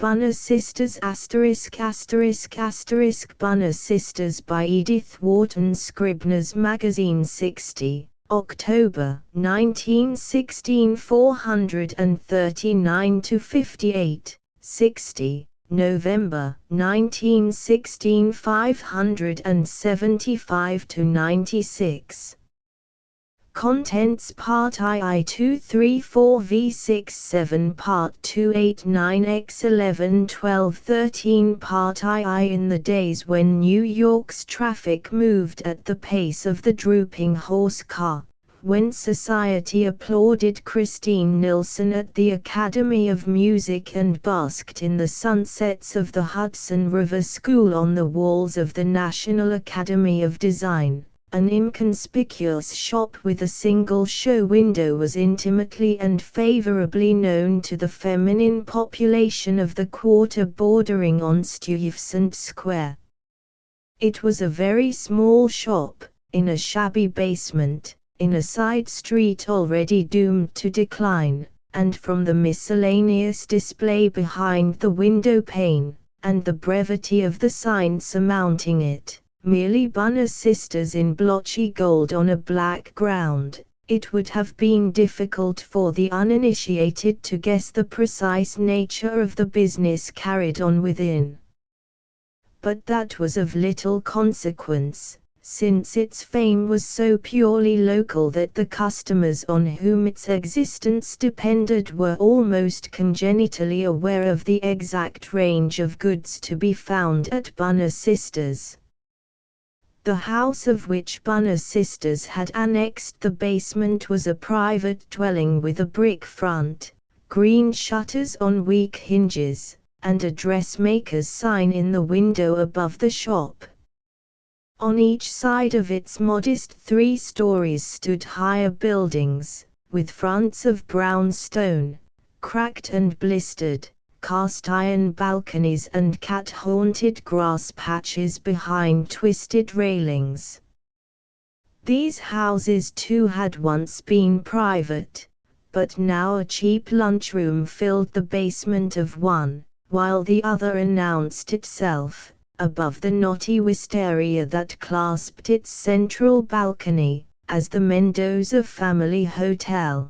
Bunner Sisters **** Bunner Sisters by Edith Wharton, Scribner's Magazine, 60 October 1916 439–58, 60 November 1916 575–96. Contents: Part I 234 v6 Part 289 x 11 12 13 Part II. In the days when New York's traffic moved at the pace of the drooping horse car, when society applauded Christine Nilsson at the Academy of Music and basked in the sunsets of the Hudson River School on the walls of the National Academy of Design, an inconspicuous shop with a single show window was intimately and favorably known to the feminine population of the quarter bordering on Stuyvesant Square. It was a very small shop, in a shabby basement, in a side street already doomed to decline, and from the miscellaneous display behind the window pane, and the brevity of the sign surmounting it, merely Bunner Sisters in blotchy gold on a black ground, it would have been difficult for the uninitiated to guess the precise nature of the business carried on within. But that was of little consequence, since its fame was so purely local that the customers on whom its existence depended were almost congenitally aware of the exact range of goods to be found at Bunner Sisters. The house of which Bunner Sisters had annexed the basement was a private dwelling with a brick front, green shutters on weak hinges, and a dressmaker's sign in the window above the shop. On each side of its modest 3 stories stood higher buildings, with fronts of brown stone, cracked and blistered, cast-iron balconies and cat-haunted grass patches behind twisted railings. These houses too had once been private, but now a cheap lunchroom filled the basement of one, while the other announced itself, above the knotty wisteria that clasped its central balcony, as the Mendoza Family Hotel.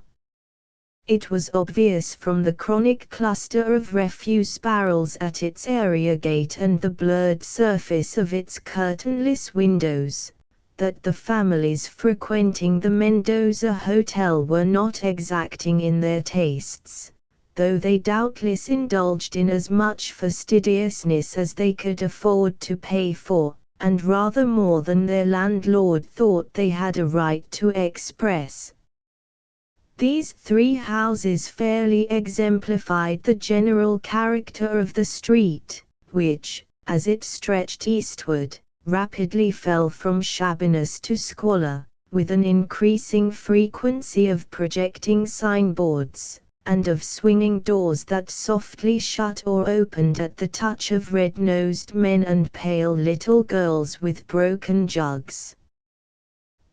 It was obvious from the chronic cluster of refuse barrels at its area gate and the blurred surface of its curtainless windows, that the families frequenting the Mendoza Hotel were not exacting in their tastes, though they doubtless indulged in as much fastidiousness as they could afford to pay for, and rather more than their landlord thought they had a right to express. These 3 houses fairly exemplified the general character of the street, which, as it stretched eastward, rapidly fell from shabbiness to squalor, with an increasing frequency of projecting signboards, and of swinging doors that softly shut or opened at the touch of red-nosed men and pale little girls with broken jugs.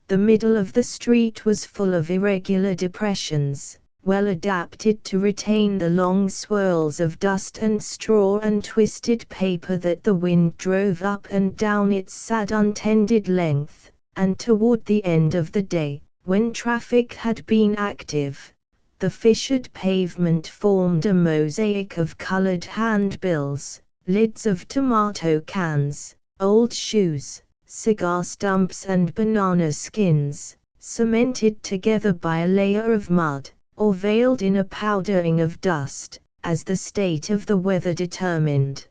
The middle of the street was full of irregular depressions, well adapted to retain the long swirls of dust and straw and twisted paper that the wind drove up and down its sad untended length, and toward the end of the day, when traffic had been active, the fissured pavement formed a mosaic of colored handbills, lids of tomato cans, old shoes, cigar stumps and banana skins, cemented together by a layer of mud, or veiled in a powdering of dust, as the state of the weather determined.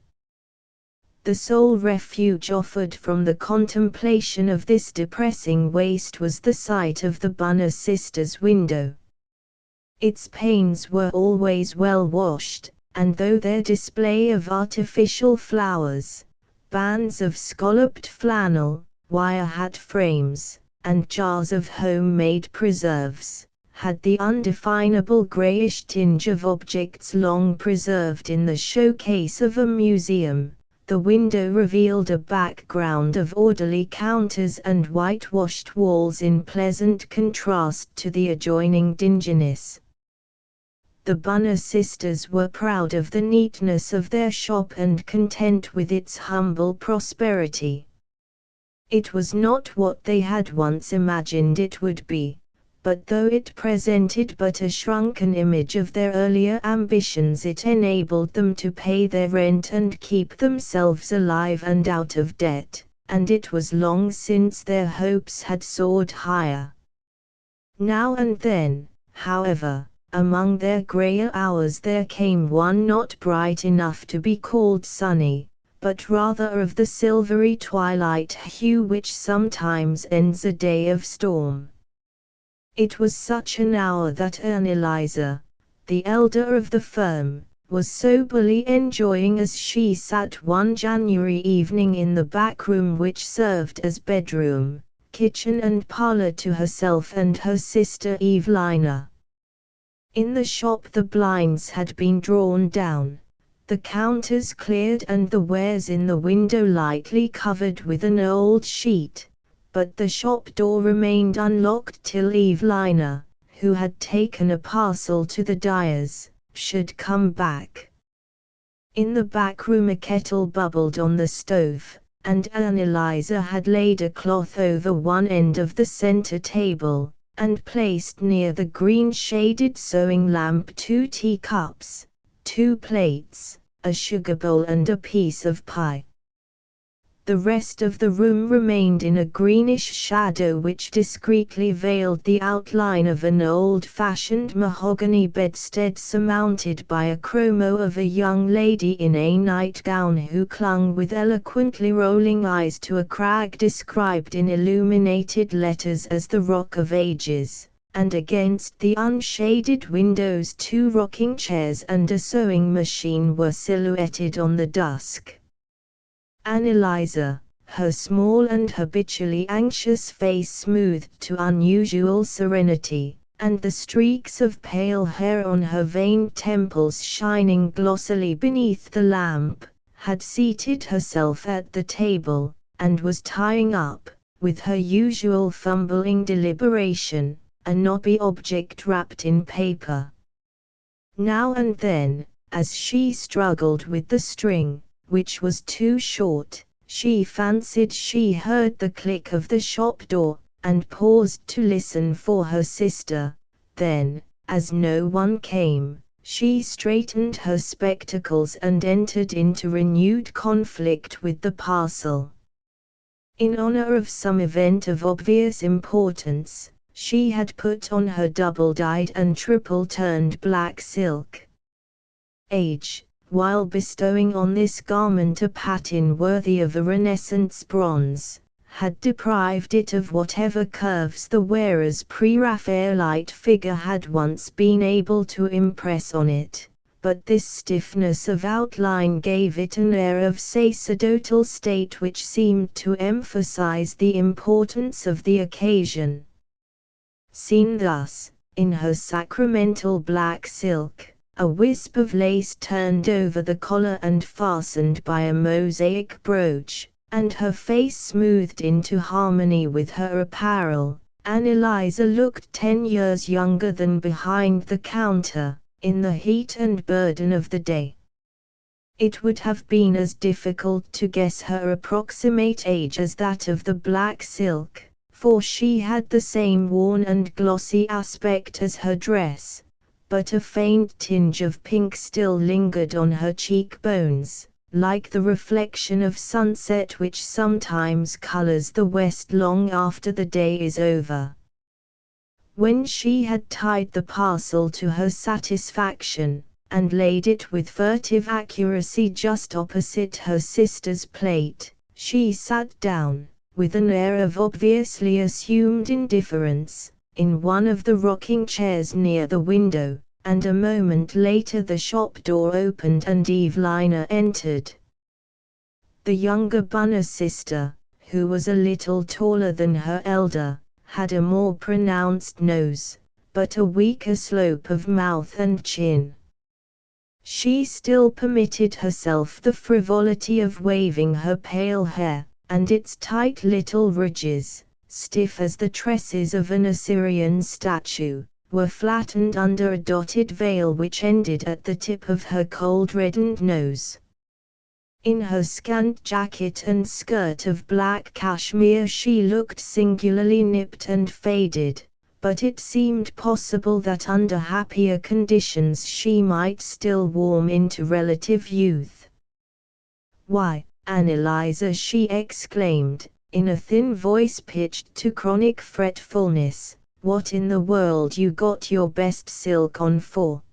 The sole refuge offered from the contemplation of this depressing waste was the sight of the Bunner Sisters' window. Its panes were always well washed, and though their display of artificial flowers, bands of scalloped flannel, wire hat frames, and jars of homemade preserves, had the undefinable grayish tinge of objects long preserved in the showcase of a museum, the window revealed a background of orderly counters and whitewashed walls in pleasant contrast to the adjoining dinginess. The Bunner sisters were proud of the neatness of their shop and content with its humble prosperity. It was not what they had once imagined it would be, but though it presented but a shrunken image of their earlier ambitions, it enabled them to pay their rent and keep themselves alive and out of debt, and it was long since their hopes had soared higher. Now and then, however, among their grayer hours there came one not bright enough to be called sunny, but rather of the silvery twilight hue which sometimes ends a day of storm. It was such an hour that Anneliese, the elder of the firm, was soberly enjoying as she sat one January evening in the back room which served as bedroom, kitchen and parlor to herself and her sister Evelina. In the shop the blinds had been drawn down, the counters cleared and the wares in the window lightly covered with an old sheet, but the shop door remained unlocked till Evelina, who had taken a parcel to the dyer's, should come back. In the back room a kettle bubbled on the stove, and Anneliese had laid a cloth over one end of the center table, and placed near the green-shaded sewing lamp 2 teacups, 2 plates, a sugar bowl and a piece of pie. The rest of the room remained in a greenish shadow which discreetly veiled the outline of an old-fashioned mahogany bedstead surmounted by a chromo of a young lady in a nightgown who clung with eloquently rolling eyes to a crag described in illuminated letters as the Rock of Ages, and against the unshaded windows 2 rocking chairs and a sewing machine were silhouetted on the dusk. Anneliese, her small and habitually anxious face smoothed to unusual serenity, and the streaks of pale hair on her veined temples shining glossily beneath the lamp, had seated herself at the table, and was tying up, with her usual fumbling deliberation, a knobby object wrapped in paper. Now and then, as she struggled with the string, which was too short, she fancied she heard the click of the shop door, and paused to listen for her sister. Then, as no one came, she straightened her spectacles and entered into renewed conflict with the parcel. In honor of some event of obvious importance, she had put on her double-dyed and triple-turned black silk. Age, while bestowing on this garment a patina worthy of a Renaissance bronze, had deprived it of whatever curves the wearer's pre-Raphaelite figure had once been able to impress on it, but this stiffness of outline gave it an air of sacerdotal state which seemed to emphasize the importance of the occasion. Seen thus, in her sacramental black silk, a wisp of lace turned over the collar and fastened by a mosaic brooch, and her face smoothed into harmony with her apparel, Anneliese looked 10 years younger than behind the counter, in the heat and burden of the day. It would have been as difficult to guess her approximate age as that of the black silk, for she had the same worn and glossy aspect as her dress, but a faint tinge of pink still lingered on her cheekbones, like the reflection of sunset which sometimes colors the west long after the day is over. When she had tied the parcel to her satisfaction, and laid it with furtive accuracy just opposite her sister's plate, she sat down, with an air of obviously assumed indifference, in one of the rocking chairs near the window, and a moment later the shop door opened and Evelina entered. The younger Bunner sister, who was a little taller than her elder, had a more pronounced nose, but a weaker slope of mouth and chin. She still permitted herself the frivolity of waving her pale hair, and its tight little ridges, stiff as the tresses of an Assyrian statue, were flattened under a dotted veil which ended at the tip of her cold-reddened nose. In her scant jacket and skirt of black cashmere she looked singularly nipped and faded, but it seemed possible that under happier conditions she might still warm into relative youth. "Why, Anneliese," she exclaimed, in a thin voice pitched to chronic fretfulness, "what in the world you got your best silk on for?"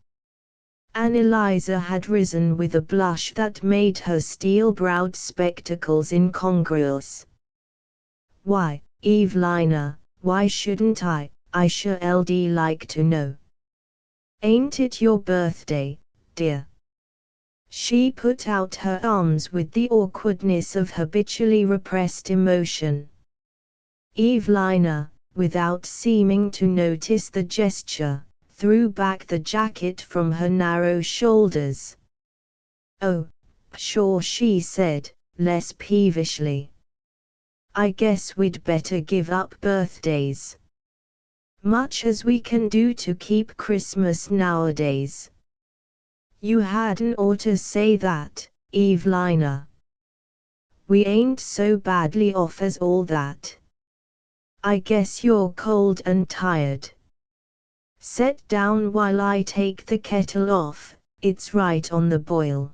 Anneliese had risen with a blush that made her steel-browed spectacles incongruous. "Why, Evelina, why shouldn't I sure LD like to know. Ain't it your birthday, dear?" She put out her arms with the awkwardness of habitually repressed emotion. Evelina, without seeming to notice the gesture, threw back the jacket from her narrow shoulders. "Oh, sure," she said, less peevishly. "I guess we'd better give up birthdays. Much as we can do to keep Christmas nowadays." "You hadn't ought to say that, Evelina. We ain't so badly off as all that. I guess you're cold and tired. Set down while I take the kettle off, it's right on the boil."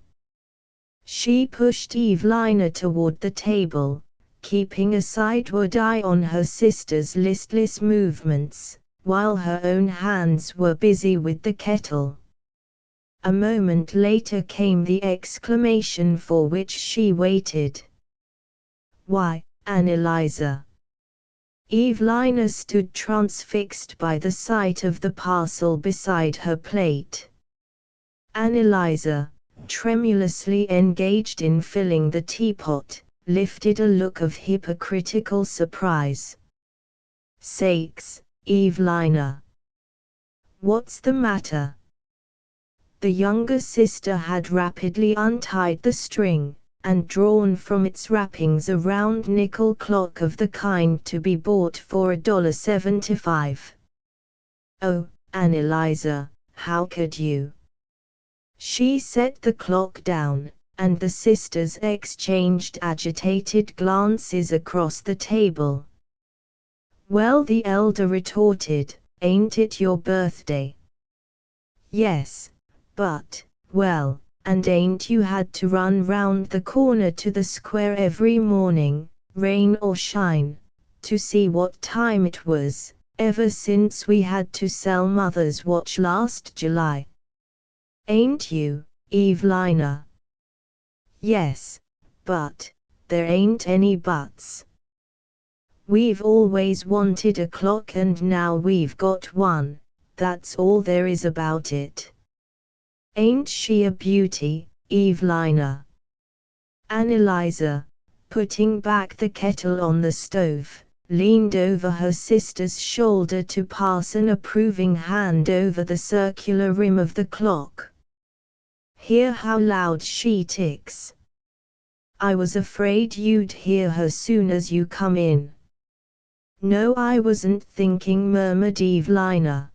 She pushed Evelina toward the table, keeping a sideward eye on her sister's listless movements, while her own hands were busy with the kettle. A moment later came the exclamation for which she waited. "Why, Anneliese!" Evelina stood transfixed by the sight of the parcel beside her plate. Anneliese, tremulously engaged in filling the teapot, lifted a look of hypocritical surprise. "Sakes, Evelina! What's the matter?" The younger sister had rapidly untied the string, and drawn from its wrappings a round nickel clock of the kind to be bought for $1.75. "Oh, Anneliese, how could you?" She set the clock down, and the sisters exchanged agitated glances across the table. "Well," the elder retorted, "ain't it your birthday?" "Yes, but, well, and ain't you had to run round the corner to the square every morning, rain or shine, to see what time it was, ever since we had to sell Mother's watch last July? Ain't you, Evelina?" "Yes, but there ain't any buts. We've always wanted a clock and now we've got one, that's all there is about it. Ain't she a beauty, Evelina?" Anneliese, putting back the kettle on the stove, leaned over her sister's shoulder to pass an approving hand over the circular rim of the clock. "Hear how loud she ticks. I was afraid you'd hear her soon as you come in." "No, I wasn't thinking," murmured Evelina.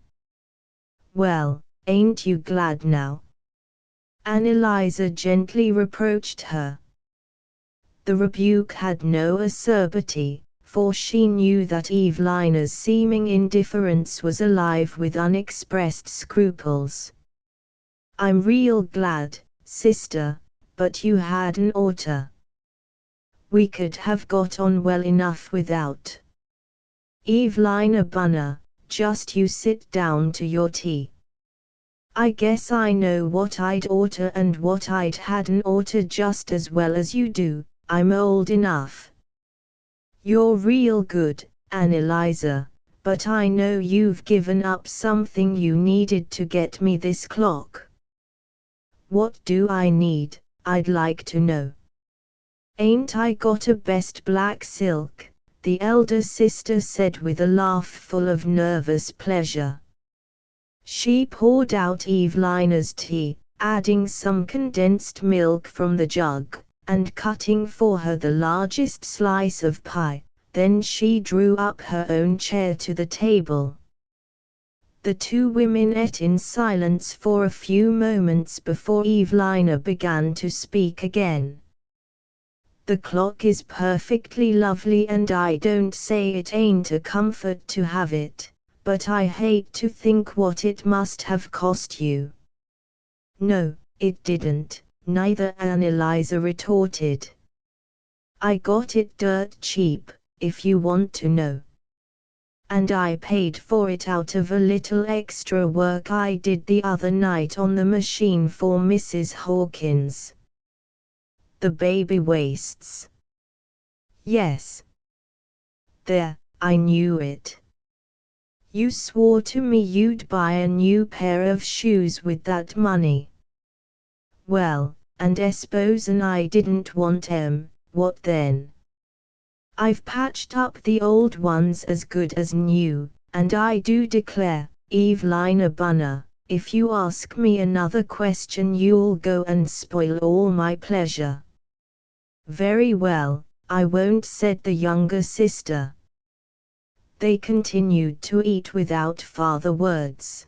"Well, ain't you glad now?" Anneliese gently reproached her. The rebuke had no acerbity, for she knew that Evelina's seeming indifference was alive with unexpressed scruples. "I'm real glad, sister, but you hadn't oughta. We could have got on well enough without. Evelina Bunner, just you sit down to your tea. I guess I know what I'd oughta and what I hadn't oughta just as well as you do. I'm old enough." "You're real good, Anneliese, but I know you've given up something you needed to get me this clock." "What do I need, I'd like to know?" "Ain't I got a best black silk?" the elder sister said with a laugh full of nervous pleasure. She poured out Evelina's tea, adding some condensed milk from the jug, and cutting for her the largest slice of pie. Then she drew up her own chair to the table. The two women ate in silence for a few moments before Evelina began to speak again. The clock is perfectly lovely and I don't say it ain't a comfort to have it, but I hate to think what it must have cost you. No, it didn't, neither Annalisa retorted. I got it dirt cheap, if you want to know. And I paid for it out of a little extra work I did the other night on the machine for Mrs. Hawkins. The baby waists. Yes. There, I knew it. You swore to me you'd buy a new pair of shoes with that money. Well, and s'posen I didn't want 'em, what then? I've patched up the old ones as good as new, and I do declare, Evelina Bunner, if you ask me another question you'll go and spoil all my pleasure. Very well, I won't, said the younger sister. They continued to eat without farther words.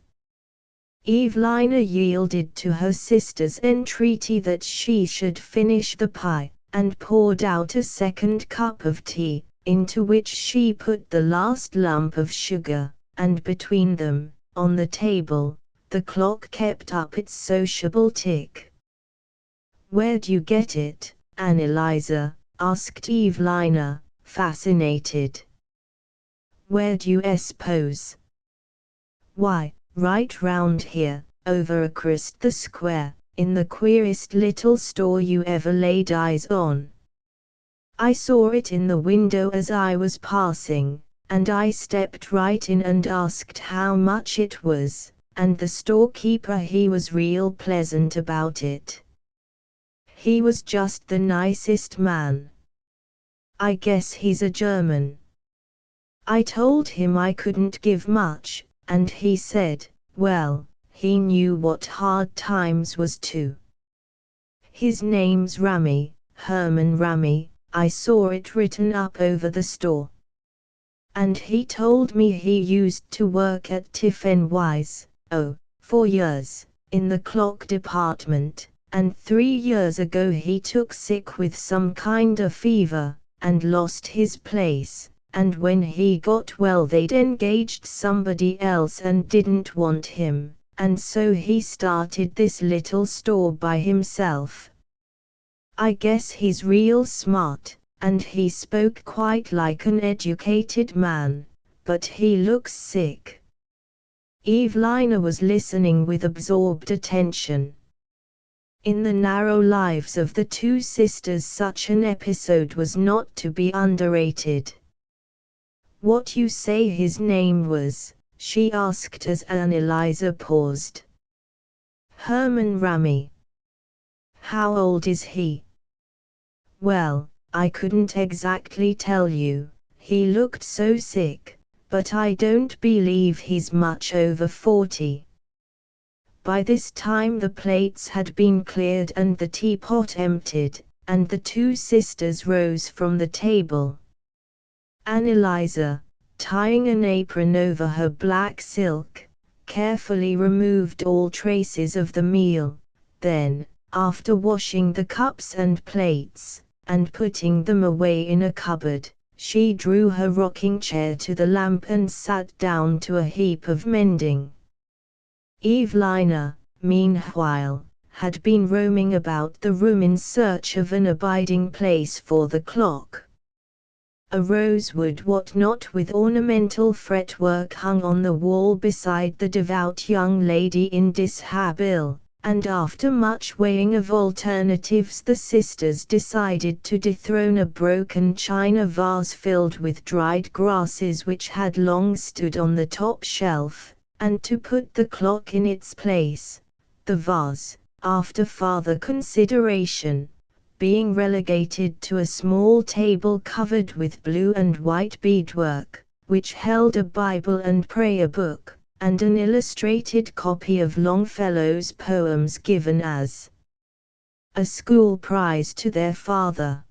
Evelina yielded to her sister's entreaty that she should finish the pie, and poured out a second cup of tea, into which she put the last lump of sugar, and between them, on the table, the clock kept up its sociable tick. Where'd you get it, Annalisa? Asked Evelina, fascinated. Where'd you suppose? Why, right round here, over across the square, in the queerest little store you ever laid eyes on. I saw it in the window as I was passing, and I stepped right in and asked how much it was, and the storekeeper he was real pleasant about it. He was just the nicest man. I guess he's a German. I told him I couldn't give much, and he said, well, he knew what hard times was too. His name's Rami, Herman Rami, I saw it written up over the store. And he told me he used to work at Tiffin-Wise, 4 years, in the clock department, and 3 years ago he took sick with some kind of fever, and lost his place, and when he got well they'd engaged somebody else and didn't want him, and so he started this little store by himself. I guess he's real smart, and he spoke quite like an educated man, but he looks sick. Evelina was listening with absorbed attention. In the narrow lives of the two sisters such an episode was not to be underrated. What you say his name was? She asked as Annalisa paused. Herman Rami. How old is he? Well, I couldn't exactly tell you, he looked so sick, but I don't believe he's much over 40. By this time the plates had been cleared and the teapot emptied, and the two sisters rose from the table. Annalisa, tying an apron over her black silk, carefully removed all traces of the meal, then, after washing the cups and plates, and putting them away in a cupboard, she drew her rocking chair to the lamp and sat down to a heap of mending. Evelina, meanwhile, had been roaming about the room in search of an abiding place for the clock. A rosewood whatnot with ornamental fretwork hung on the wall beside the devout young lady in dishabille, and after much weighing of alternatives the sisters decided to dethrone a broken china vase filled with dried grasses which had long stood on the top shelf, and to put the clock in its place, the vase, after farther consideration, being relegated to a small table covered with blue and white beadwork, which held a Bible and prayer book, and an illustrated copy of Longfellow's poems given as a school prize to their father.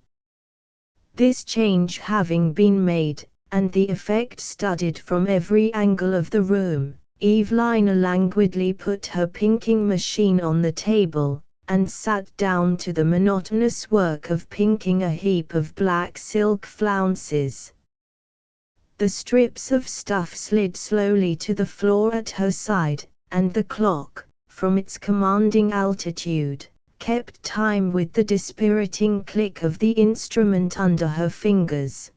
This change having been made, and the effect studied from every angle of the room, Evelina languidly put her pinking machine on the table, and sat down to the monotonous work of pinking a heap of black silk flounces. The strips of stuff slid slowly to the floor at her side, and the clock, from its commanding altitude, kept time with the dispiriting click of the instrument under her fingers.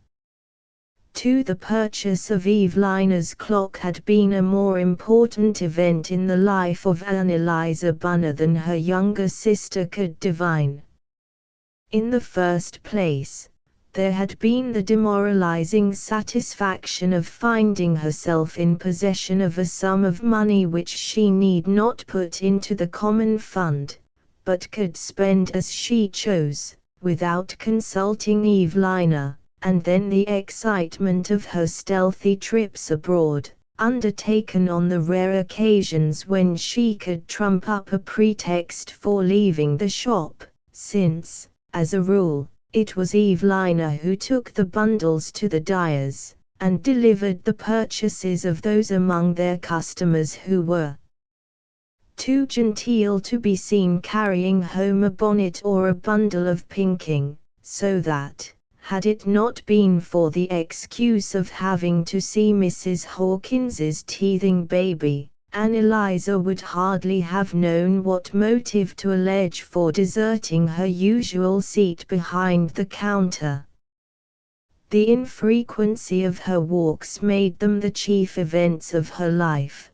The purchase of Evelina's clock had been a more important event in the life of Anneliese Bunner than her younger sister could divine. In the first place, there had been the demoralizing satisfaction of finding herself in possession of a sum of money which she need not put into the common fund, but could spend as she chose, without consulting Evelina. And then the excitement of her stealthy trips abroad, undertaken on the rare occasions when she could trump up a pretext for leaving the shop, since, as a rule, it was Evelina who took the bundles to the dyers, and delivered the purchases of those among their customers who were too genteel to be seen carrying home a bonnet or a bundle of pinking, so that, had it not been for the excuse of having to see Mrs. Hawkins's teething baby, Anneliese would hardly have known what motive to allege for deserting her usual seat behind the counter. The infrequency of her walks made them the chief events of her life.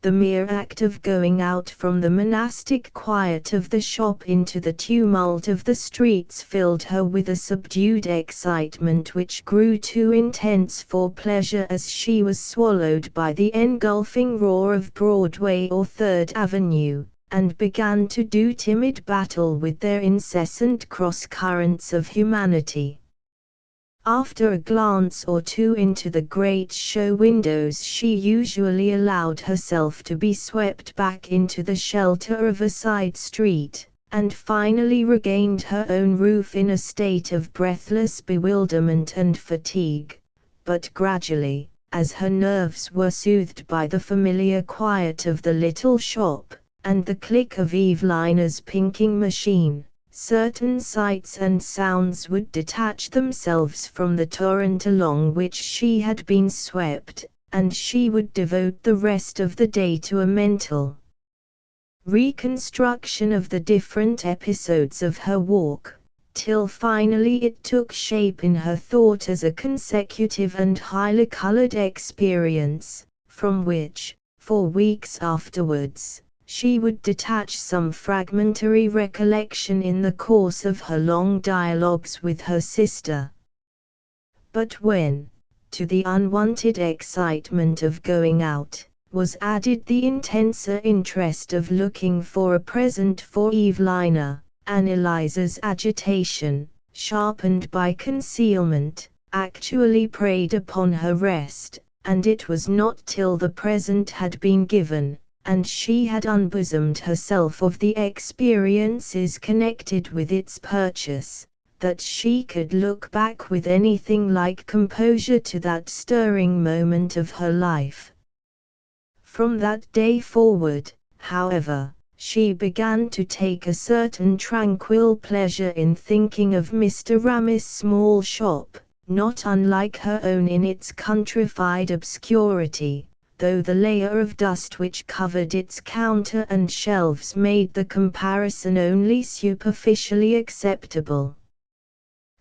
The mere act of going out from the monastic quiet of the shop into the tumult of the streets filled her with a subdued excitement which grew too intense for pleasure as she was swallowed by the engulfing roar of Broadway or Third Avenue, and began to do timid battle with their incessant cross-currents of humanity. After a glance or two into the great show windows, she usually allowed herself to be swept back into the shelter of a side street, and finally regained her own roof in a state of breathless bewilderment and fatigue. But gradually, as her nerves were soothed by the familiar quiet of the little shop, and the click of Evelina's pinking machine, certain sights and sounds would detach themselves from the torrent along which she had been swept, and she would devote the rest of the day to a mental reconstruction of the different episodes of her walk, till finally it took shape in her thought as a consecutive and highly colored experience, from which, for weeks afterwards, she would detach some fragmentary recollection in the course of her long dialogues with her sister. But when, to the unwanted excitement of going out, was added the intenser interest of looking for a present for Evelina, Anneliese's agitation, sharpened by concealment, actually preyed upon her rest, and it was not till the present had been given, and she had unbosomed herself of the experiences connected with its purchase, that she could look back with anything like composure to that stirring moment of her life. From that day forward, however, she began to take a certain tranquil pleasure in thinking of Mr. Ramy's small shop, not unlike her own in its countrified obscurity, though the layer of dust which covered its counter and shelves made the comparison only superficially acceptable.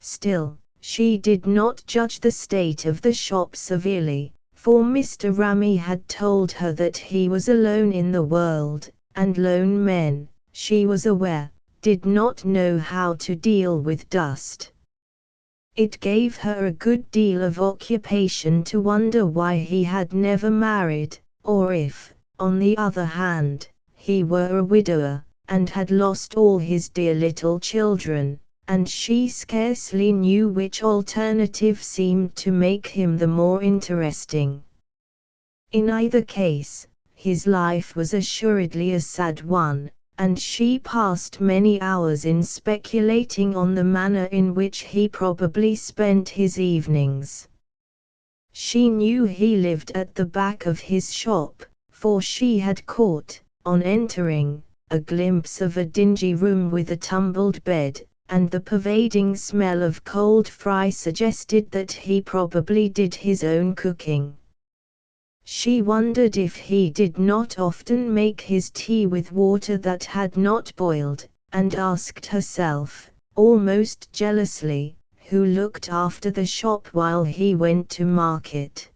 Still, she did not judge the state of the shop severely, for Mr. Ramy had told her that he was alone in the world, and lone men, she was aware, did not know how to deal with dust. It gave her a good deal of occupation to wonder why he had never married, or if, on the other hand, he were a widower, and had lost all his dear little children, and she scarcely knew which alternative seemed to make him the more interesting. In either case, his life was assuredly a sad one, and she passed many hours in speculating on the manner in which he probably spent his evenings. She knew he lived at the back of his shop, for she had caught, on entering, a glimpse of a dingy room with a tumbled bed, and the pervading smell of cold fry suggested that he probably did his own cooking. She wondered if he did not often make his tea with water that had not boiled, and asked herself, almost jealously, who looked after the shop while he went to market.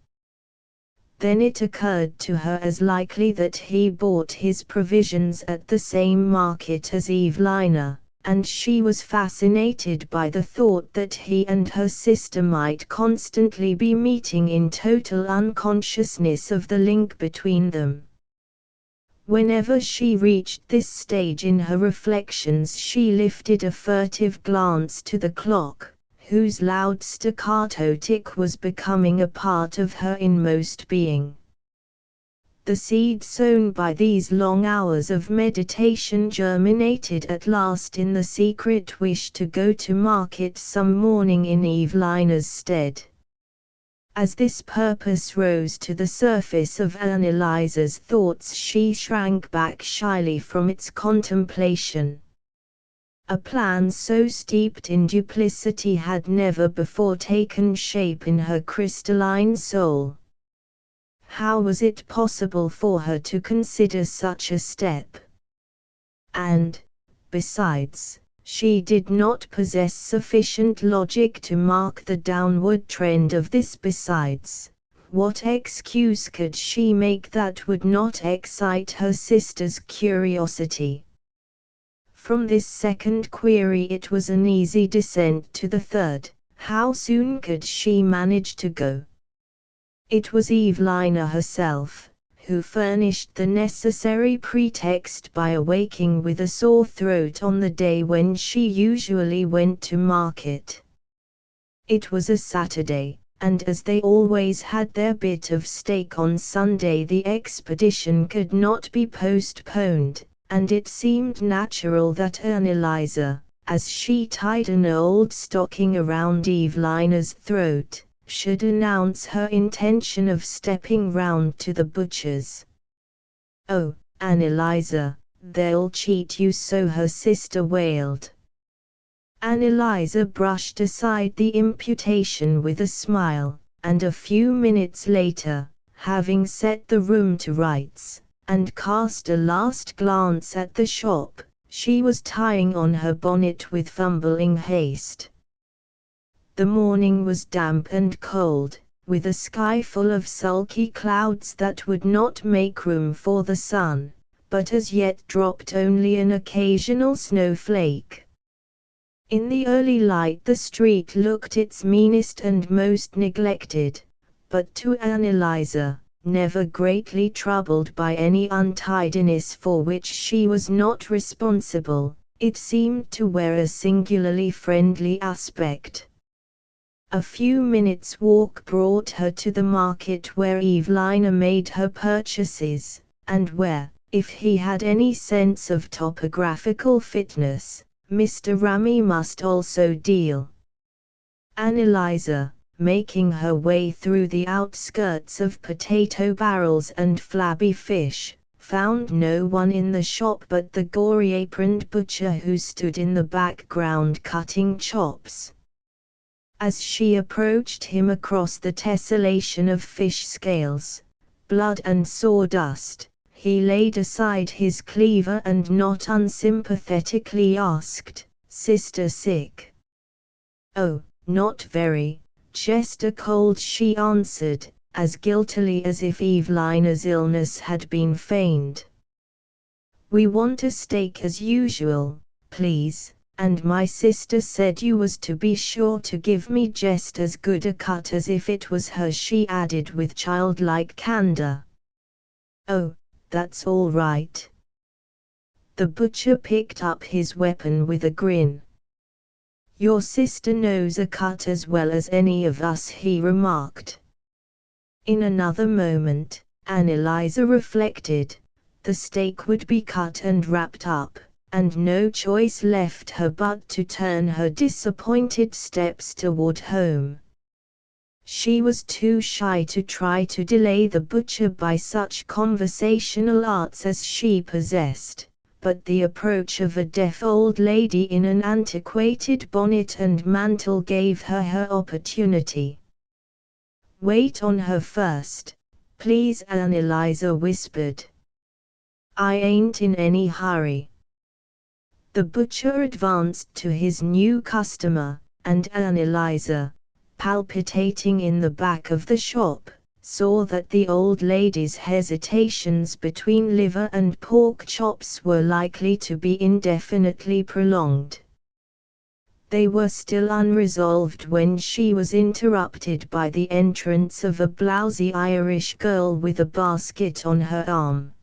Then it occurred to her as likely that he bought his provisions at the same market as Evelina, and she was fascinated by the thought that he and her sister might constantly be meeting in total unconsciousness of the link between them. Whenever she reached this stage in her reflections, she lifted a furtive glance to the clock, whose loud staccato tick was becoming a part of her inmost being. The seed sown by these long hours of meditation germinated at last in the secret wish to go to market some morning in Evelina's stead. As this purpose rose to the surface of Annalisa's thoughts, she shrank back shyly from its contemplation. A plan so steeped in duplicity had never before taken shape in her crystalline soul. How was it possible for her to consider such a step? And, besides, she did not possess sufficient logic to mark the downward trend of this. Besides, what excuse could she make that would not excite her sister's curiosity? From this second query it was an easy descent to the third: how soon could she manage to go? It was Evelina herself, who furnished the necessary pretext by awaking with a sore throat on the day when she usually went to market. It was a Saturday, and as they always had their bit of steak on Sunday, the expedition could not be postponed, and it seemed natural that Annalisa, as she tied an old stocking around Evelina's throat, should announce her intention of stepping round to the butcher's. "Oh, Annalisa, they'll cheat you so," her sister wailed. Annalisa brushed aside the imputation with a smile, and a few minutes later, having set the room to rights, and cast a last glance at the shop, she was tying on her bonnet with fumbling haste. The morning was damp and cold, with a sky full of sulky clouds that would not make room for the sun, but as yet dropped only an occasional snowflake. In the early light the street looked its meanest and most neglected, but to Annalisa, never greatly troubled by any untidiness for which she was not responsible, it seemed to wear a singularly friendly aspect. A few minutes' walk brought her to the market where Evelina made her purchases, and where, if he had any sense of topographical fitness, Mr. Ramey must also deal. Annalisa, making her way through the outskirts of potato barrels and flabby fish, found no one in the shop but the gory-aproned butcher who stood in the background cutting chops. As she approached him across the tessellation of fish scales, blood and sawdust, he laid aside his cleaver and not unsympathetically asked, "Sister sick?" "Oh, not very, just a cold," she answered, as guiltily as if Evelina's illness had been feigned. "We want a steak as usual, please, and my sister said you was to be sure to give me just as good a cut as if it was hers," she added with childlike candor. "Oh, that's all right." The butcher picked up his weapon with a grin. "Your sister knows a cut as well as any of us," he remarked. In another moment, Annalisa reflected, the steak would be cut and wrapped up, and no choice left her but to turn her disappointed steps toward home. She was too shy to try to delay the butcher by such conversational arts as she possessed, but the approach of a deaf old lady in an antiquated bonnet and mantle gave her her opportunity. "Wait on her first, please," Anneliese whispered. "I ain't in any hurry." The butcher advanced to his new customer, and Anneliese, palpitating in the back of the shop, saw that the old lady's hesitations between liver and pork chops were likely to be indefinitely prolonged. They were still unresolved when she was interrupted by the entrance of a blousy Irish girl with a basket on her arm.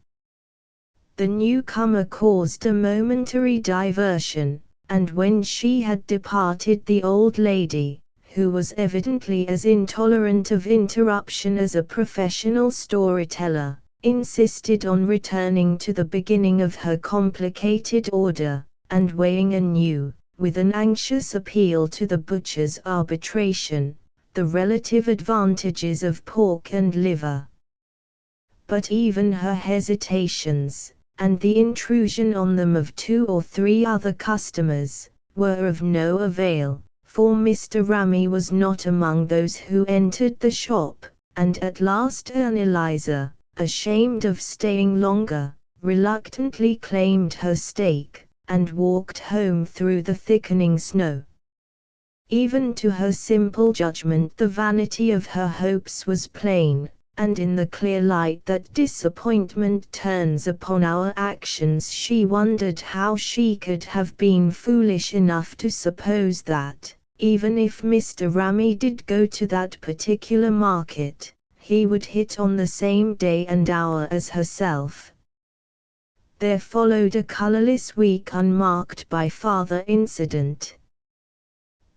The newcomer caused a momentary diversion, and when she had departed, the old lady, who was evidently as intolerant of interruption as a professional storyteller, insisted on returning to the beginning of her complicated order, and weighing anew, with an anxious appeal to the butcher's arbitration, the relative advantages of pork and liver. But even her hesitations, and the intrusion on them of 2 or 3 other customers, were of no avail, for Mr. Ramey was not among those who entered the shop, and at last Anneliese, ashamed of staying longer, reluctantly claimed her steak, and walked home through the thickening snow. Even to her simple judgment the vanity of her hopes was plain, and in the clear light that disappointment turns upon our actions she wondered how she could have been foolish enough to suppose that, even if Mr. Ramey did go to that particular market, he would hit on the same day and hour as herself. There followed a colorless week unmarked by farther incident.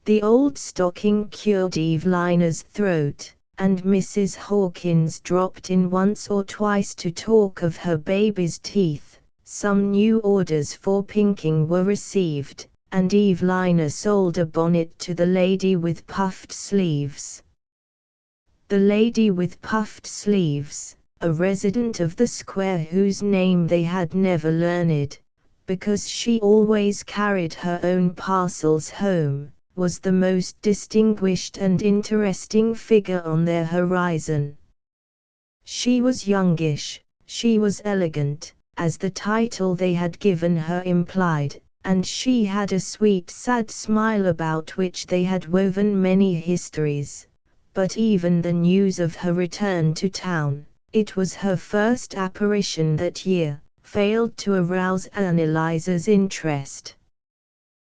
The old stocking cured Eveline's throat, and Mrs. Hawkins dropped in once or twice to talk of her baby's teeth. Some new orders for pinking were received, and Evelina sold a bonnet to the lady with puffed sleeves. The lady with puffed sleeves, a resident of the square whose name they had never learned, because she always carried her own parcels home, was the most distinguished and interesting figure on their horizon. She was youngish, she was elegant, as the title they had given her implied, and she had a sweet sad smile about which they had woven many histories. But even the news of her return to town, it was her first apparition that year, failed to arouse Anneliese's interest.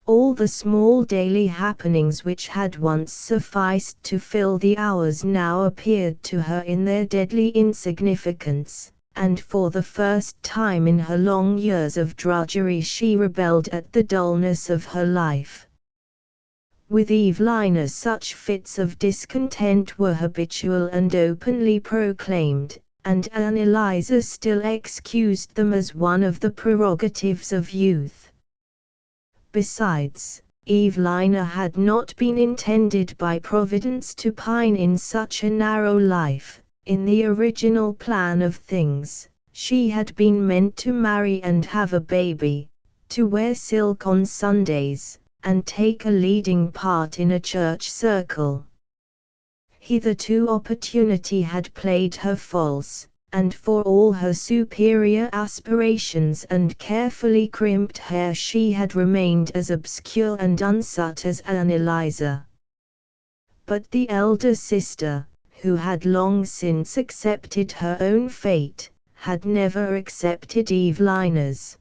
All the small daily happenings which had once sufficed to fill the hours now appeared to her in their deadly insignificance, and for the first time in her long years of drudgery she rebelled at the dullness of her life. With Evelina such fits of discontent were habitual and openly proclaimed, and Anneliese still excused them as one of the prerogatives of youth. Besides, Evelina had not been intended by Providence to pine in such a narrow life. In the original plan of things, she had been meant to marry and have a baby, to wear silk on Sundays, and take a leading part in a church circle. Hitherto opportunity had played her false, and for all her superior aspirations and carefully crimped hair she had remained as obscure and unsought as Anneliese. But the elder sister, who had long since accepted her own fate, had never accepted Evelina's.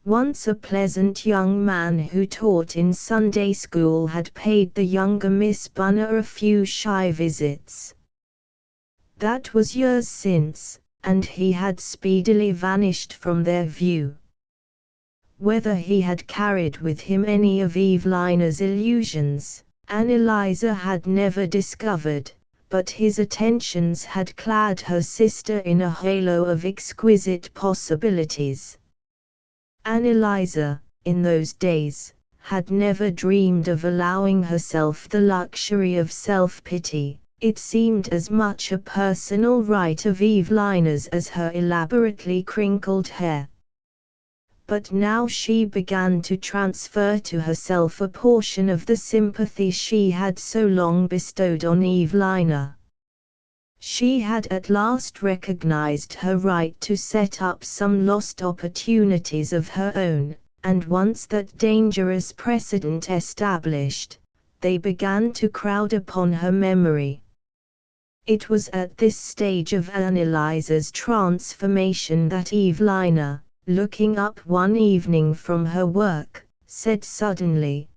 Once a pleasant young man who taught in Sunday school had paid the younger Miss Bunner a few shy visits. That was years since, and he had speedily vanished from their view. Whether he had carried with him any of Evelina's illusions, Anneliese had never discovered, but his attentions had clad her sister in a halo of exquisite possibilities. Anneliese, in those days, had never dreamed of allowing herself the luxury of self-pity. It seemed as much a personal right of Evelina's as her elaborately crinkled hair. But now she began to transfer to herself a portion of the sympathy she had so long bestowed on Evelina. She had at last recognized her right to set up some lost opportunities of her own, and once that dangerous precedent established, they began to crowd upon her memory. It was at this stage of Annelise's transformation that Evelina, looking up one evening from her work, said suddenly,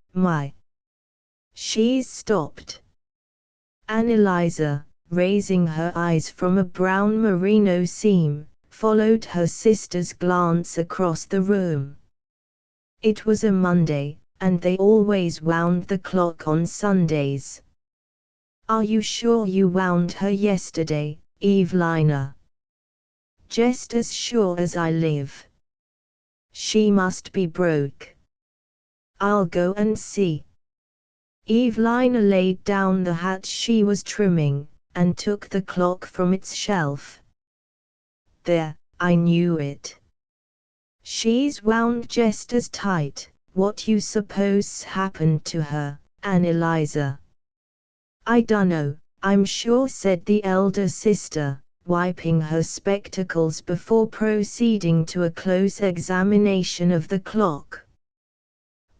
She's stopped." Annelise, raising her eyes from a brown merino seam, followed her sister's glance across the room. It was a Monday, and they always wound the clock on Sundays. "Are you sure you wound her yesterday, Evelina?" "Just as sure as I live." "She must be broke." "I'll go and see." Evelina laid down the hat she was trimming, and took the clock from its shelf. "There, I knew it. She's wound just as tight. What you suppose happened to her, Annelise?" "I dunno, I'm sure," said the elder sister, wiping her spectacles before proceeding to a close examination of the clock.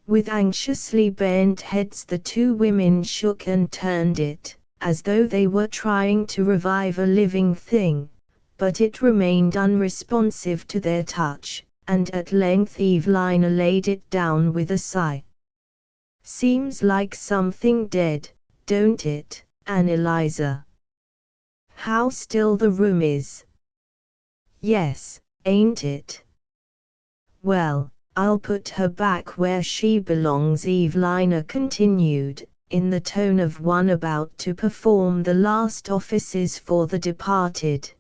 With anxiously bent heads the two women shook and turned it, as though they were trying to revive a living thing, but it remained unresponsive to their touch, and at length Evelina laid it down with a sigh. "Seems like something dead, don't it, Annelise? How still the room is." "Yes, ain't it? Well, I'll put her back where she belongs," Evelina continued, in the tone of one about to perform the last offices for the departed.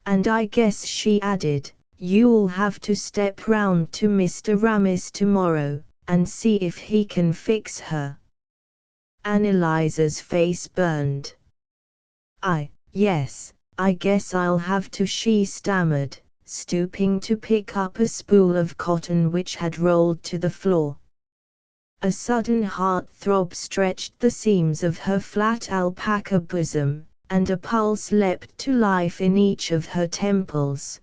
"And I guess," she added, "you'll have to step round to Mr. Ramis tomorrow, and see if he can fix her." Annelise's face burned. Yes, I guess I'll have to," she stammered, stooping to pick up a spool of cotton which had rolled to the floor. A sudden heart-throb stretched the seams of her flat alpaca bosom, and a pulse leapt to life in each of her temples.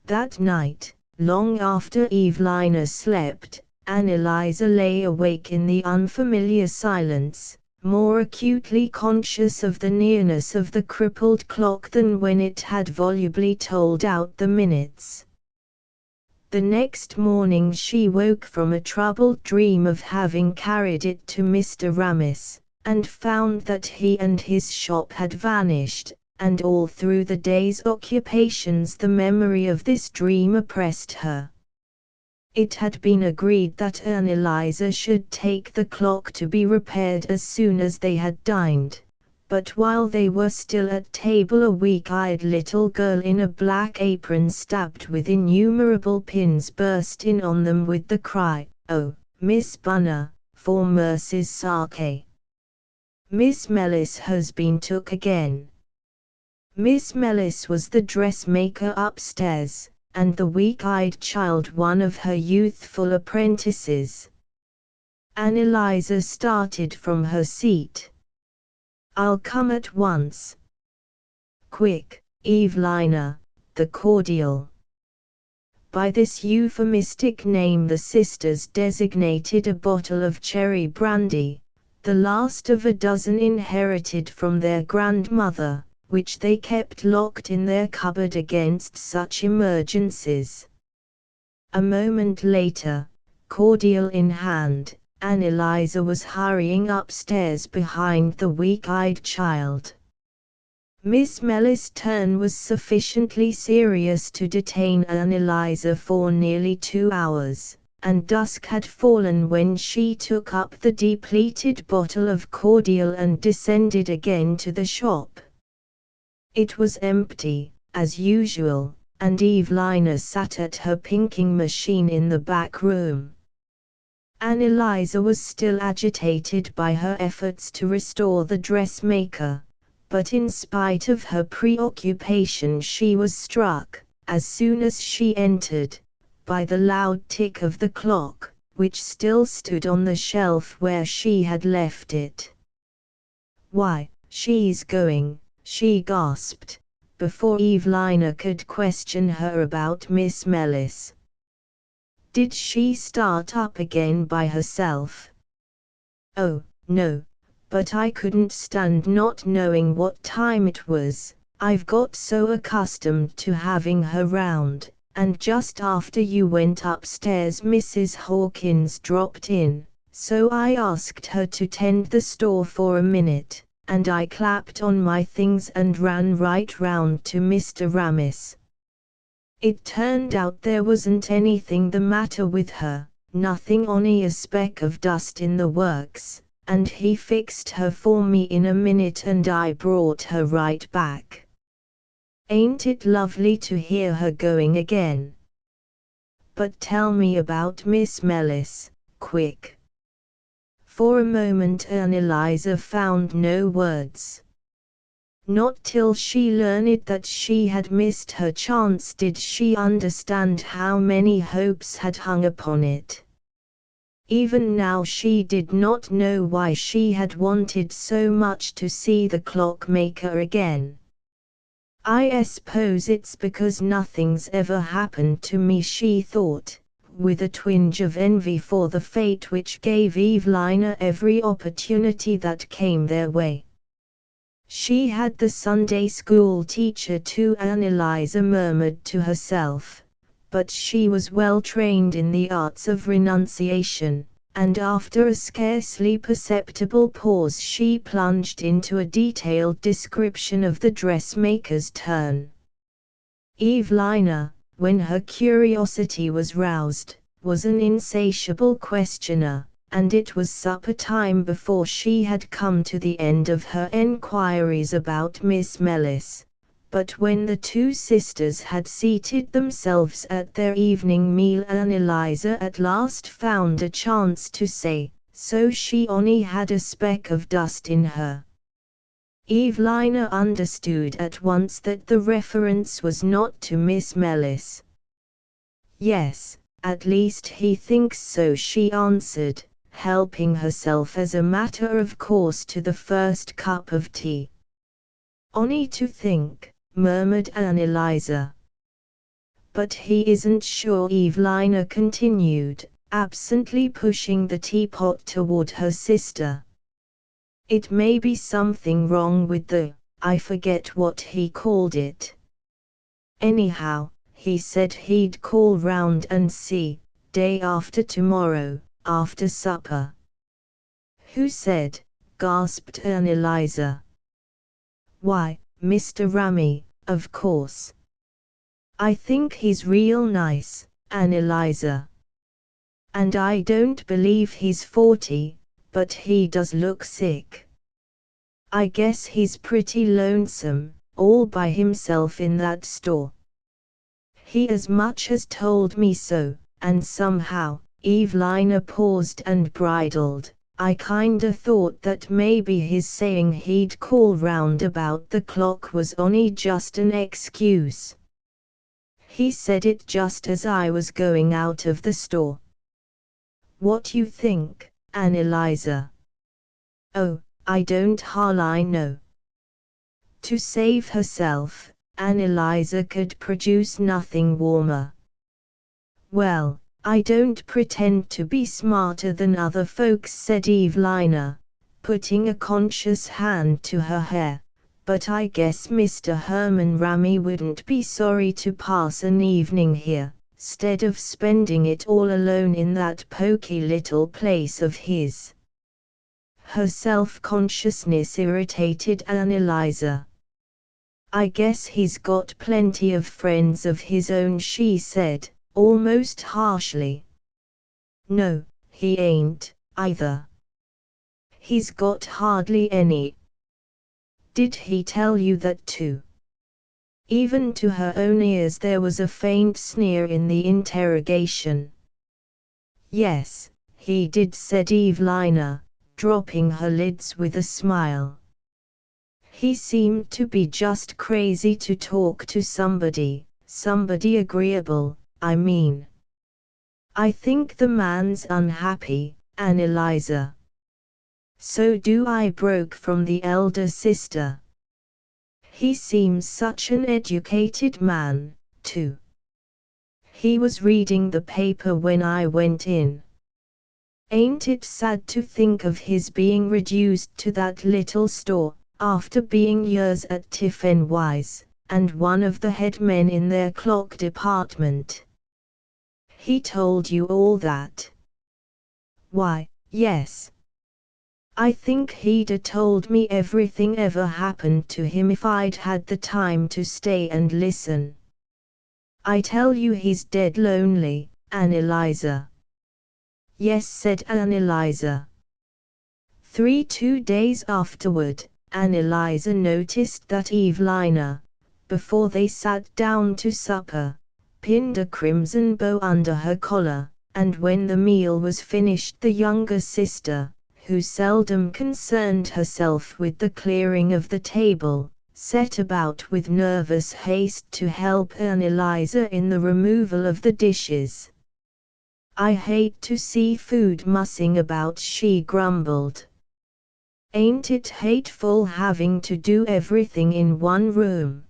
That night, long after Evelina slept, Annelise lay awake in the unfamiliar silence, more acutely conscious of the nearness of the crippled clock than when it had volubly tolled out the minutes. The next morning she woke from a troubled dream of having carried it to Mr. Ramis, and found that he and his shop had vanished, and all through the day's occupations the memory of this dream oppressed her. It had been agreed that Annelise should take the clock to be repaired as soon as they had dined, but while they were still at table a weak-eyed little girl in a black apron stabbed with innumerable pins burst in on them with the cry, "Oh, Miss Bunner, for mercy's sake! Miss Mellis has been took again." Miss Mellis was the dressmaker upstairs, and the weak-eyed child one of her youthful apprentices. Annelise started from her seat. "I'll come at once." "Quick, Evelina, the cordial." By this euphemistic name the sisters designated a bottle of cherry brandy, the last of a dozen inherited from their grandmother, which they kept locked in their cupboard against such emergencies. A moment later, cordial in hand, Annelise was hurrying upstairs behind the weak-eyed child. Miss Mellis' turn was sufficiently serious to detain Annelise for nearly 2 hours, and dusk had fallen when she took up the depleted bottle of cordial and descended again to the shop. It was empty, as usual, and Evelina sat at her pinking machine in the back room. Anneliese was still agitated by her efforts to restore the dressmaker, but in spite of her preoccupation she was struck, as soon as she entered, by the loud tick of the clock, which still stood on the shelf where she had left it. "Why, she's going," she gasped, before Evelina could question her about Miss Mellis. "Did she start up again by herself?" "Oh, no, but I couldn't stand not knowing what time it was. I've got so accustomed to having her round, and just after you went upstairs Mrs. Hawkins dropped in, so I asked her to tend the store for a minute, and I clapped on my things and ran right round to Mr. Ramis. It turned out there wasn't anything the matter with her, nothing, only a speck of dust in the works, and he fixed her for me in a minute and I brought her right back. Ain't it lovely to hear her going again? But tell me about Miss Mellis, quick." For a moment Anneliese found no words. Not till she learned that she had missed her chance did she understand how many hopes had hung upon it. Even now she did not know why she had wanted so much to see the clockmaker again. "I suppose it's because nothing's ever happened to me," she thought, with a twinge of envy for the fate which gave Evelina every opportunity that came their way. She had the Sunday school teacher too, Anneliese murmured to herself, but she was well trained in the arts of renunciation, and after a scarcely perceptible pause she plunged into a detailed description of the dressmaker's turn. Evelina, when her curiosity was roused, was an insatiable questioner, and it was supper time before she had come to the end of her enquiries about Miss Mellis. But when the two sisters had seated themselves at their evening meal Anneliese at last found a chance to say, "So she only had a speck of dust in her." Evelina understood at once that the reference was not to Miss Mellis. "Yes, at least he thinks so," she answered, helping herself as a matter of course to the first cup of tea. "Only to think," murmured Anneliese. "But he isn't sure," Evelina continued, absently pushing the teapot toward her sister. "It may be something wrong with I forget what he called it. Anyhow, he said he'd call round and see, day after tomorrow, after supper." "Who said?" gasped Anneliese. "Why, Mr. Ramy, of course. I think he's real nice, Anneliese. And I don't believe he's 40, but he does look sick. I guess he's pretty lonesome, all by himself in that store. He as much as told me so, and somehow," Evelina paused and bridled, "I kinda thought that maybe his saying he'd call round about the clock was only just an excuse. He said it just as I was going out of the store." "What you think, Anneliese?" "Oh, I don't hardly know." To save herself, Anneliese could produce nothing warmer. "Well, I don't pretend to be smarter than other folks," said Evelina, putting a conscious hand to her hair, "but I guess Mr. Herman Ramy wouldn't be sorry to pass an evening here, 'stead of spending it all alone in that poky little place of his." Her self-consciousness irritated Anneliese. "I guess he's got plenty of friends of his own," she said, almost harshly. "No, he ain't, either. He's got hardly any." "Did he tell you that too?" Even to her own ears there was a faint sneer in the interrogation. "Yes, He did, said Evelina, dropping her lids with a smile. He seemed to be just crazy to talk to somebody agreeable, I mean. I think the man's unhappy, Anneliese. So do I, broke from the elder sister. He seems such an educated man, too. He was reading the paper when I went in. Ain't it sad to think of his being reduced to that little store, after being years at Tiffin-Wise, and one of the head men in their clock department? He told you all that? Why, yes. I think he'd a told me everything ever happened to him if I'd had the time to stay and listen. I tell you he's dead lonely, Anneliese. Yes, said Anneliese. 2 days afterward, Anneliese noticed that Evelina, before they sat down to supper, pinned a crimson bow under her collar, and when the meal was finished the younger sister, who seldom concerned herself with the clearing of the table, set about with nervous haste to help Anneliese in the removal of the dishes. I hate to see food mussing about, she grumbled. Ain't it hateful having to do everything in one room?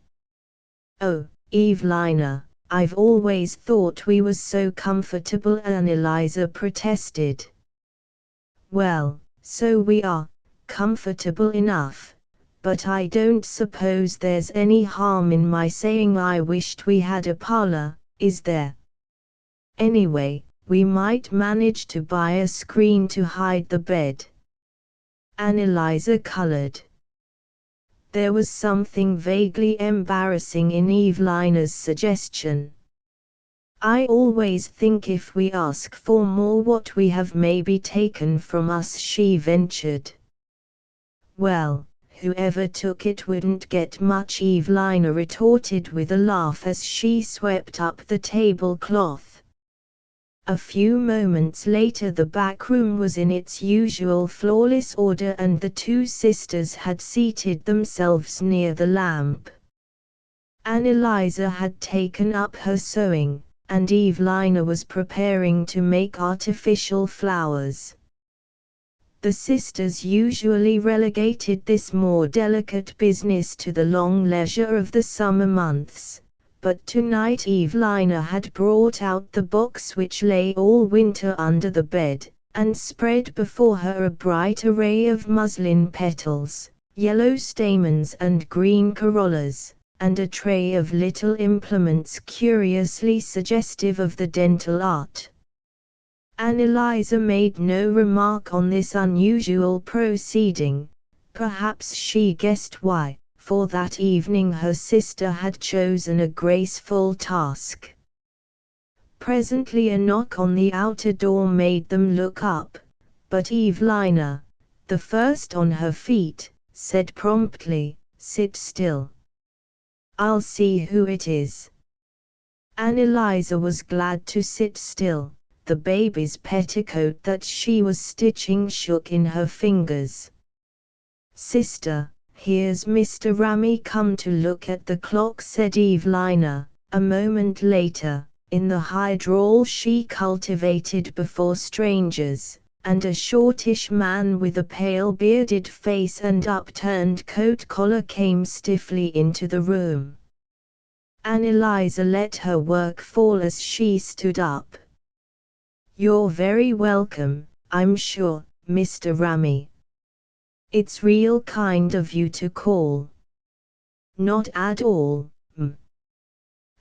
Oh, Evelina, I've always thought we was so comfortable, Anneliese protested. Well, so we are, comfortable enough, but I don't suppose there's any harm in my saying I wished we had a parlor, is there? Anyway, we might manage to buy a screen to hide the bed. Anneliese colored. There was something vaguely embarrassing in Evelina's suggestion. I always think if we ask for more what we have maybe taken from us, she ventured. Well, whoever took it wouldn't get much, Evelina retorted with a laugh as she swept up the tablecloth. A few moments later the back room was in its usual flawless order and the two sisters had seated themselves near the lamp. Anneliese had taken up her sewing, and Evelina was preparing to make artificial flowers. The sisters usually relegated this more delicate business to the long leisure of the summer months, but tonight Evelina had brought out the box which lay all winter under the bed, and spread before her a bright array of muslin petals, yellow stamens and green corollas, and a tray of little implements curiously suggestive of the dental art. Anneliese made no remark on this unusual proceeding. Perhaps she guessed why, for that evening her sister had chosen a graceful task. Presently a knock on the outer door made them look up, but Evelina, the first on her feet, said promptly, "Sit still. I'll see who it is." Anneliese was glad to sit still. The baby's petticoat that she was stitching shook in her fingers. "Sister, here's Mr. Ramy come to look at the clock," said Evelina, a moment later, in the high drawl she cultivated before strangers, and a shortish man with a pale bearded face and upturned coat collar came stiffly into the room. Anneliese let her work fall as she stood up. "You're very welcome, I'm sure, Mr. Ramy. It's real kind of you to call." "Not at all, m."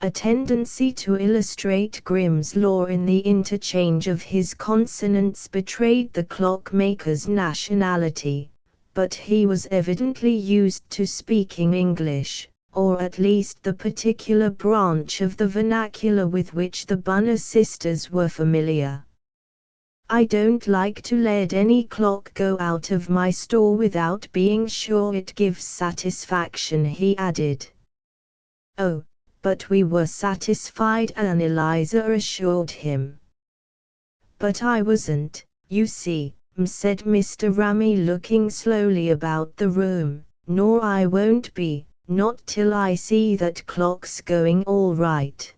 A tendency to illustrate Grimm's law in the interchange of his consonants betrayed the clockmaker's nationality, but he was evidently used to speaking English, or at least the particular branch of the vernacular with which the Bunner sisters were familiar. "I don't like to let any clock go out of my store without being sure it gives satisfaction," he added. "Oh, but we were satisfied," Anneliese assured him. "But I wasn't. You see, said Mr. Ramy, looking slowly about the room, nor I won't be, not till I see that clock's going all right.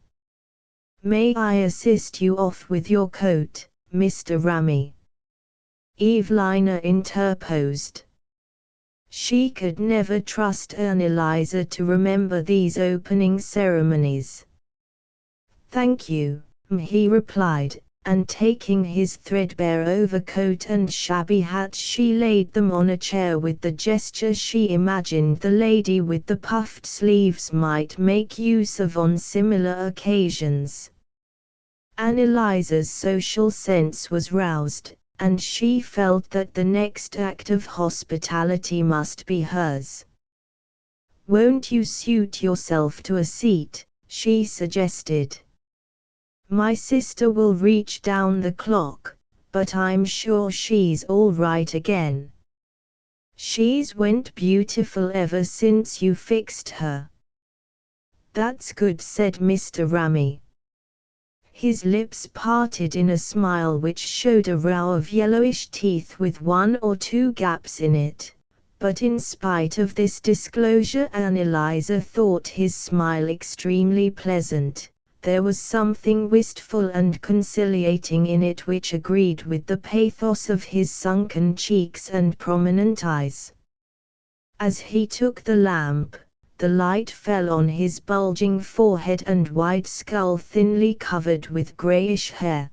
May I assist you off with your coat, Mr. Ramy? Evelina interposed. She could never trust Anneliese to remember these opening ceremonies. Thank you, he replied, and taking his threadbare overcoat and shabby hat she laid them on a chair with the gesture she imagined the lady with the puffed sleeves might make use of on similar occasions. Anneliese's social sense was roused, and she felt that the next act of hospitality must be hers. "Won't you suit yourself to a seat?" she suggested. "My sister will reach down the clock, but I'm sure she's all right again. She's went beautiful ever since you fixed her." "That's good," said Mr. Ramy. His lips parted in a smile which showed a row of yellowish teeth with one or two gaps in it, but in spite of this disclosure Anneliese thought his smile extremely pleasant. There was something wistful and conciliating in it which agreed with the pathos of his sunken cheeks and prominent eyes. As he took the lamp, the light fell on his bulging forehead and wide skull thinly covered with greyish hair.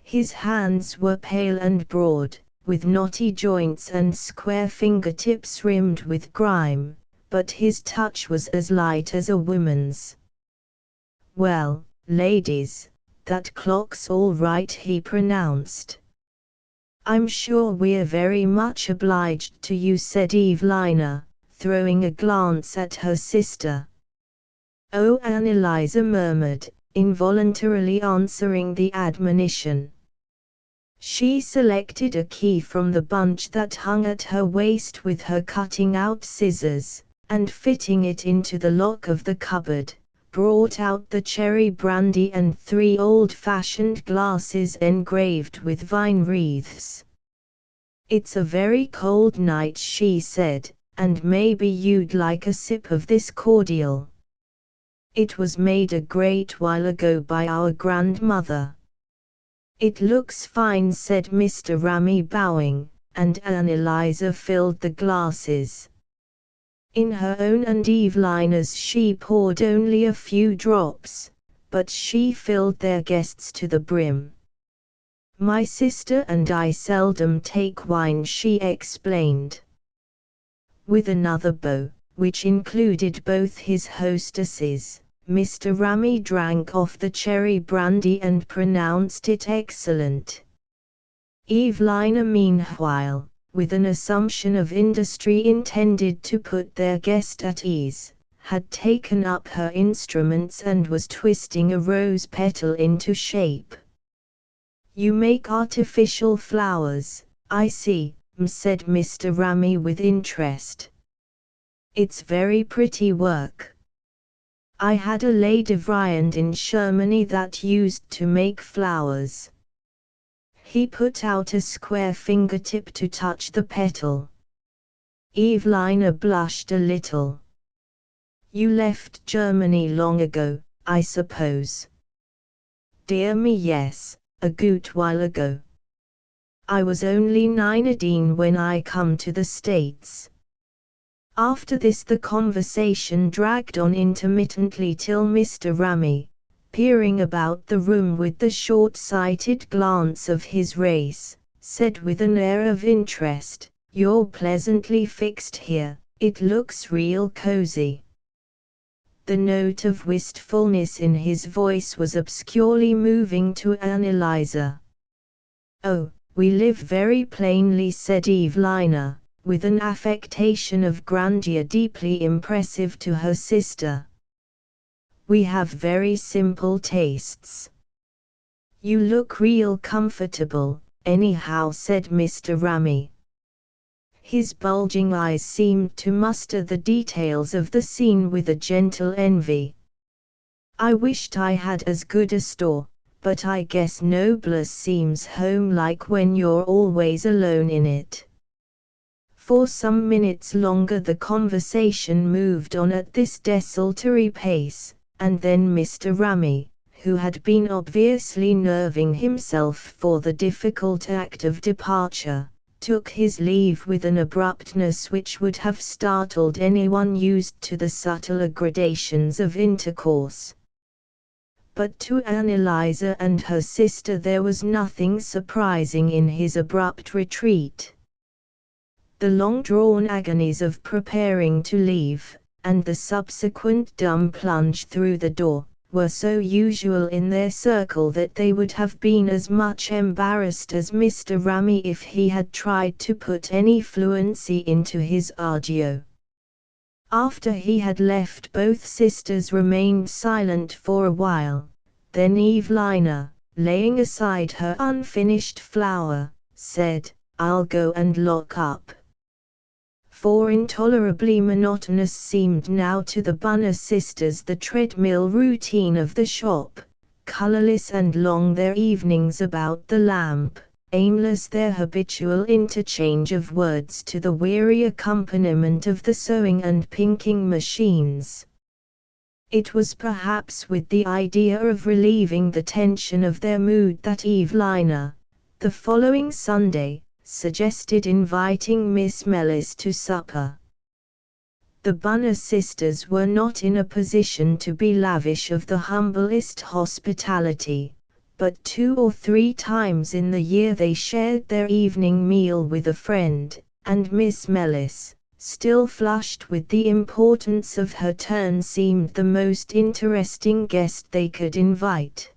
His hands were pale and broad, with knotty joints and square fingertips rimmed with grime, but his touch was as light as a woman's. "Well, ladies, that clock's all right," he pronounced. "I'm sure we're very much obliged to you," said Evelina, throwing a glance at her sister. "Oh," Anneliese murmured, involuntarily answering the admonition. She selected a key from the bunch that hung at her waist with her cutting-out scissors, and fitting it into the lock of the cupboard, brought out the cherry brandy and 3 old-fashioned glasses engraved with vine wreaths. "It's a very cold night," she said, "and maybe you'd like a sip of this cordial. It was made a great while ago by our grandmother." "It looks fine," said Mr. Ramy, bowing, and Anneliese filled the glasses. In her own and Evelina's she poured only a few drops, but she filled their guests to the brim. "My sister and I seldom take wine," she explained. With another bow, which included both his hostesses, Mr. Ramy drank off the cherry brandy and pronounced it excellent. Evelina meanwhile, with an assumption of industry intended to put their guest at ease, had taken up her instruments and was twisting a rose petal into shape. "You make artificial flowers, I see," said Mr. Ramy with interest. "It's very pretty work. I had a Lady Vriend in Germany that used to make flowers." He put out a square fingertip to touch the petal. Evelina blushed a little. "You left Germany long ago, I suppose?" "Dear me, yes, a good while ago. I was only 19 when I come to the States." After this the conversation dragged on intermittently till Mr. Ramy, peering about the room with the short-sighted glance of his race, said with an air of interest, "You're pleasantly fixed here, it looks real cozy." The note of wistfulness in his voice was obscurely moving to Anneliese. "Oh, we live very plainly," said Evelina, with an affectation of grandeur deeply impressive to her sister. "We have very simple tastes." "You look real comfortable, anyhow," said Mr. Ramy. His bulging eyes seemed to muster the details of the scene with a gentle envy. "I wished I had as good a store, but I guess no place seems home-like when you're always alone in it." For some minutes longer the conversation moved on at this desultory pace, and then Mr. Ramey, who had been obviously nerving himself for the difficult act of departure, took his leave with an abruptness which would have startled anyone used to the subtler gradations of intercourse. But to Anneliese and her sister there was nothing surprising in his abrupt retreat. The long-drawn agonies of preparing to leave, and the subsequent dumb plunge through the door, were so usual in their circle that they would have been as much embarrassed as Mr. Ramey if he had tried to put any fluency into his argot. After he had left, both sisters remained silent for a while. Then Evelina, laying aside her unfinished flower, said, "I'll go and lock up." For intolerably monotonous seemed now to the Bunner sisters the treadmill routine of the shop, colorless and long their evenings about the lamp, aimless their habitual interchange of words to the weary accompaniment of the sewing and pinking machines. It was perhaps with the idea of relieving the tension of their mood that Evelina, the following Sunday, suggested inviting Miss Mellis to supper. The Bunner sisters were not in a position to be lavish of the humblest hospitality, but 2 or 3 times in the year they shared their evening meal with a friend, and Miss Mellis, still flushed with the importance of her turn, seemed the most interesting guest they could invite.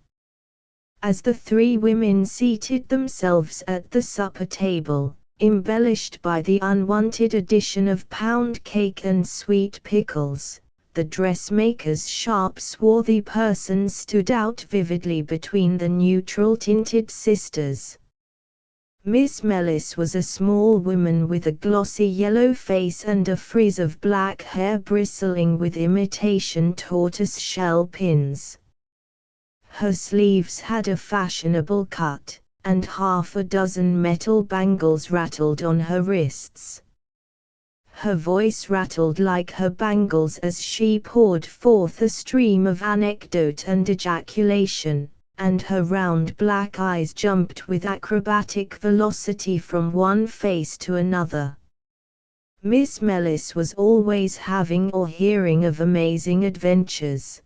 As the 3 women seated themselves at the supper table, embellished by the unwanted addition of pound cake and sweet pickles, the dressmaker's sharp swarthy person stood out vividly between the neutral-tinted sisters. Miss Mellis was a small woman with a glossy yellow face and a frizz of black hair bristling with imitation tortoise-shell pins. Her sleeves had a fashionable cut, and half a dozen metal bangles rattled on her wrists. Her voice rattled like her bangles as she poured forth a stream of anecdote and ejaculation, and her round black eyes jumped with acrobatic velocity from one face to another. Miss Mellis was always having or hearing of amazing adventures.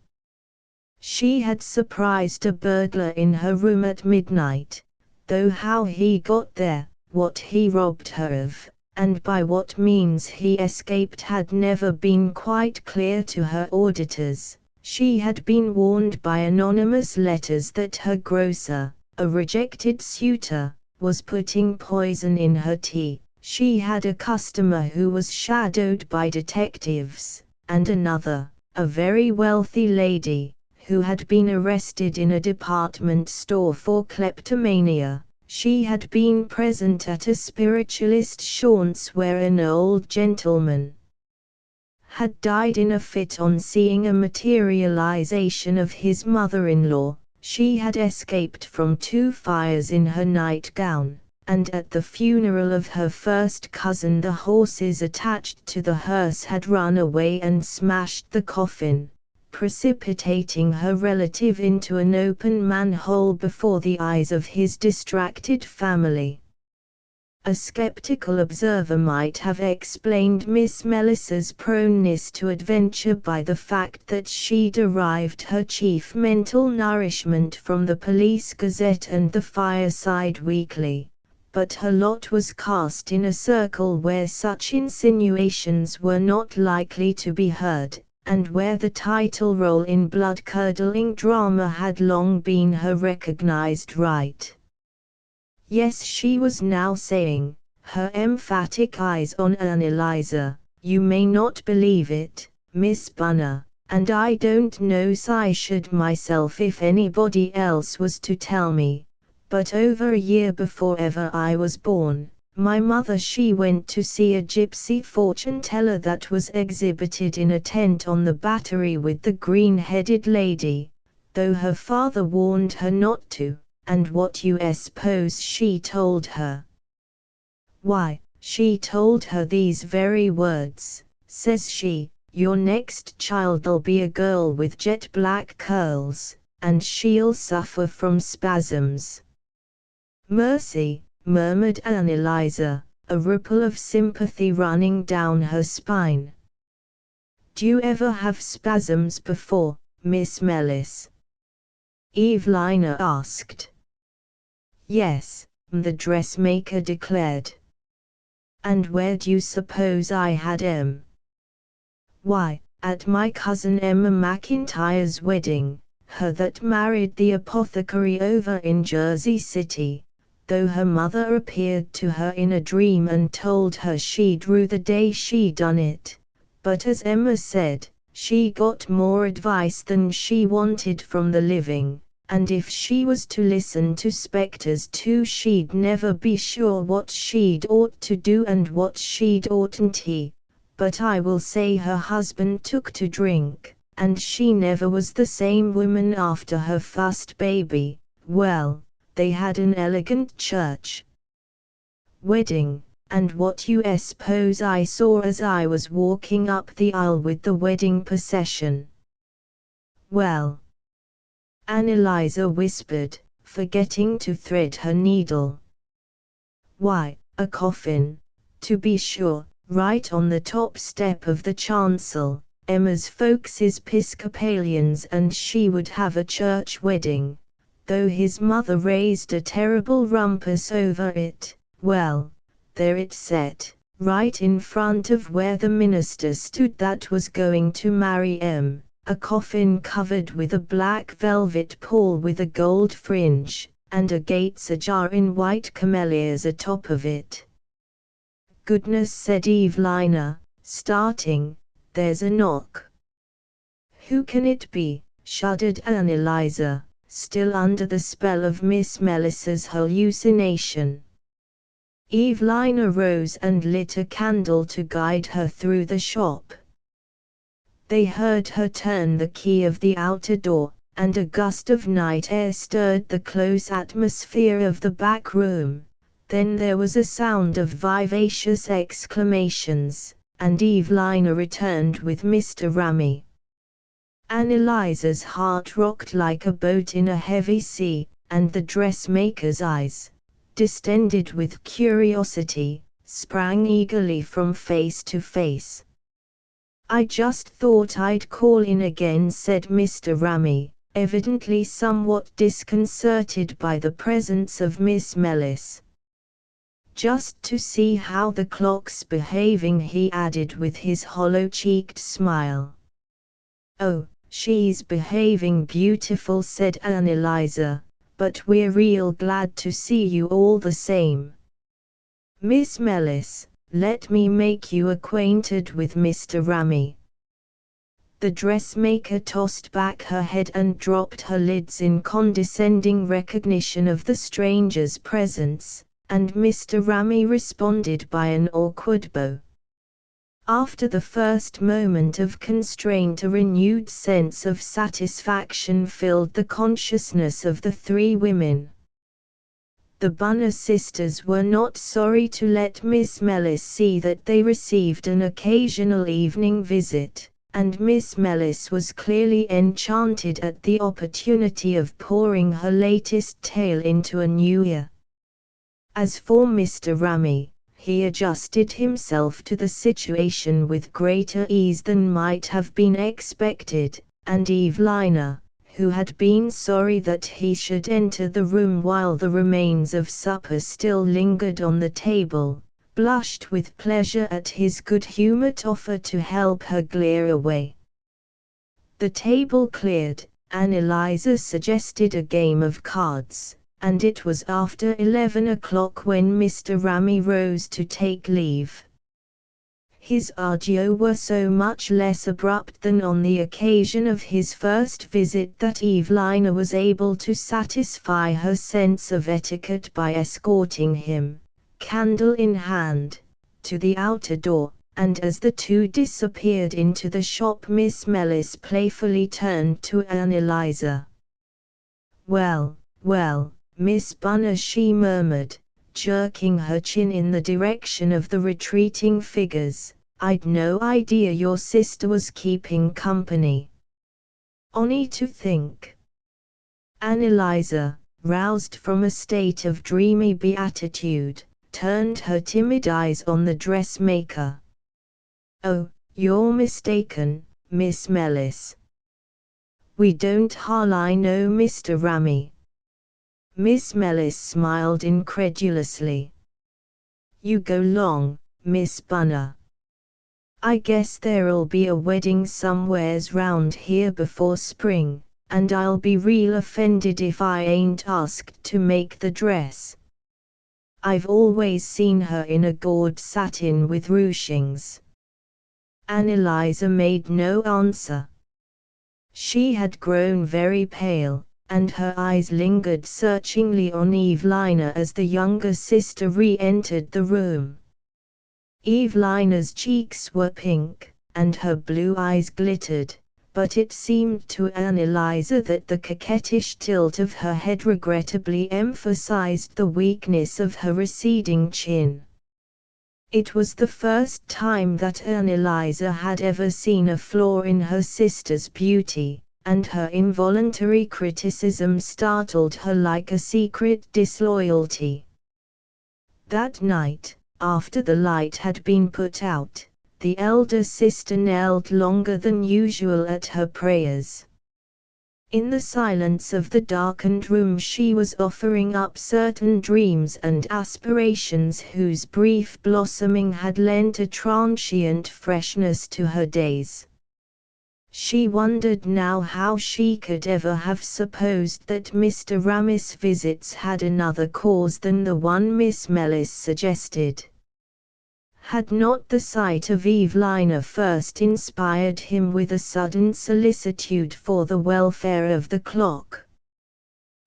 She had surprised a burglar in her room at midnight, though how he got there, what he robbed her of, and by what means he escaped had never been quite clear to her auditors. She had been warned by anonymous letters that her grocer, a rejected suitor, was putting poison in her tea. She had a customer who was shadowed by detectives, and another, a very wealthy lady, who had been arrested in a department store for kleptomania. She had been present at a spiritualist séance where an old gentleman had died in a fit on seeing a materialization of his mother-in-law. She had escaped from 2 fires in her nightgown, and at the funeral of her first cousin the horses attached to the hearse had run away and smashed the coffin, precipitating her relative into an open manhole before the eyes of his distracted family. A skeptical observer might have explained Miss Mellis's proneness to adventure by the fact that she derived her chief mental nourishment from the Police Gazette and the Fireside Weekly, but her lot was cast in a circle where such insinuations were not likely to be heard, and where the title role in blood-curdling drama had long been her recognized right. Yes, she was now saying, her emphatic eyes on Anneliese, "You may not believe it, Miss Bunner, and I don't know I should myself if anybody else was to tell me, but over a year before ever I was born, my mother she went to see a gypsy fortune-teller that was exhibited in a tent on the Battery with the green-headed lady, though her father warned her not to. And what you suppose she told her? Why, she told her these very words, says she, your next child'll be a girl with jet black curls, and she'll suffer from spasms. Mercy, murmured Anneliese, a ripple of sympathy running down her spine. Do you ever have spasms before, Miss Mellis? Evelina asked. Yes, the dressmaker declared. And where do you suppose I had 'em? Why, at my cousin Emma McIntyre's wedding, her that married the apothecary over in Jersey City, though her mother appeared to her in a dream and told her she'd rue the day she done it, but as Emma said, she got more advice than she wanted from the living, and if she was to listen to spectres too she'd never be sure what she'd ought to do and what she'd oughtn't he. But I will say her husband took to drink, and she never was the same woman after her first baby. Well, they had an elegant church wedding, and what you suppose I saw as I was walking up the aisle with the wedding procession? Well, Anneliese whispered, forgetting to thread her needle. Why, a coffin, to be sure, right on the top step of the chancel. Emma's folks is Episcopalians and she would have a church wedding, though his mother raised a terrible rumpus over it. Well, there it sat, right in front of where the minister stood that was going to marry Em. A coffin covered with a black velvet pall with a gold fringe, and a gates ajar in white camellias atop of it. Goodness, said Evelina, starting, there's a knock. Who can it be? Shuddered Anneliese, still under the spell of Miss Melissa's hallucination. Evelina rose and lit a candle to guide her through the shop. They heard her turn the key of the outer door, and a gust of night air stirred the close atmosphere of the back room. Then there was a sound of vivacious exclamations, and Evelina returned with Mr. Rammy. Anneliese's heart rocked like a boat in a heavy sea, and the dressmaker's eyes, distended with curiosity, sprang eagerly from face to face. I just thought I'd call in again, said Mr. Rammy, evidently somewhat disconcerted by the presence of Miss Mellis. Just to see how the clock's behaving, he added with his hollow-cheeked smile. Oh, she's behaving beautiful, said Anneliese, but we're real glad to see you all the same. Miss Mellis, let me make you acquainted with Mr. Rammy. The dressmaker tossed back her head and dropped her lids in condescending recognition of the stranger's presence, and Mr. Rammy responded by an awkward bow. After the first moment of constraint, a renewed sense of satisfaction filled the consciousness of the three women. The Bunner sisters were not sorry to let Miss Mellis see that they received an occasional evening visit, and Miss Mellis was clearly enchanted at the opportunity of pouring her latest tale into a new ear. As for Mr. Rammy, he adjusted himself to the situation with greater ease than might have been expected, and Evelina, who had been sorry that he should enter the room while the remains of supper still lingered on the table, blushed with pleasure at his good-humored offer to help her glare away. The table cleared, Anneliese suggested a game of cards, and it was after 11 o'clock when Mr. Rammy rose to take leave. His adieux were so much less abrupt than on the occasion of his first visit that Evelina was able to satisfy her sense of etiquette by escorting him, candle in hand, to the outer door, and as the two disappeared into the shop, Miss Mellis playfully turned to Anneliese. Well, Miss Bunner, she murmured, jerking her chin in the direction of the retreating figures. I'd no idea your sister was keeping company. Only to think. Anneliese, roused from a state of dreamy beatitude, turned her timid eyes on the dressmaker. Oh, you're mistaken, Miss Mellis. We don't hardly know Mr. Ramy. Miss Mellis smiled incredulously. You go long, Miss Bunner. I guess there'll be a wedding somewheres round here before spring, and I'll be real offended if I ain't asked to make the dress. I've always seen her in a gored satin with ruchings. Anneliese made no answer. She had grown very pale, and her eyes lingered searchingly on Evelina as the younger sister re-entered the room. Evelina's cheeks were pink, and her blue eyes glittered, but it seemed to Anneliese that the coquettish tilt of her head regrettably emphasized the weakness of her receding chin. It was the first time that Anneliese had ever seen a flaw in her sister's beauty, and her involuntary criticism startled her like a secret disloyalty. That night, after the light had been put out, the elder sister knelt longer than usual at her prayers. In the silence of the darkened room she was offering up certain dreams and aspirations whose brief blossoming had lent a transient freshness to her days. She wondered now how she could ever have supposed that Mr. Ramy's visits had another cause than the one Miss Mellis suggested. Had not the sight of Evelina first inspired him with a sudden solicitude for the welfare of the clock?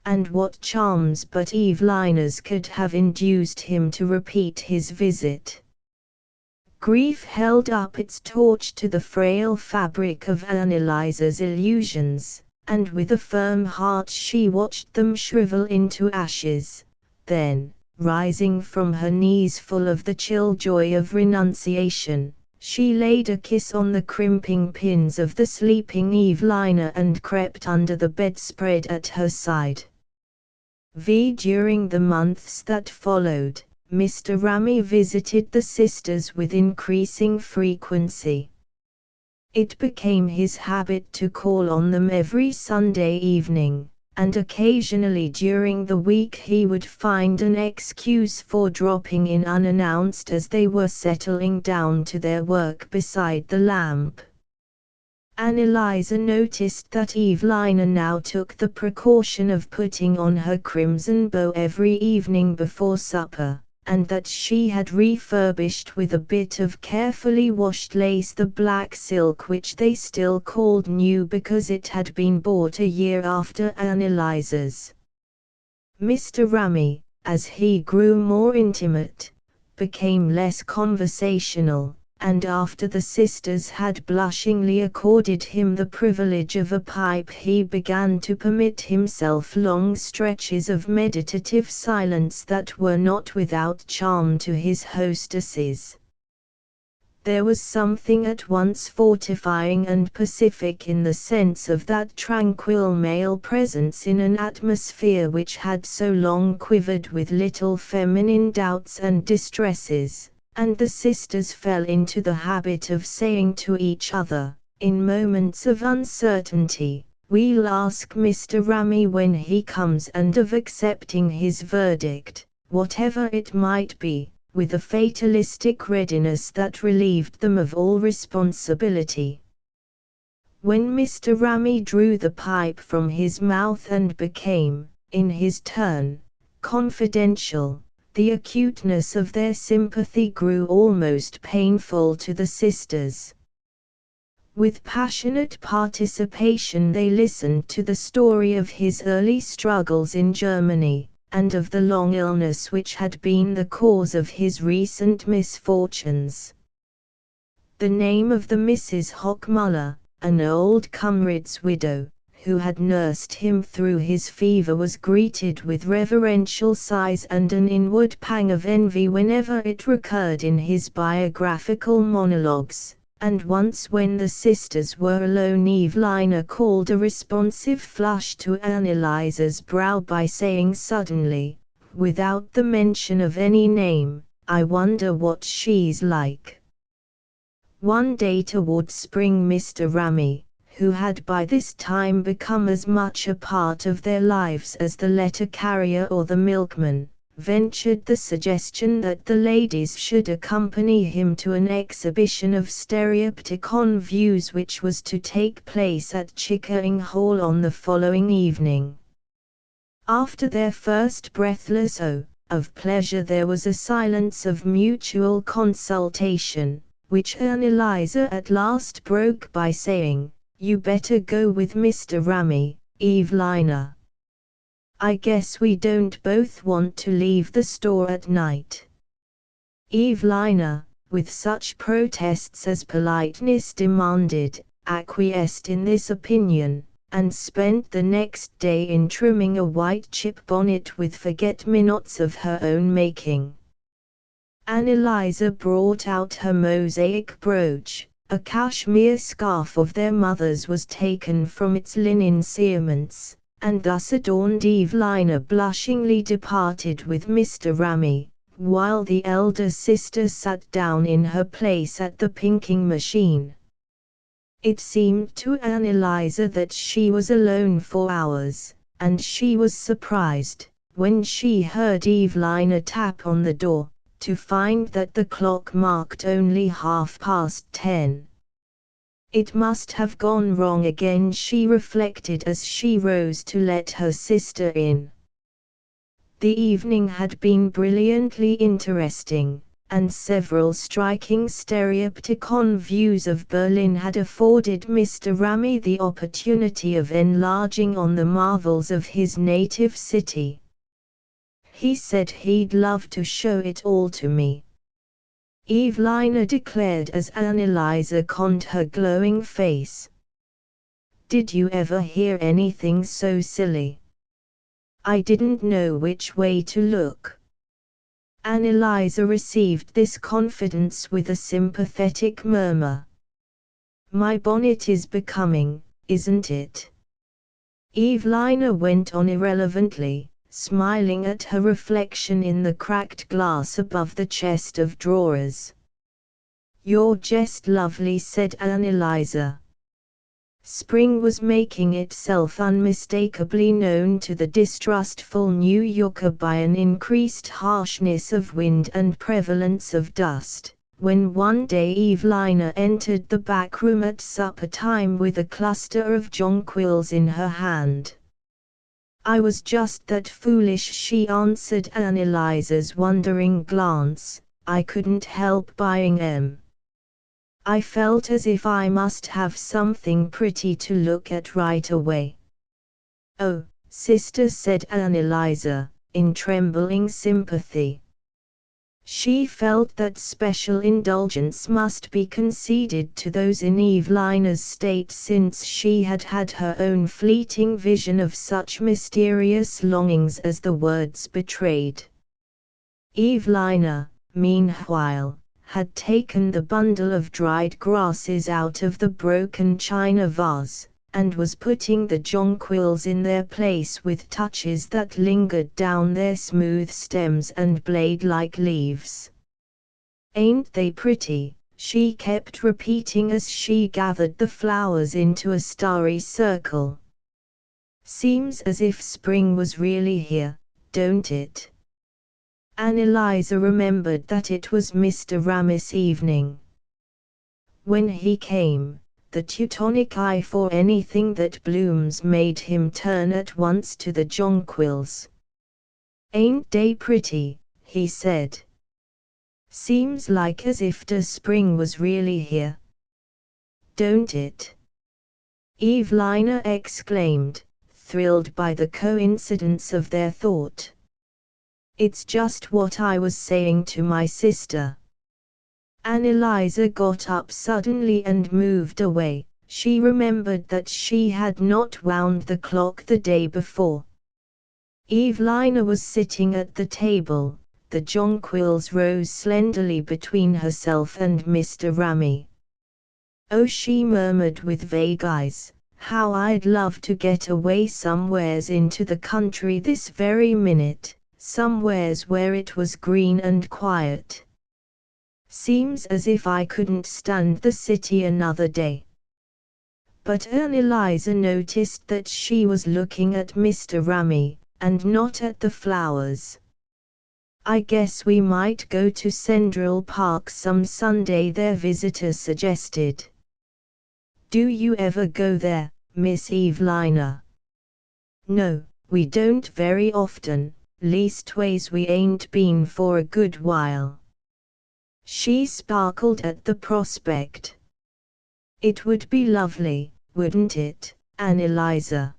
And what charms but Evelina's could have induced him to repeat his visit? Grief held up its torch to the frail fabric of Anneliese's illusions, and with a firm heart she watched them shrivel into ashes. Then, rising from her knees full of the chill joy of renunciation, she laid a kiss on the crimping pins of the sleeping Evelina and crept under the bedspread at her side. During the months that followed, Mr. Ramy visited the sisters with increasing frequency. It became his habit to call on them every Sunday evening, and occasionally during the week he would find an excuse for dropping in unannounced as they were settling down to their work beside the lamp. Anneliese noticed that Evelina now took the precaution of putting on her crimson bow every evening before supper, and that she had refurbished with a bit of carefully washed lace the black silk which they still called new because it had been bought a year after Anneliese's. Mr. Ramy, as he grew more intimate, became less conversational, and after the sisters had blushingly accorded him the privilege of a pipe he began to permit himself long stretches of meditative silence that were not without charm to his hostesses. There was something at once fortifying and pacific in the sense of that tranquil male presence in an atmosphere which had so long quivered with little feminine doubts and distresses. And the sisters fell into the habit of saying to each other, in moments of uncertainty, "We'll ask Mr. Ramy when he comes," and of accepting his verdict, whatever it might be, with a fatalistic readiness that relieved them of all responsibility. When Mr. Ramy drew the pipe from his mouth and became, in his turn, confidential, the acuteness of their sympathy grew almost painful to the sisters. With passionate participation they listened to the story of his early struggles in Germany, and of the long illness which had been the cause of his recent misfortunes. The name of the Mrs. Hockmuller, an old comrade's widow, who had nursed him through his fever, was greeted with reverential sighs and an inward pang of envy whenever it recurred in his biographical monologues, and once when the sisters were alone Evelina called a responsive flush to Annelise's brow by saying suddenly, without the mention of any name, "I wonder what she's like." One day toward spring, Mr. Ramey, who had by this time become as much a part of their lives as the letter carrier or the milkman, ventured the suggestion that the ladies should accompany him to an exhibition of stereopticon views which was to take place at Chickering Hall on the following evening. After their first breathless "oh" of pleasure, there was a silence of mutual consultation, which Anneliese at last broke by saying, "You better go with Mr. Ramey, Evelina. I guess we don't both want to leave the store at night." Evelina, with such protests as politeness demanded, acquiesced in this opinion, and spent the next day in trimming a white chip bonnet with forget-me-nots of her own making. Anneliese brought out her mosaic brooch. A cashmere scarf of their mother's was taken from its linen cerements, and thus adorned Evelina blushingly departed with Mr. Ramey, while the elder sister sat down in her place at the pinking machine. It seemed to Anneliese that she was alone for hours, and she was surprised, when she heard Evelina tap on the door, to find that the clock marked only 10:30. It must have gone wrong again, she reflected as she rose to let her sister in. The evening had been brilliantly interesting, and several striking stereopticon views of Berlin had afforded Mr. Ramey the opportunity of enlarging on the marvels of his native city. He said he'd love to show it all to me, Evelina declared as Anneliese conned her glowing face. "Did you ever hear anything so silly? I didn't know which way to look." Anneliese received this confidence with a sympathetic murmur. "My bonnet is becoming, isn't it?" Evelina went on irrelevantly, smiling at her reflection in the cracked glass above the chest of drawers. "You're just lovely," said Anneliese. Spring was making itself unmistakably known to the distrustful New Yorker by an increased harshness of wind and prevalence of dust, when one day Evelina entered the back room at supper time with a cluster of jonquils in her hand. "I was just that foolish," she answered Anneliese's wondering glance. "I couldn't help buying 'em. I felt as if I must have something pretty to look at right away." "Oh, sister," said Anneliese, in trembling sympathy. She felt that special indulgence must be conceded to those in Evelina's state, since she had had her own fleeting vision of such mysterious longings as the words betrayed. Evelina, meanwhile, had taken the bundle of dried grasses out of the broken china vase, and was putting the jonquils in their place with touches that lingered down their smooth stems and blade-like leaves. "Ain't they pretty?" she kept repeating as she gathered the flowers into a starry circle. "Seems as if spring was really here, don't it?" Anneliese remembered that it was Mr. Ramey's evening. When he came, the Teutonic eye for anything that blooms made him turn at once to the jonquils. "Ain't they pretty?" he said. "Seems like as if the spring was really here, don't it?" Evelina exclaimed, thrilled by the coincidence of their thought. "It's just what I was saying to my sister." Anneliese got up suddenly and moved away. She remembered that she had not wound the clock the day before. Evelina was sitting at the table, the jonquils rose slenderly between herself and Mr. Rammy. "Oh," she murmured with vague eyes, "how I'd love to get away somewheres into the country this very minute, somewheres where it was green and quiet. Seems as if I couldn't stand the city another day." But Anneliese noticed that she was looking at Mr. Rammy, and not at the flowers. "I guess we might go to Central Park some Sunday," their visitor suggested. "Do you ever go there, Miss Evelina?" "No, we don't very often, leastways we ain't been for a good while." She sparkled at the prospect. "It would be lovely, wouldn't it, Anneliese?"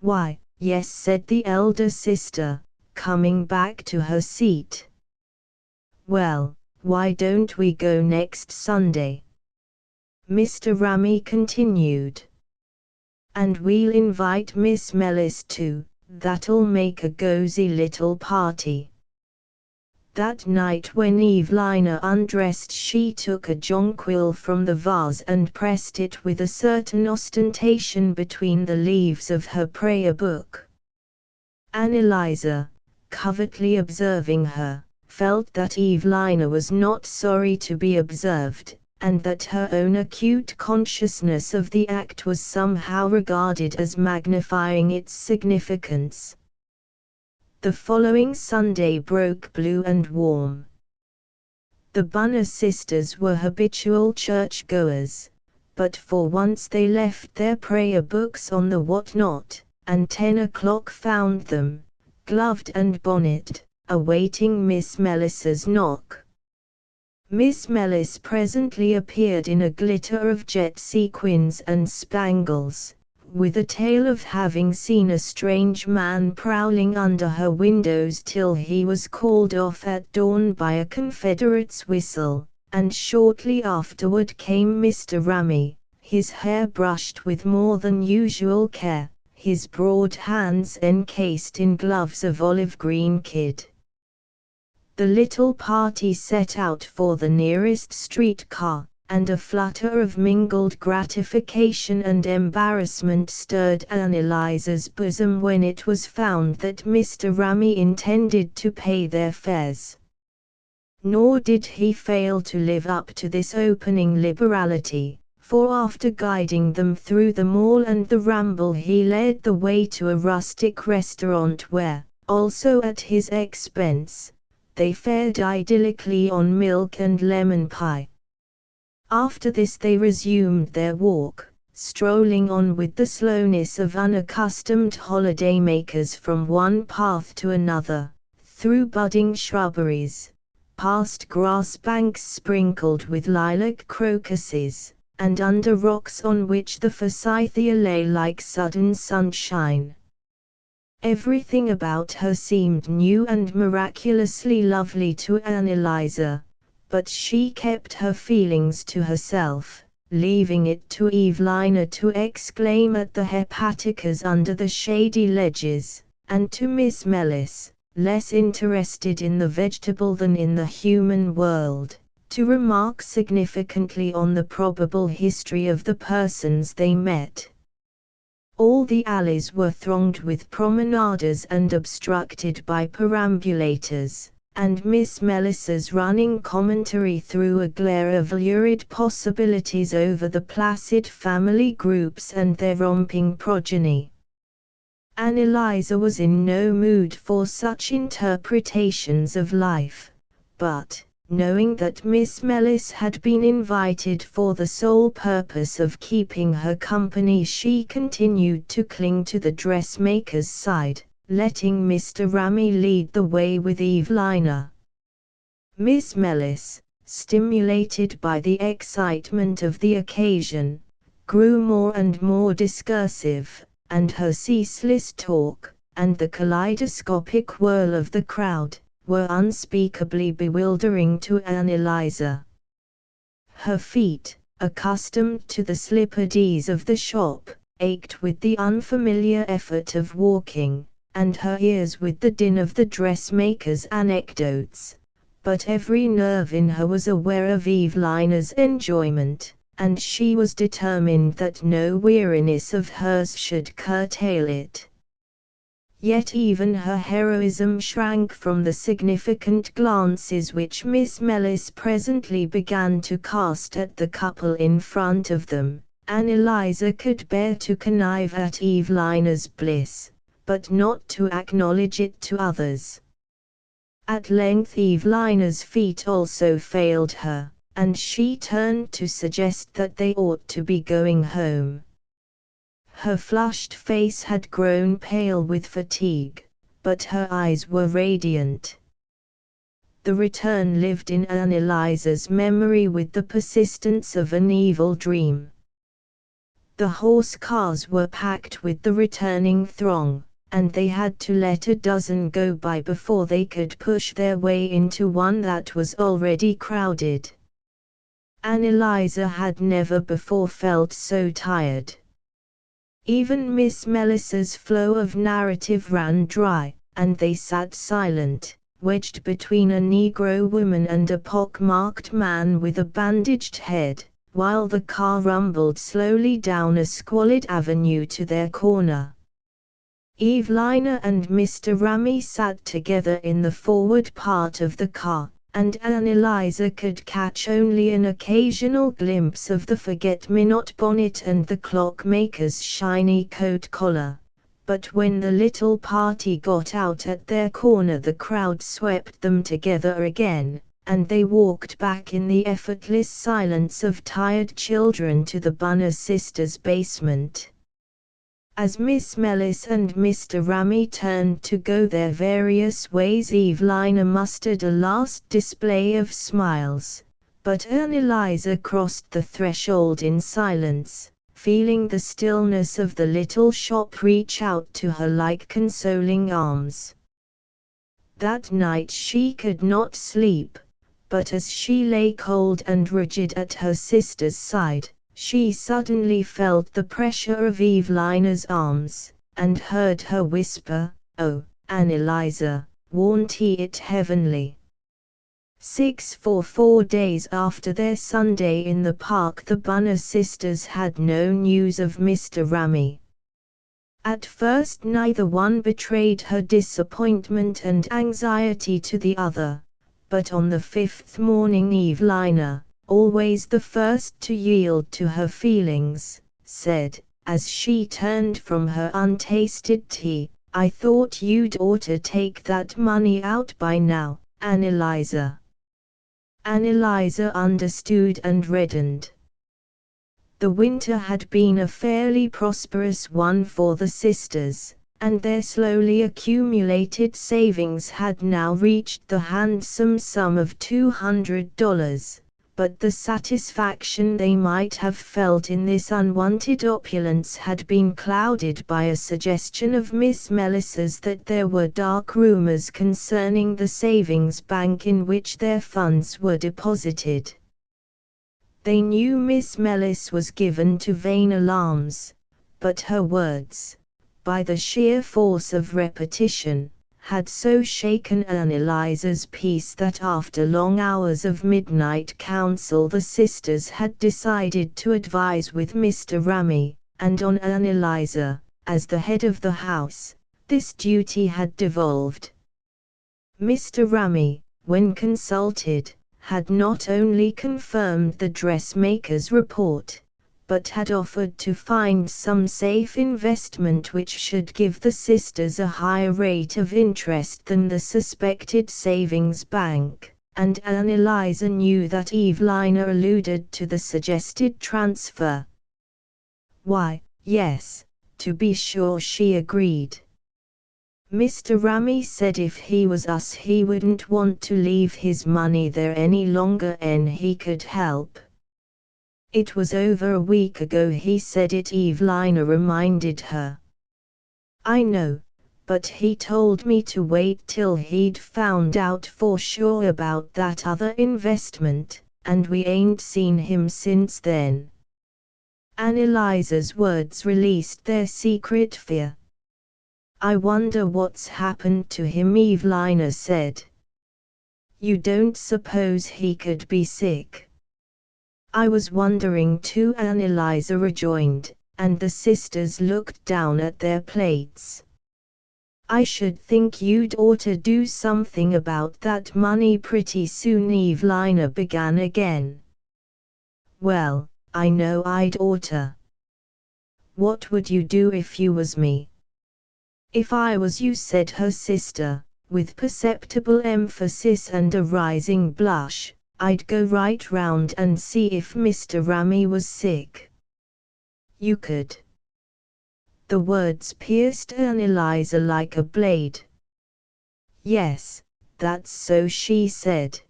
"Why, yes," said the elder sister, coming back to her seat. "Well, why don't we go next Sunday?" Mr. Rammy continued. "And we'll invite Miss Mellis too, that'll make a cozy little party." That night when Evelina undressed, she took a jonquil from the vase and pressed it with a certain ostentation between the leaves of her prayer book. Anneliese, covertly observing her, felt that Evelina was not sorry to be observed, and that her own acute consciousness of the act was somehow regarded as magnifying its significance. The following Sunday broke blue and warm. The Bunner sisters were habitual church-goers, but for once they left their prayer books on the whatnot, and 10 o'clock found them, gloved and bonneted, awaiting Miss Mellis's knock. Miss Mellis presently appeared in a glitter of jet sequins and spangles, with a tale of having seen a strange man prowling under her windows till he was called off at dawn by a Confederate's whistle, and shortly afterward came Mr. Rammy, his hair brushed with more than usual care, his broad hands encased in gloves of olive green kid. The little party set out for the nearest streetcar, and a flutter of mingled gratification and embarrassment stirred Anneliese's bosom when it was found that Mr. Rammy intended to pay their fares. Nor did he fail to live up to this opening liberality, for after guiding them through the mall and the Ramble he led the way to a rustic restaurant where, also at his expense, they fared idyllically on milk and lemon pie. After this they resumed their walk, strolling on with the slowness of unaccustomed holidaymakers from one path to another, through budding shrubberies, past grass banks sprinkled with lilac crocuses, and under rocks on which the forsythia lay like sudden sunshine. Everything about her seemed new and miraculously lovely to Anneliese, but she kept her feelings to herself, leaving it to Evelina to exclaim at the hepaticas under the shady ledges, and to Miss Mellis, less interested in the vegetable than in the human world, to remark significantly on the probable history of the persons they met. All the alleys were thronged with promenaders and obstructed by perambulators, and Miss Mellis's running commentary threw a glare of lurid possibilities over the placid family groups and their romping progeny. Anneliese was in no mood for such interpretations of life, but, knowing that Miss Mellis had been invited for the sole purpose of keeping her company, she continued to cling to the dressmaker's side, letting Mr. Rammy lead the way with Evelina. Miss Mellis, stimulated by the excitement of the occasion, grew more and more discursive, and her ceaseless talk, and the kaleidoscopic whirl of the crowd, were unspeakably bewildering to Anneliese. Her feet, accustomed to the slippered ease of the shop, ached with the unfamiliar effort of walking, and her ears with the din of the dressmaker's anecdotes, but every nerve in her was aware of Evelina's enjoyment, and she was determined that no weariness of hers should curtail it. Yet even her heroism shrank from the significant glances which Miss Mellis presently began to cast at the couple in front of them. Anneliza could bear to connive at Evelina's bliss, but not to acknowledge it to others. At length Evelina's feet also failed her, and she turned to suggest that they ought to be going home. Her flushed face had grown pale with fatigue, but her eyes were radiant. The return lived in Anneliza's memory with the persistence of an evil dream. The horse cars were packed with the returning throng, and they had to let a dozen go by before they could push their way into one that was already crowded. Anneliza had never before felt so tired. Even Miss Melissa's flow of narrative ran dry, and they sat silent, wedged between a Negro woman and a pock-marked man with a bandaged head, while the car rumbled slowly down a squalid avenue to their corner. Evelina and Mr. Ramey sat together in the forward part of the car, and Anneliza could catch only an occasional glimpse of the forget-me-not bonnet and the clockmaker's shiny coat collar. But when the little party got out at their corner, the crowd swept them together again, and they walked back in the effortless silence of tired children to the Bunner sisters' basement. As Miss Mellis and Mr. Ramey turned to go their various ways, Evelina mustered a last display of smiles, but Anneliza crossed the threshold in silence, feeling the stillness of the little shop reach out to her like consoling arms. That night she could not sleep, but as she lay cold and rigid at her sister's side, she suddenly felt the pressure of Evelina's arms, and heard her whisper, "Oh, Anneliza, won't it heavenly?" 4 days after their Sunday in the park, the Bunner sisters had no news of Mr. Ramey. At first neither one betrayed her disappointment and anxiety to the other, but on the 5th morning Evelina, always the first to yield to her feelings, said, as she turned from her untasted tea, "I thought you'd oughta take that money out by now, Anneliza." Anneliza understood and reddened. The winter had been a fairly prosperous one for the sisters, and their slowly accumulated savings had now reached the handsome sum of $200. But the satisfaction they might have felt in this unwanted opulence had been clouded by a suggestion of Miss Melissa's that there were dark rumors concerning the savings bank in which their funds were deposited. They knew Miss Mellis was given to vain alarms, but her words, by the sheer force of repetition, had so shaken Anneliza's peace that after long hours of midnight council the sisters had decided to advise with Mr. Ramey, and on Anneliza, as the head of the house, this duty had devolved. Mr. Ramey, when consulted, had not only confirmed the dressmaker's report, but had offered to find some safe investment which should give the sisters a higher rate of interest than the suspected savings bank, and Anneliza knew that Evelina alluded to the suggested transfer. "Why, yes, to be sure," she agreed. "Mr. Ramey said if he was us he wouldn't want to leave his money there any longer and he could help." "It was over a week ago he said it," Evelina reminded her. "I know, but he told me to wait till he'd found out for sure about that other investment, and we ain't seen him since then." Annalisa's words released their secret fear. "I wonder what's happened to him," Evelina said. "You don't suppose he could be sick?" "I was wondering too," Annalisa rejoined, and the sisters looked down at their plates. "I should think you'd oughta do something about that money pretty soon," Evelina began again. "Well, I know I'd oughta. What would you do if you was me?" "If I was you," said her sister, with perceptible emphasis and a rising blush, "I'd go right round and see if Mr. Rammy was sick." "You could?" The words pierced Annalisa like a blade. "Yes, that's so," she said.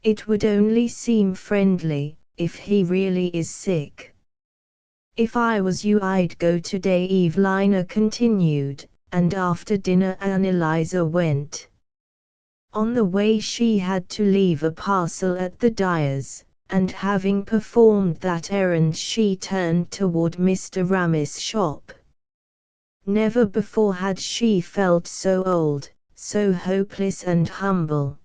"It would only seem friendly, if he really is sick." "If I was you I'd go today," Evelina continued, and after dinner Annalisa went. On the way she had to leave a parcel at the dyer's, and having performed that errand she turned toward Mr. Rammy's shop. Never before had she felt so old, so hopeless and humble.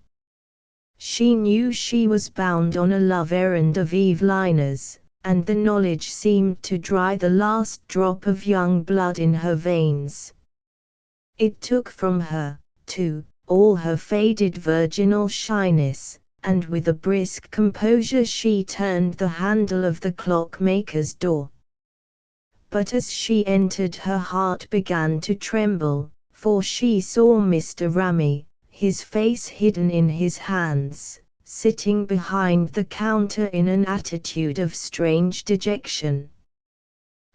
She knew she was bound on a love errand of Evelina's, and the knowledge seemed to dry the last drop of young blood in her veins. It took from her, too, all her faded virginal shyness, and with a brisk composure she turned the handle of the clockmaker's door. But as she entered her heart began to tremble, for she saw Mr. Rammy, his face hidden in his hands, sitting behind the counter in an attitude of strange dejection.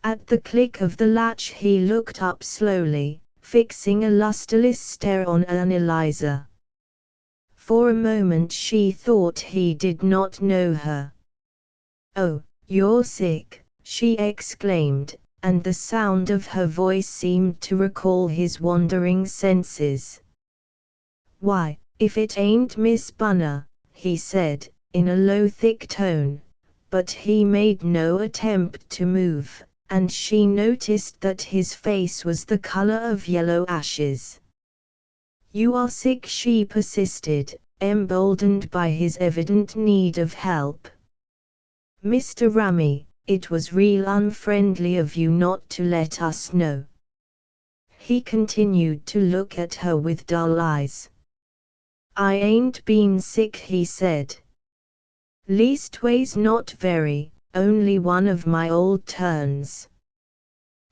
At the click of the latch he looked up slowly, fixing a lusterless stare on Annalisa. For a moment she thought he did not know her. "Oh, you're sick," she exclaimed, and the sound of her voice seemed to recall his wandering senses. "Why, if it ain't Miss Bunner," he said, in a low thick tone, but he made no attempt to move, and she noticed that his face was the color of yellow ashes. "You are sick," she persisted, emboldened by his evident need of help. "Mr. Rammy, it was real unfriendly of you not to let us know." He continued to look at her with dull eyes. "I ain't been sick," he said. "Leastways not very, only one of my old turns."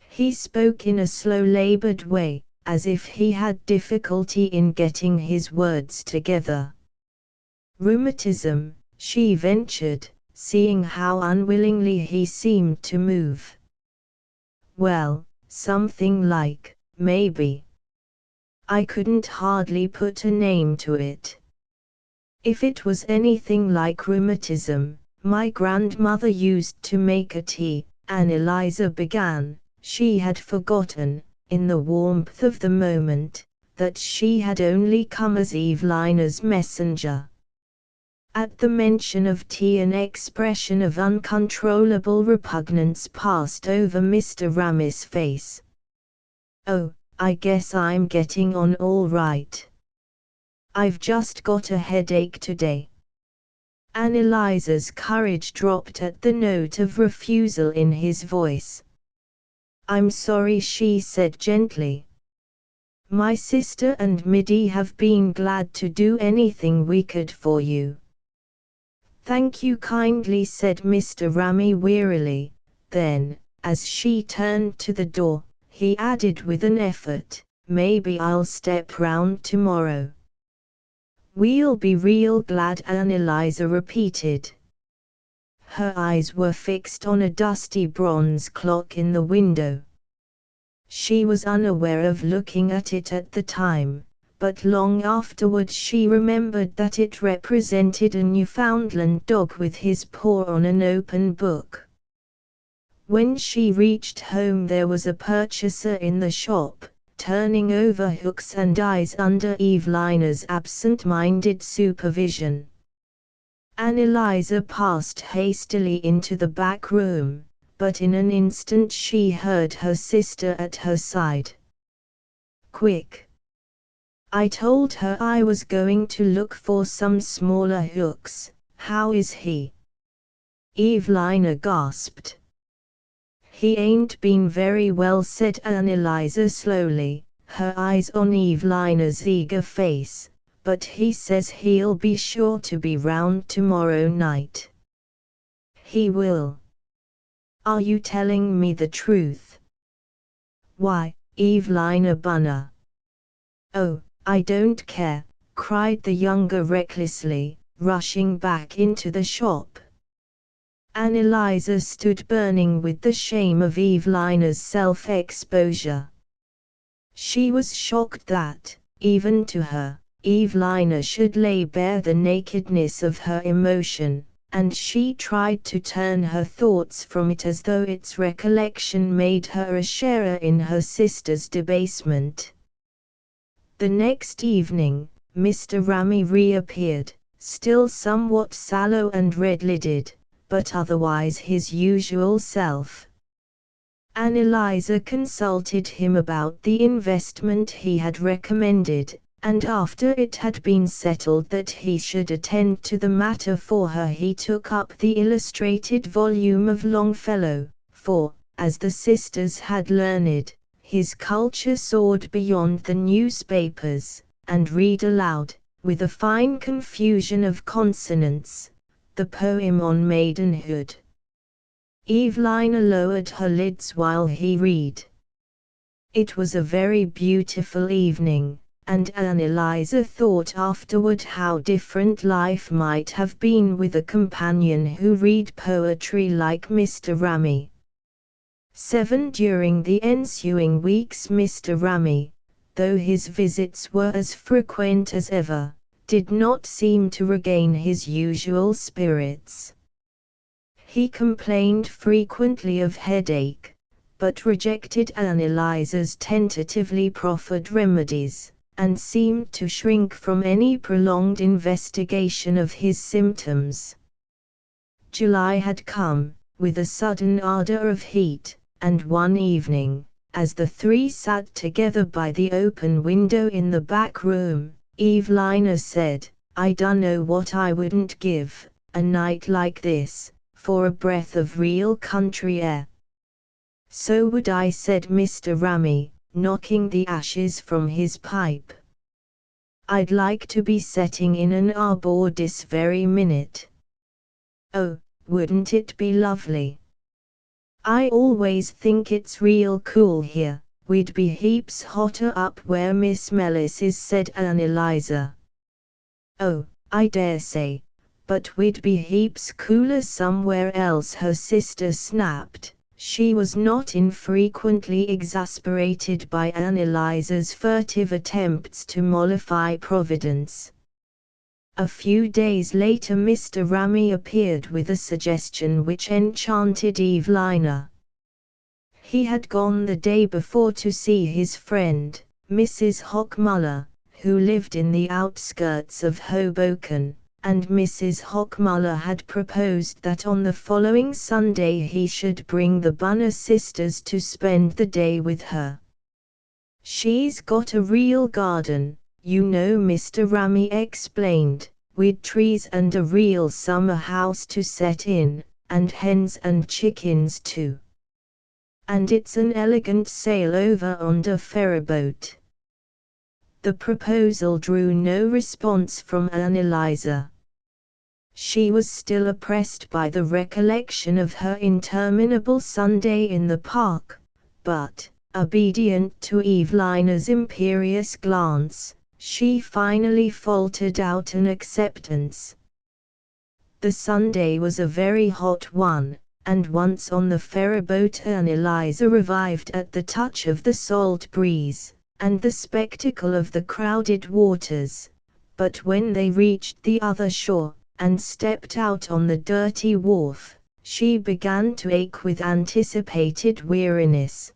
He spoke in a slow-labored way, as if he had difficulty in getting his words together. "Rheumatism," she ventured, seeing how unwillingly he seemed to move. "Well, something like, maybe. I couldn't hardly put a name to it. If it was anything like rheumatism, my grandmother used to make a tea," Annalisa began. She had forgotten, in the warmth of the moment, that she had only come as Evelina's messenger. At the mention of tea an expression of uncontrollable repugnance passed over Mr. Rammy's face. "Oh, I guess I'm getting on all right. I've just got a headache today." Annalisa's courage dropped at the note of refusal in his voice. "I'm sorry," she said gently. "My sister and Middy have been glad to do anything we could for you." "Thank you kindly," said Mr. Rammy wearily, then, as she turned to the door, he added with an effort, "Maybe I'll step round tomorrow." "We'll be real glad," Annalisa repeated. Her eyes were fixed on a dusty bronze clock in the window. She was unaware of looking at it at the time, but long afterward she remembered that it represented a Newfoundland dog with his paw on an open book. When she reached home there was a purchaser in the shop, turning over hooks and eyes under Evelina's absent-minded supervision. Anneliese passed hastily into the back room, but in an instant she heard her sister at her side. "Quick! I told her I was going to look for some smaller hooks. How is he?" Evelina gasped. "He ain't been very well," said Anneliese slowly, her eyes on Evelina's eager face, "but he says he'll be sure to be round tomorrow night." "He will? Are you telling me the truth?" "Why, Evelina Bunner." "Oh, I don't care," cried the younger recklessly, rushing back into the shop. Anneliese stood burning with the shame of Evelina's self-exposure. She was shocked that, even to her, Evelina should lay bare the nakedness of her emotion, and she tried to turn her thoughts from it as though its recollection made her a sharer in her sister's debasement. The next evening, Mr. Ramy reappeared, still somewhat sallow and red-lidded, but otherwise his usual self. Anneliese consulted him about the investment he had recommended, and after it had been settled that he should attend to the matter for her, he took up the illustrated volume of Longfellow, for, as the sisters had learned, his culture soared beyond the newspapers, and read aloud, with a fine confusion of consonants, the poem on maidenhood. Evelina lowered her lids while he read. It was a very beautiful evening, and Anneliese thought afterward how different life might have been with a companion who read poetry like Mr. Ramy. During the ensuing weeks Mr. Ramy, though his visits were as frequent as ever, did not seem to regain his usual spirits. He complained frequently of headache, but rejected Anneliese's tentatively proffered remedies, and seemed to shrink from any prolonged investigation of his symptoms. July had come, with a sudden ardor of heat, and one evening, as the three sat together by the open window in the back room, Evelina said, "I dunno what I wouldn't give, a night like this, for a breath of real country air." "So would I," said Mr. Ramy, knocking the ashes from his pipe. "I'd like to be setting in an arbor this very minute." "Oh, wouldn't it be lovely? I always think it's real cool here. We'd be heaps hotter up where Miss Mellis is," said Anneliese. "Oh, I dare say, but we'd be heaps cooler somewhere else," her sister snapped. She was not infrequently exasperated by Anneliese's furtive attempts to mollify Providence. A few days later Mr. Ramy appeared with a suggestion which enchanted Evelina. He had gone the day before to see his friend, Mrs. Hockmuller, who lived in the outskirts of Hoboken, and Mrs. Hockmuller had proposed that on the following Sunday he should bring the Bunner sisters to spend the day with her. "She's got a real garden, you know," Mr. Ramy explained, "with trees and a real summer house to set in, and hens and chickens too. And it's an elegant sail over on a ferryboat." The proposal drew no response from Anneliese. She was still oppressed by the recollection of her interminable Sunday in the park, but, obedient to Evelina's imperious glance, she finally faltered out an acceptance. The Sunday was a very hot one, and once on the ferryboat Anneliese revived at the touch of the salt breeze, and the spectacle of the crowded waters, but when they reached the other shore, and stepped out on the dirty wharf, she began to ache with anticipated weariness.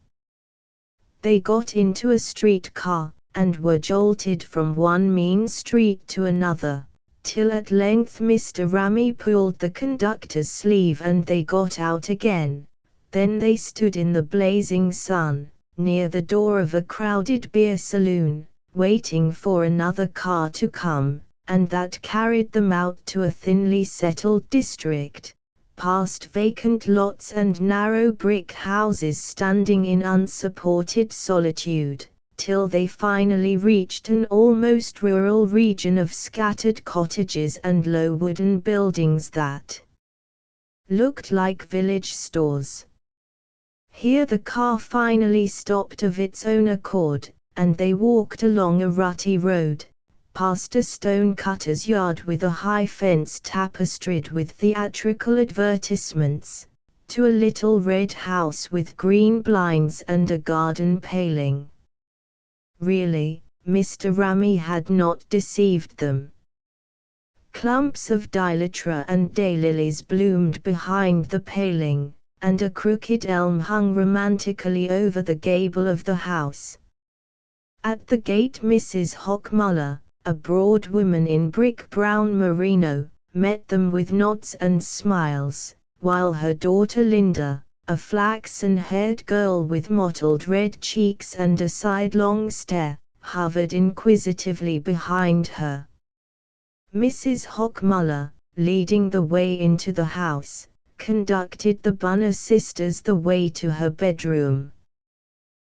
They got into a streetcar, and were jolted from one mean street to another, till at length Mr. Rammy pulled the conductor's sleeve and they got out again. Then they stood in the blazing sun, near the door of a crowded beer saloon, waiting for another car to come, and that carried them out to a thinly settled district, past vacant lots and narrow brick houses standing in unsupported solitude, till they finally reached an almost rural region of scattered cottages and low wooden buildings that looked like village stores. Here the car finally stopped of its own accord, and they walked along a rutty road, past a stone-cutter's yard with a high fence tapestried with theatrical advertisements, to a little red house with green blinds and a garden paling. Really, Mr. Rammy had not deceived them. Clumps of dilatra and daylilies bloomed behind the paling, and a crooked elm hung romantically over the gable of the house. At the gate Mrs. Hockmuller, a broad woman in brick-brown merino, met them with nods and smiles, while her daughter Linda, a flaxen-haired girl with mottled red cheeks and a sidelong stare, hovered inquisitively behind her. Mrs. Hockmuller, leading the way into the house, conducted the Bunner sisters the way to her bedroom.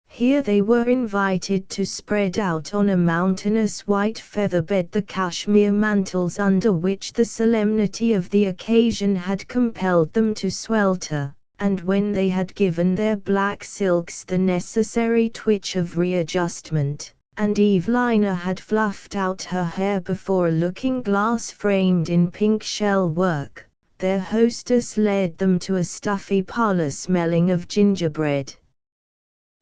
Here they were invited to spread out on a mountainous white feather bed the cashmere mantles under which the solemnity of the occasion had compelled them to swelter, and when they had given their black silks the necessary twitch of readjustment, and Evelina had fluffed out her hair before a looking-glass framed in pink shell work, their hostess led them to a stuffy parlor smelling of gingerbread.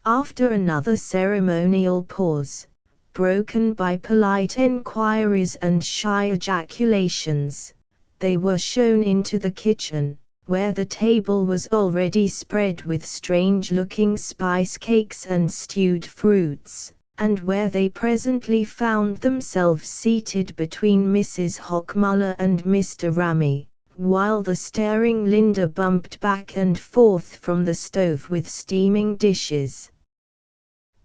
After another ceremonial pause, broken by polite enquiries and shy ejaculations, they were shown into the kitchen, where the table was already spread with strange-looking spice cakes and stewed fruits, and where they presently found themselves seated between Mrs. Hockmuller and Mr. Rammy, while the staring Linda bumped back and forth from the stove with steaming dishes.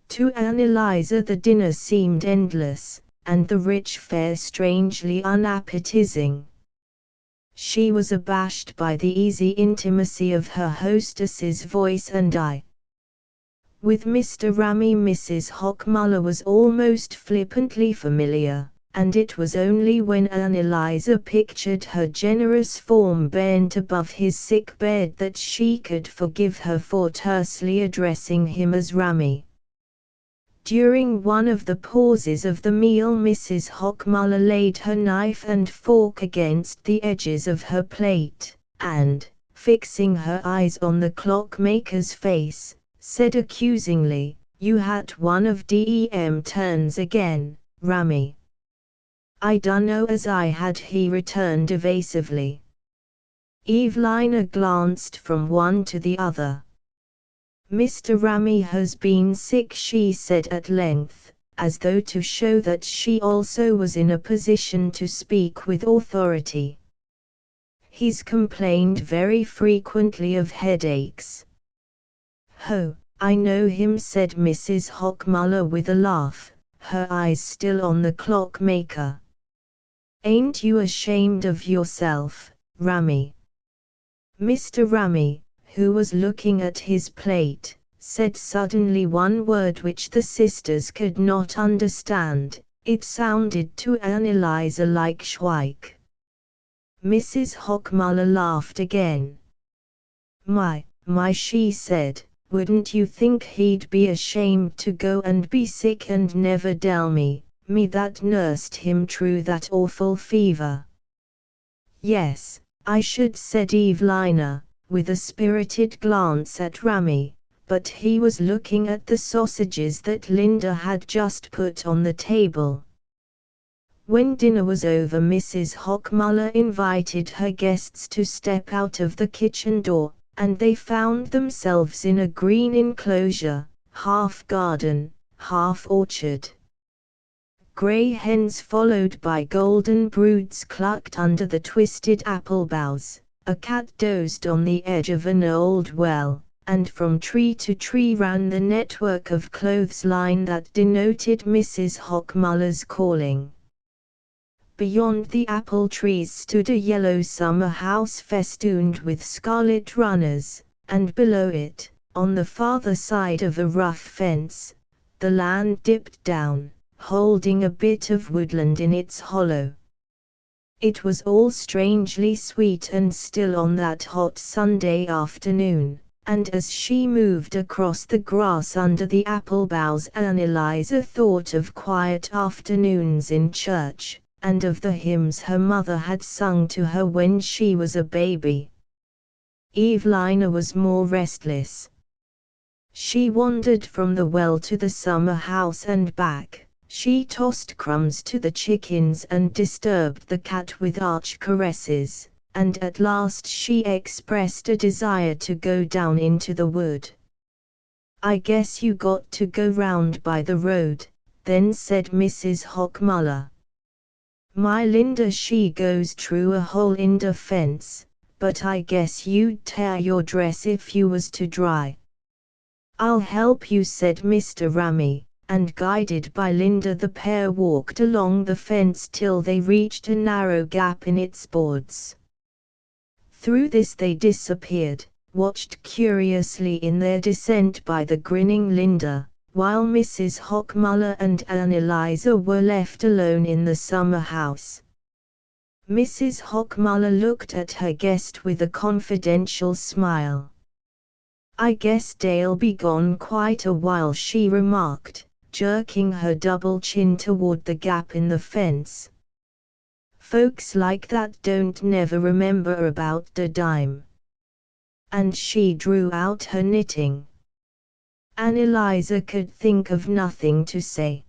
To Anneliese the dinner seemed endless, and the rich fare strangely unappetizing. She was abashed by the easy intimacy of her hostess's voice and eye. With Mr. Rammy Mrs. Hockmuller was almost flippantly familiar, and it was only when Anneliese pictured her generous form bent above his sick bed that she could forgive her for tersely addressing him as Rammy. During one of the pauses of the meal Mrs. Hockmuller laid her knife and fork against the edges of her plate, and, fixing her eyes on the clockmaker's face, said accusingly, "You had one of dem turns again, Rammy." "I dunno as I had," he returned evasively. Evelina glanced from one to the other. "Mr. Rammy has been sick," she said at length, as though to show that she also was in a position to speak with authority. "He's complained very frequently of headaches." "Ho, I know him," said Mrs. Hockmuller with a laugh, her eyes still on the clockmaker. "Ain't you ashamed of yourself, Rammy?" Mr. Rammy, who was looking at his plate, said suddenly one word which the sisters could not understand. It sounded to Anneliese like Schweik. Mrs. Hockmuller laughed again. My, she said, "wouldn't you think he'd be ashamed to go and be sick and never tell me that nursed him through that awful fever?" "Yes, I should," said Evelina, with a spirited glance at Rammy, but he was looking at the sausages that Linda had just put on the table. When dinner was over Mrs. Hockmuller invited her guests to step out of the kitchen door, and they found themselves in a green enclosure, half garden, half orchard. Grey hens followed by golden broods clucked under the twisted apple boughs. A cat dozed on the edge of an old well, and from tree to tree ran the network of clothesline that denoted Mrs. Hockmuller's calling. Beyond the apple trees stood a yellow summer house festooned with scarlet runners, and below it, on the farther side of a rough fence, the land dipped down, holding a bit of woodland in its hollow. It was all strangely sweet and still on that hot Sunday afternoon, and as she moved across the grass under the apple boughs, Anneliese thought of quiet afternoons in church, and of the hymns her mother had sung to her when she was a baby. Evelina was more restless. She wandered from the well to the summer house and back. She tossed crumbs to the chickens and disturbed the cat with arch caresses, and at last she expressed a desire to go down into the wood. "I guess you got to go round by the road," then said Mrs. Hockmuller. "My Linda, she goes through a hole in the fence, but I guess you'd tear your dress if you was to dry." "I'll help you," said Mr. Rammy, and guided by Linda the pair walked along the fence till they reached a narrow gap in its boards. Through this they disappeared, watched curiously in their descent by the grinning Linda, while Mrs. Hockmuller and Anneliese were left alone in the summer house. Mrs. Hockmuller looked at her guest with a confidential smile. "I guess they'll be gone quite a while," she remarked, jerking her double chin toward the gap in the fence. "Folks like that don't never remember about the dime." And she drew out her knitting. Anneliese could think of nothing to say.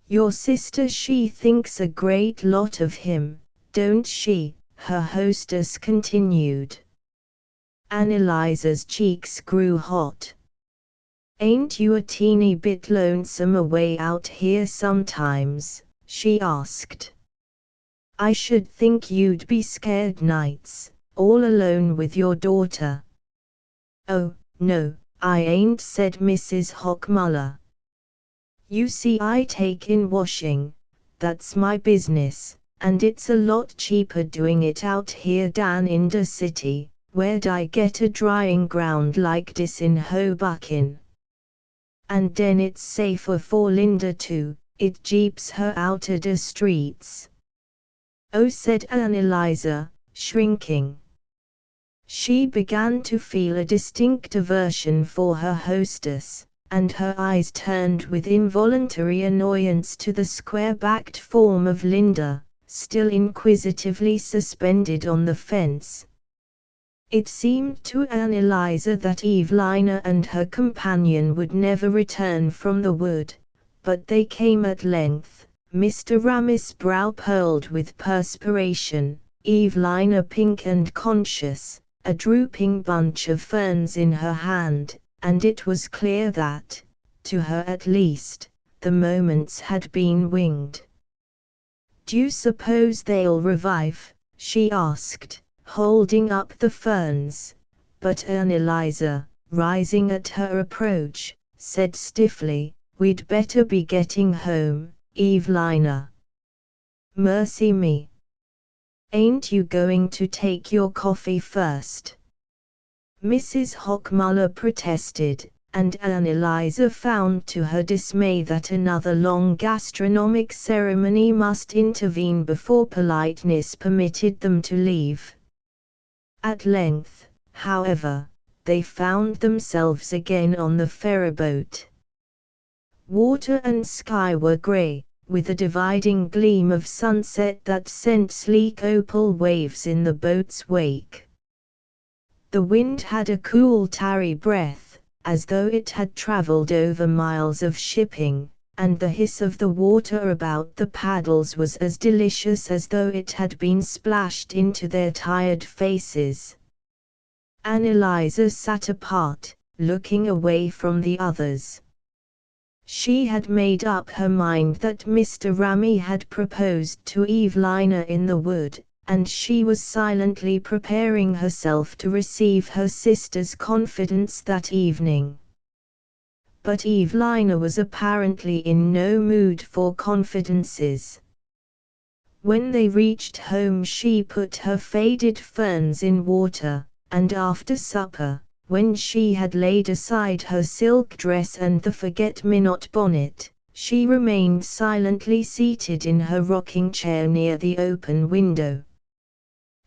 "Your sister, she thinks a great lot of him, don't she?" her hostess continued. Anneliese's cheeks grew hot. "Ain't you a teeny bit lonesome away out here sometimes?" she asked. "I should think you'd be scared nights, all alone with your daughter." "Oh, no, I ain't," said Mrs. Hockmuller. "You see, I take in washing, that's my business, and it's a lot cheaper doing it out here than in the city. Where'd I get a drying ground like this in Hoboken? And then it's safer for Linda too, it keeps her out of the streets." "Oh," said Anneliese, shrinking. She began to feel a distinct aversion for her hostess, and her eyes turned with involuntary annoyance to the square-backed form of Linda, still inquisitively suspended on the fence. It seemed to Anneliese that Evelina and her companion would never return from the wood, but they came at length, Mr. Rammy's brow pearled with perspiration, Evelina pink and conscious, a drooping bunch of ferns in her hand, and it was clear that, to her at least, the moments had been winged. "Do you suppose they'll revive?" she asked, holding up the ferns, but Anneliese, rising at her approach, said stiffly, "We'd better be getting home, Evelina." "Mercy me! Ain't you going to take your coffee first?" Mrs. Hockmuller protested, and Anneliese found to her dismay that another long gastronomic ceremony must intervene before politeness permitted them to leave. At length, however, they found themselves again on the ferryboat. Water and sky were grey, with a dividing gleam of sunset that sent sleek opal waves in the boat's wake. The wind had a cool tarry breath, as though it had travelled over miles of shipping, and the hiss of the water about the paddles was as delicious as though it had been splashed into their tired faces. Anneliese sat apart, looking away from the others. She had made up her mind that Mr. Ramy had proposed to Evelina in the wood, and she was silently preparing herself to receive her sister's confidence that evening. But Evelina was apparently in no mood for confidences. When they reached home she put her faded ferns in water, and after supper, when she had laid aside her silk dress and the forget-me-not bonnet, she remained silently seated in her rocking chair near the open window.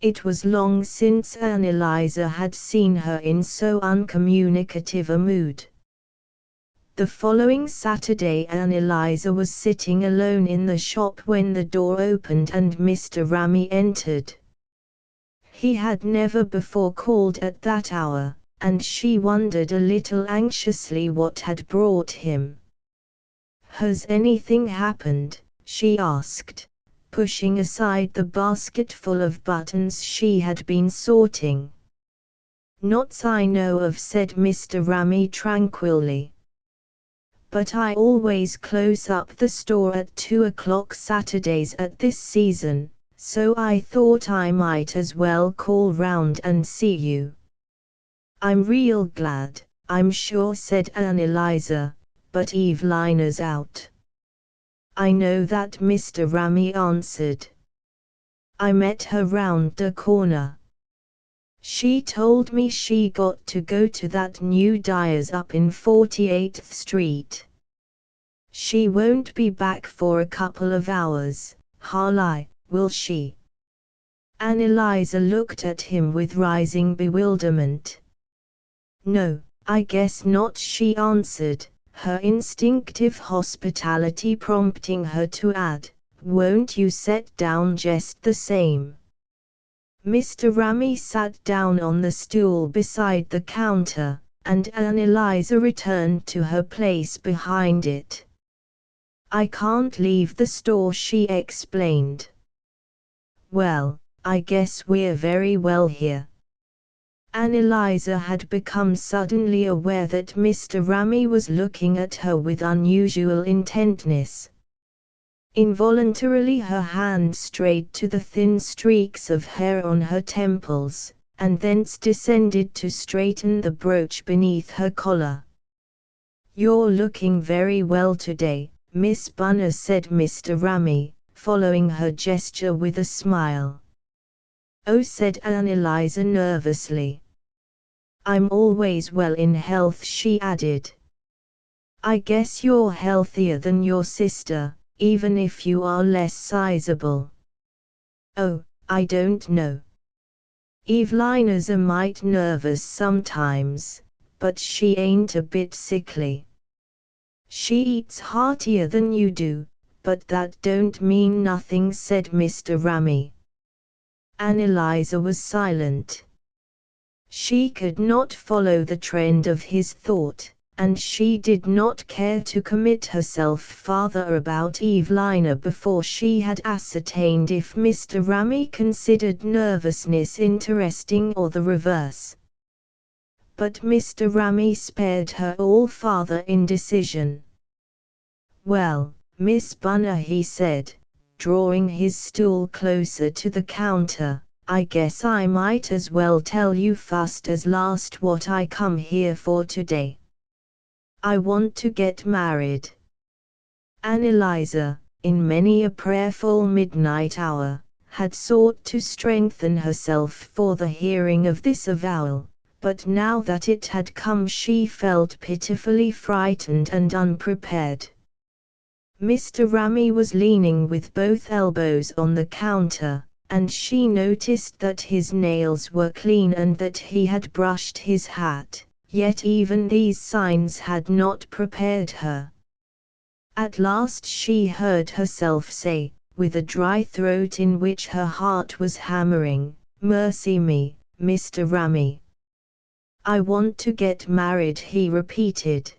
It was long since Anneliese had seen her in so uncommunicative a mood. The following Saturday Anneliese was sitting alone in the shop when the door opened and Mr. Ramy entered. He had never before called at that hour, and she wondered a little anxiously what had brought him. "Has anything happened?" she asked, pushing aside the basketful of buttons she had been sorting. "Not I know of," said Mr. Ramy tranquilly. "But I always close up the store at 2 o'clock Saturdays at this season, so I thought I might as well call round and see you." "I'm real glad, I'm sure," said Anneliese, "but Evelina's out." "I know that," Mr. Ramy answered. "I met her round the corner. She told me she got to go to that new dyer's up in 48th Street. She won't be back for a couple of hours, Harley, will she?" Anneliese looked at him with rising bewilderment. "No, I guess not," she answered, her instinctive hospitality prompting her to add, "Won't you sit down just the same?" Mr. Ramy sat down on the stool beside the counter, and Anneliese returned to her place behind it. "I can't leave the store," she explained. "Well, I guess we're very well here." Anneliese had become suddenly aware that Mr. Ramy was looking at her with unusual intentness. Involuntarily her hand strayed to the thin streaks of hair on her temples, and thence descended to straighten the brooch beneath her collar. "You're looking very well today, Miss Bunner," said Mr. Ramy, following her gesture with a smile. "Oh," said Anneliese nervously. "I'm always well in health," she added. "I guess you're healthier than your sister, even if you are less sizable." "Oh, I don't know. Evelina's a mite nervous sometimes, but she ain't a bit sickly. She eats heartier than you do, but that don't mean nothing," said Mr. Ramy. Anneliese was silent. She could not follow the trend of his thought, and she did not care to commit herself farther about Evelina before she had ascertained if Mr. Ramy considered nervousness interesting or the reverse. But Mr. Ramy spared her all farther indecision. "Well, Miss Bunner," he said, drawing his stool closer to the counter, "I guess I might as well tell you first as last what I come here for today. I want to get married." Anneliese, in many a prayerful midnight hour, had sought to strengthen herself for the hearing of this avowal, but now that it had come she felt pitifully frightened and unprepared. Mr. Ramy was leaning with both elbows on the counter, and she noticed that his nails were clean and that he had brushed his hat. Yet even these signs had not prepared her. At last she heard herself say, with a dry throat in which her heart was hammering, "Mercy me, Mr. Ramy." "I want to get married," he repeated.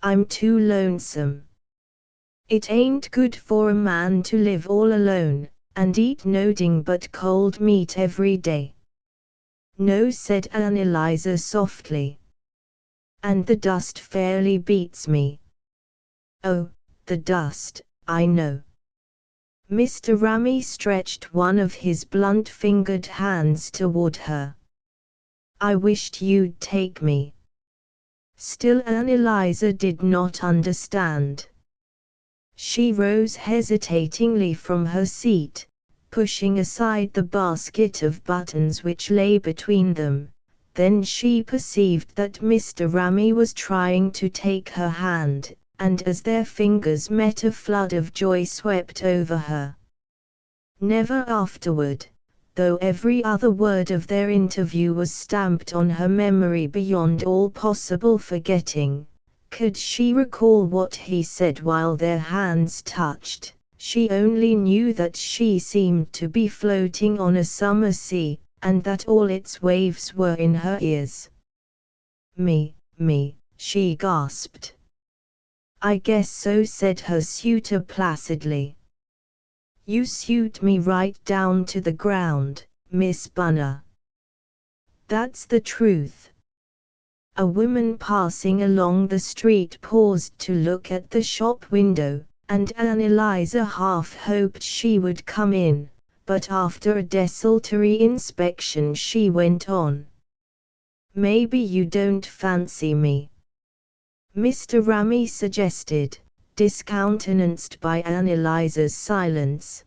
"I'm too lonesome. It ain't good for a man to live all alone, and eat nothing but cold meat every day." "No," said Anneliese softly. "And the dust fairly beats me. Oh, the dust, I know. Mr. Ramy stretched one of his blunt-fingered hands toward her. I wished you'd take me. Still Anneliese did not understand. She rose hesitatingly from her seat, pushing aside the basket of buttons which lay between them. Then she perceived that Mr. Ramy was trying to take her hand, and as their fingers met a flood of joy swept over her. Never afterward, though every other word of their interview was stamped on her memory beyond all possible forgetting, could she recall what he said while their hands touched. She only knew that she seemed to be floating on a summer sea, and that all its waves were in her ears. Me, she gasped. I guess so, said her suitor placidly. You suit me right down to the ground, Miss Bunner. That's the truth. A woman passing along the street paused to look at the shop window, and Anneliese half hoped she would come in, but after a desultory inspection she went on. Maybe you don't fancy me, Mr. Ramy suggested, discountenanced by Anneliese's silence.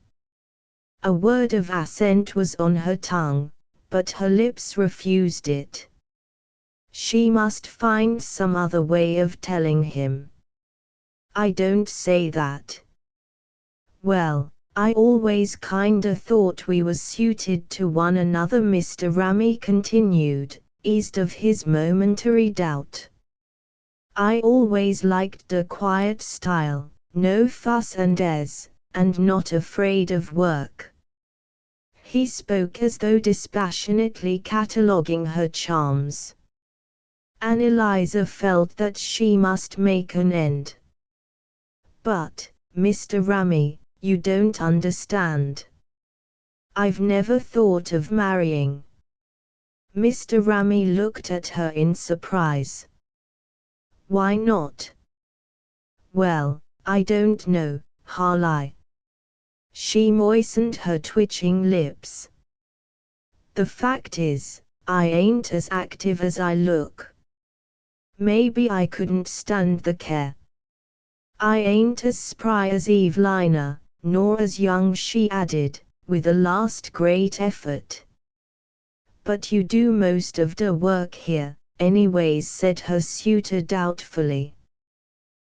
A word of assent was on her tongue, but her lips refused it. She must find some other way of telling him. I don't say that. Well, I always kinda thought we was suited to one another, Mr. Ramy continued, eased of his momentary doubt. I always liked a quiet style, no fuss and airs, and not afraid of work. He spoke as though dispassionately cataloguing her charms. Anneliese felt that she must make an end. But, Mr. Ramy, you don't understand. I've never thought of marrying. Mr. Ramy looked at her in surprise. Why not? Well, I don't know, Harley. She moistened her twitching lips. The fact is, I ain't as active as I look. Maybe I couldn't stand the care. I ain't as spry as Evelina, nor as young, she added, with a last great effort. But you do most of the work here, anyways, said her suitor doubtfully.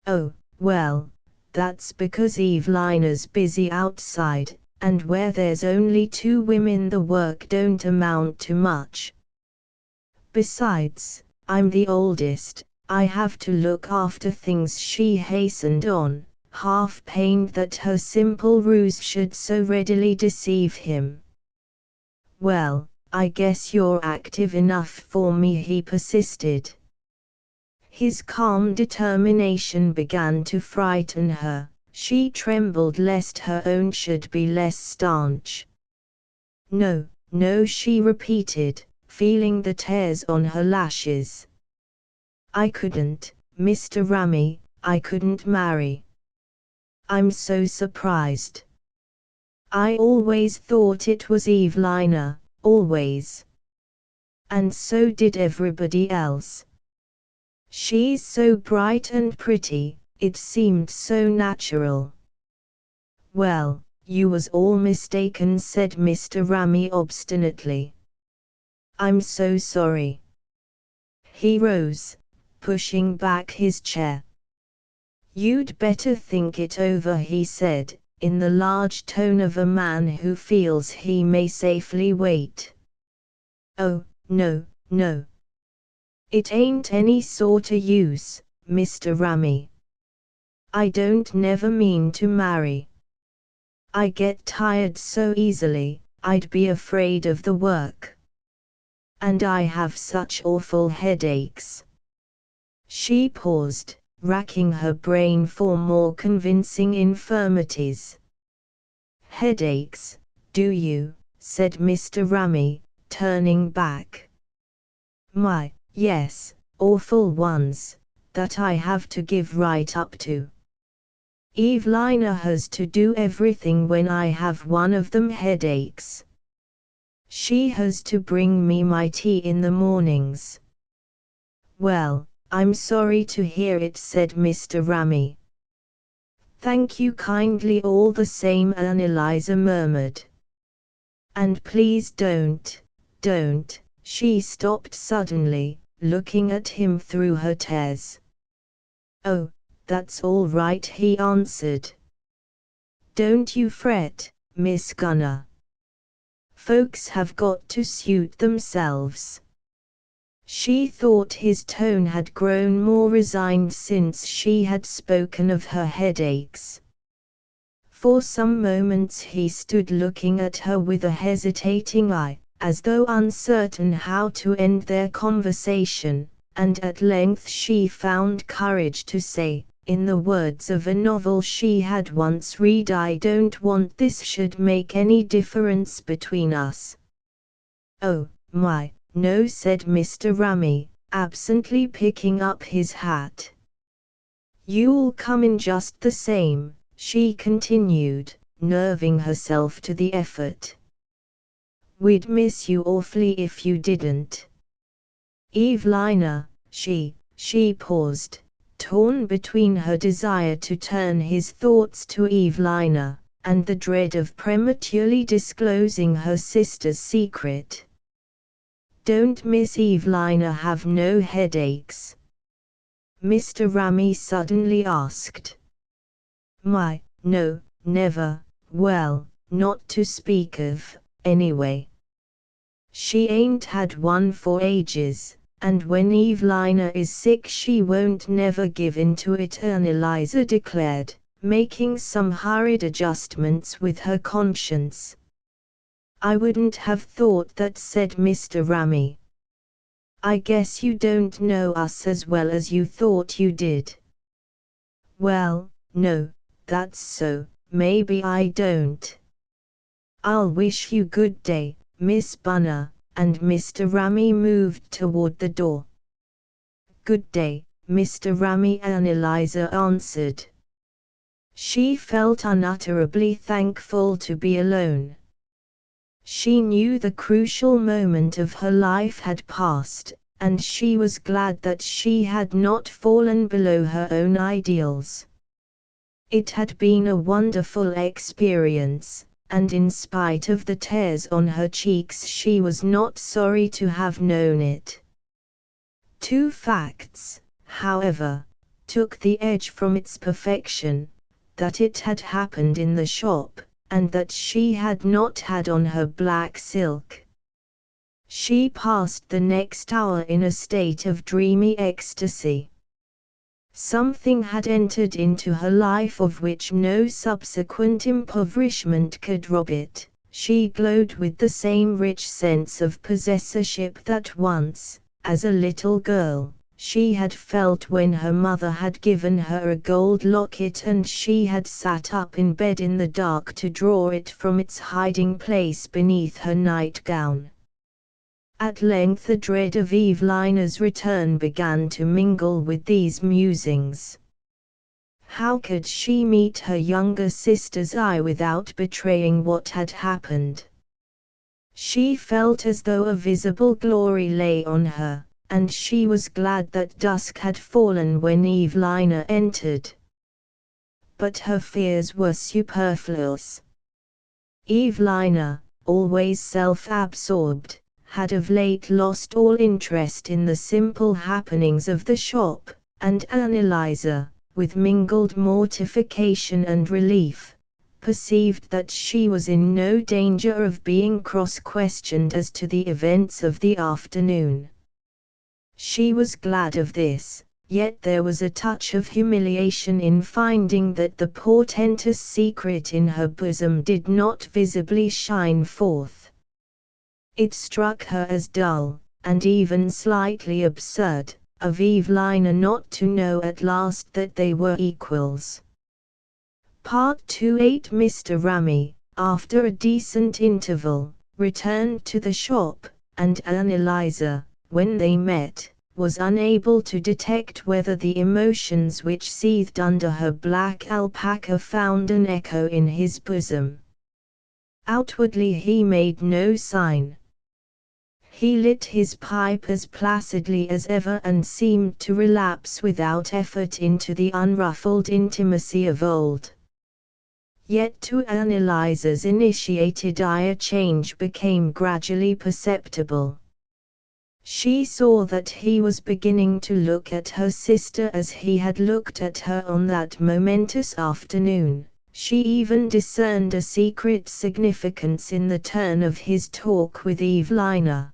Oh, well, that's because Evelina's busy outside, and where there's only 2 women the work don't amount to much. Besides, I'm the oldest, I have to look after things, she hastened on, half pained that her simple ruse should so readily deceive him. Well, I guess you're active enough for me, he persisted. His calm determination began to frighten her. She trembled lest her own should be less staunch. No, she repeated, feeling the tears on her lashes. I couldn't, Mr. Ramy, I couldn't marry. I'm so surprised. I always thought it was Evelina, always. And so did everybody else. She's so bright and pretty, it seemed so natural. Well, you was all mistaken, said Mr. Ramy obstinately. I'm so sorry. He rose, pushing back his chair. You'd better think it over, he said, in the large tone of a man who feels he may safely wait. Oh, no. It ain't any sorta use, Mr. Ramy. I don't never mean to marry. I get tired so easily, I'd be afraid of the work. And I have such awful headaches. She paused, racking her brain for more convincing infirmities. Headaches, do you? Said Mr. Ramy, turning back. My, yes, awful ones, that I have to give right up to. Evelina has to do everything when I have one of them headaches. She has to bring me my tea in the mornings. Well, I'm sorry to hear it, said Mr. Rammy. Thank you kindly all the same, Annalisa murmured. And please don't. She stopped suddenly, looking at him through her tears. Oh, that's all right, he answered. Don't you fret, Miss Gunner. Folks have got to suit themselves. She thought his tone had grown more resigned since she had spoken of her headaches. For some moments he stood looking at her with a hesitating eye, as though uncertain how to end their conversation, and at length she found courage to say, in the words of a novel she had once read, I don't want this should make any difference between us. Oh, my, no, said Mr. Rammy, absently picking up his hat. You'll come in just the same, she continued, nerving herself to the effort. We'd miss you awfully if you didn't. Evelina, she paused, torn between her desire to turn his thoughts to Evelina, and the dread of prematurely disclosing her sister's secret. Don't Miss Evelina have no headaches? Mr. Rammy suddenly asked. No, never, well, not to speak of, anyway. She ain't had one for ages, and when Evelina is sick she won't never give in to it, Annalisa declared, making some hurried adjustments with her conscience. I wouldn't have thought that, said Mr. Rammy. I guess you don't know us as well as you thought you did. Well, no, that's so, maybe I don't. I'll wish you good day, Miss Bunner, and Mr. Rammy moved toward the door. Good day, Mr. Rammy, Annalisa answered. She felt unutterably thankful to be alone. She knew the crucial moment of her life had passed, and she was glad that she had not fallen below her own ideals. It had been a wonderful experience, and in spite of the tears on her cheeks she was not sorry to have known it. Two facts, however, took the edge from its perfection: that it had happened in the shop, and that she had not had on her black silk. She passed the next hour in a state of dreamy ecstasy. Something had entered into her life of which no subsequent impoverishment could rob it. She glowed with the same rich sense of possessorship that once, as a little girl, she had felt when her mother had given her a gold locket and she had sat up in bed in the dark to draw it from its hiding place beneath her nightgown. At length the dread of Evelina's return began to mingle with these musings. How could she meet her younger sister's eye without betraying what had happened? She felt as though a visible glory lay on her, and she was glad that dusk had fallen when Evelina entered. But her fears were superfluous. Evelina, always self-absorbed, had of late lost all interest in the simple happenings of the shop, and Annalisa, with mingled mortification and relief, perceived that she was in no danger of being cross-questioned as to the events of the afternoon. She was glad of this, yet there was a touch of humiliation in finding that the portentous secret in her bosom did not visibly shine forth. It struck her as dull, and even slightly absurd, of Evelina not to know at last that they were equals. Part 28. Mr. Rammy, after a decent interval, returned to the shop, and Annalisa, when they met, was unable to detect whether the emotions which seethed under her black alpaca found an echo in his bosom. Outwardly he made no sign. He lit his pipe as placidly as ever and seemed to relapse without effort into the unruffled intimacy of old. Yet to Annelise's initiated eye a change became gradually perceptible. She saw that he was beginning to look at her sister as he had looked at her on that momentous afternoon. She even discerned a secret significance in the turn of his talk with Evelina.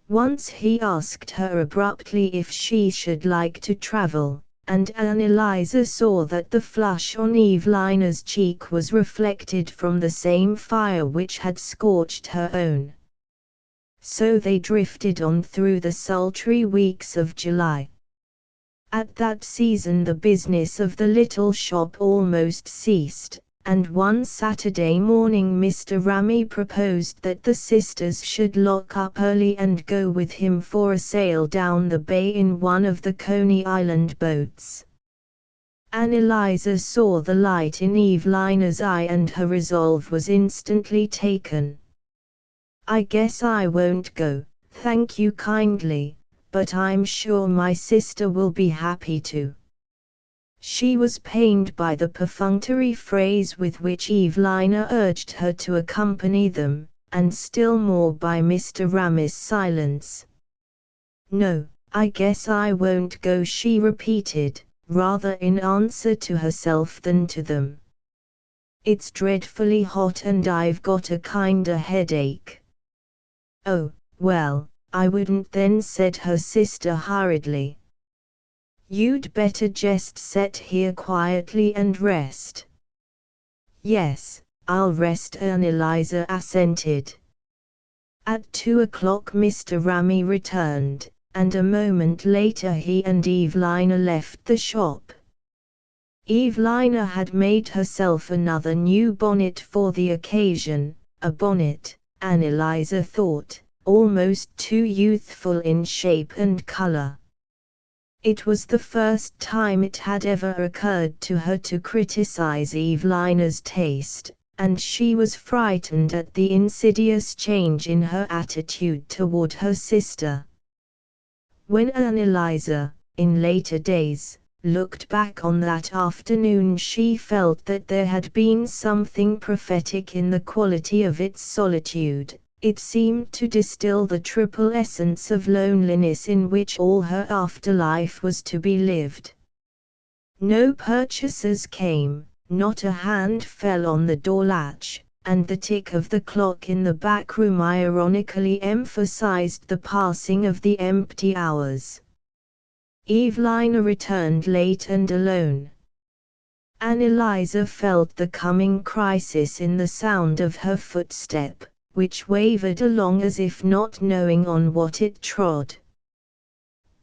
Once he asked her abruptly if she should like to travel, and Anneliese saw that the flush on Evelina's cheek was reflected from the same fire which had scorched her own. So they drifted on through the sultry weeks of July. At that season the business of the little shop almost ceased, and one Saturday morning Mr. Ramey proposed that the sisters should lock up early and go with him for a sail down the bay in one of the Coney Island boats. Anneliese saw the light in Evelina's eye and her resolve was instantly taken. "I guess I won't go, thank you kindly, but I'm sure my sister will be happy to." She was pained by the perfunctory phrase with which Evelina urged her to accompany them, and still more by Mr. Ramey's silence. "No, I guess I won't go," she repeated, rather in answer to herself than to them. "It's dreadfully hot and I've got a kinda headache." "Oh, well, I wouldn't then," said her sister hurriedly. "You'd better just sit here quietly and rest." "Yes, I'll rest," Anneliese assented. At 2 o'clock Mr. Ramey returned, and a moment later he and Evelina left the shop. Evelina had made herself another new bonnet for the occasion, a bonnet, Anneliese thought, almost too youthful in shape and color. It was the first time it had ever occurred to her to criticize Evelina's taste, and she was frightened at the insidious change in her attitude toward her sister. When Anneliese, in later days, looked back on that afternoon she felt that there had been something prophetic in the quality of its solitude. It seemed to distill the triple essence of loneliness in which all her afterlife was to be lived. No purchasers came, not a hand fell on the door latch, and the tick of the clock in the back room ironically emphasized the passing of the empty hours. Evelina returned late and alone. Anneliese felt the coming crisis in the sound of her footstep, which wavered along as if not knowing on what it trod.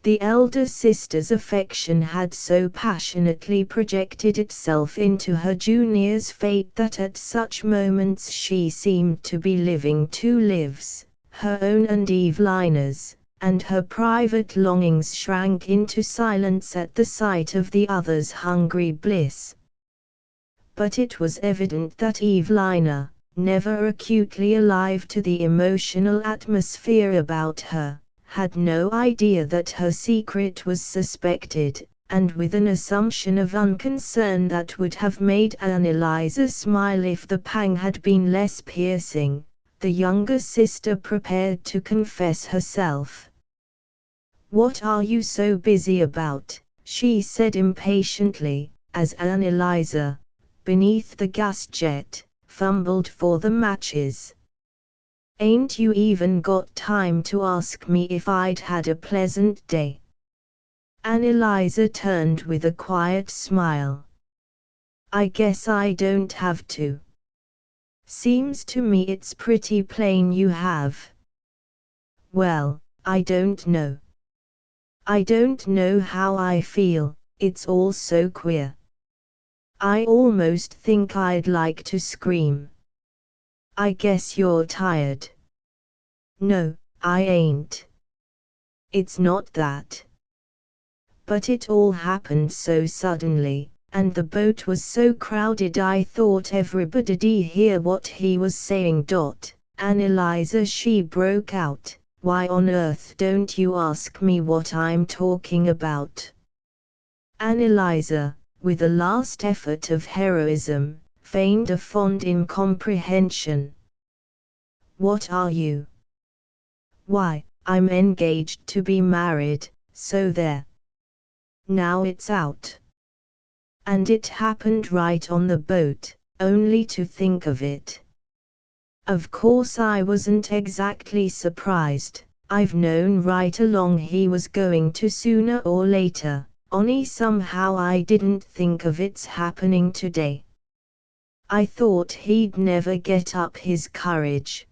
The elder sister's affection had so passionately projected itself into her junior's fate that at such moments she seemed to be living two lives, her own and Evelina's, and her private longings shrank into silence at the sight of the other's hungry bliss. But it was evident that Evelina, never acutely alive to the emotional atmosphere about her, had no idea that her secret was suspected, and with an assumption of unconcern that would have made Anneliese smile if the pang had been less piercing, the younger sister prepared to confess herself. "What are you so busy about?" she said impatiently, as Anneliese, beneath the gas jet, fumbled for the matches. "Ain't you even got time to ask me if I'd had a pleasant day?" Anneliese turned with a quiet smile. "I guess I don't have to. Seems to me it's pretty plain you have." "Well, I don't know. I don't know how I feel, it's all so queer. I almost think I'd like to scream." "I guess you're tired." "No, I ain't. It's not that. But it all happened so suddenly, and the boat was so crowded I thought everybody'd hear what he was saying. Anneliese, she broke out, why on earth don't you ask me what I'm talking about? Anneliese, with a last effort of heroism, feigned a fond incomprehension. What are you? Why, I'm engaged to be married, so there. Now it's out. And it happened right on the boat, only to think of it. Of course I wasn't exactly surprised, I've known right along he was going to sooner or later, only somehow I didn't think of its happening today. I thought he'd never get up his courage.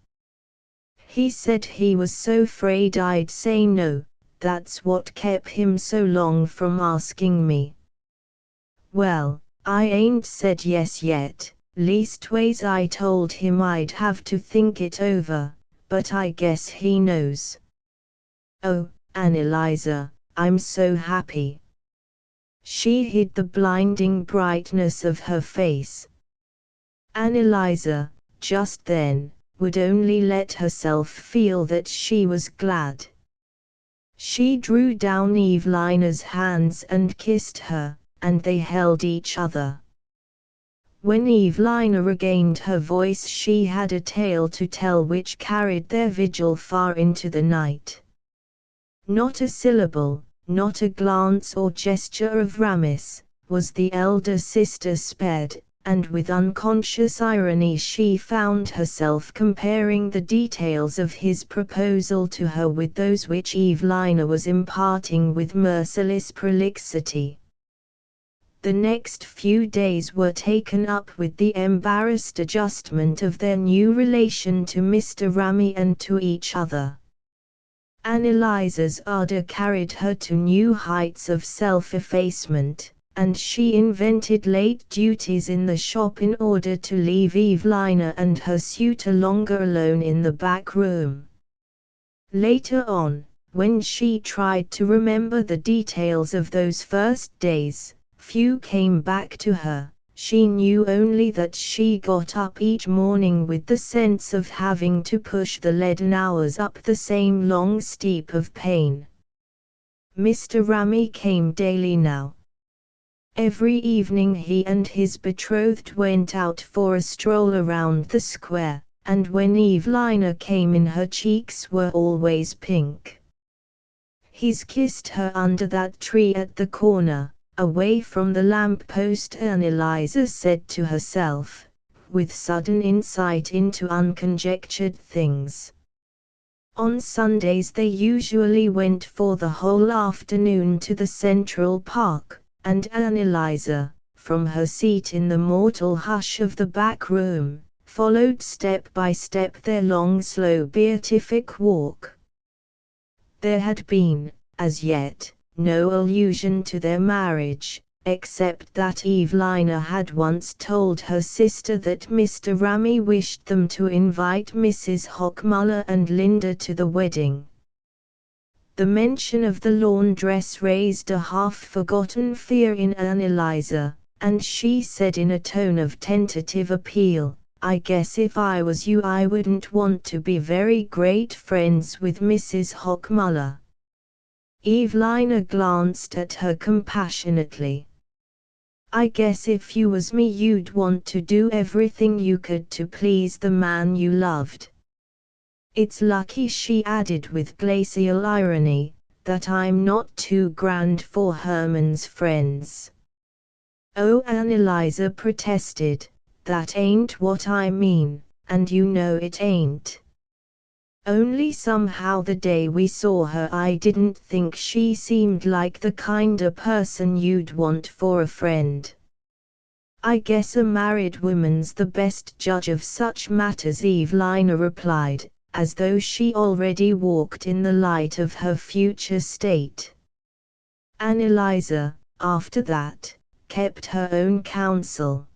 He said he was so afraid I'd say no, that's what kept him so long from asking me. Well, I ain't said yes yet, leastways I told him I'd have to think it over, but I guess he knows. Oh, Anneliese, I'm so happy. She hid the blinding brightness of her face. Anneliese, just then, would only let herself feel that she was glad. She drew down Eveline's hands and kissed her, and they held each other. When Eveline regained her voice she had a tale to tell which carried their vigil far into the night. Not a syllable, not a glance or gesture of Ramis, was the elder sister spared, and with unconscious irony she found herself comparing the details of his proposal to her with those which Evelina was imparting with merciless prolixity. The next few days were taken up with the embarrassed adjustment of their new relation to Mr. Ramy and to each other. Anneliese's ardor carried her to new heights of self-effacement, and she invented late duties in the shop in order to leave Evelina and her suitor longer alone in the back room. Later on, when she tried to remember the details of those first days, few came back to her. She knew only that she got up each morning with the sense of having to push the leaden hours up the same long steep of pain. Mr. Ramy came daily now. Every evening he and his betrothed went out for a stroll around the square, and when Evelina came in her cheeks were always pink. He's kissed her under that tree at the corner, away from the lamp-post, Anneliese said to herself, with sudden insight into unconjectured things. On Sundays they usually went for the whole afternoon to the Central Park, and Anneliese, from her seat in the mortal hush of the back room, followed step by step their long slow beatific walk. There had been, as yet, no allusion to their marriage, except that Evelina had once told her sister that Mr. Ramy wished them to invite Mrs. Hochmuller and Linda to the wedding. The mention of the laundress raised a half-forgotten fear in Anneliese, and she said in a tone of tentative appeal, "I guess if I was you I wouldn't want to be very great friends with Mrs. Hochmuller." Evelina glanced at her compassionately. "I guess if you was me you'd want to do everything you could to please the man you loved. It's lucky," she added with glacial irony, "that I'm not too grand for Herman's friends." "Oh," Anneliese protested, "that ain't what I mean, and you know it ain't. Only somehow the day we saw her I didn't think she seemed like the kinda person you'd want for a friend." "I guess a married woman's the best judge of such matters," Evelina replied, as though she already walked in the light of her future state. Anneliese, after that, kept her own counsel.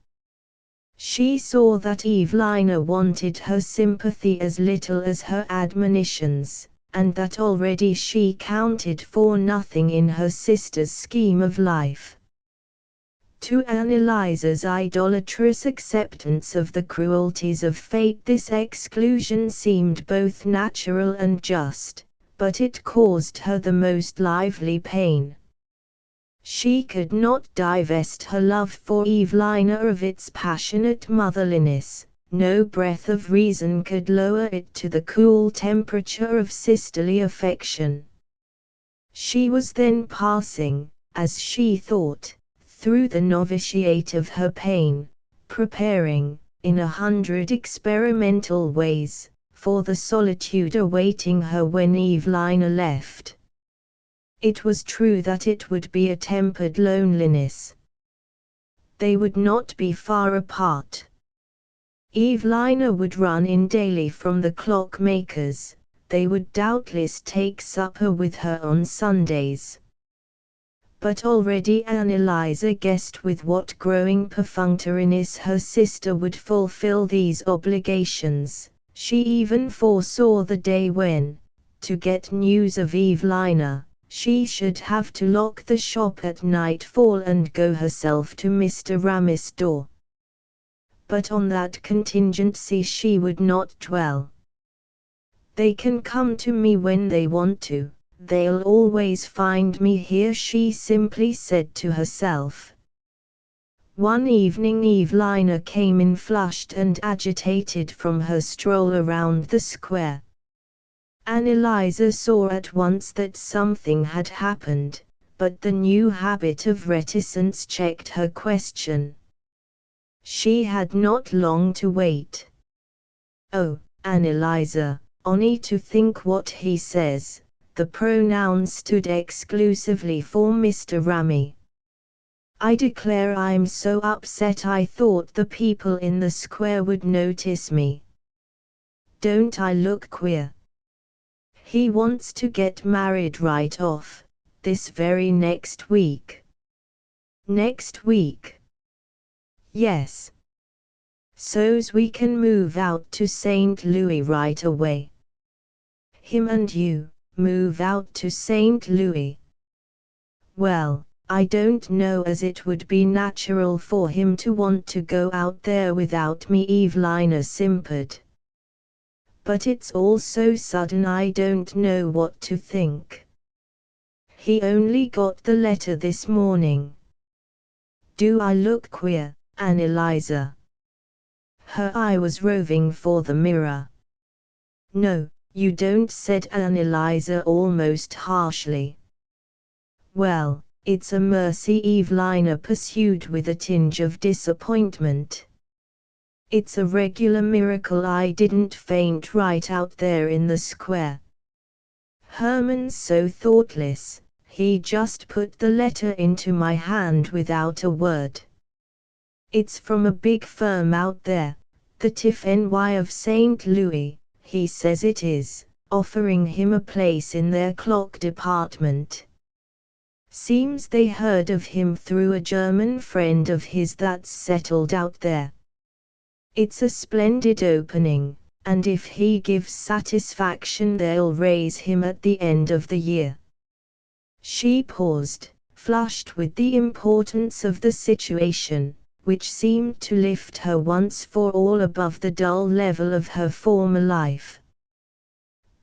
She saw that Evelina wanted her sympathy as little as her admonitions, and that already she counted for nothing in her sister's scheme of life. To Annelise's idolatrous acceptance of the cruelties of fate, this exclusion seemed both natural and just, but it caused her the most lively pain. She could not divest her love for Evelina of its passionate motherliness. No breath of reason could lower it to the cool temperature of sisterly affection. She was then passing, as she thought, through the novitiate of her pain, preparing, in 100 experimental ways, for the solitude awaiting her when Evelina left. It was true that it would be a tempered loneliness. They would not be far apart. Evelina would run in daily from the clockmaker's. They would doubtless take supper with her on Sundays. But already Anneliese guessed with what growing perfunctoriness her sister would fulfill these obligations. She even foresaw the day when, to get news of Evelina, she should have to lock the shop at nightfall and go herself to Mr. Ramis' door. But on that contingency she would not dwell. "They can come to me when they want to. They'll always find me here," she simply said to herself. One evening Evelina came in flushed and agitated from her stroll around the square. Anneliese saw at once that something had happened, but the new habit of reticence checked her question. She had not long to wait. "Oh, Anneliese, only to think what he says." The pronoun stood exclusively for Mr. Ramy. "I declare I'm so upset I thought the people in the square would notice me. Don't I look queer? He wants to get married right off, this very next week." "Next week?" "Yes. So's we can move out to St. Louis right away. Him and you move out to St. Louis. Well, I don't know as it would be natural for him to want to go out there without me," Evelina simpered. "But it's all so sudden I don't know what to think. He only got the letter this morning. Do I look queer, Anneliese?" Her eye was roving for the mirror. "No, you don't," said Anneliese almost harshly. "Well, it's a mercy," Evelina pursued with a tinge of disappointment. "It's a regular miracle I didn't faint right out there in the square. Herman's so thoughtless, he just put the letter into my hand without a word. It's from a big firm out there, the TIFF-NY of St. Louis. He says it is, offering him a place in their clock department. Seems they heard of him through a German friend of his that's settled out there. It's a splendid opening, and if he gives satisfaction they'll raise him at the end of the year." She paused, flushed with the importance of the situation, which seemed to lift her once for all above the dull level of her former life.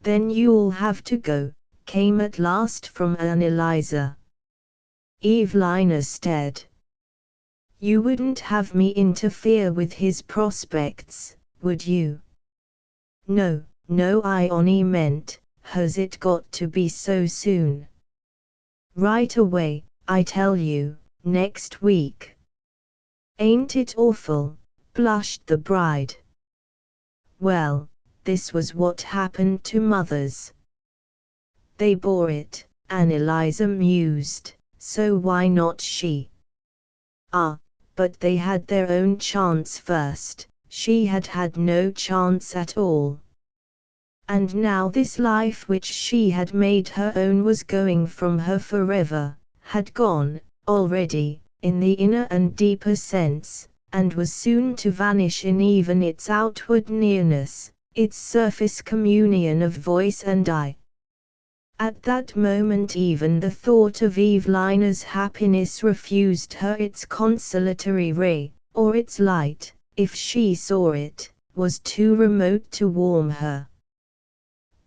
"Then you'll have to go," came at last from Anneliese. Evelina stared. "You wouldn't have me interfere with his prospects, would you?" No, I only meant, has it got to be so soon?" "Right away, I tell you, next week." "Ain't it awful?" blushed the bride. Well, this was what happened to mothers. They bore it, Anneliese mused, so why not she? Ah, but they had their own chance first. She had had no chance at all. And now this life which she had made her own was going from her forever, had gone, already, in the inner and deeper sense, and was soon to vanish in even its outward nearness, its surface communion of voice and eye. At that moment even the thought of Evelina's happiness refused her its consolatory ray, or its light, if she saw it, was too remote to warm her.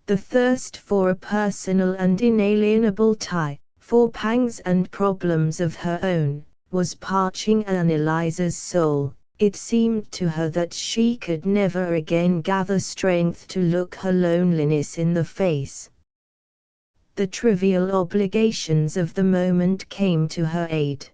The thirst for a personal and inalienable tie, for pangs and problems of her own, was parching Annelise's soul. It seemed to her that she could never again gather strength to look her loneliness in the face. The trivial obligations of the moment came to her aid.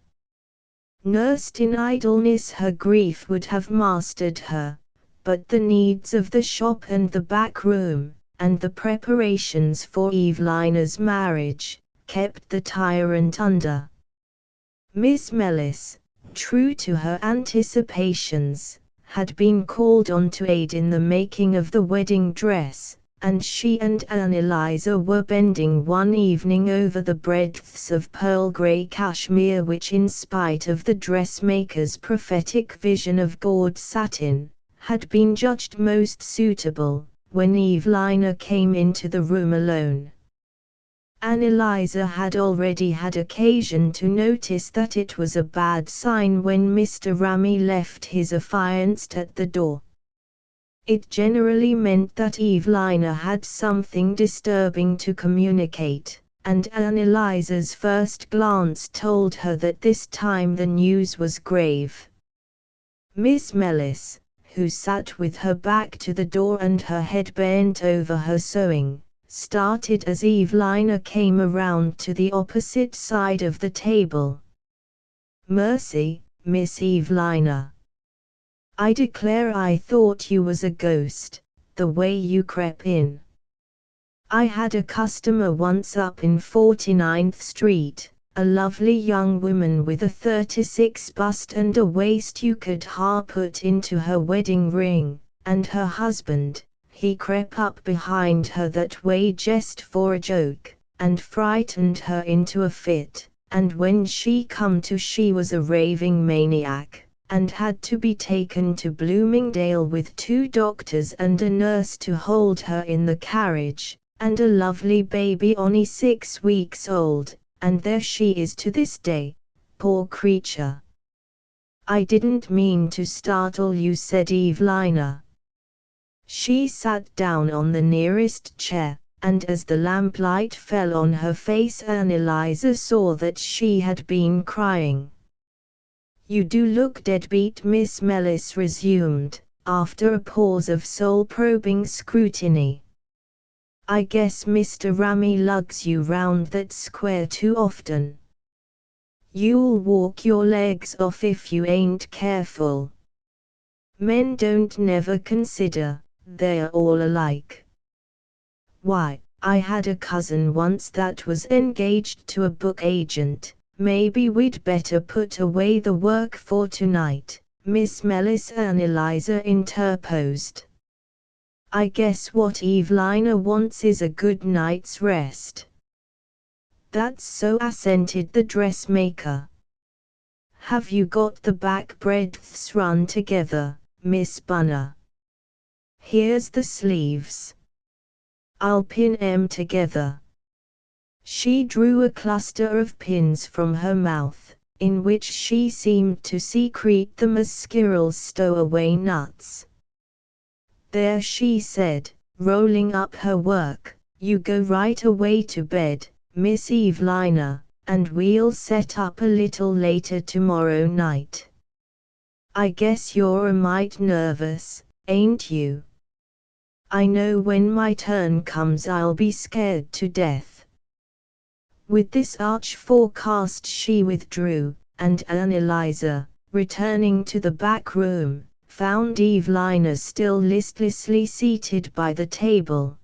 Nursed in idleness, her grief would have mastered her, but the needs of the shop and the back room, and the preparations for Evelina's marriage, kept the tyrant under. Miss Mellis, true to her anticipations, had been called on to aid in the making of the wedding dress, and she and Annalisa were bending one evening over the breadths of pearl grey cashmere which, in spite of the dressmaker's prophetic vision of gauze satin, had been judged most suitable, when Evelina came into the room alone. Annalisa had already had occasion to notice that it was a bad sign when Mr. Ramy left his affianced at the door. It generally meant that Evelina had something disturbing to communicate, and Annalisa's first glance told her that this time the news was grave. Miss Mellis, who sat with her back to the door and her head bent over her sewing, started as Evelina came around to the opposite side of the table. "Mercy, Miss Evelina! I declare I thought you was a ghost, the way you crep in. I had a customer once up in 49th Street, a lovely young woman with a 36 bust and a waist you could ha put into her wedding ring, and her husband, he crep up behind her that way just for a joke, and frightened her into a fit, and when she come to she was a raving maniac, and had to be taken to Bloomingdale with 2 doctors and a nurse to hold her in the carriage, and a lovely baby only 6 weeks old, and there she is to this day, poor creature." "I didn't mean to startle you," said Evelina. She sat down on the nearest chair, and as the lamplight fell on her face Annalisa saw that she had been crying. "You do look deadbeat," Miss Mellis resumed, after a pause of soul-probing scrutiny. "I guess Mr. Ramy lugs you round that square too often. You'll walk your legs off if you ain't careful. Men don't never consider, they're all alike. Why, I had a cousin once that was engaged to a book agent. Maybe we'd better put away the work for tonight," Miss Mellis Annalisa interposed. "I guess what Evelina wants is a good night's rest." "That's so," assented the dressmaker. "Have you got the back breadths run together, Miss Bunner? Here's the sleeves. I'll pin 'em together." She drew a cluster of pins from her mouth, in which she seemed to secrete them as squirrels stow away nuts. "There," she said, rolling up her work, "you go right away to bed, Miss Evelina, and we'll set up a little later tomorrow night. I guess you're a mite nervous, ain't you? I know when my turn comes I'll be scared to death." With this arch forecast she withdrew, and Annalisa, returning to the back room, found Evelina still listlessly seated by the table.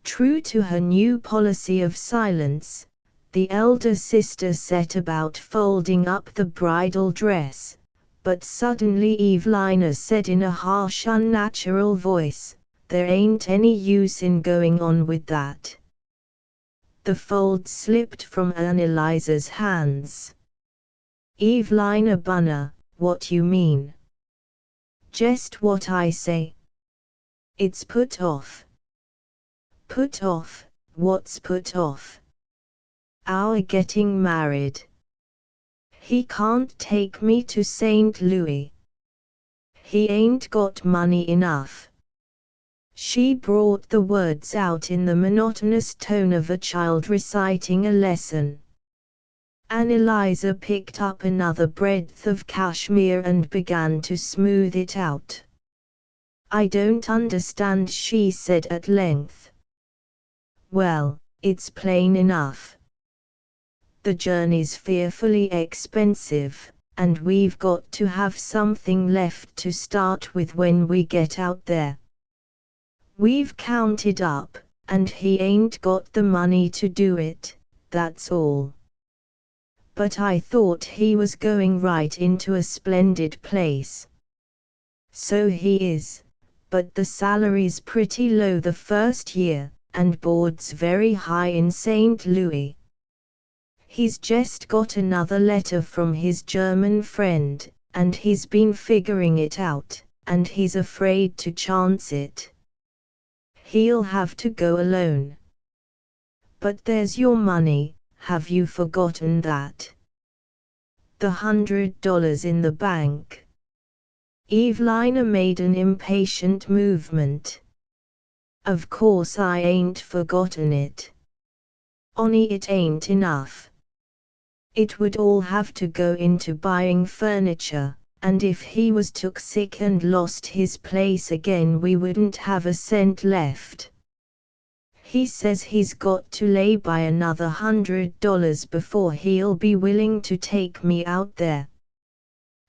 True to her new policy of silence, the elder sister set about folding up the bridal dress, but suddenly Evelina said in a harsh, unnatural voice, "There ain't any use in going on with that." The fold slipped from Annalisa's hands. "Evelina Bunner, what you mean?" "Just what I say. It's put off." "Put off, what's put off our getting married? He can't take me to St. Louis. He ain't got money enough. She brought the words out in the monotonous tone of a child reciting a lesson. Anneliese picked up another breadth of cashmere and began to smooth it out. I don't understand, she said at length. Well, it's plain enough. The journey's fearfully expensive, and we've got to have something left to start with when we get out there. We've counted up, and he ain't got the money to do it, that's all. But I thought he was going right into a splendid place. So he is, but the salary's pretty low the first year, and board's very high in St. Louis. He's just got another letter from his German friend, and he's been figuring it out, and he's afraid to chance it. He'll have to go alone. But there's your money, have you forgotten that? The $100 in the bank. Evelina made an impatient movement. Of course I ain't forgotten it. Only it ain't enough. It would all have to go into buying furniture, and if he was took sick and lost his place again we wouldn't have a cent left. He says he's got to lay by another $100 before he'll be willing to take me out there.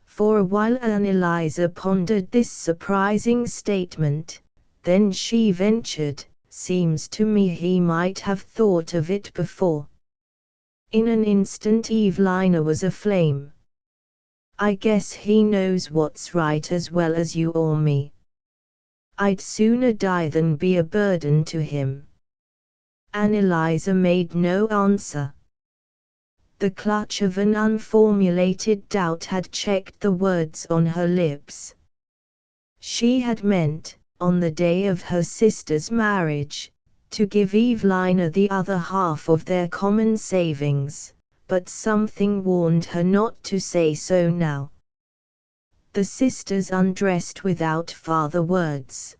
For a while Anneliese pondered this surprising statement, then she ventured, seems to me he might have thought of it before. In an instant Evelina was aflame. I guess he knows what's right as well as you or me. I'd sooner die than be a burden to him. Anneliese made no answer. The clutch of an unformulated doubt had checked the words on her lips. She had meant, on the day of her sister's marriage, to give Evelina the other half of their common savings, but something warned her not to say so now. The sisters undressed without farther words.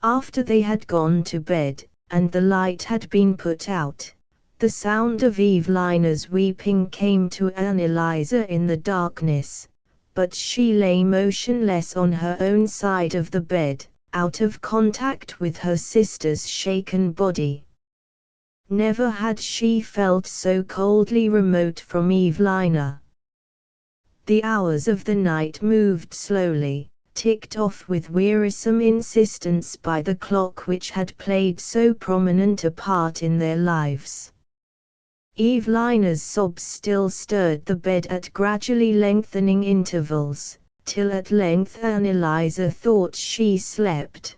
After they had gone to bed, and the light had been put out, the sound of Evelina's weeping came to Anneliese in the darkness, but she lay motionless on her own side of the bed, out of contact with her sister's shaken body. Never had she felt so coldly remote from Evelina. The hours of the night moved slowly, ticked off with wearisome insistence by the clock which had played so prominent a part in their lives. Evelina's sobs still stirred the bed at gradually lengthening intervals, till at length Anneliese thought she slept.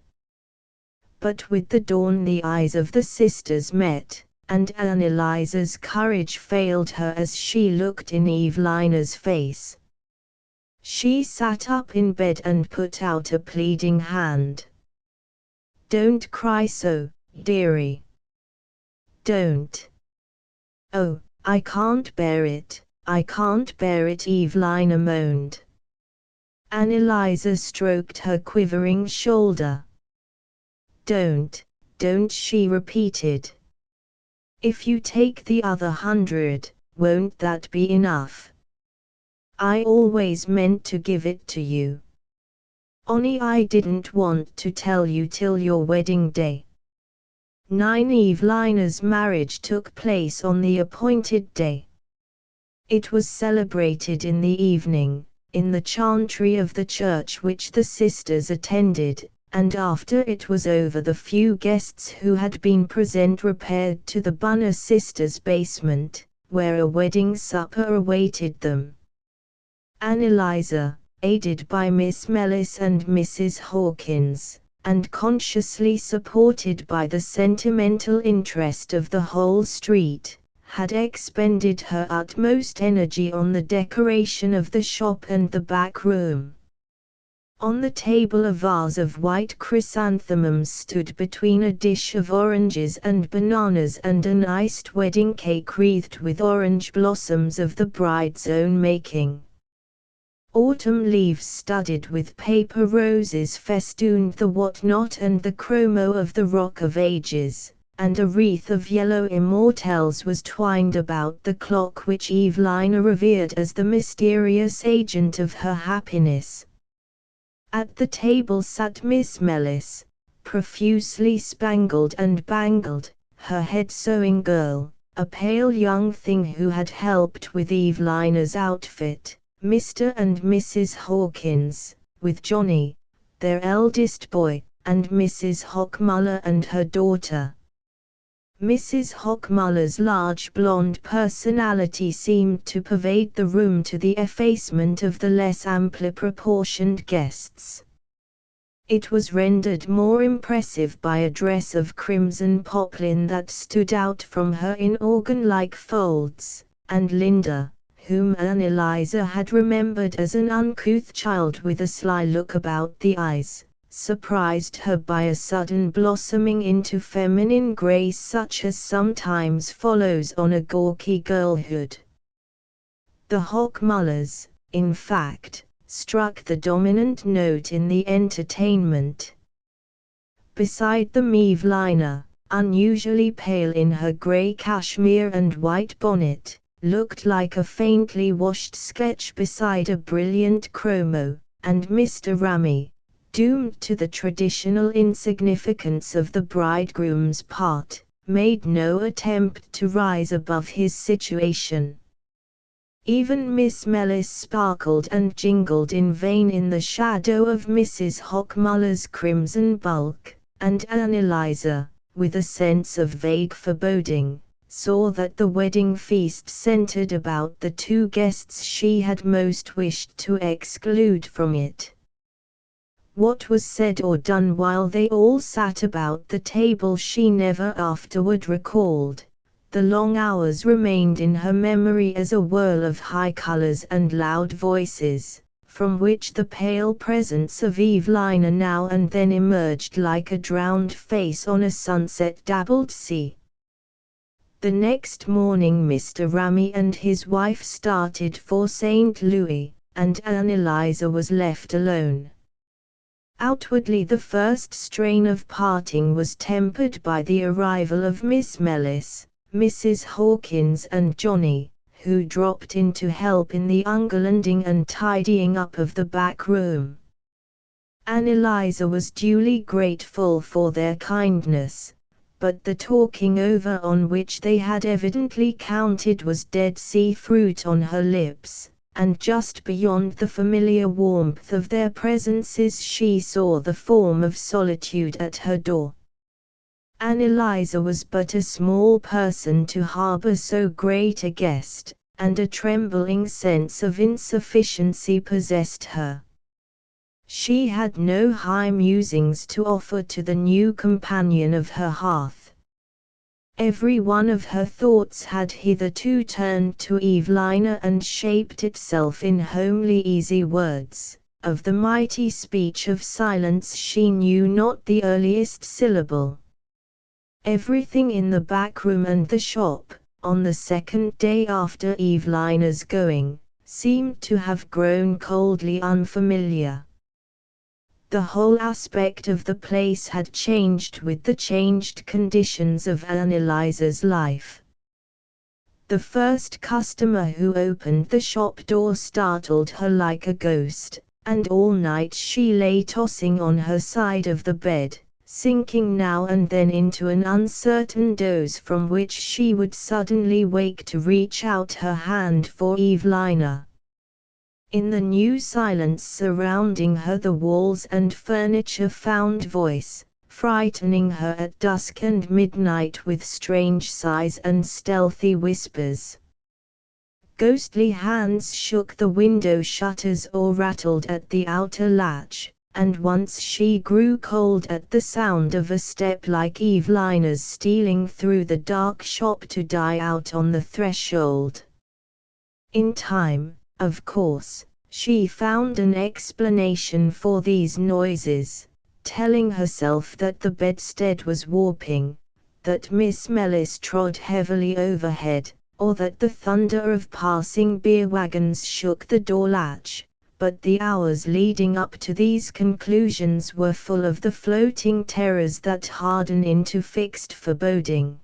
But with the dawn the eyes of the sisters met, and Anneliese's courage failed her as she looked in Evelina's face. She sat up in bed and put out a pleading hand. "Don't cry so, dearie. Don't. Oh, I can't bear it, I can't bear it," Evelina moaned. Anneliese stroked her quivering shoulder. Don't, she repeated. "If you take the other 100, won't that be enough? I always meant to give it to you. Only I didn't want to tell you till your wedding day." 9. Evelina's marriage took place on the appointed day. It was celebrated in the evening, in the chantry of the church which the sisters attended, and after it was over the few guests who had been present repaired to the Bunner sisters' basement, where a wedding supper awaited them. Anneliese, aided by Miss Mellis and Mrs. Hawkins, and consciously supported by the sentimental interest of the whole street, had expended her utmost energy on the decoration of the shop and the back room. On the table a vase of white chrysanthemums stood between a dish of oranges and bananas and an iced wedding cake wreathed with orange blossoms of the bride's own making. Autumn leaves studded with paper roses festooned the whatnot and the chromo of the Rock of Ages, and a wreath of yellow immortelles was twined about the clock which Evelina revered as the mysterious agent of her happiness. At the table sat Miss Mellis, profusely spangled and bangled, her head sewing girl, a pale young thing who had helped with Evelina's outfit, Mr. and Mrs. Hawkins, with Johnny, their eldest boy, and Mrs. Hockmuller and her daughter. Mrs. Hockmuller's large blonde personality seemed to pervade the room to the effacement of the less amply proportioned guests. It was rendered more impressive by a dress of crimson poplin that stood out from her in organ-like folds, and Linda, whom Anneliese had remembered as an uncouth child with a sly look about the eyes, surprised her by a sudden blossoming into feminine grace such as sometimes follows on a gawky girlhood. The Hockmullers, in fact, struck the dominant note in the entertainment. Beside them Evelina, unusually pale in her grey cashmere and white bonnet, looked like a faintly washed sketch beside a brilliant chromo, and Mr. Ramey, doomed to the traditional insignificance of the bridegroom's part, made no attempt to rise above his situation. Even Miss Mellis sparkled and jingled in vain in the shadow of Mrs. Hockmuller's crimson bulk, and Anneliese, with a sense of vague foreboding, saw that the wedding feast centered about the two guests she had most wished to exclude from it. What was said or done while they all sat about the table she never afterward recalled. The long hours remained in her memory as a whirl of high colors and loud voices, from which the pale presence of Evelina now and then emerged like a drowned face on a sunset-dabbled sea. The next morning Mr. Ramey and his wife started for St. Louis, and Anneliese was left alone. Outwardly the first strain of parting was tempered by the arrival of Miss Mellis, Mrs. Hawkins and Johnny, who dropped in to help in the ungarlanding and tidying up of the back room. Anneliese was duly grateful for their kindness, but the talking over on which they had evidently counted was Dead Sea fruit on her lips. And just beyond the familiar warmth of their presences she saw the form of solitude at her door. Anneliese was but a small person to harbour so great a guest, and a trembling sense of insufficiency possessed her. She had no high musings to offer to the new companion of her hearth. Every one of her thoughts had hitherto turned to Evelina and shaped itself in homely easy words. Of the mighty speech of silence she knew not the earliest syllable. Everything in the back room and the shop, on the second day after Evelina's going, seemed to have grown coldly unfamiliar. The whole aspect of the place had changed with the changed conditions of Anneliese's life. The first customer who opened the shop door startled her like a ghost, and all night she lay tossing on her side of the bed, sinking now and then into an uncertain doze from which she would suddenly wake to reach out her hand for Evelina. In the new silence surrounding her the walls and furniture found voice, frightening her at dusk and midnight with strange sighs and stealthy whispers. Ghostly hands shook the window shutters or rattled at the outer latch, and once she grew cold at the sound of a step like Evelina's stealing through the dark shop to die out on the threshold. In time, of course, She found an explanation for these noises, telling herself that the bedstead was warping, that Miss Mellis trod heavily overhead, or that the thunder of passing beer wagons shook the door latch, but the hours leading up to these conclusions were full of the floating terrors that harden into fixed foreboding.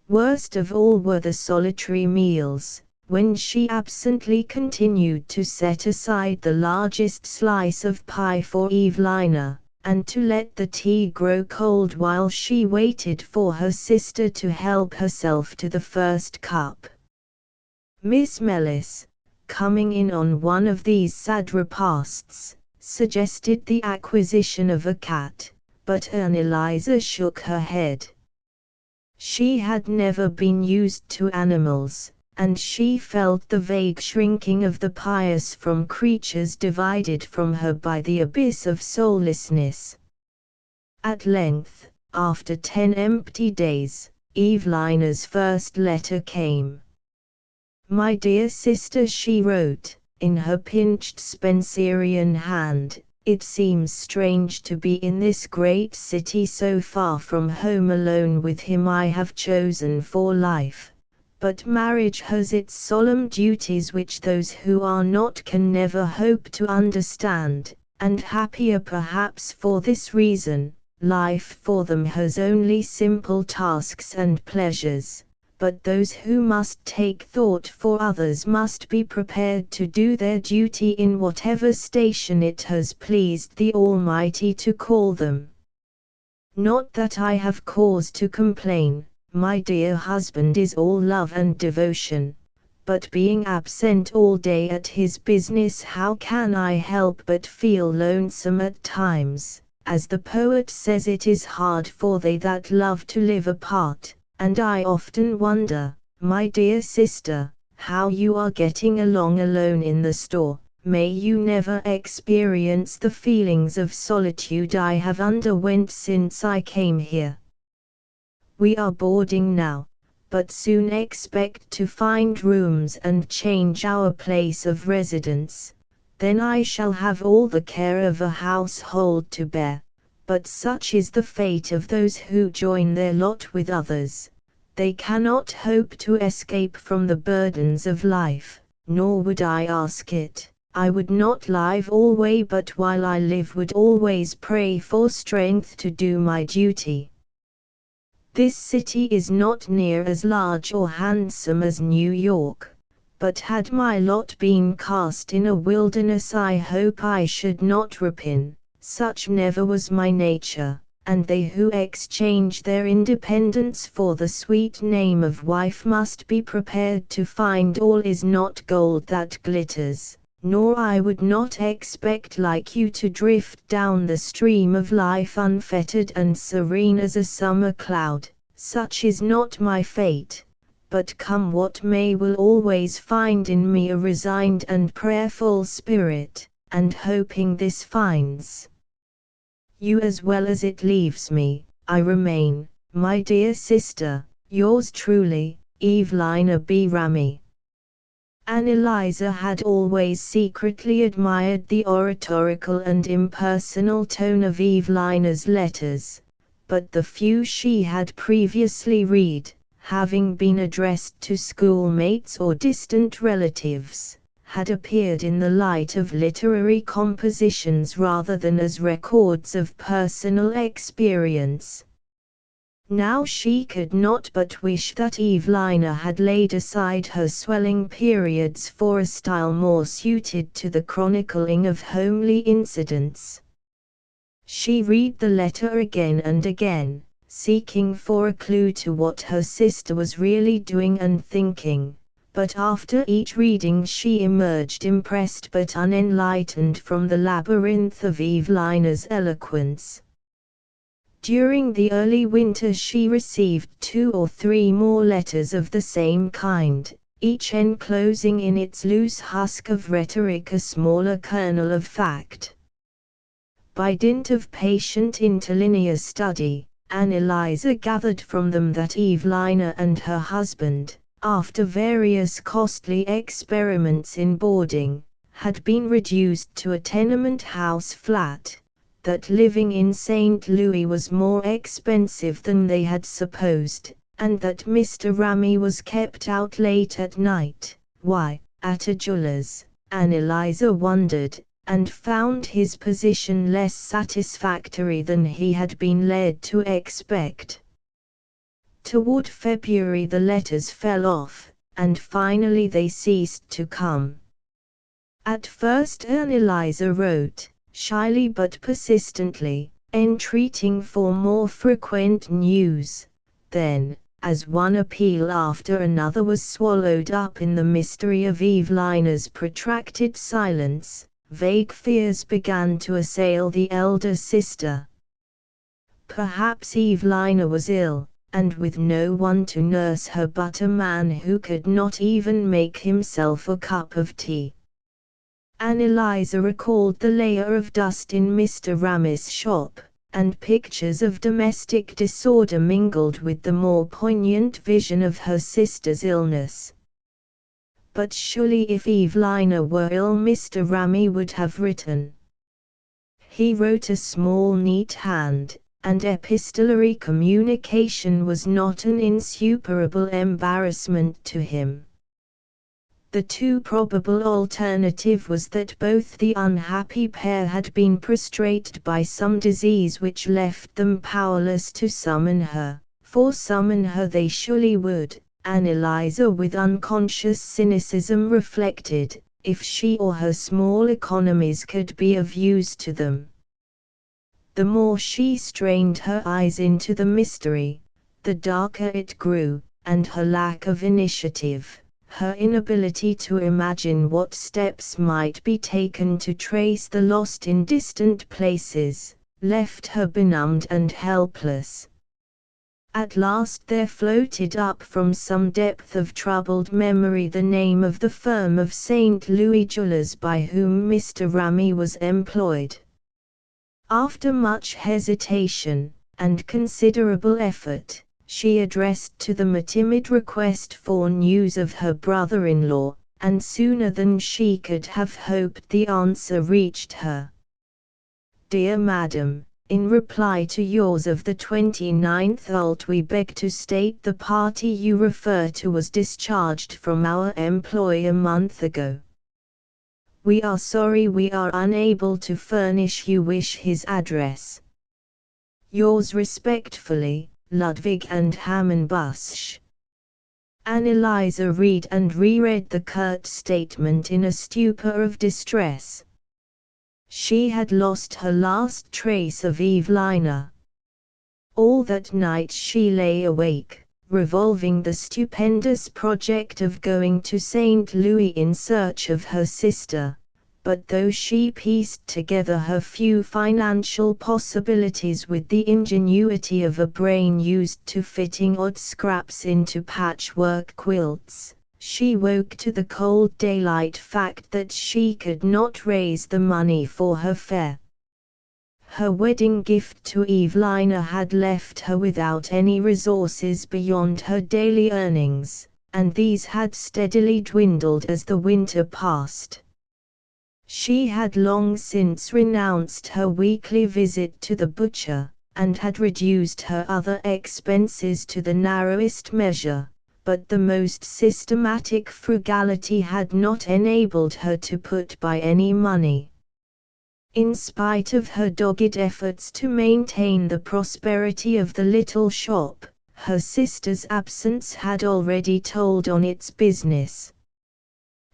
Worst of all were the solitary meals, when she absently continued to set aside the largest slice of pie for Evelina, and to let the tea grow cold while she waited for her sister to help herself to the first cup. Miss Mellis, coming in on one of these sad repasts, suggested the acquisition of a cat, but Anneliese shook her head. She had never been used to animals, and she felt the vague shrinking of the pious from creatures divided from her by the abyss of soullessness. At length, after 10 empty days, Evelina's first letter came. "My dear sister," she wrote, in her pinched Spencerian hand, "it seems strange to be in this great city so far from home alone with him I have chosen for life. But marriage has its solemn duties which those who are not can never hope to understand, and happier perhaps for this reason, life for them has only simple tasks and pleasures. But those who must take thought for others must be prepared to do their duty in whatever station it has pleased the Almighty to call them. Not that I have cause to complain, my dear husband is all love and devotion, but being absent all day at his business, how can I help but feel lonesome at times? As the poet says, it is hard for they that love to live apart. And I often wonder, my dear sister, how you are getting along alone in the store. May you never experience the feelings of solitude I have underwent since I came here. We are boarding now, but soon expect to find rooms and change our place of residence. Then I shall have all the care of a household to bear. But such is the fate of those who join their lot with others. They cannot hope to escape from the burdens of life, nor would I ask it. I would not live alway, but while I live would always pray for strength to do my duty. This city is not near as large or handsome as New York, but had my lot been cast in a wilderness I hope I should not repine. Such never was my nature, and they who exchange their independence for the sweet name of wife must be prepared to find all is not gold that glitters, nor I would not expect like you to drift down the stream of life unfettered and serene as a summer cloud. Such is not my fate, but come what may will always find in me a resigned and prayerful spirit, and hoping this finds you as well as it leaves me, I remain, my dear sister, yours truly, Evelina B. Ramy. Anneliese had always secretly admired the oratorical and impersonal tone of Evelina's letters, but the few she had previously read, having been addressed to schoolmates or distant relatives, had appeared in the light of literary compositions rather than as records of personal experience. Now she could not but wish that Evelina had laid aside her swelling periods for a style more suited to the chronicling of homely incidents. She read the letter again and again, seeking for a clue to what her sister was really doing and thinking. But after each reading she emerged impressed but unenlightened from the labyrinth of Evelina's eloquence. During the early winter she received 2 or 3 more letters of the same kind, each enclosing in its loose husk of rhetoric a smaller kernel of fact. By dint of patient interlinear study, Anneliese gathered from them that Evelina and her husband, after various costly experiments in boarding, had been reduced to a tenement house flat, that living in St. Louis was more expensive than they had supposed, and that Mr. Ramey was kept out late at night. Why, at a jeweler's, Anneliese wondered, and found his position less satisfactory than he had been led to expect. Toward February the letters fell off, and finally they ceased to come. At first Anneliese wrote, shyly but persistently, entreating for more frequent news. Then, as one appeal after another was swallowed up in the mystery of Eveline's protracted silence, vague fears began to assail the elder sister. Perhaps Evelina was ill, and with no one to nurse her but a man who could not even make himself a cup of tea. Anneliese recalled the layer of dust in Mr. Ramey's shop, and pictures of domestic disorder mingled with the more poignant vision of her sister's illness. But surely if Evelina were ill Mr. Ramey would have written. He wrote a small neat hand, and epistolary communication was not an insuperable embarrassment to him. The too probable alternative was that both the unhappy pair had been prostrated by some disease which left them powerless to summon her, for summon her they surely would, Anneliese with unconscious cynicism reflected, if she or her small economies could be of use to them. The more she strained her eyes into the mystery, the darker it grew, and her lack of initiative, her inability to imagine what steps might be taken to trace the lost in distant places, left her benumbed and helpless. At last there floated up from some depth of troubled memory the name of the firm of St. Louis jewelers by whom Mr. Ramey was employed. After much hesitation, and considerable effort, she addressed to them a timid request for news of her brother-in-law, and sooner than she could have hoped the answer reached her. Dear Madam, in reply to yours of the 29th ult, we beg to state the party you refer to was discharged from our employ a month ago. We are sorry we are unable to furnish you his address. Yours respectfully, Ludwig and Hamann Busch. Anneliese read and reread the curt statement in a stupor of distress. She had lost her last trace of Evelina. All that night she lay awake, revolving the stupendous project of going to St. Louis in search of her sister, but though she pieced together her few financial possibilities with the ingenuity of a brain used to fitting odd scraps into patchwork quilts, she woke to the cold daylight fact that she could not raise the money for her fare. Her wedding gift to Evelina had left her without any resources beyond her daily earnings, and these had steadily dwindled as the winter passed. She had long since renounced her weekly visit to the butcher, and had reduced her other expenses to the narrowest measure, but the most systematic frugality had not enabled her to put by any money. In spite of her dogged efforts to maintain the prosperity of the little shop, her sister's absence had already told on its business.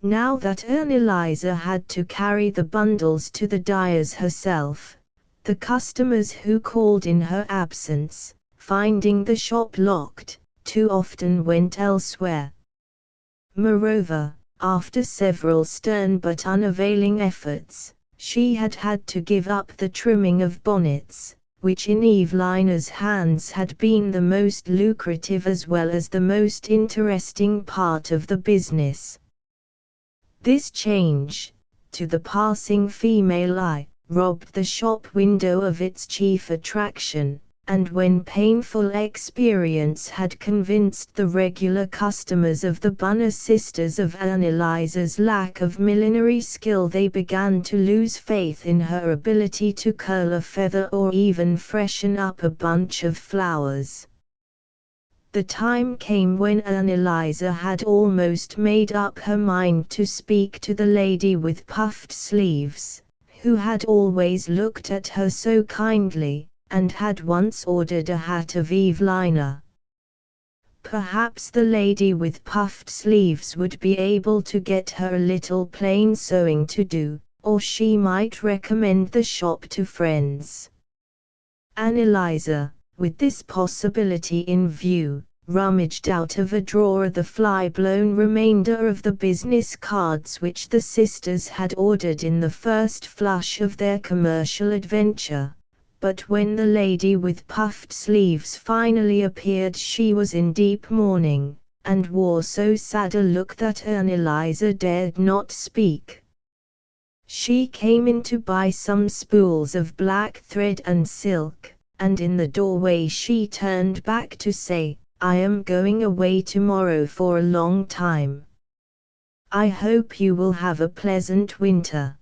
Now that Anneliese had to carry the bundles to the dyers herself, the customers who called in her absence, finding the shop locked, too often went elsewhere. Moreover, after several stern but unavailing efforts, she had had to give up the trimming of bonnets, which in Evelina's hands had been the most lucrative as well as the most interesting part of the business. This change, to the passing female eye, robbed the shop window of its chief attraction, and when painful experience had convinced the regular customers of the Bunner sisters of Annelise's lack of millinery skill, they began to lose faith in her ability to curl a feather or even freshen up a bunch of flowers. The time came when Anneliese had almost made up her mind to speak to the lady with puffed sleeves, who had always looked at her so kindly, and had once ordered a hat of Evelina. Perhaps the lady with puffed sleeves would be able to get her a little plain sewing to do, or she might recommend the shop to friends. Anneliese, with this possibility in view, rummaged out of a drawer the fly-blown remainder of the business cards which the sisters had ordered in the first flush of their commercial adventure. But when the lady with puffed sleeves finally appeared, she was in deep mourning, and wore so sad a look that Anneliese dared not speak. She came in to buy some spools of black thread and silk, and in the doorway she turned back to say, "I am going away tomorrow for a long time. I hope you will have a pleasant winter."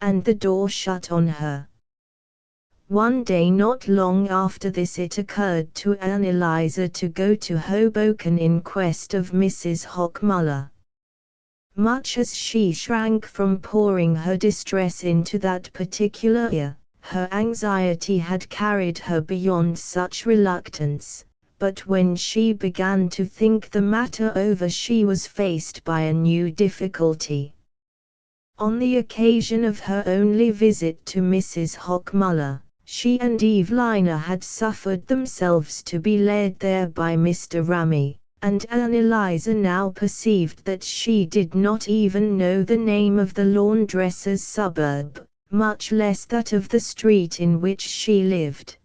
And the door shut on her. One day not long after this it occurred to Anneliese to go to Hoboken in quest of Mrs. Hochmuller. Much as she shrank from pouring her distress into that particular ear, her anxiety had carried her beyond such reluctance. But when she began to think the matter over, she was faced by a new difficulty. On the occasion of her only visit to Mrs. Hochmuller, she and Evelina had suffered themselves to be led there by Mr. Ramey, and Anneliese now perceived that she did not even know the name of the laundress's suburb, much less that of the street in which she lived.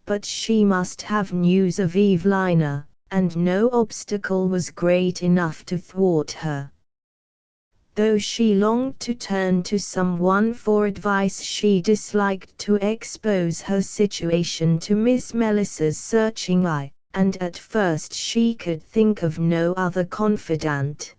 But she must have news of Evelina, and no obstacle was great enough to thwart her. Though she longed to turn to someone for advice, she disliked to expose her situation to Miss Melissa's searching eye, and at first she could think of no other confidant.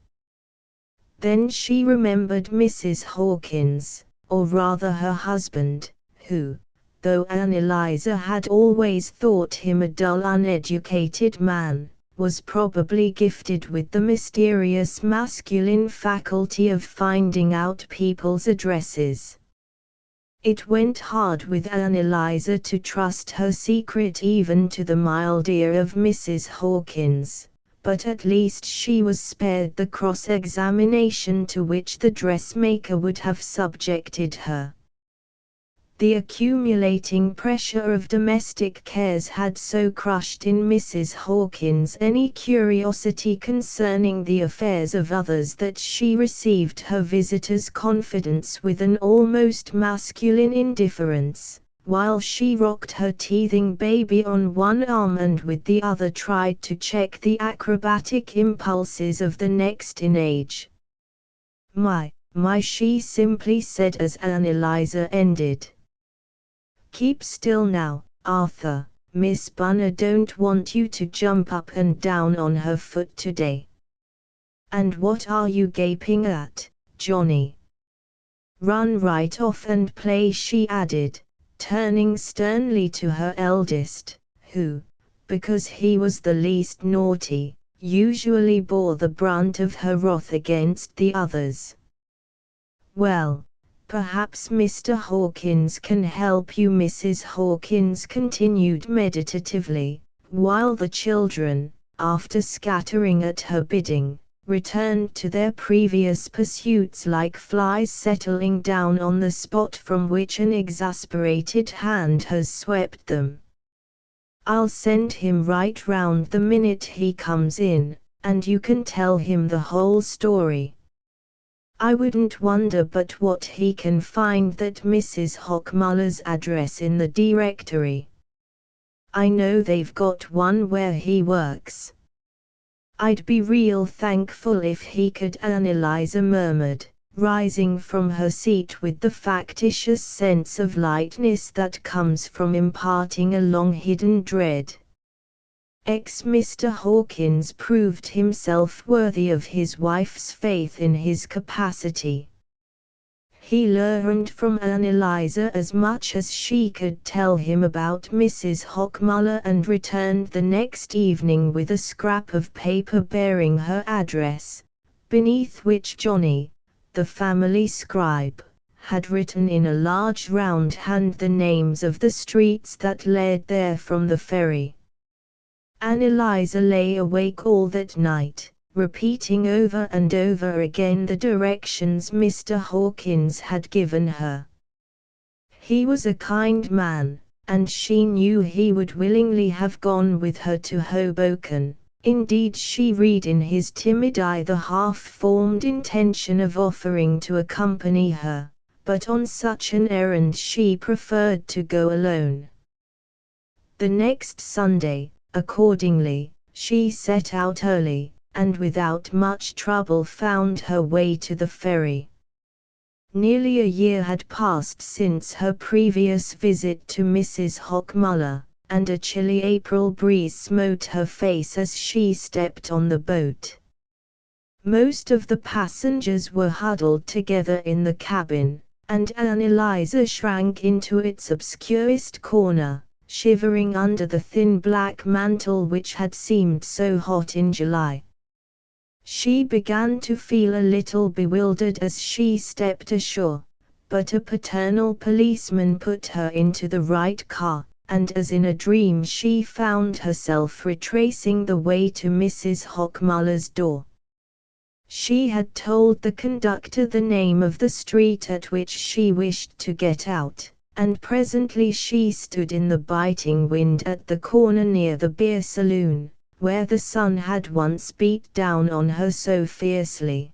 Then she remembered Mrs. Hawkins, or rather her husband, who, though Anneliese had always thought him a dull, uneducated man, was probably gifted with the mysterious masculine faculty of finding out people's addresses. It went hard with Anneliese to trust her secret even to the mild ear of Mrs. Hawkins, but at least she was spared the cross-examination to which the dressmaker would have subjected her. The accumulating pressure of domestic cares had so crushed in Mrs. Hawkins any curiosity concerning the affairs of others that she received her visitor's confidence with an almost masculine indifference, while she rocked her teething baby on one arm and with the other tried to check the acrobatic impulses of the next in age. My, she simply said as Anneliese ended. "Keep still now, Arthur. Miss Bunner don't want you to jump up and down on her foot today. And what are you gaping at, Johnny? Run right off and play," she added, turning sternly to her eldest, who, because he was the least naughty, usually bore the brunt of her wrath against the others. "Well, perhaps Mr. Hawkins can help you," Mrs. Hawkins continued meditatively, while the children, after scattering at her bidding, returned to their previous pursuits like flies settling down on the spot from which an exasperated hand has swept them. "I'll send him right round the minute he comes in, and you can tell him the whole story. I wouldn't wonder but what he can find that Mrs. Hochmuller's address in the directory. I know they've got one where he works. I'd be real thankful if he could," Anneliese murmured, rising from her seat with the factitious sense of lightness that comes from imparting a long-hidden dread. Mr. Hawkins proved himself worthy of his wife's faith in his capacity. He learned from Anneliese as much as she could tell him about Mrs. Hochmuller and returned the next evening with a scrap of paper bearing her address, beneath which Johnny, the family scribe, had written in a large round hand the names of the streets that led there from the ferry. Anneliese lay awake all that night, repeating over and over again the directions Mr. Hawkins had given her. He was a kind man, and she knew he would willingly have gone with her to Hoboken. Indeed, she read in his timid eye the half-formed intention of offering to accompany her, but on such an errand she preferred to go alone. The next Sunday, accordingly, she set out early, and without much trouble found her way to the ferry. Nearly a year had passed since her previous visit to Mrs. Hochmuller, and a chilly April breeze smote her face as she stepped on the boat. Most of the passengers were huddled together in the cabin, and Anneliese shrank into its obscurest corner, shivering under the thin black mantle which had seemed so hot in July. She began to feel a little bewildered as she stepped ashore, but a paternal policeman put her into the right car, and as in a dream she found herself retracing the way to Mrs. Hochmuller's door. She had told the conductor the name of the street at which she wished to get out, and presently she stood in the biting wind at the corner near the beer saloon, where the sun had once beat down on her so fiercely.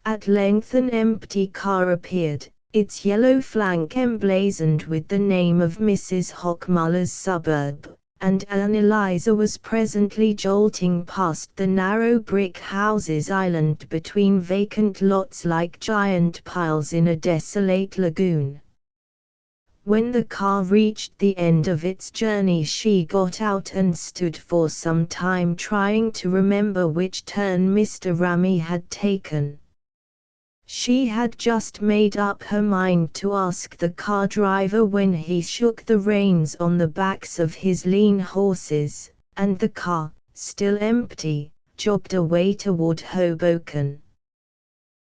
At length an empty car appeared, its yellow flank emblazoned with the name of Mrs. Hochmuller's suburb, and Anneliese was presently jolting past the narrow brick houses islanded between vacant lots like giant piles in a desolate lagoon. When the car reached the end of its journey she got out and stood for some time trying to remember which turn Mr. Ramy had taken. She had just made up her mind to ask the car driver when he shook the reins on the backs of his lean horses, and the car, still empty, jogged away toward Hoboken.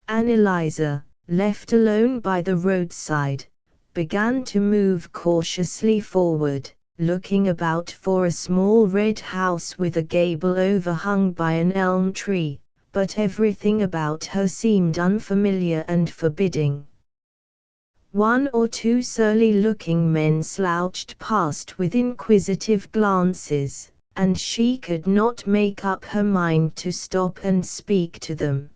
Anneliese, left alone by the roadside, began to move cautiously forward, looking about for a small red house with a gable overhung by an elm tree, but everything about her seemed unfamiliar and forbidding. One or two surly-looking men slouched past with inquisitive glances, and she could not make up her mind to stop and speak to them.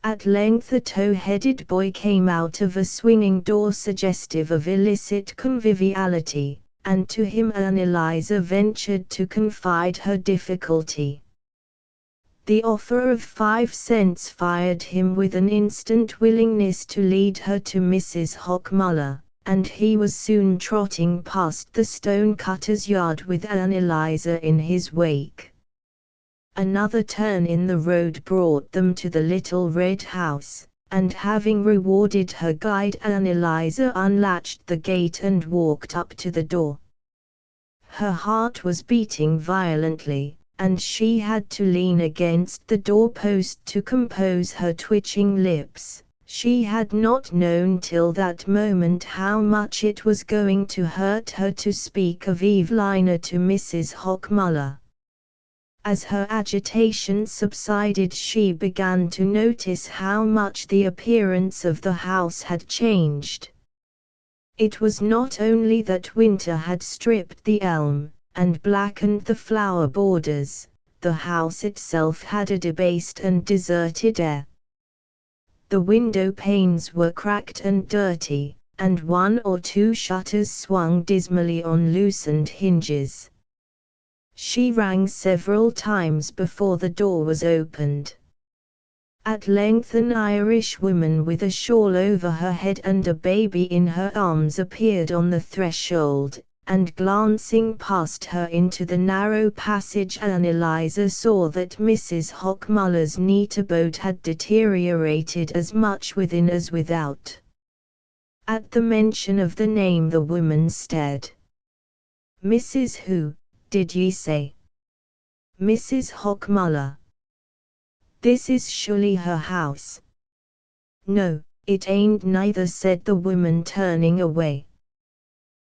At length a tow-headed boy came out of a swinging door suggestive of illicit conviviality, and to him Anneliese ventured to confide her difficulty. The offer of 5 cents fired him with an instant willingness to lead her to Mrs. Hochmuller, and he was soon trotting past the stone-cutter's yard with Anneliese in his wake. Another turn in the road brought them to the little red house, and having rewarded her guide Anneliese unlatched the gate and walked up to the door. Her heart was beating violently, and she had to lean against the doorpost to compose her twitching lips. She had not known till that moment how much it was going to hurt her to speak of Evelina to Mrs. Hochmuller. As her agitation subsided she began to notice how much the appearance of the house had changed. It was not only that winter had stripped the elm, and blackened the flower borders, the house itself had a debased and deserted air. The window panes were cracked and dirty, and 1 or 2 shutters swung dismally on loosened hinges. She rang several times before the door was opened. At length an Irish woman with a shawl over her head and a baby in her arms appeared on the threshold, and glancing past her into the narrow passage, Anneliese saw that Mrs. Hochmuller's neat abode had deteriorated as much within as without. At the mention of the name the woman stared. "Mrs. who, did ye say?" "Mrs. Hochmuller. This is surely her house." "No, it ain't neither," said the woman, turning away.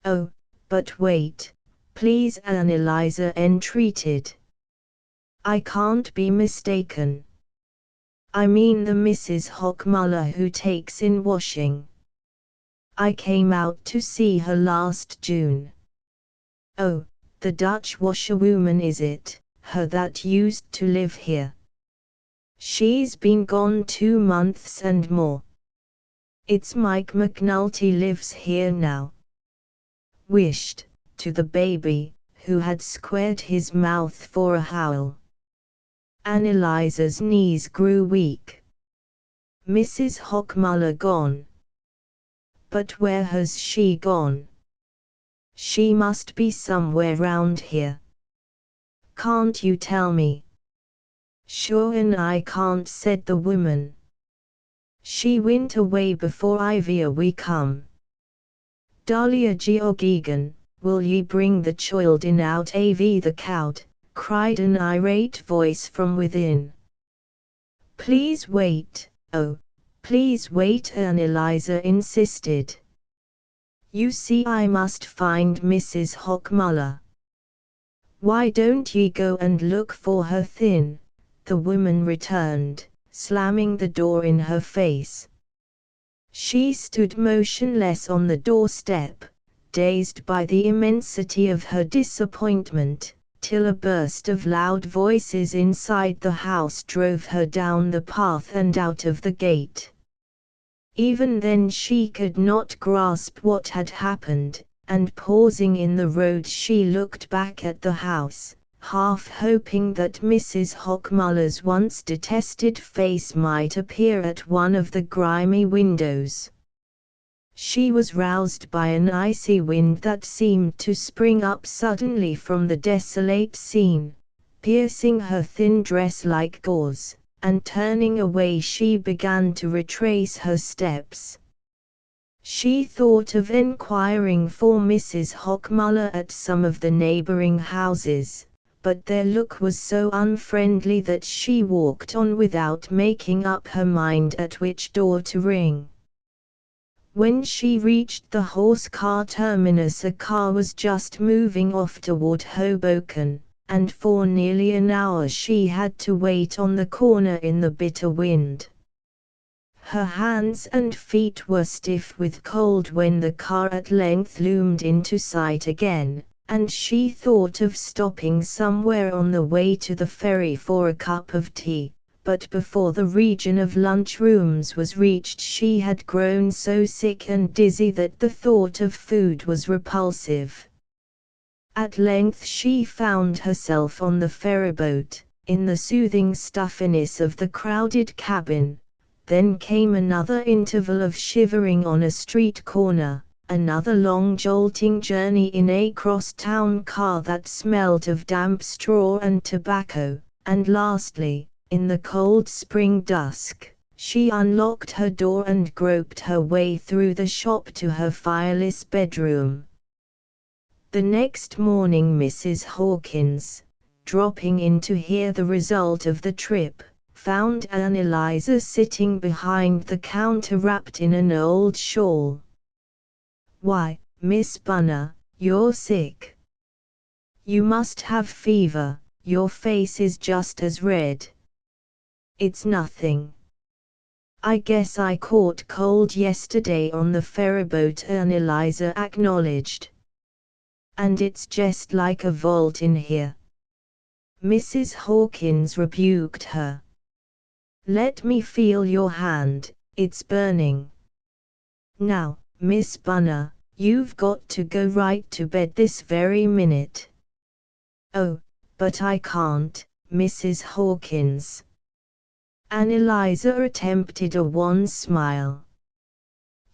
"Oh, but wait, please," Anneliese entreated. "I can't be mistaken. I mean the Mrs. Hochmuller who takes in washing. I came out to see her last June." "Oh, the Dutch washerwoman, is it, her that used to live here?" "She's been gone 2 months and more. It's Mike McNulty lives here now." Wished, to the baby, who had squared his mouth for a howl. Anneliese's knees grew weak. "Mrs. Hochmuller gone? But where has she gone? She must be somewhere round here. Can't you tell me?" "Sure an' I can't," said the woman. "She wint away before we come." "Dahlia Georgigan, will ye bring the child in out av the cout?" cried an irate voice from within. "Please wait, oh, please wait," Anneliese insisted. "You see I must find Mrs. Hochmuller." "Why don't ye go and look for her thin?" the woman returned, slamming the door in her face. She stood motionless on the doorstep, dazed by the immensity of her disappointment, till a burst of loud voices inside the house drove her down the path and out of the gate. Even then she could not grasp what had happened, and pausing in the road she looked back at the house, half hoping that Mrs. Hochmuller's once detested face might appear at one of the grimy windows. She was roused by an icy wind that seemed to spring up suddenly from the desolate scene, piercing her thin dress like gauze, and turning away she began to retrace her steps. She thought of enquiring for Mrs. Hochmuller at some of the neighboring houses, but their look was so unfriendly that she walked on without making up her mind at which door to ring. When she reached the horse-car terminus, a car was just moving off toward Hoboken, and for nearly an hour she had to wait on the corner in the bitter wind. Her hands and feet were stiff with cold when the car at length loomed into sight again, and she thought of stopping somewhere on the way to the ferry for a cup of tea, but before the region of lunchrooms was reached she had grown so sick and dizzy that the thought of food was repulsive. At length she found herself on the ferryboat, in the soothing stuffiness of the crowded cabin. Then came another interval of shivering on a street corner, another long jolting journey in a cross-town car that smelt of damp straw and tobacco, and lastly, in the cold spring dusk, she unlocked her door and groped her way through the shop to her fireless bedroom. The next morning Mrs. Hawkins, dropping in to hear the result of the trip, found Anneliese sitting behind the counter wrapped in an old shawl. "Why, Miss Bunner, you're sick. You must have fever, your face is just as red." "It's nothing. I guess I caught cold yesterday on the ferryboat," Anneliese acknowledged. "And it's just like a vault in here." Mrs. Hawkins rebuked her. "Let me feel your hand, it's burning. Now, Miss Bunner, you've got to go right to bed this very minute." "Oh, but I can't, Mrs. Hawkins. Anneliesa attempted a wan smile.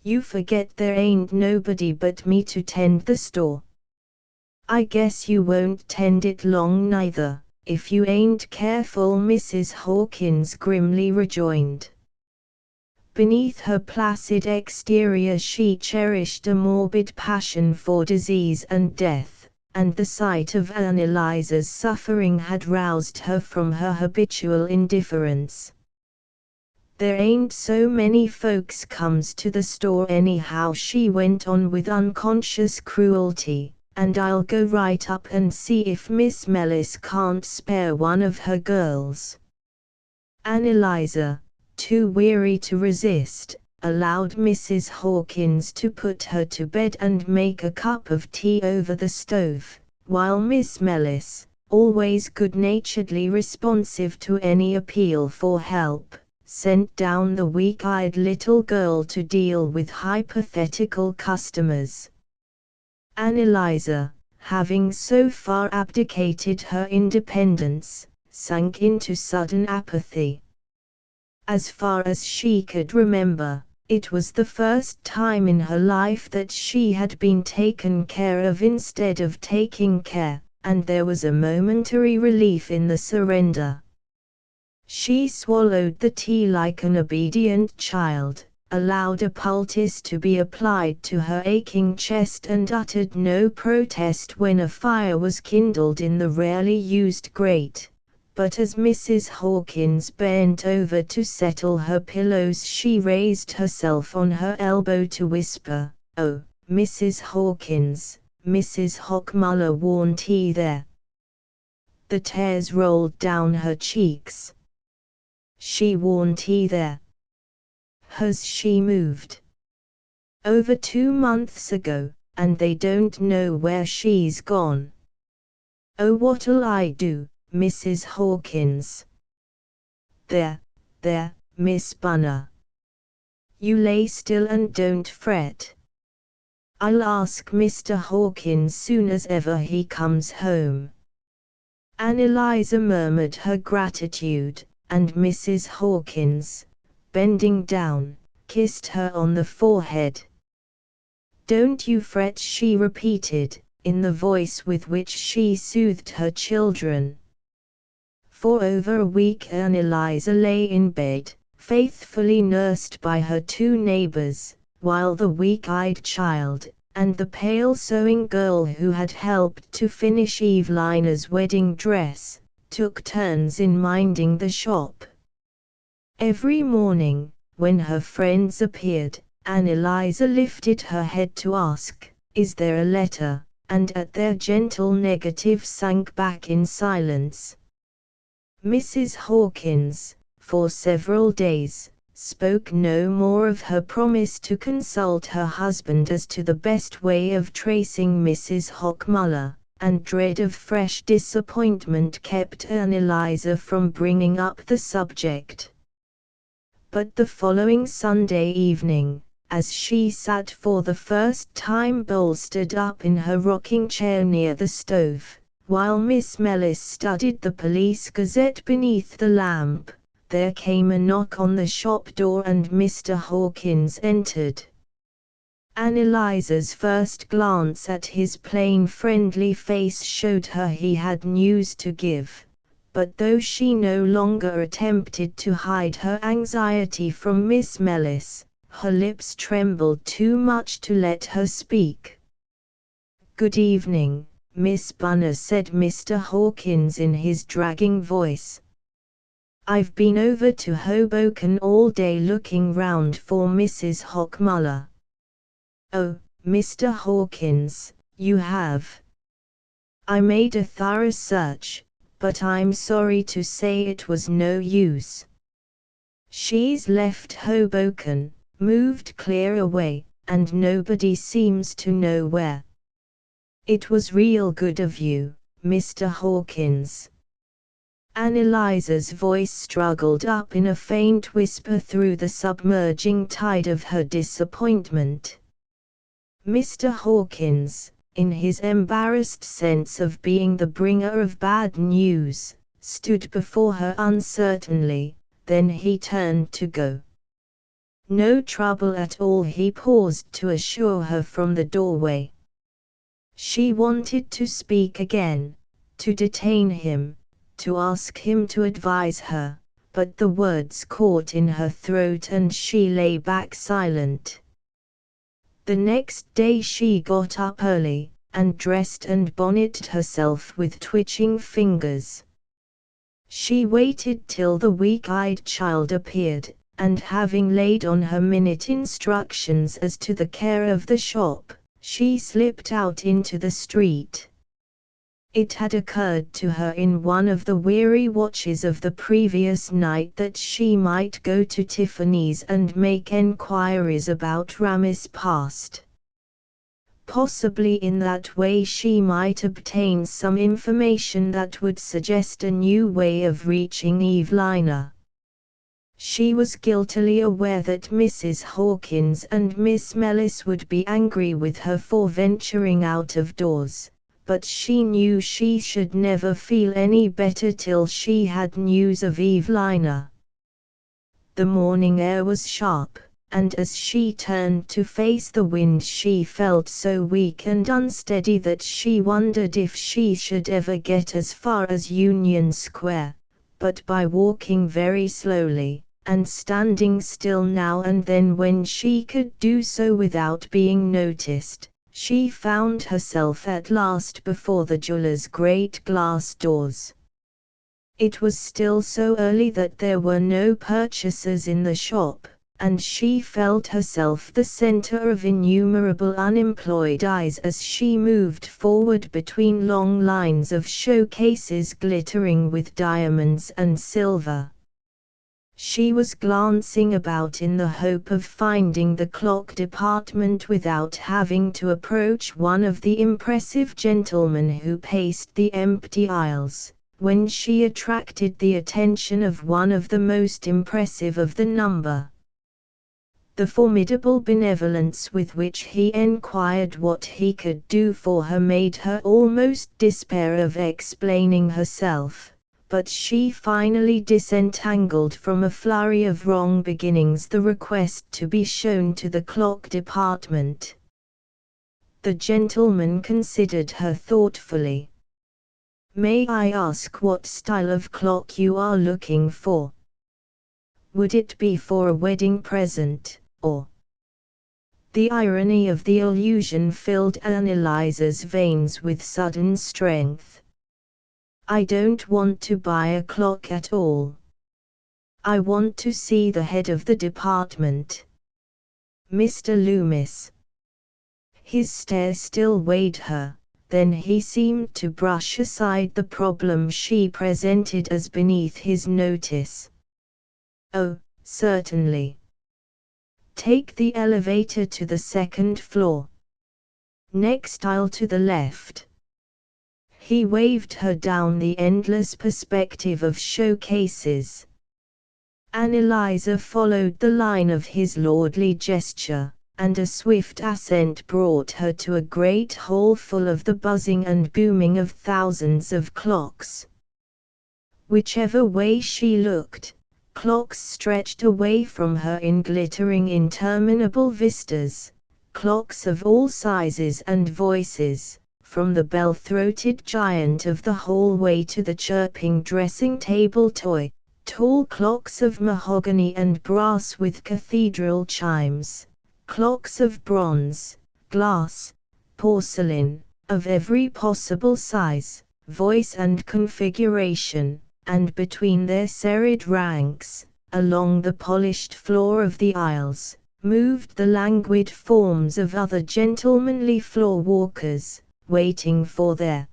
You forget there ain't nobody but me to tend the store. I guess you won't tend it long neither, if you ain't careful, Mrs. Hawkins grimly rejoined. Beneath her placid exterior she cherished a morbid passion for disease and death, and the sight of Anneliesa's suffering had roused her from her habitual indifference. There ain't so many folks comes to the store anyhow, she went on with unconscious cruelty, and I'll go right up and see if Miss Mellis can't spare one of her girls. Anneliesa, too weary to resist, allowed Mrs. Hawkins to put her to bed and make a cup of tea over the stove, while Miss Mellis, always good-naturedly responsive to any appeal for help, sent down the weak-eyed little girl to deal with hypothetical customers. Anneliesa, having so far abdicated her independence, sank into sudden apathy. As far as she could remember, it was the first time in her life that she had been taken care of instead of taking care, and there was a momentary relief in the surrender. She swallowed the tea like an obedient child, allowed a poultice to be applied to her aching chest and uttered no protest when a fire was kindled in the rarely used grate. But as Mrs. Hawkins bent over to settle her pillows she raised herself on her elbow to whisper, "Oh, Mrs. Hawkins, Mrs. Hockmuller warn't he there?" The tears rolled down her cheeks. She warn't he there? Has she moved? Over 2 months ago, and they don't know where she's gone. Oh, what'll I do, Mrs. Hawkins? There, Miss Bunner. You lay still and don't fret. I'll ask Mr. Hawkins soon as ever he comes home. Anneliesa murmured her gratitude, and Mrs. Hawkins, bending down, kissed her on the forehead. Don't you fret, she repeated, in the voice with which she soothed her children. For over a week Anneliesa lay in bed, faithfully nursed by her 2 neighbors, while the weak-eyed child, and the pale sewing girl who had helped to finish Evelina's wedding dress, took turns in minding the shop. Every morning, when her friends appeared, Anneliesa lifted her head to ask, "Is there a letter?" and at their gentle negative sank back in silence. Mrs. Hawkins, for several days, spoke no more of her promise to consult her husband as to the best way of tracing Mrs. Hockmuller, and dread of fresh disappointment kept Anneliesa from bringing up the subject. But the following Sunday evening, as she sat for the first time bolstered up in her rocking chair near the stove, while Miss Mellis studied the Police Gazette beneath the lamp, there came a knock on the shop door and Mr. Hawkins entered. Anneliesa's first glance at his plain friendly face showed her he had news to give, but though she no longer attempted to hide her anxiety from Miss Mellis, her lips trembled too much to let her speak. "Good evening, Miss Bunner," said Mr. Hawkins in his dragging voice. "I've been over to Hoboken all day looking round for Mrs. Hockmuller." "Oh, Mr. Hawkins, you have?" "I made a thorough search, but I'm sorry to say it was no use. She's left Hoboken, moved clear away, and nobody seems to know where." "It was real good of you, Mr. Hawkins." Anneliesa's voice struggled up in a faint whisper through the submerging tide of her disappointment. Mr. Hawkins, in his embarrassed sense of being the bringer of bad news, stood before her uncertainly, then he turned to go. No trouble at all, he paused to assure her from the doorway. She wanted to speak again, to detain him, to ask him to advise her, but the words caught in her throat and she lay back silent. The next day she got up early, and dressed and bonneted herself with twitching fingers. She waited till the weak-eyed child appeared, and having laid on her minute instructions as to the care of the shop, she slipped out into the street. It had occurred to her in one of the weary watches of the previous night that she might go to Tiffany's and make enquiries about Ramis' past. Possibly in that way she might obtain some information that would suggest a new way of reaching Evelina. She was guiltily aware that Mrs. Hawkins and Miss Mellis would be angry with her for venturing out of doors, but she knew she should never feel any better till she had news of Evelina. The morning air was sharp, and as she turned to face the wind she felt so weak and unsteady that she wondered if she should ever get as far as Union Square, but by walking very slowly, and standing still now and then when she could do so without being noticed, she found herself at last before the jeweller's great glass doors. It was still so early that there were no purchasers in the shop, and she felt herself the center of innumerable unemployed eyes as she moved forward between long lines of showcases glittering with diamonds and silver. She was glancing about in the hope of finding the clock department without having to approach one of the impressive gentlemen who paced the empty aisles, when she attracted the attention of one of the most impressive of the number. The formidable benevolence with which he enquired what he could do for her made her almost despair of explaining herself, but she finally disentangled from a flurry of wrong beginnings the request to be shown to the clock department. The gentleman considered her thoughtfully. "May I ask what style of clock you are looking for? Would it be for a wedding present, or?" The irony of the allusion filled Annalisa's veins with sudden strength. "I don't want to buy a clock at all. I want to see the head of the department. Mr. Loomis." His stare still weighed her, then he seemed to brush aside the problem she presented as beneath his notice. "Oh, certainly. Take the elevator to the second floor. Next aisle to the left." He waved her down the endless perspective of showcases. Annalisa followed the line of his lordly gesture, and a swift ascent brought her to a great hall full of the buzzing and booming of thousands of clocks. Whichever way she looked, clocks stretched away from her in glittering interminable vistas, clocks of all sizes and voices, from the bell-throated giant of the hallway to the chirping dressing-table toy, tall clocks of mahogany and brass with cathedral chimes, clocks of bronze, glass, porcelain, of every possible size, voice and configuration, and between their serried ranks, along the polished floor of the aisles, moved the languid forms of other gentlemanly floor-walkers, waiting for their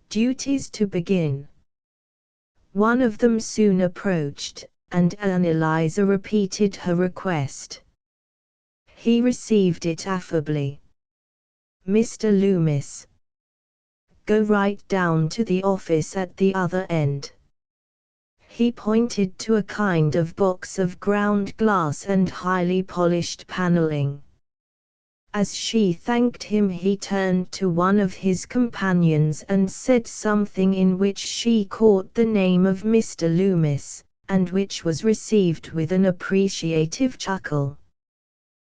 duties to begin. One of them soon approached, and Annalisa repeated her request. He received it affably. "Mr. Loomis, go right down to the office at the other end." He pointed to a kind of box of ground glass and highly polished paneling. As she thanked him he turned to one of his companions and said something in which she caught the name of Mr. Loomis, and which was received with an appreciative chuckle.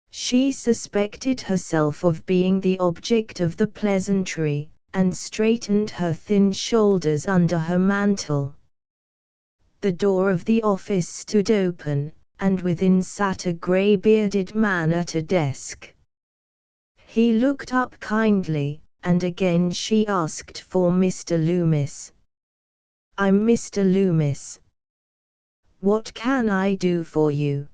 She suspected herself of being the object of the pleasantry, and straightened her thin shoulders under her mantle. The door of the office stood open, and within sat a grey-bearded man at a desk. He looked up kindly, and again she asked for Mr. Loomis. "I'm Mr. Loomis. What can I do for you?"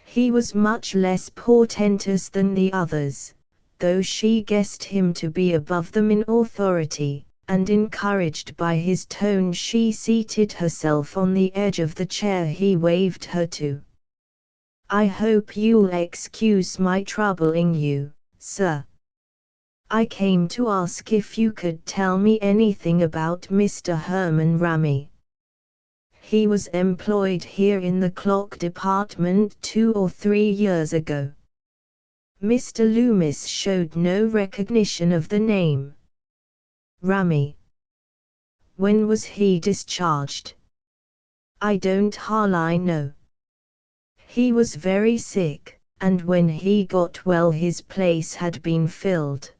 He was much less portentous than the others, though she guessed him to be above them in authority, and encouraged by his tone she seated herself on the edge of the chair he waved her to. "I hope you'll excuse my troubling you, sir. I came to ask if you could tell me anything about Mr. Herman Ramey. He was employed here in the clock department 2 or 3 years ago." Mr. Loomis showed no recognition of the name. "Ramey. When was he discharged?" "I don't hardly know. He was very sick, and when he got well his place had been filled.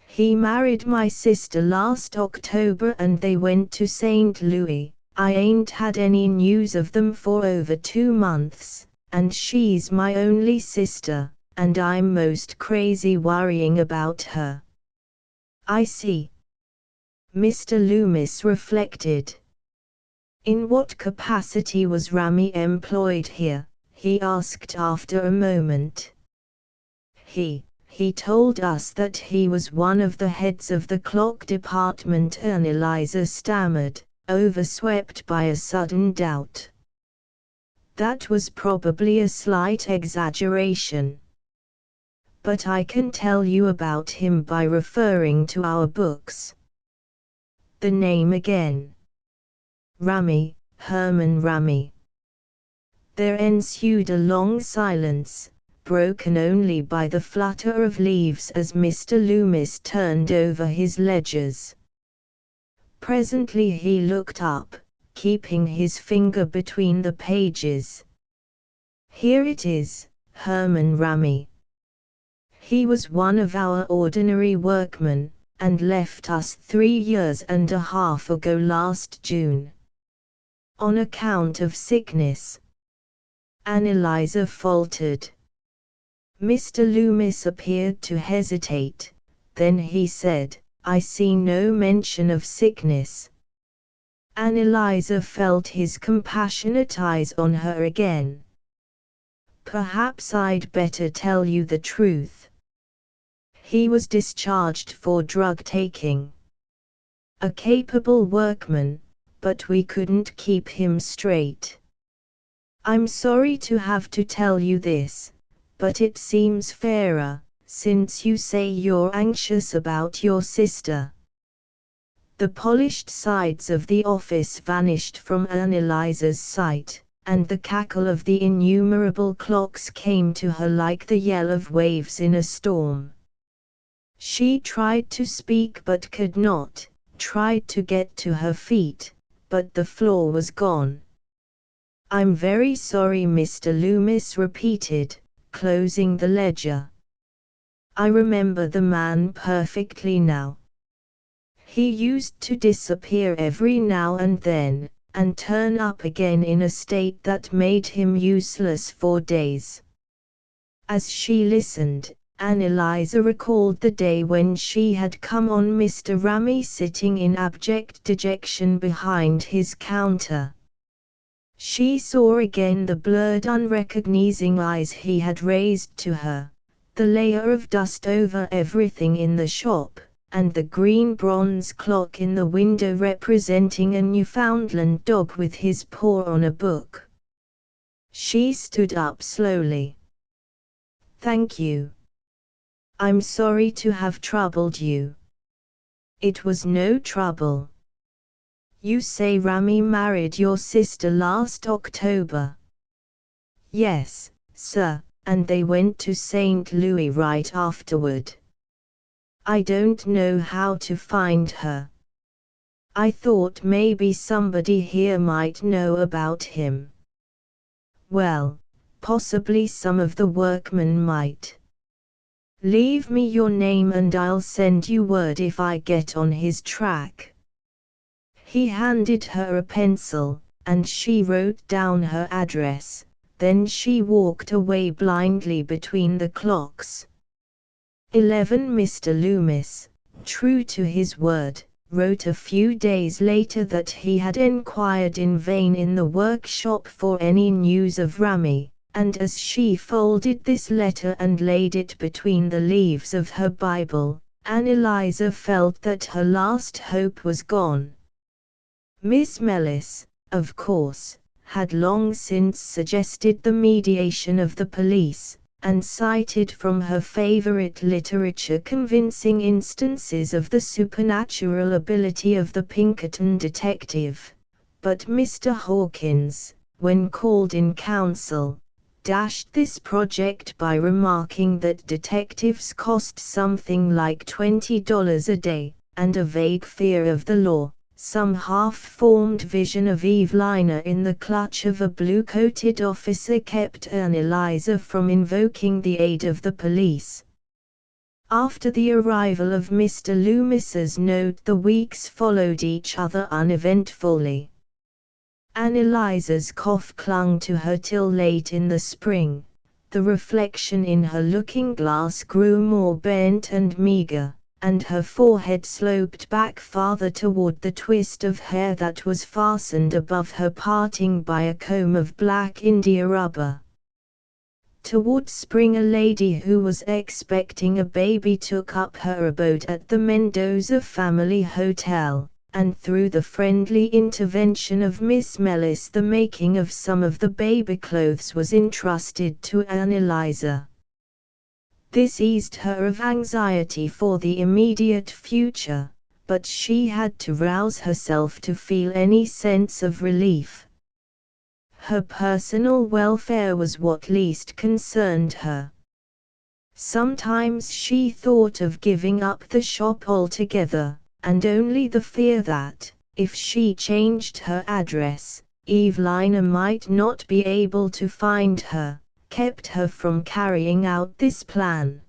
He married my sister last October and they went to St. Louis. I ain't had any news of them for over 2 months, and she's my only sister, and I'm most crazy worrying about her." "I see." Mr. Loomis reflected. "In what capacity was Ramey employed here?" he asked after a moment. He told us that he was one of the heads of the clock department." Eliza stammered, overswept by a sudden doubt. "That was probably a slight exaggeration. But I can tell you about him by referring to our books." The name again. Ramey, Herman Ramey. There ensued a long silence, broken only by the flutter of leaves as Mr. Loomis turned over his ledgers. Presently he looked up, keeping his finger between the pages. "Here it is, Herman Ramey. He was one of our ordinary workmen, and left us 3.5 years ago last June. On account of sickness." Eliza faltered. Mr. Loomis appeared to hesitate, then he said, "I see no mention of sickness." Eliza felt his compassionate eyes on her again. "Perhaps I'd better tell you the truth. He was discharged for drug taking. A capable workman, but we couldn't keep him straight. I'm sorry to have to tell you this, but it seems fairer, since you say you're anxious about your sister." The polished sides of the office vanished from Eliza's sight, and the cackle of the innumerable clocks came to her like the yell of waves in a storm. She tried to speak but could not, tried to get to her feet, but the floor was gone. "I'm very sorry," Mr. Loomis repeated, closing the ledger. "I remember the man perfectly now. He used to disappear every now and then, and turn up again in a state that made him useless for days." As she listened, Eliza recalled the day when she had come on Mr. Ramey sitting in abject dejection behind his counter. She saw again the blurred unrecognizing eyes he had raised to her, the layer of dust over everything in the shop, and the green bronze clock in the window representing a Newfoundland dog with his paw on a book. She stood up slowly. "Thank you. I'm sorry to have troubled you." "It was no trouble. You say Ramey married your sister last October?" "Yes, sir, and they went to St. Louis right afterward. I don't know how to find her. I thought maybe somebody here might know about him. Well, possibly some of the workmen might. Leave me your name and I'll send you word if I get on his track." He handed her a pencil, and she wrote down her address. Then she walked away blindly between the clocks. 11 Mr. Loomis, true to his word, wrote a few days later that he had enquired in vain in the workshop for any news of Rami, and as she folded this letter and laid it between the leaves of her Bible, Anneliese felt that her last hope was gone. Miss Mellis, of course, had long since suggested the mediation of the police, and cited from her favorite literature convincing instances of the supernatural ability of the Pinkerton detective. But Mr. Hawkins, when called in counsel, dashed this project by remarking that detectives cost something like $20 a day, and a vague fear of the law, some half-formed vision of Evelina in the clutch of a blue-coated officer kept Anneliese from invoking the aid of the police. After the arrival of Mr. Loomis's note, the weeks followed each other uneventfully. Anneliese's cough clung to her till late in the spring. The reflection in her looking-glass grew more bent and meager, and her forehead sloped back farther toward the twist of hair that was fastened above her parting by a comb of black India rubber. Toward spring, a lady who was expecting a baby took up her abode at the Mendoza Family Hotel, and through the friendly intervention of Miss Mellis the making of some of the baby clothes was entrusted to Anneliese. This eased her of anxiety for the immediate future, but she had to rouse herself to feel any sense of relief. Her personal welfare was what least concerned her. Sometimes she thought of giving up the shop altogether, and only the fear that, if she changed her address, Evelina might not be able to find her, kept her from carrying out this plan.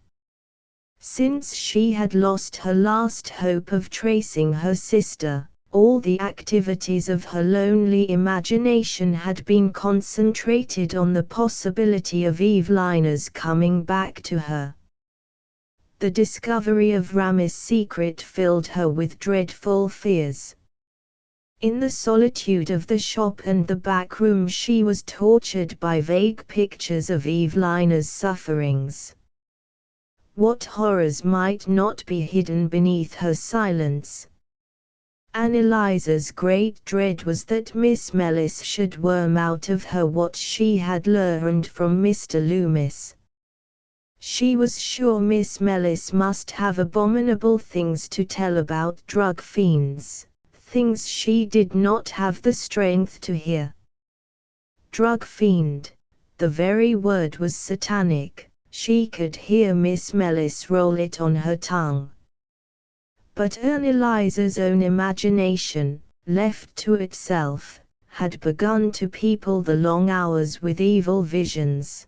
Since she had lost her last hope of tracing her sister, all the activities of her lonely imagination had been concentrated on the possibility of Evelina's coming back to her. The discovery of Rami's secret filled her with dreadful fears. In the solitude of the shop and the back room she was tortured by vague pictures of Evelina's sufferings. What horrors might not be hidden beneath her silence? Anneliese's great dread was that Miss Mellis should worm out of her what she had learned from Mr. Loomis. She was sure Miss Mellis must have abominable things to tell about drug fiends, things she did not have the strength to hear. Drug fiend, the very word was satanic. She could hear Miss Mellis roll it on her tongue. But Anneliese's own imagination, left to itself, had begun to people the long hours with evil visions.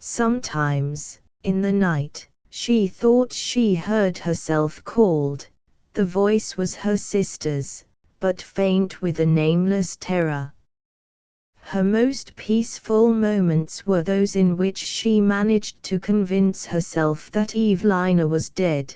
Sometimes, in the night, she thought she heard herself called. The voice was her sister's, but faint with a nameless terror. Her most peaceful moments were those in which she managed to convince herself that Evelina was dead.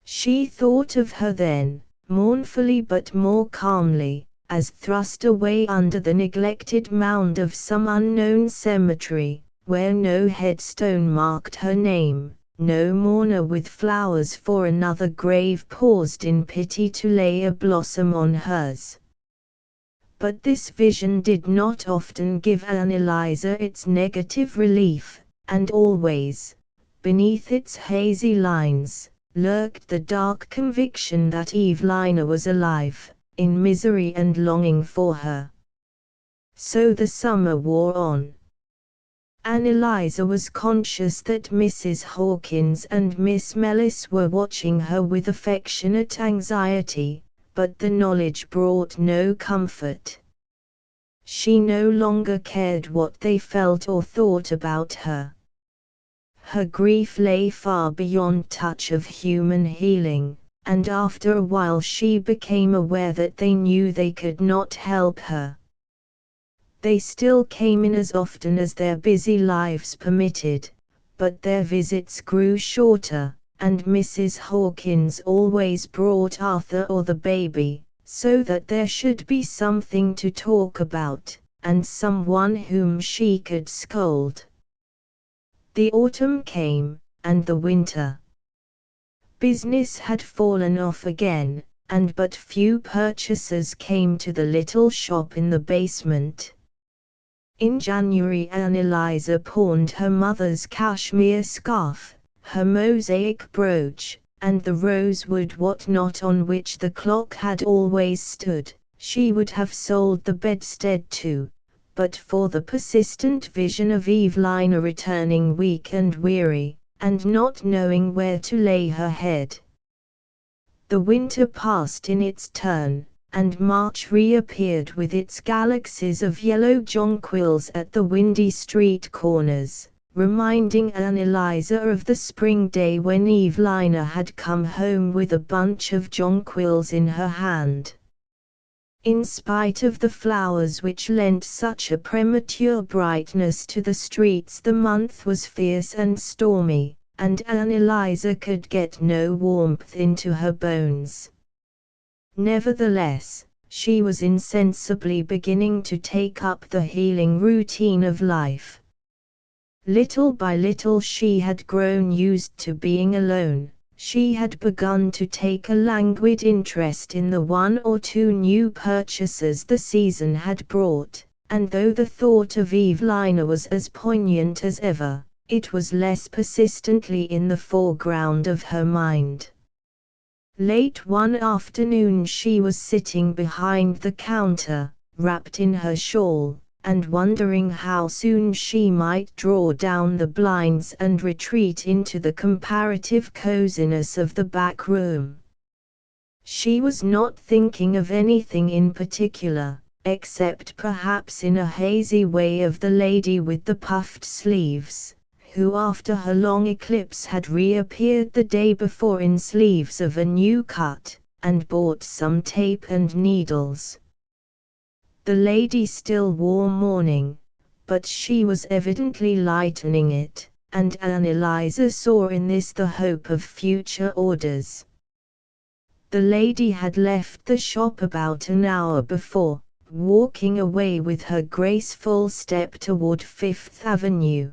She thought of her then, mournfully but more calmly, as thrust away under the neglected mound of some unknown cemetery, where no headstone marked her name, no mourner with flowers for another grave paused in pity to lay a blossom on hers. But this vision did not often give Anneliese its negative relief, and always, beneath its hazy lines, lurked the dark conviction that Evelina was alive, in misery and longing for her. So the summer wore on. Anneliese was conscious that Mrs. Hawkins and Miss Mellis were watching her with affectionate anxiety, but the knowledge brought no comfort. She no longer cared what they felt or thought about her. Her grief lay far beyond touch of human healing, and after a while she became aware that they knew they could not help her. They still came in as often as their busy lives permitted, but their visits grew shorter, and Mrs. Hawkins always brought Arthur or the baby, so that there should be something to talk about, and someone whom she could scold. The autumn came, and the winter. Business had fallen off again, and but few purchasers came to the little shop in the basement. In January Anneliese pawned her mother's cashmere scarf, her mosaic brooch, and the rosewood whatnot on which the clock had always stood. She would have sold the bedstead too, but for the persistent vision of Evelina returning weak and weary, and not knowing where to lay her head. The winter passed in its turn, and March reappeared with its galaxies of yellow jonquils at the windy street corners, reminding Anneliese of the spring day when Evelina had come home with a bunch of jonquils in her hand. In spite of the flowers which lent such a premature brightness to the streets, the month was fierce and stormy, and Anneliese could get no warmth into her bones. Nevertheless, she was insensibly beginning to take up the healing routine of life. Little by little she had grown used to being alone. She had begun to take a languid interest in the one or two new purchases the season had brought, and though the thought of Evelina was as poignant as ever, it was less persistently in the foreground of her mind. Late one afternoon she was sitting behind the counter, wrapped in her shawl, and wondering how soon she might draw down the blinds and retreat into the comparative coziness of the back room. She was not thinking of anything in particular, except perhaps in a hazy way of the lady with the puffed sleeves, who after her long eclipse had reappeared the day before in sleeves of a new cut, and bought some tape and needles. The lady still wore mourning, but she was evidently lightening it, and Anneliese saw in this the hope of future orders. The lady had left the shop about an hour before, walking away with her graceful step toward Fifth Avenue.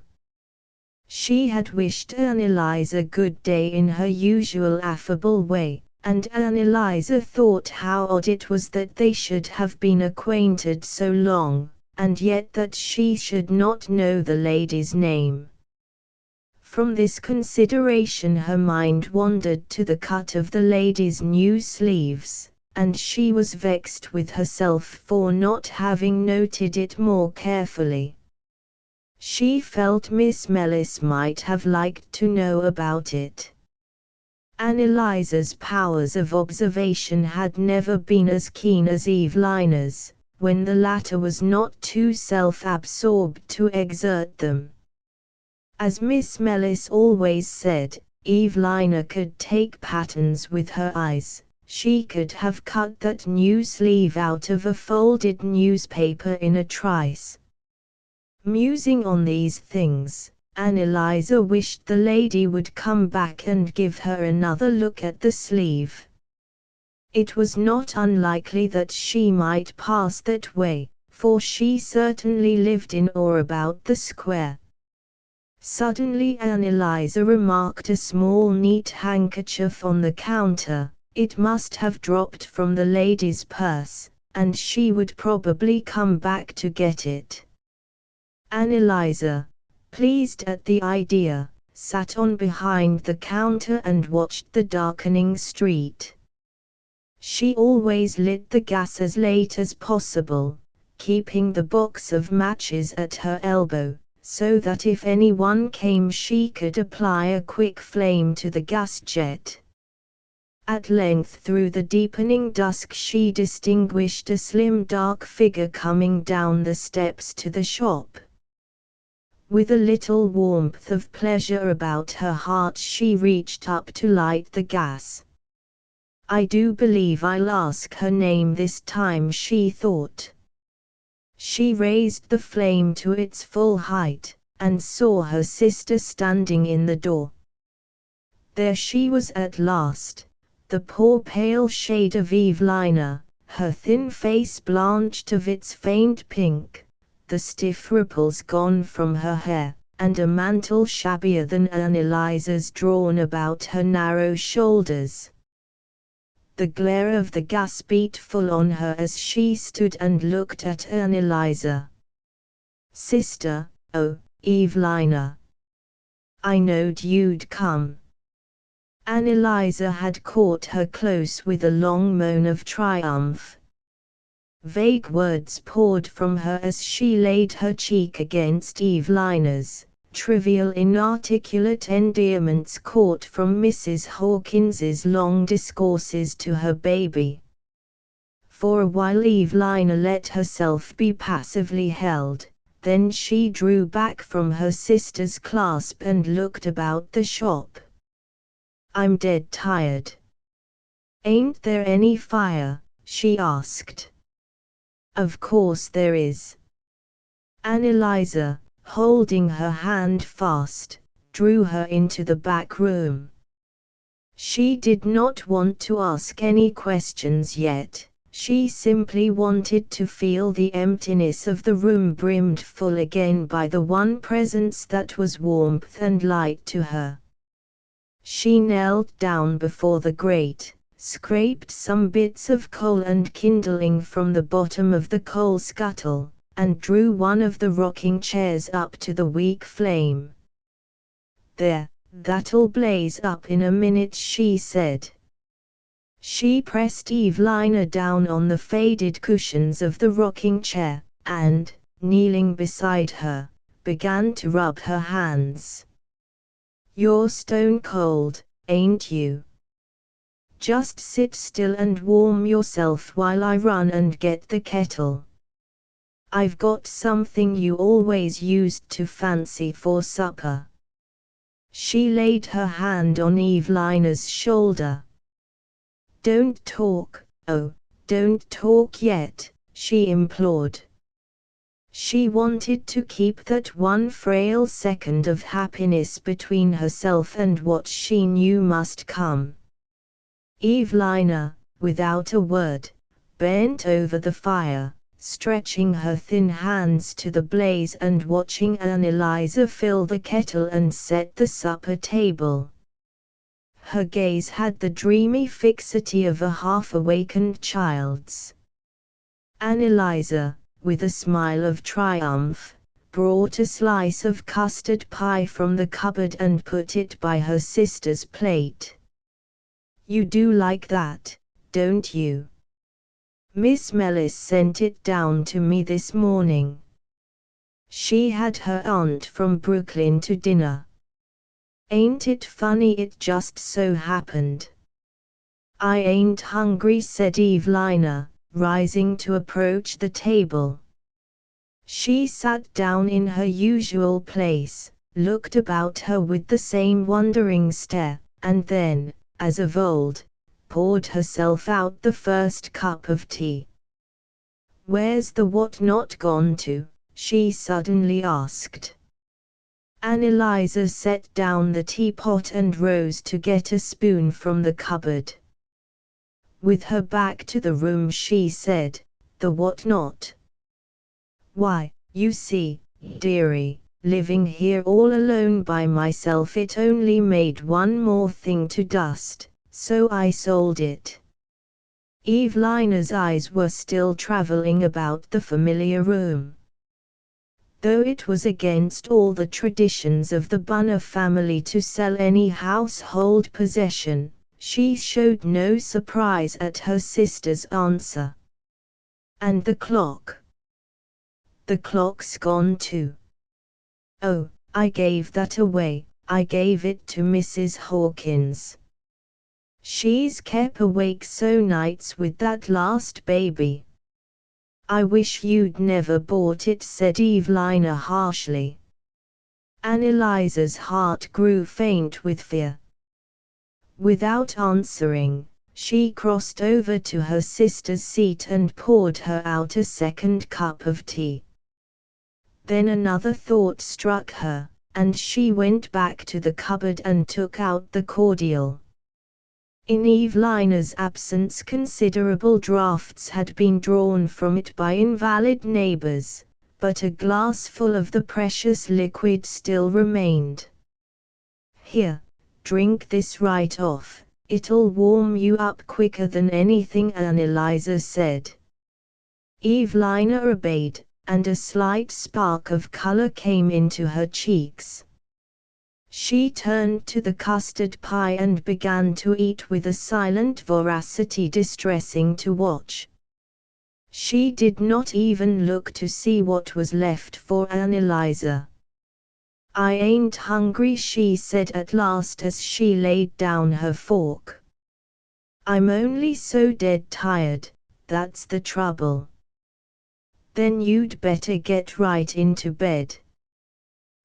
She had wished Anneliese good day in her usual affable way, and Anneliese thought how odd it was that they should have been acquainted so long, and yet that she should not know the lady's name. From this consideration her mind wandered to the cut of the lady's new sleeves, and she was vexed with herself for not having noted it more carefully. She felt Miss Mellis might have liked to know about it. Anneliese's powers of observation had never been as keen as Evelina's, when the latter was not too self-absorbed to exert them. As Miss Mellis always said, Evelina could take patterns with her eyes. She could have cut that new sleeve out of a folded newspaper in a trice. Musing on these things, Anneliese wished the lady would come back and give her another look at the sleeve. It was not unlikely that she might pass that way, for she certainly lived in or about the square. Suddenly Anneliese remarked a small neat handkerchief on the counter. It must have dropped from the lady's purse, and she would probably come back to get it. Anneliese, pleased at the idea, sat on behind the counter and watched the darkening street. She always lit the gas as late as possible, keeping the box of matches at her elbow, so that if anyone came she could apply a quick flame to the gas jet. At length through the deepening dusk she distinguished a slim dark figure coming down the steps to the shop. With a little warmth of pleasure about her heart she reached up to light the gas. I do believe I'll ask her name this time, she thought. She raised the flame to its full height, and saw her sister standing in the door. There she was at last, the poor pale shade of Evelina, her thin face blanched of its faint pink, the stiff ripples gone from her hair, and a mantle shabbier than Annelise's drawn about her narrow shoulders. The glare of the gas beat full on her as she stood and looked at Annelise. "Sister, oh, Evelina. I knowed you'd come." Annelise had caught her close with a long moan of triumph. Vague words poured from her as she laid her cheek against Evelina's, trivial inarticulate endearments caught from Mrs. Hawkins's long discourses to her baby. For a while Evelina let herself be passively held, then she drew back from her sister's clasp and looked about the shop. "I'm dead tired." "Ain't there any fire?" she asked. "Of course there is." Annelise, holding her hand fast, drew her into the back room. She did not want to ask any questions yet, she simply wanted to feel the emptiness of the room brimmed full again by the one presence that was warmth and light to her. She knelt down before the grate, scraped some bits of coal and kindling from the bottom of the coal scuttle, and drew one of the rocking chairs up to the weak flame. "There, that'll blaze up in a minute," she said. She pressed Evelina down on the faded cushions of the rocking chair, and, kneeling beside her, began to rub her hands. "You're stone cold, ain't you? Just sit still and warm yourself while I run and get the kettle. I've got something you always used to fancy for supper." She laid her hand on Evelina's shoulder. "Don't talk, oh, don't talk yet," she implored. She wanted to keep that one frail second of happiness between herself and what she knew must come. Evelina, without a word, bent over the fire, stretching her thin hands to the blaze and watching Annelise fill the kettle and set the supper table. Her gaze had the dreamy fixity of a half-awakened child's. Annelise, with a smile of triumph, brought a slice of custard pie from the cupboard and put it by her sister's plate. "You do like that, don't you? Miss Mellis sent it down to me this morning. She had her aunt from Brooklyn to dinner. Ain't it funny it just so happened?" "I ain't hungry," said Evelina, rising to approach the table. She sat down in her usual place, looked about her with the same wondering stare, and then, as of old, poured herself out the first cup of tea. "Where's the what-not gone to?" she suddenly asked. Annelise set down the teapot and rose to get a spoon from the cupboard. With her back to the room she said, "The what-not? Why, you see, dearie, living here all alone by myself it only made one more thing to dust, so I sold it." Evelina's eyes were still traveling about the familiar room. Though it was against all the traditions of the Bunner family to sell any household possession, she showed no surprise at her sister's answer. "And the clock?" "The clock's gone too." "Oh, I gave that away, I gave it to Mrs. Hawkins." She's kept awake so nights with that last baby. I wish you'd never bought it, said Evelina harshly. Annalisa's heart grew faint with fear. Without answering, she crossed over to her sister's seat and poured her out a second cup of tea. Then another thought struck her, and she went back to the cupboard and took out the cordial. In Evelina's absence, considerable draughts had been drawn from it by invalid neighbors, but a glass full of the precious liquid still remained. Here, drink this right off, it'll warm you up quicker than anything, Annalisa said. Evelina obeyed, and a slight spark of color came into her cheeks. She turned to the custard pie and began to eat with a silent voracity distressing to watch. She did not even look to see what was left for Annalisa. I ain't hungry, she said at last as she laid down her fork. I'm only so dead tired, that's the trouble. Then you'd better get right into bed.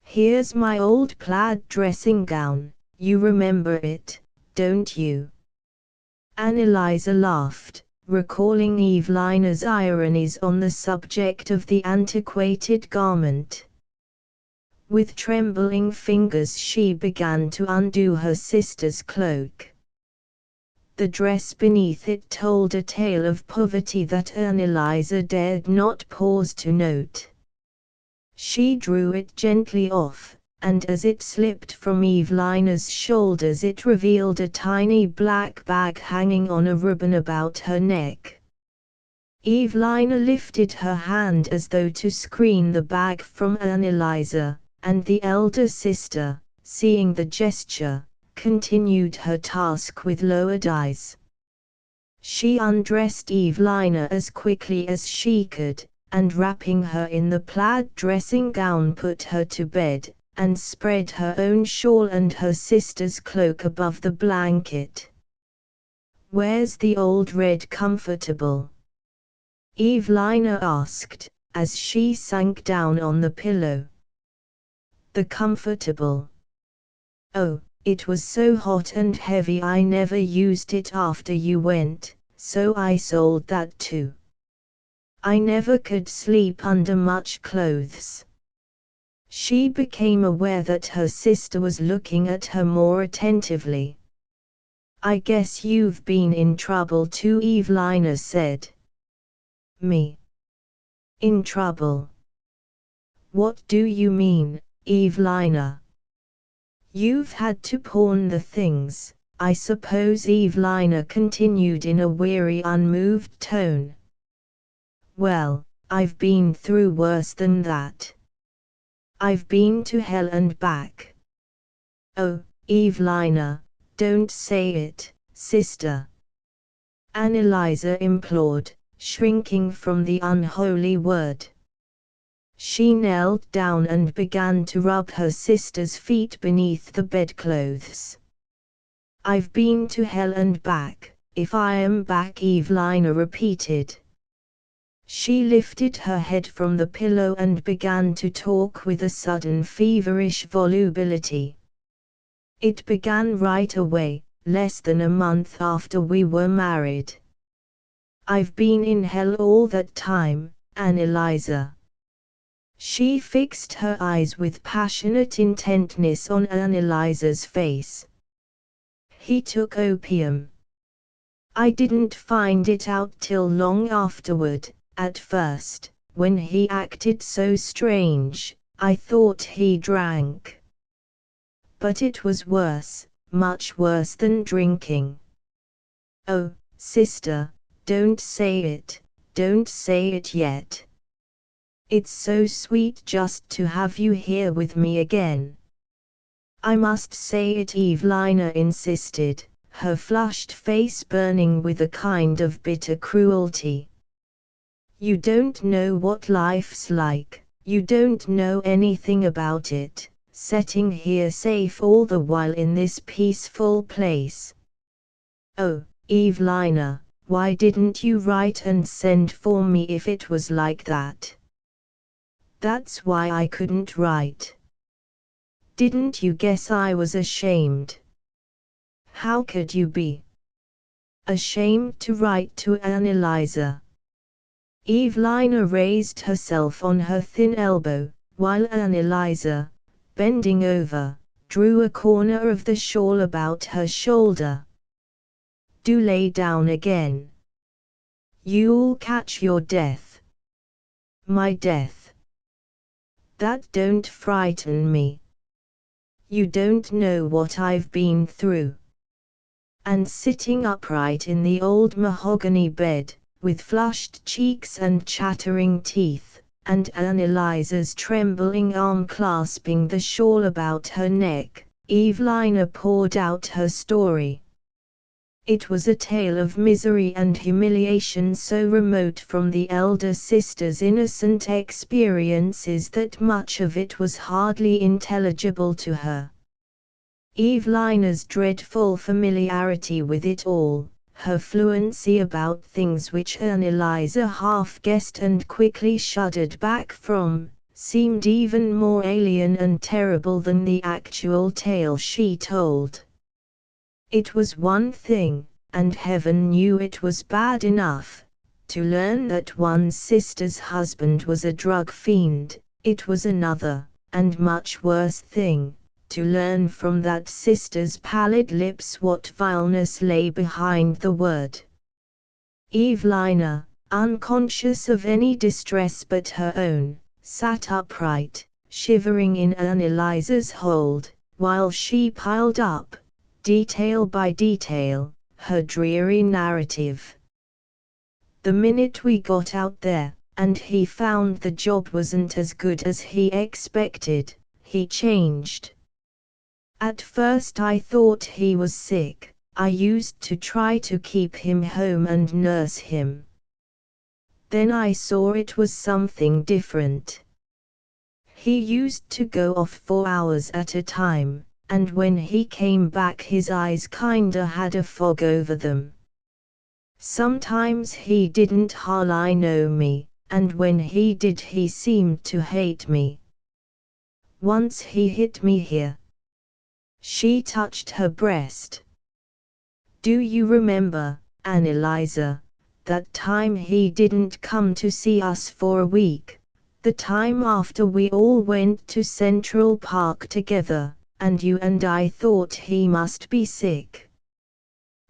Here's my old plaid dressing gown, you remember it, don't you? Annalisa laughed, recalling Evelina's ironies on the subject of the antiquated garment. With trembling fingers she began to undo her sister's cloak. The dress beneath it told a tale of poverty that Annalisa dared not pause to note. She drew it gently off, and as it slipped from Evelina's shoulders it revealed a tiny black bag hanging on a ribbon about her neck. Evelina lifted her hand as though to screen the bag from Annalisa, and the elder sister, seeing the gesture, continued her task with lowered eyes. She undressed Evelina as quickly as she could, and wrapping her in the plaid dressing gown put her to bed, and spread her own shawl and her sister's cloak above the blanket. "Where's the old red comfortable?" Evelina asked, as she sank down on the pillow. "The comfortable? Oh, it was so hot and heavy I never used it after you went, so I sold that too. I never could sleep under much clothes." She became aware that her sister was looking at her more attentively. "I guess you've been in trouble too," Evelina said. "Me? In trouble? What do you mean, Evelina?" "You've had to pawn the things, I suppose," Evelina continued in a weary, unmoved tone. "Well, I've been through worse than that. I've been to hell and back." "Oh, Evelina, don't say it, sister," Annalisa implored, shrinking from the unholy word. She knelt down and began to rub her sister's feet beneath the bedclothes. "I've been to hell and back, if I am back," Evelina repeated. She lifted her head from the pillow and began to talk with a sudden feverish volubility. "It began right away, less than a month after we were married. I've been in hell all that time, Annalisa." She fixed her eyes with passionate intentness on Annalisa's face. "He took opium. I didn't find it out till long afterward. At first, when he acted so strange, I thought he drank. But it was worse, much worse than drinking." "Oh, sister, don't say it yet. It's so sweet just to have you here with me again." "I must say it," Evelina insisted, her flushed face burning with a kind of bitter cruelty. "You don't know what life's like, you don't know anything about it, sitting here safe all the while in this peaceful place. Oh, Evelina, why didn't you write and send for me if it was like that? That's why I couldn't write. Didn't you guess I was ashamed? How could you be ashamed to write to Anneliese? Evelina raised herself on her thin elbow, while Anneliese, bending over, drew a corner of the shawl about her shoulder. Do lay down again. You'll catch your death. My death. That don't frighten me. You don't know what I've been through. And sitting upright in the old mahogany bed, with flushed cheeks and chattering teeth, and Anneliese's trembling arm clasping the shawl about her neck, Evelina poured out her story. It was a tale of misery and humiliation so remote from the elder sister's innocent experiences that much of it was hardly intelligible to her. Evelina's dreadful familiarity with it all, her fluency about things which Anneliese half guessed and quickly shuddered back from, seemed even more alien and terrible than the actual tale she told. It was one thing, and heaven knew it was bad enough, to learn that one's sister's husband was a drug fiend. It was another, and much worse thing, to learn from that sister's pallid lips what vileness lay behind the word. Evelina, unconscious of any distress but her own, sat upright, shivering in Anneliese's hold, while she piled up, detail by detail, her dreary narrative. The minute we got out there, and he found the job wasn't as good as he expected, he changed. At first I thought he was sick. I used to try to keep him home and nurse him. Then I saw it was something different. He used to go off for hours at a time, and when he came back his eyes kinda had a fog over them. Sometimes he didn't hardly know me, and when he did he seemed to hate me. Once he hit me here. She touched her breast. Do you remember, Anneliese, that time he didn't come to see us for a week, the time after we all went to Central Park together, and you and I thought he must be sick?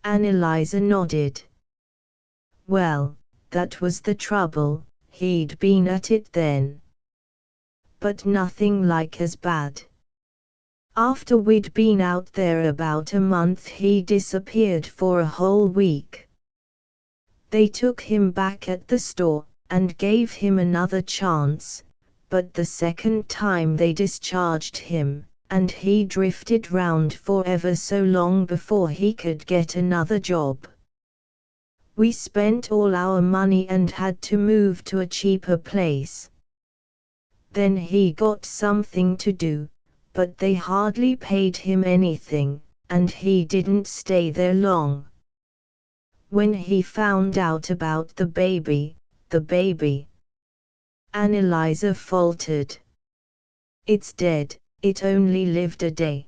Anneliese nodded. Well, that was the trouble, he'd been at it then. But nothing like as bad. After we'd been out there about a month he disappeared for a whole week. They took him back at the store, and gave him another chance, but the second time they discharged him, and he drifted round for ever so long before he could get another job. We spent all our money and had to move to a cheaper place. Then he got something to do, but they hardly paid him anything, and he didn't stay there long. When he found out about the baby, Anneliese faltered. It's dead, it only lived a day.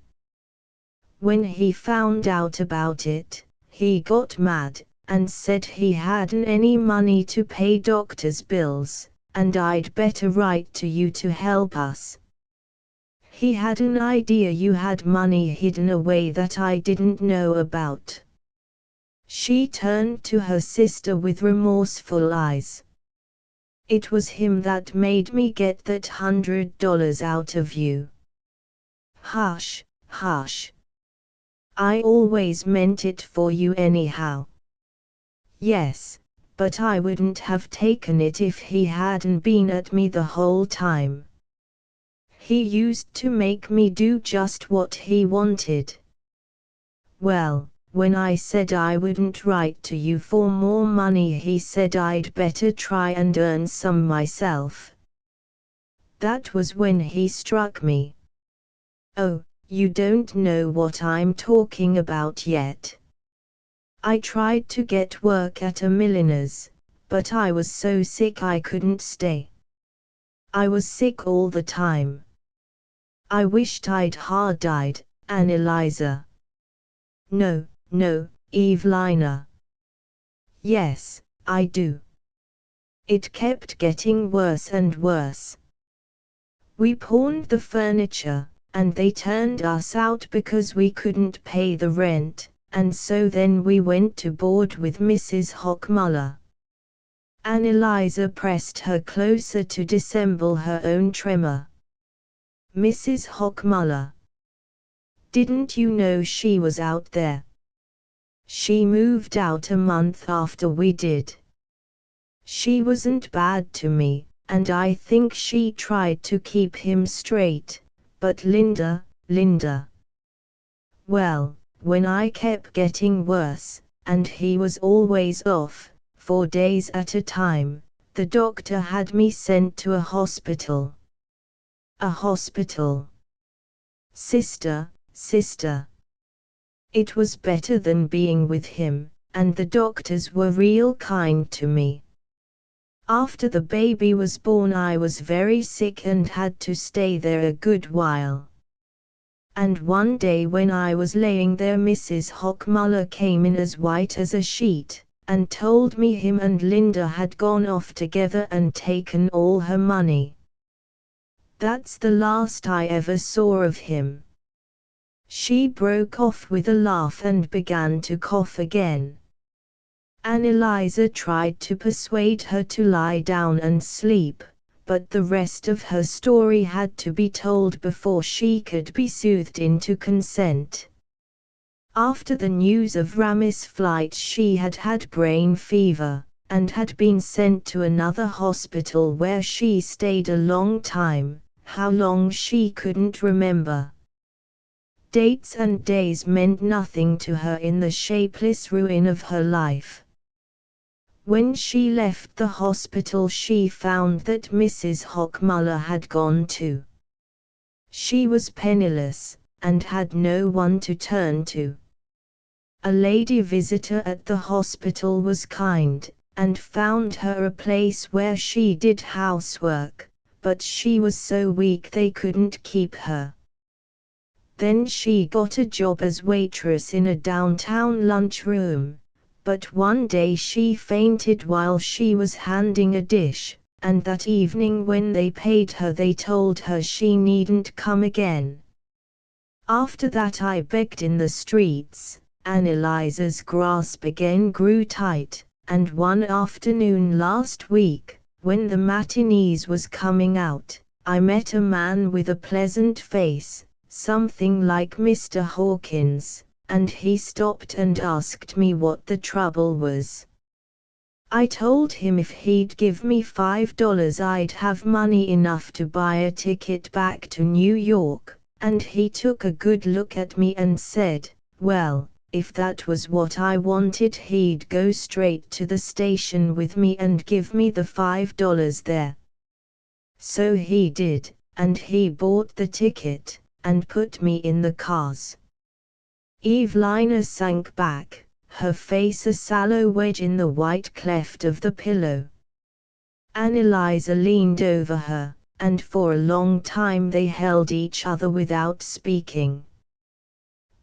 When he found out about it, he got mad, and said he hadn't any money to pay doctor's bills, and I'd better write to you to help us. He had an idea you had money hidden away that I didn't know about. She turned to her sister with remorseful eyes. It was him that made me get that $100 out of you. Hush, hush. I always meant it for you anyhow. Yes, but I wouldn't have taken it if he hadn't been at me the whole time. He used to make me do just what he wanted. Well, when I said I wouldn't write to you for more money he said I'd better try and earn some myself. That was when he struck me. Oh, you don't know what I'm talking about yet. I tried to get work at a milliner's, but I was so sick I couldn't stay. I was sick all the time. I wished I'd hard died, Anneliesa. No, no, Evelina. Yes, I do. It kept getting worse and worse. We pawned the furniture, and they turned us out because we couldn't pay the rent, and so then we went to board with Mrs. Hockmuller. Anneliesa pressed her closer to dissemble her own tremor. Mrs. Hockmuller. Didn't you know she was out there? She moved out a month after we did. She wasn't bad to me, and I think she tried to keep him straight, but Linda. Well, when I kept getting worse, and he was always off, for days at a time, the doctor had me sent to a hospital. A hospital. Sister. It was better than being with him, and the doctors were real kind to me. After the baby was born I was very sick and had to stay there a good while. And one day when I was laying there Mrs. Hockmuller came in as white as a sheet, and told me him and Linda had gone off together and taken all her money. That's the last I ever saw of him. She broke off with a laugh and began to cough again. Anneliesa tried to persuade her to lie down and sleep, but the rest of her story had to be told before she could be soothed into consent. After the news of Ramis' flight she had had brain fever, and had been sent to another hospital where she stayed a long time, how long she couldn't remember. Dates and days meant nothing to her in the shapeless ruin of her life. When she left the hospital she found that Mrs. Hockmuller had gone too. She was penniless, and had no one to turn to. A lady visitor at the hospital was kind, and found her a place where she did housework, but she was so weak they couldn't keep her. Then she got a job as waitress in a downtown lunchroom, but one day she fainted while she was handing a dish, and that evening when they paid her they told her she needn't come again. After that I begged in the streets. Anneliesa's grasp again grew tight, and one afternoon last week, when the matinees was coming out, I met a man with a pleasant face, something like Mr. Hawkins, and he stopped and asked me what the trouble was. I told him if he'd give me $5 I'd have money enough to buy a ticket back to New York, and he took a good look at me and said, well, if that was what I wanted he'd go straight to the station with me and give me the $5 there. So he did, and he bought the ticket, and put me in the cars. Evelina sank back, her face a sallow wedge in the white cleft of the pillow. Anneliesa leaned over her, and for a long time they held each other without speaking.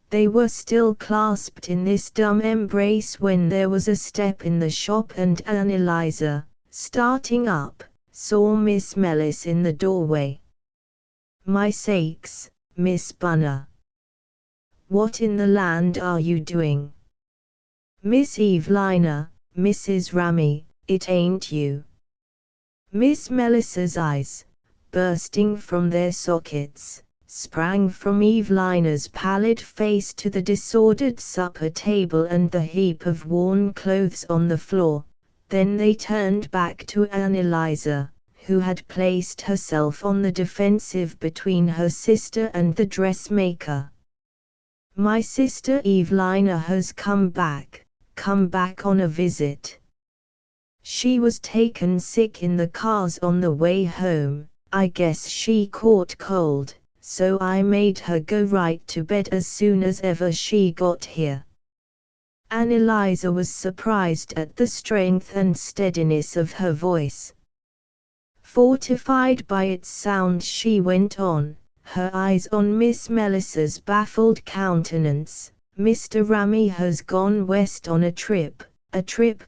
They were still clasped in this dumb embrace when there was a step in the shop and Anneliesa, starting up, saw Miss Mellis in the doorway. My sakes, Miss Bunner. What in the land are you doing? Miss Evelina, Mrs. Ramy, it ain't you. Miss Melissa's eyes, bursting from their sockets, sprang from Evelina's pallid face to the disordered supper table and the heap of worn clothes on the floor, then they turned back to Anneliesa, who had placed herself on the defensive between her sister and the dressmaker. My sister Evelina has come back on a visit. She was taken sick in the cars on the way home. I guess she caught cold, so I made her go right to bed as soon as ever she got here. Anneliese was surprised at the strength and steadiness of her voice. Fortified by its sound, she went on, her eyes on Miss Melissa's baffled countenance. Mr. Ramy has gone west on a trip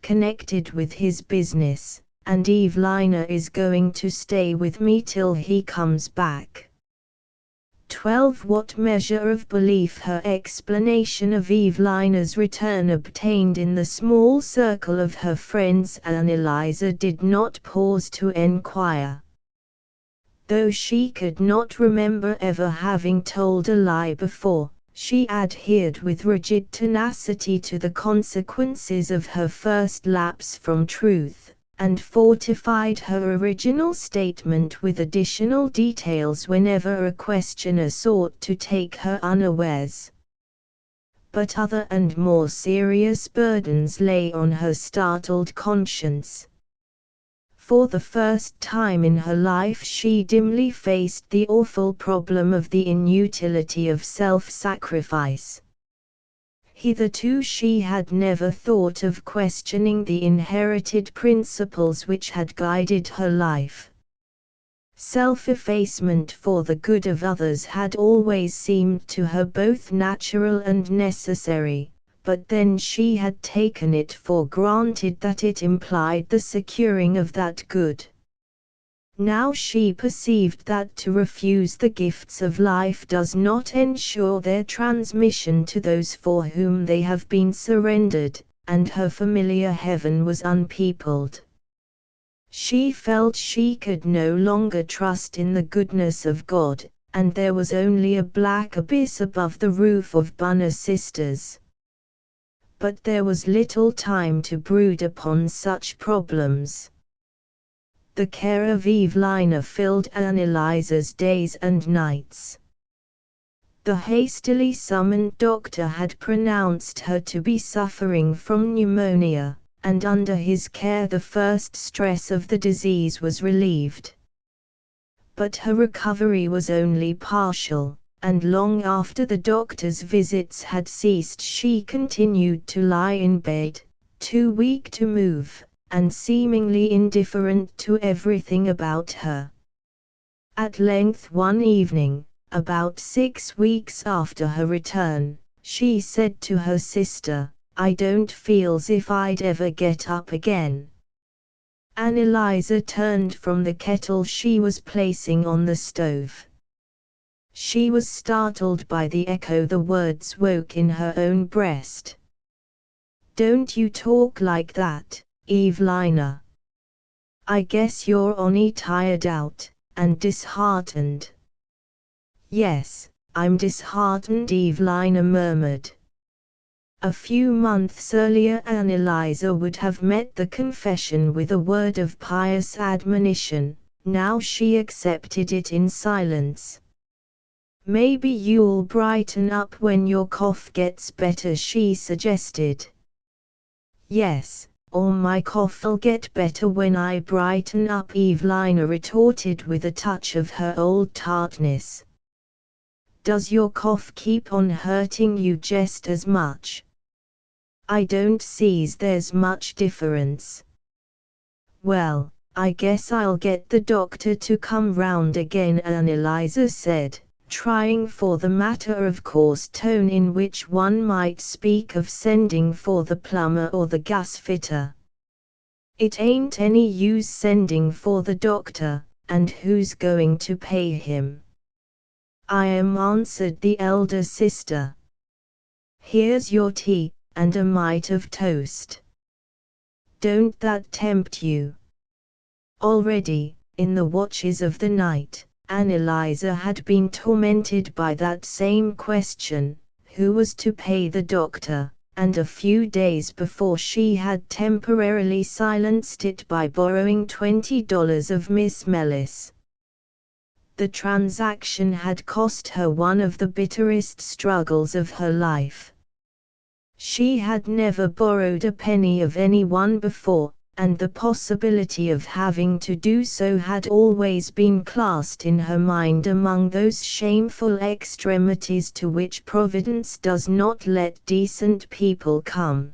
connected with his business, and Evelina is going to stay with me till he comes back. 12. What measure of belief her explanation of Evelina's return obtained in the small circle of her friends Anneliese did not pause to enquire. Though she could not remember ever having told a lie before, she adhered with rigid tenacity to the consequences of her first lapse from truth, and fortified her original statement with additional details whenever a questioner sought to take her unawares. But other and more serious burdens lay on her startled conscience. For the first time in her life she dimly faced the awful problem of the inutility of self-sacrifice. Hitherto she had never thought of questioning the inherited principles which had guided her life. Self-effacement for the good of others had always seemed to her both natural and necessary, but then she had taken it for granted that it implied the securing of that good. Now she perceived that to refuse the gifts of life does not ensure their transmission to those for whom they have been surrendered, and her familiar heaven was unpeopled. She felt she could no longer trust in the goodness of God, and there was only a black abyss above the roof of Bunner Sisters. But there was little time to brood upon such problems. The care of Evelina filled Anneliese's days and nights. The hastily summoned doctor had pronounced her to be suffering from pneumonia, and under his care the first stress of the disease was relieved. But her recovery was only partial, and long after the doctor's visits had ceased she continued to lie in bed, too weak to move, and seemingly indifferent to everything about her. At length one evening, about 6 weeks after her return, she said to her sister, "I don't feel's if I'd ever get up again." Anneliese turned from the kettle she was placing on the stove. She was startled by the echo the words woke in her own breast. "Don't you talk like that, Evelina. I guess you're only tired out, and disheartened." "Yes, I'm disheartened," Evelina murmured. A few months earlier Anneliese would have met the confession with a word of pious admonition, now she accepted it in silence. "Maybe you'll brighten up when your cough gets better," she suggested. "Yes, or my cough'll get better when I brighten up," Evelina retorted with a touch of her old tartness. "Does your cough keep on hurting you just as much?" "I don't see's there's much difference." "Well, I guess I'll get the doctor to come round again," Anneliese said, trying for the matter-of-course tone in which one might speak of sending for the plumber or the gas-fitter. "It ain't any use sending for the doctor, and who's going to pay him?" "I am," answered the elder sister. "Here's your tea, and a mite of toast. Don't that tempt you?" Already, in the watches of the night, Anneliese had been tormented by that same question, who was to pay the doctor, and a few days before she had temporarily silenced it by borrowing $20 of Miss Melis. The transaction had cost her one of the bitterest struggles of her life. She had never borrowed a penny of anyone before, and the possibility of having to do so had always been classed in her mind among those shameful extremities to which Providence does not let decent people come.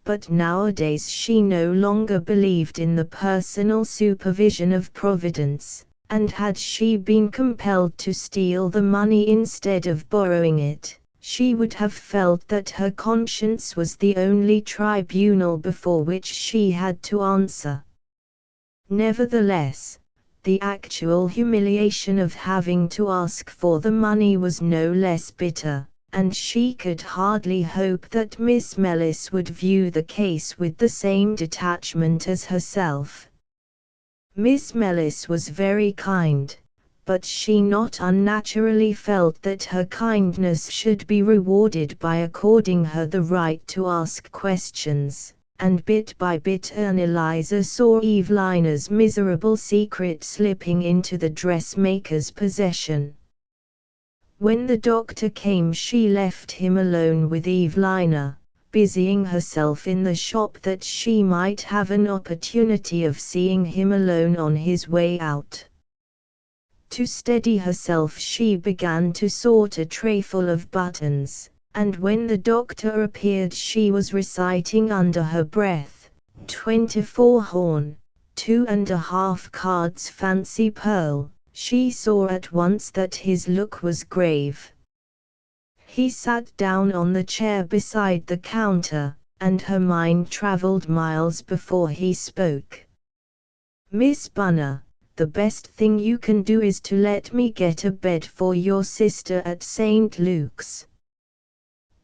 but nowadays she no longer believed in the personal supervision of Providence, and had she been compelled to steal the money instead of borrowing it, she would have felt that her conscience was the only tribunal before which she had to answer. Nevertheless, the actual humiliation of having to ask for the money was no less bitter, and she could hardly hope that Miss Mellis would view the case with the same detachment as herself. Miss Mellis was very kind, but she not unnaturally felt that her kindness should be rewarded by according her the right to ask questions, and bit by bit Anneliese saw Evelina's miserable secret slipping into the dressmaker's possession. When the doctor came she left him alone with Evelina, busying herself in the shop that she might have an opportunity of seeing him alone on his way out. To steady herself she began to sort a trayful of buttons, and when the doctor appeared she was reciting under her breath, 24 horn, 2½ cards fancy pearl. She saw at once that his look was grave. He sat down on the chair beside the counter, and her mind travelled miles before he spoke. "Miss Bunner, the best thing you can do is to let me get a bed for your sister at St. Luke's.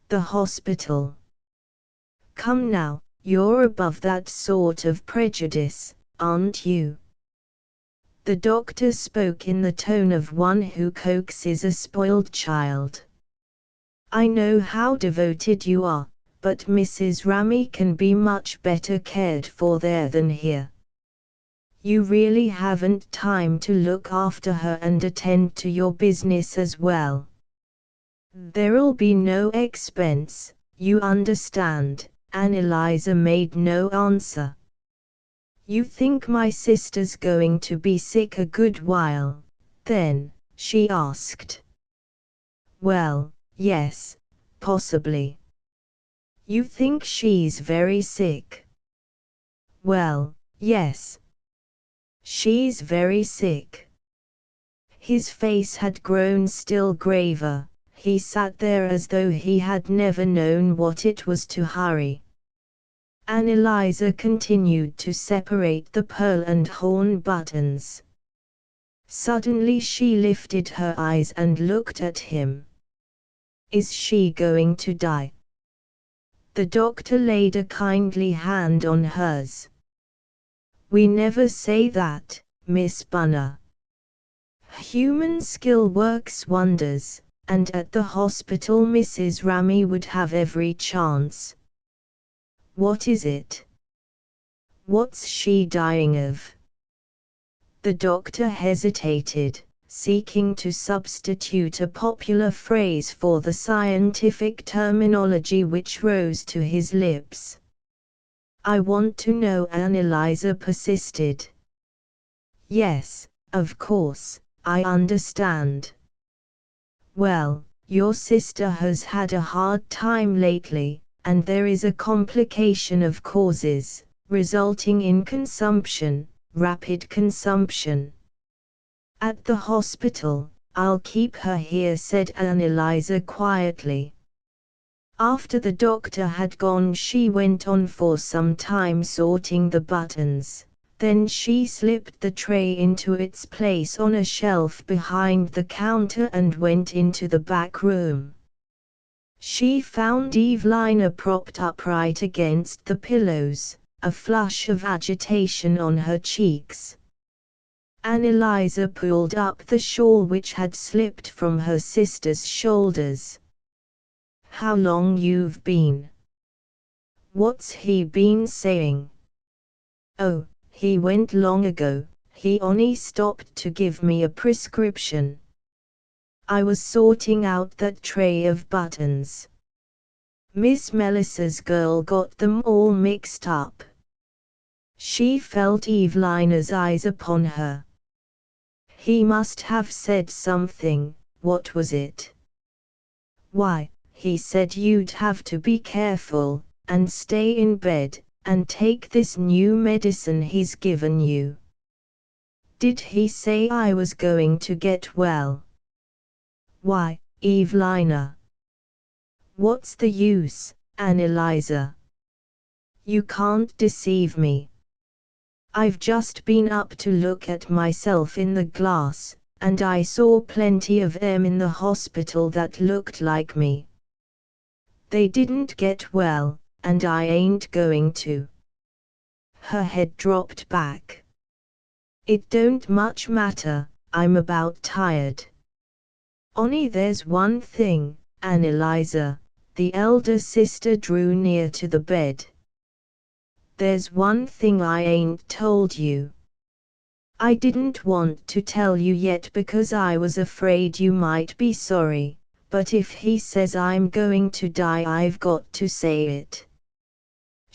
The hospital. Come now, you're above that sort of prejudice, aren't you?" The doctor spoke in the tone of one who coaxes a spoiled child. "I know how devoted you are, but Mrs. Ramey can be much better cared for there than here. You really haven't time to look after her and attend to your business as well. There'll be no expense, you understand." Anneliese made no answer. "You think my sister's going to be sick a good while, then?" she asked. "Well, yes, possibly." "You think she's very sick?" "Well, yes. She's very sick." His face had grown still graver. He sat there as though he had never known what it was to hurry. Anneliese continued to separate the pearl and horn buttons. Suddenly she lifted her eyes and looked at him. "Is she going to die?" The doctor laid a kindly hand on hers. "We never say that, Miss Bunner. Human skill works wonders, and at the hospital Mrs. Ramey would have every chance." "What is it? What's she dying of?" The doctor hesitated, seeking to substitute a popular phrase for the scientific terminology which rose to his lips. "I want to know," Anneliese persisted. "Yes, of course, I understand. Well, your sister has had a hard time lately, and there is a complication of causes, resulting in consumption, rapid consumption. At the hospital, I'll keep her here," said Anneliese quietly. After the doctor had gone she went on for some time sorting the buttons, then she slipped the tray into its place on a shelf behind the counter and went into the back room. She found Evelina propped upright against the pillows, a flush of agitation on her cheeks. Anneliese pulled up the shawl which had slipped from her sister's shoulders. "How long you've been? What's he been saying?" "Oh, he went long ago, he only stopped to give me a prescription. I was sorting out that tray of buttons. Miss Melissa's girl got them all mixed up." She felt Evelina's eyes upon her. "He must have said something, what was it?" "Why, he said you'd have to be careful," and stay in bed, and take this new medicine he's given you. Did he say I was going to get well? Why, Evelina. What's the use, Annalisa? You can't deceive me. I've just been up to look at myself in the glass, and I saw plenty of them in the hospital that looked like me. They didn't get well, and I ain't going to. Her head dropped back. It don't much matter, I'm about tired. Only there's one thing, Annalisa. The elder sister drew near to the bed. There's one thing I ain't told you. I didn't want to tell you yet because I was afraid you might be sorry, but if he says I'm going to die, I've got to say it.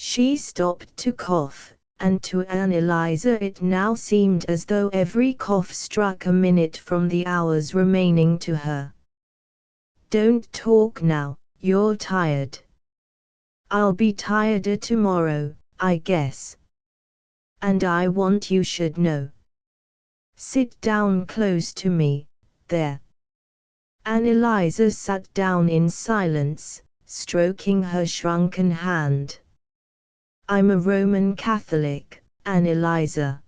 She stopped to cough, and to Annalisa it now seemed as though every cough struck a minute from the hours remaining to her. Don't talk now, you're tired. I'll be tireder tomorrow, I guess. And I want you should know. Sit down close to me, there. Annalisa sat down in silence, stroking her shrunken hand. I'm a Roman Catholic, Annalisa.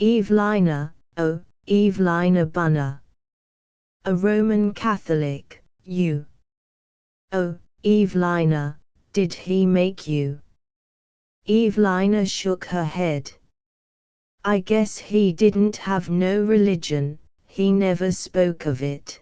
Evelina, oh, Evelina Bunner. A Roman Catholic, you. Oh, Evelina, did he make you? Evelina shook her head. I guess he didn't have no religion, he never spoke of it.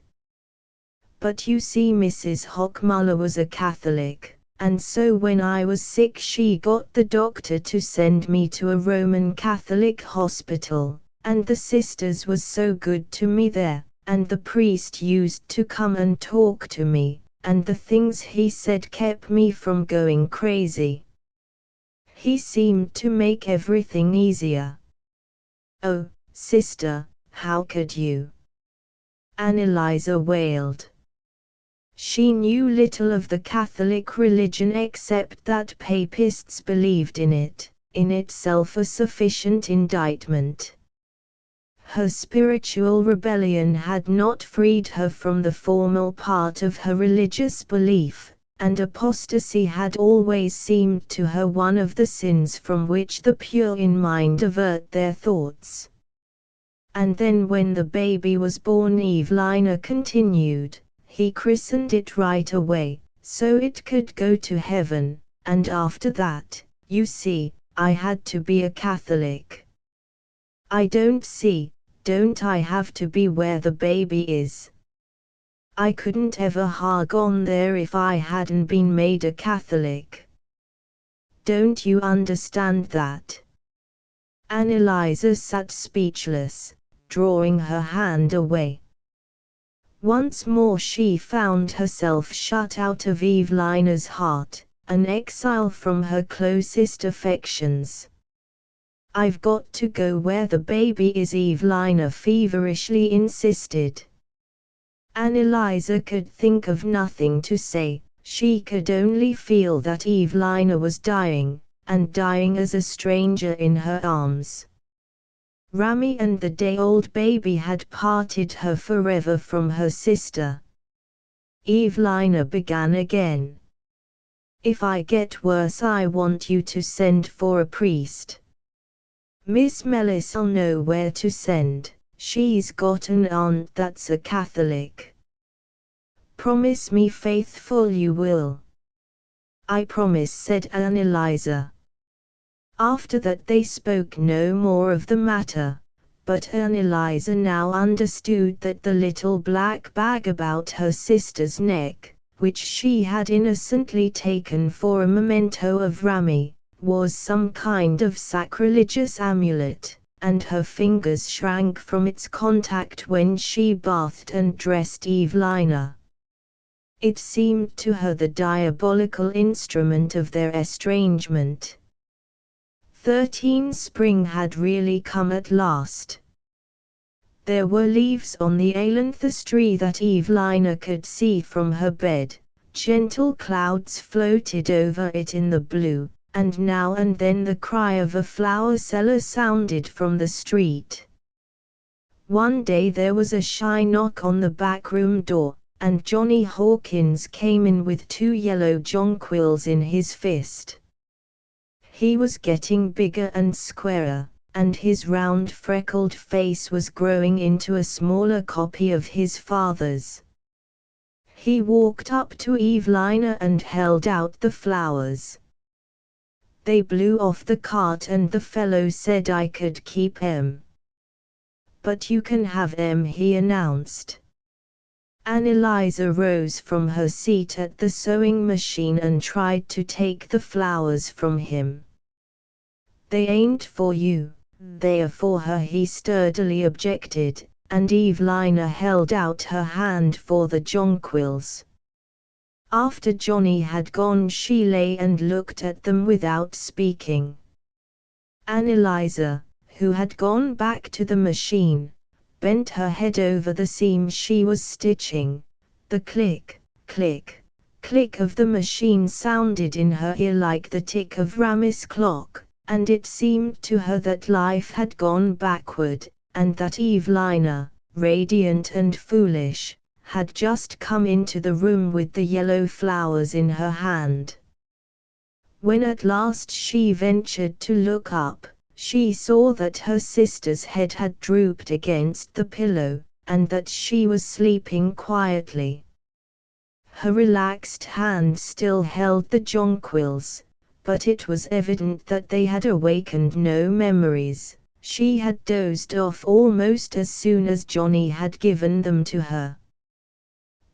But you see, Mrs. Hockmuller was a Catholic, and so when I was sick she got the doctor to send me to a Roman Catholic hospital, and the sisters was so good to me there, and the priest used to come and talk to me, and the things he said kept me from going crazy. He seemed to make everything easier. Oh, sister, how could you? Annalisa wailed. She knew little of the Catholic religion except that papists believed in it, in itself a sufficient indictment. Her spiritual rebellion had not freed her from the formal part of her religious belief, and apostasy had always seemed to her one of the sins from which the pure in mind avert their thoughts. And then when the baby was born, Evelina continued, he christened it right away, so it could go to heaven, and after that, you see, I had to be a Catholic. I don't see, don't I have to be where the baby is? I couldn't ever ha gone there if I hadn't been made a Catholic. Don't you understand that? Annalisa sat speechless, drawing her hand away. Once more she found herself shut out of Evelina's heart, an exile from her closest affections. I've got to go where the baby is, Evelina feverishly insisted. Annalisa could think of nothing to say, she could only feel that Evelina was dying, and dying as a stranger in her arms. Rami and the day-old baby had parted her forever from her sister. Evelina began again. If I get worse, I want you to send for a priest. Miss Meliss'll know where to send, she's got an aunt that's a Catholic. Promise me faithful you will. I promise, said Annalisa. After that they spoke no more of the matter, but Annalisa now understood that the little black bag about her sister's neck, which she had innocently taken for a memento of Rami, was some kind of sacrilegious amulet, and her fingers shrank from its contact when she bathed and dressed Evelina. It seemed to her the diabolical instrument of their estrangement. 13 Spring had really come at last. There were leaves on the ailanthus tree that Evelina could see from her bed, Gentle clouds floated over it in the blue, and now and then the cry of a flower seller sounded from the street. One day there was a shy knock on the back room door, and Johnny Hawkins came in with 2 yellow jonquils in his fist. He was getting bigger and squarer, and his round freckled face was growing into a smaller copy of his father's. He walked up to Evelina and held out the flowers. They blew off the cart and the fellow said I could keep 'em. But you can have 'em, he announced. Anneliese rose from her seat at the sewing machine and tried to take the flowers from him. They ain't for you, they're for her, he sturdily objected, and Evelina held out her hand for the jonquils. After Johnny had gone she lay and looked at them without speaking. Anneliese, who had gone back to the machine, bent her head over the seam she was stitching. The click, click, click of the machine sounded in her ear like the tick of Ramis' clock, and it seemed to her that life had gone backward, and that Evelina, radiant and foolish, had just come into the room with the yellow flowers in her hand. When at last she ventured to look up, she saw that her sister's head had drooped against the pillow, and that she was sleeping quietly. Her relaxed hand still held the jonquils, but it was evident that they had awakened no memories. She had dozed off almost as soon as Johnny had given them to her.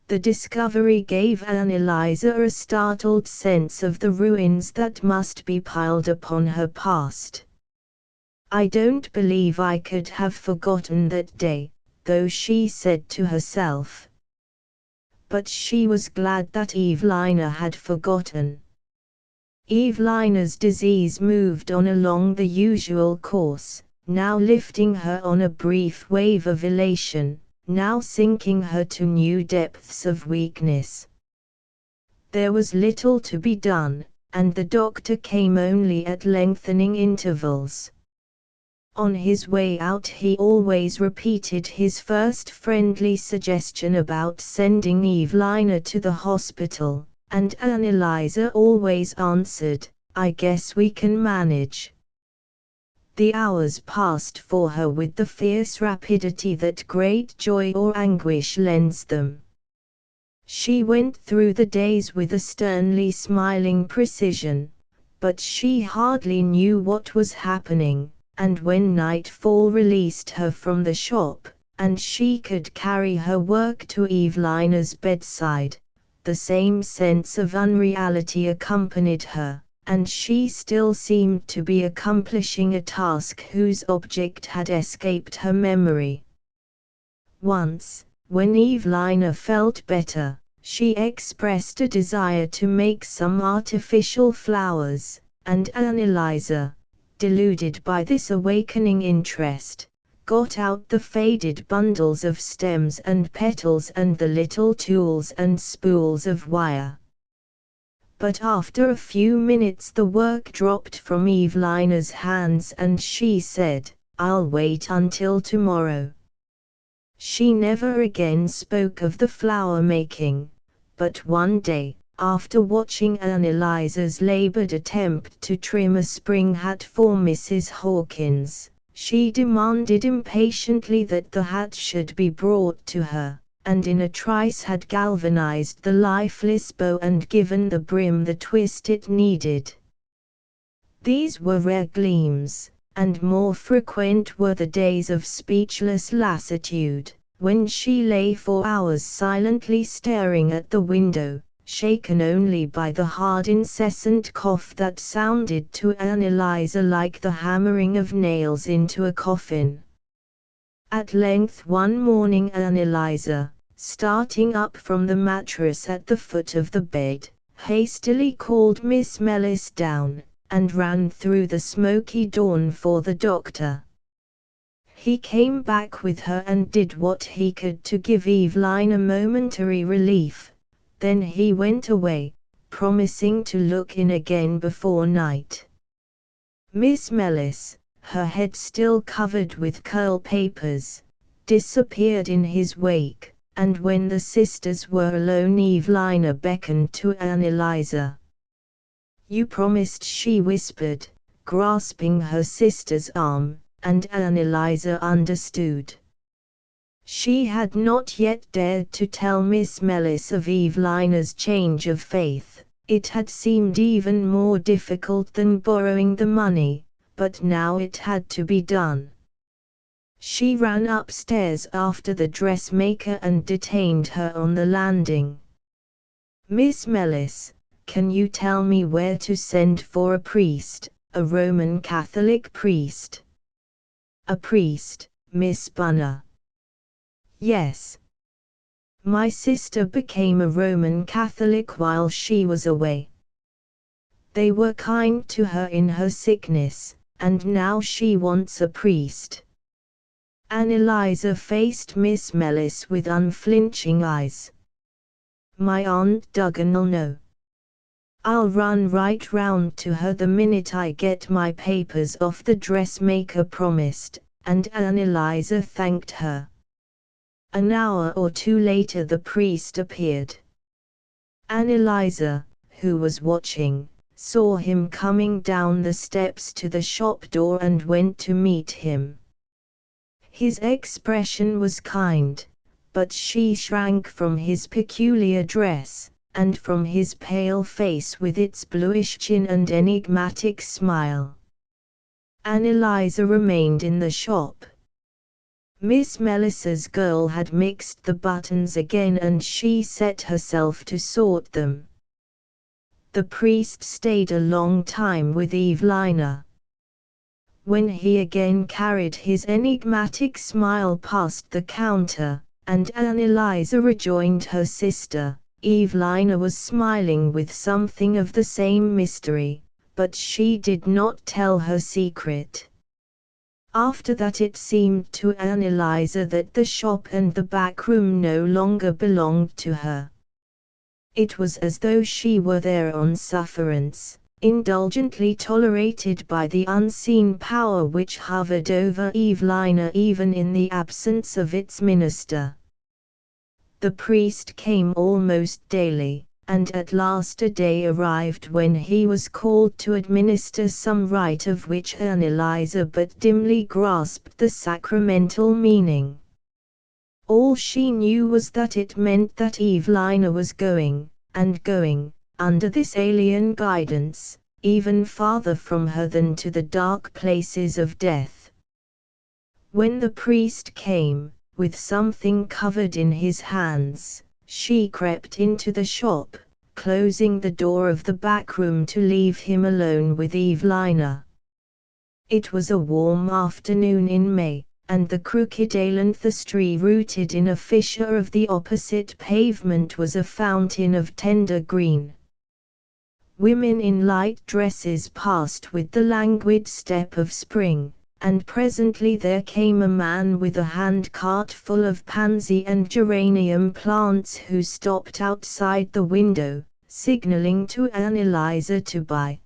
The discovery gave Anneliese a startled sense of the ruins that must be piled upon her past. I don't believe I could have forgotten that day, though, she said to herself. But she was glad that Evelina had forgotten. Evelina's disease moved on along the usual course, now lifting her on a brief wave of elation, now sinking her to new depths of weakness. There was little to be done, and the doctor came only at lengthening intervals. On his way out he always repeated his first friendly suggestion about sending Evelina to the hospital, and Anneliese always answered, I guess we can manage. The hours passed for her with the fierce rapidity that great joy or anguish lends them. She went through the days with a sternly smiling precision, but she hardly knew what was happening, and when nightfall released her from the shop, and she could carry her work to Evelina's bedside, the same sense of unreality accompanied her, and she still seemed to be accomplishing a task whose object had escaped her memory. Once, when Evelina felt better, she expressed a desire to make some artificial flowers, and Anneliese, deluded by this awakening interest, got out the faded bundles of stems and petals and the little tools and spools of wire. But after a few minutes the work dropped from Evelina's hands and she said, I'll wait until tomorrow. She never again spoke of the flower making, but one day, after watching Anneliese's labored attempt to trim a spring hat for Mrs. Hawkins, she demanded impatiently that the hat should be brought to her, and in a trice had galvanized the lifeless bow and given the brim the twist it needed. These were rare gleams, and more frequent were the days of speechless lassitude, when she lay for hours silently staring at the window, shaken only by the hard incessant cough that sounded to Anneliese like the hammering of nails into a coffin. At length one morning Anneliese, starting up from the mattress at the foot of the bed, hastily called Miss Mellis down, and ran through the smoky dawn for the doctor. He came back with her and did what he could to give Evelina momentary relief, Then he went away, promising to look in again before night. Miss Mellis, her head still covered with curl papers, disappeared in his wake, and when the sisters were alone Evelina beckoned to Anneliese. "You promised," she whispered, grasping her sister's arm, and Anneliese understood. She had not yet dared to tell Miss Mellis of Evelina's change of faith. It had seemed even more difficult than borrowing the money, but now it had to be done. She ran upstairs after the dressmaker and detained her on the landing. "Miss Mellis, can you tell me where to send for a priest, a Roman Catholic priest?" "A priest, Miss Bunner?" "Yes. My sister became a Roman Catholic while she was away. They were kind to her in her sickness, and now she wants a priest." Anneliese faced Miss Mellis with unflinching eyes. "My Aunt Duggan'll know. I'll run right round to her the minute I get my papers off," the dressmaker promised, and Anneliese thanked her. An hour or two later the priest appeared. Anneliese, who was watching, saw him coming down the steps to the shop door and went to meet him. His expression was kind, but she shrank from his peculiar dress, and from his pale face with its bluish chin and enigmatic smile. Anneliese remained in the shop. Miss Mellis's girl had mixed the buttons again and she set herself to sort them. The priest stayed a long time with Evelina. When he again carried his enigmatic smile past the counter, and Anneliese rejoined her sister, Evelina was smiling with something of the same mystery, but she did not tell her secret. After that it seemed to Anneliese that the shop and the back room no longer belonged to her. It was as though she were there on sufferance, indulgently tolerated by the unseen power which hovered over Evelina even in the absence of its minister. The priest came almost daily, and at last a day arrived when he was called to administer some rite of which Anneliese but dimly grasped the sacramental meaning. All she knew was that it meant that Evelina was going, under this alien guidance, even farther from her than to the dark places of death. When the priest came, with something covered in his hands, she crept into the shop, closing the door of the back room to leave him alone with Evelina. It was a warm afternoon in May, and the crooked ailanthus tree rooted in a fissure of the opposite pavement was a fountain of tender green. Women in light dresses passed with the languid step of spring, and presently there came a man with a handcart full of pansy and geranium plants who stopped outside the window, signaling to Anneliese to buy.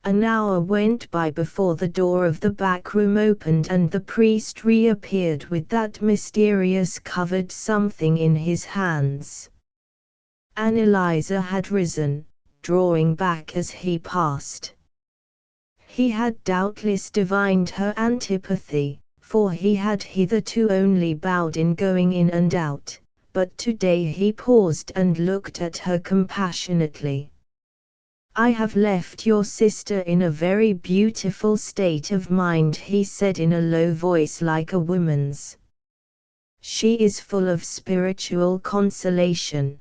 An hour went by before the door of the back room opened and the priest reappeared with that mysterious covered something in his hands. Anneliese had risen, drawing back as he passed. He had doubtless divined her antipathy, for he had hitherto only bowed in going in and out, but today he paused and looked at her compassionately. "I have left your sister in a very beautiful state of mind," he said in a low voice like a woman's. "She is full of spiritual consolation."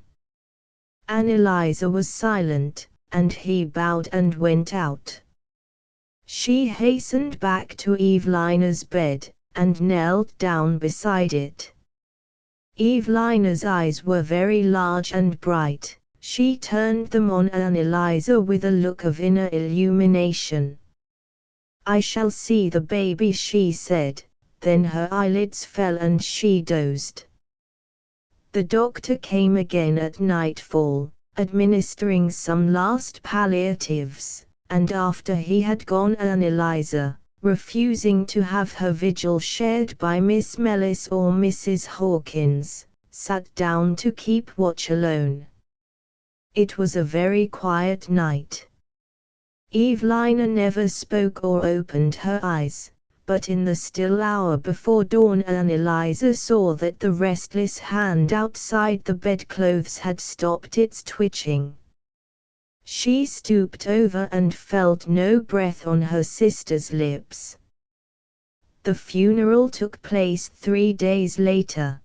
Anneliese was silent, and he bowed and went out. She hastened back to Evelina's bed, and knelt down beside it. Evelina's eyes were very large and bright. She turned them on Anneliese with a look of inner illumination. "I shall see the baby," she said, then her eyelids fell and she dozed. The doctor came again at nightfall, administering some last palliatives, and after he had gone Eliza, refusing to have her vigil shared by Miss Mellis or Mrs. Hawkins, sat down to keep watch alone. It was a very quiet night. Evelina never spoke or opened her eyes, but in the still hour before dawn Eliza saw that the restless hand outside the bedclothes had stopped its twitching. She stooped over and felt no breath on her sister's lips. The funeral took place 3 days later.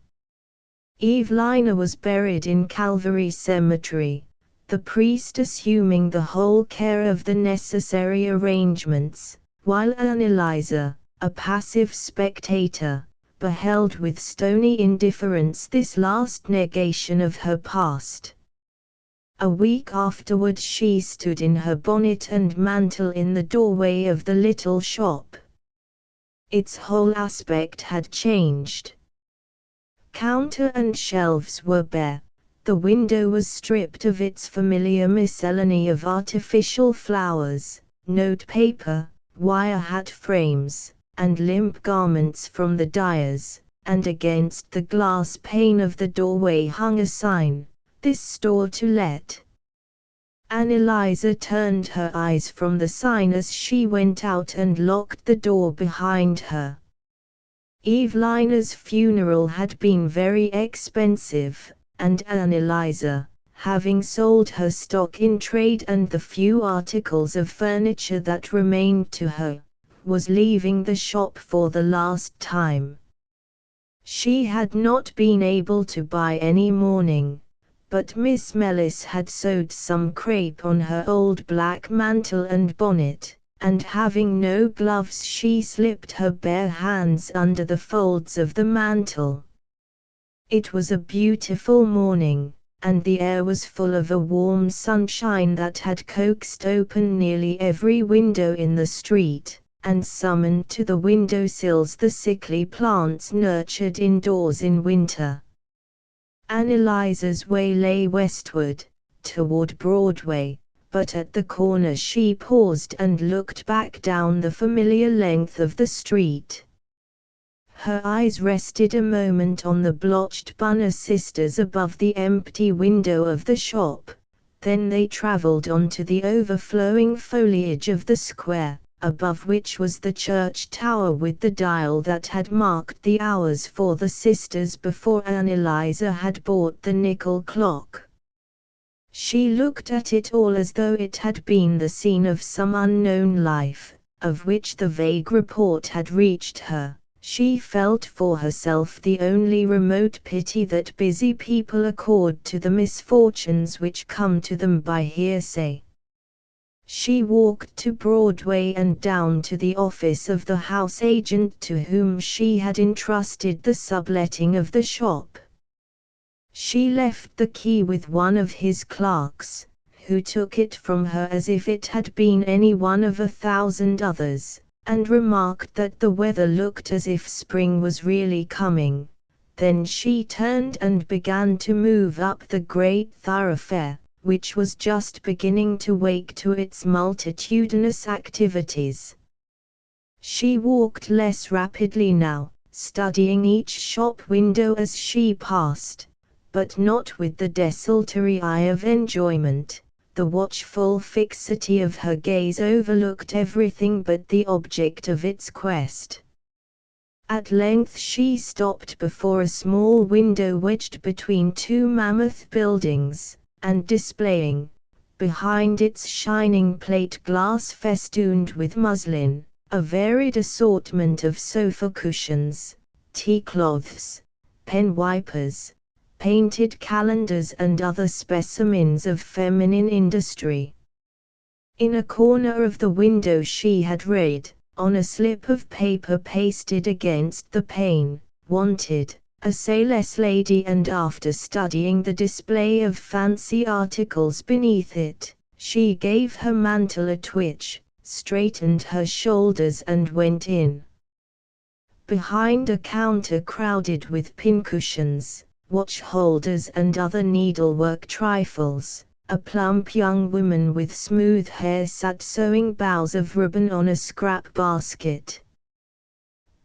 Evelina was buried in Calvary Cemetery, the priest assuming the whole care of the necessary arrangements, while Eliza, a passive spectator, beheld with stony indifference this last negation of her past. A week afterward she stood in her bonnet and mantle in the doorway of the little shop. Its whole aspect had changed. Counter and shelves were bare, the window was stripped of its familiar miscellany of artificial flowers, note paper, wire hat frames, and limp garments from the dyers, and against the glass pane of the doorway hung a sign, "This store to let." Eliza turned her eyes from the sign as she went out and locked the door behind her. Evelina's funeral had been very expensive, and Eliza, having sold her stock in trade and the few articles of furniture that remained to her, was leaving the shop for the last time. She had not been able to buy any mourning, but Miss Mellis had sewed some crape on her old black mantle and bonnet, and having no gloves she slipped her bare hands under the folds of the mantle. It was a beautiful morning, and the air was full of a warm sunshine that had coaxed open nearly every window in the street, and summoned to the window-sills the sickly plants nurtured indoors in winter. Eliza's way lay westward, toward Broadway, but at the corner she paused and looked back down the familiar length of the street. Her eyes rested a moment on the blotched Bunner sisters above the empty window of the shop, then they traveled on to the overflowing foliage of the square, above which was the church tower with the dial that had marked the hours for the sisters before Eliza had bought the nickel clock. She looked at it all as though it had been the scene of some unknown life, of which the vague report had reached her. She felt for herself the only remote pity that busy people accord to the misfortunes which come to them by hearsay. She walked to Broadway and down to the office of the house agent to whom she had entrusted the subletting of the shop. She left the key with one of his clerks, who took it from her as if it had been any one of 1,000 others, and remarked that the weather looked as if spring was really coming. Then she turned and began to move up the great thoroughfare, which was just beginning to wake to its multitudinous activities. She walked less rapidly now, studying each shop window as she passed, but not with the desultory eye of enjoyment. The watchful fixity of her gaze overlooked everything but the object of its quest. At length she stopped before a small window wedged between two mammoth buildings, and displaying, behind its shining plate glass festooned with muslin, a varied assortment of sofa cushions, tea cloths, pen wipers, painted calendars and other specimens of feminine industry. In a corner of the window she had read, on a slip of paper pasted against the pane, "Wanted, a sales lady," and after studying the display of fancy articles beneath it, she gave her mantle a twitch, straightened her shoulders and went in. Behind a counter crowded with pincushions, watch holders and other needlework trifles. A plump young woman with smooth hair sat sewing boughs of ribbon on a scrap basket.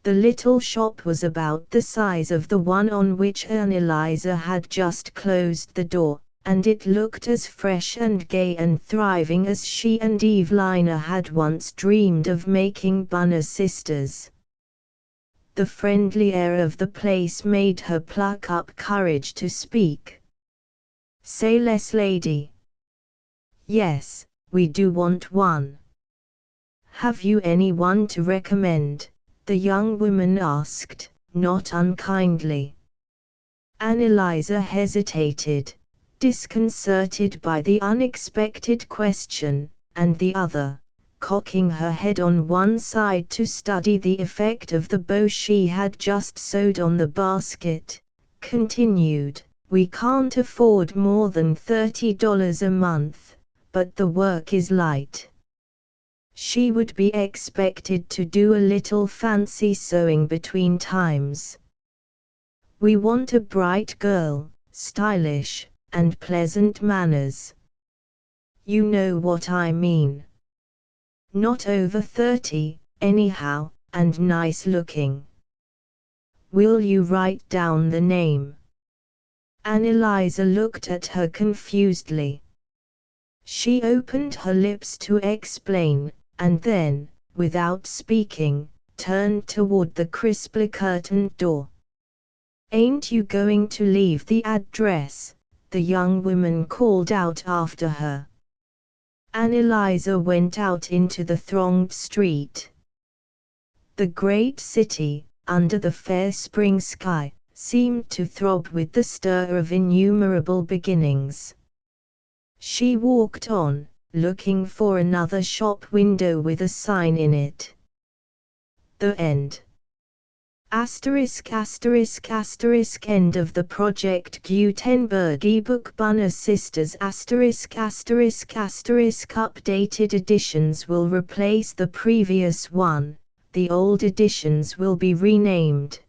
The little shop was about the size of the one on which Annalisa had just closed the door, and it looked as fresh and gay and thriving as she and Evelina had once dreamed of making Bunner sisters. The friendly air of the place made her pluck up courage to speak. "Say less, lady." "Yes, we do want one." "Have you anyone to recommend?" the young woman asked, not unkindly. Annalisa hesitated, disconcerted by the unexpected question, and the other, cocking her head on one side to study the effect of the bow she had just sewed on the basket, continued, "We can't afford more than $30 a month, but the work is light. She would be expected to do a little fancy sewing between times. We want a bright girl, stylish, and pleasant manners. You know what I mean. Not over 30, anyhow, and nice looking. Will you write down the name?" Annalisa looked at her confusedly. She opened her lips to explain, and then, without speaking, turned toward the crisply curtained door. "Ain't you going to leave the address?" the young woman called out after her. Annalisa went out into the thronged street. The great city, under the fair spring sky, seemed to throb with the stir of innumerable beginnings. She walked on, looking for another shop window with a sign in it. The end. ****** End of the Project Gutenberg ebook Bunner Sisters ***** Updated editions will replace the previous one, the old editions will be renamed.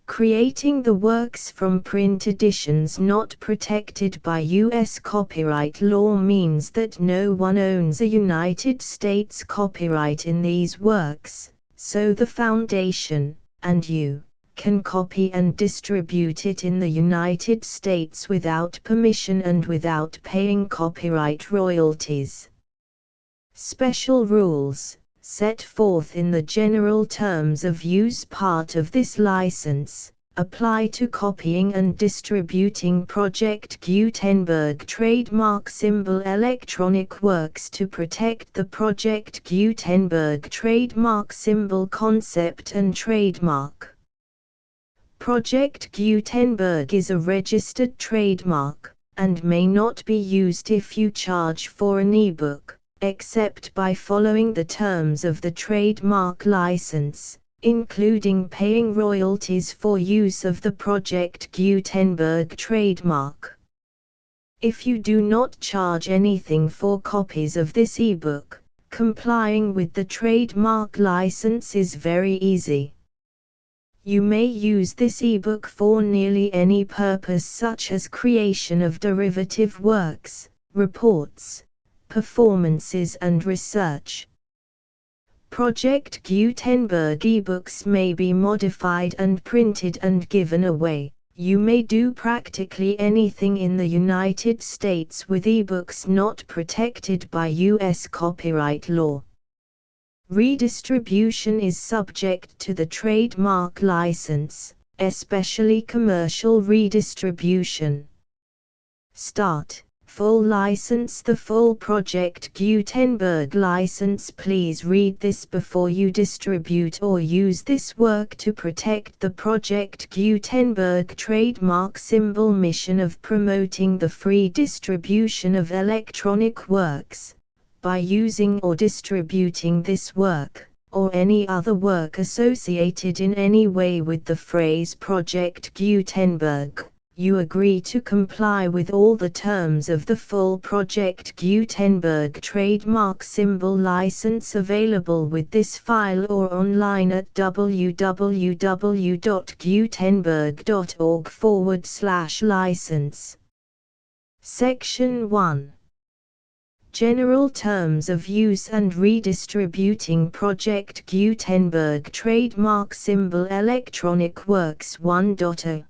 Creating the works from print editions not protected by U.S. copyright law means that no one owns a United States copyright in these works, so the Foundation, and you, can copy and distribute it in the United States without permission and without paying copyright royalties. Special rules, set forth in the general terms of use part of this license, apply to copying and distributing Project Gutenberg trademark symbol electronic works to protect the Project Gutenberg trademark symbol concept and trademark. Project Gutenberg is a registered trademark, and may not be used if you charge for an ebook, except by following the terms of the trademark license, including paying royalties for use of the Project Gutenberg trademark. If you do not charge anything for copies of this ebook, complying with the trademark license is very easy. You may use this ebook for nearly any purpose such as creation of derivative works, reports, performances and research. Project Gutenberg ebooks may be modified and printed and given away. You may do practically anything in the United States with ebooks not protected by U.S. copyright law. Redistribution is subject to the trademark license, especially commercial redistribution. Start. Full license. The full Project Gutenberg license. Please read this before you distribute or use this work to protect the Project Gutenberg trademark symbol mission of promoting the free distribution of electronic works, by using or distributing this work, or any other work associated in any way with the phrase Project Gutenberg. you agree to comply with all the terms of the full Project Gutenberg trademark symbol license available with this file or online at www.gutenberg.org/license. Section 1. General Terms of Use and Redistributing Project Gutenberg Trademark Symbol Electronic Works 1.0.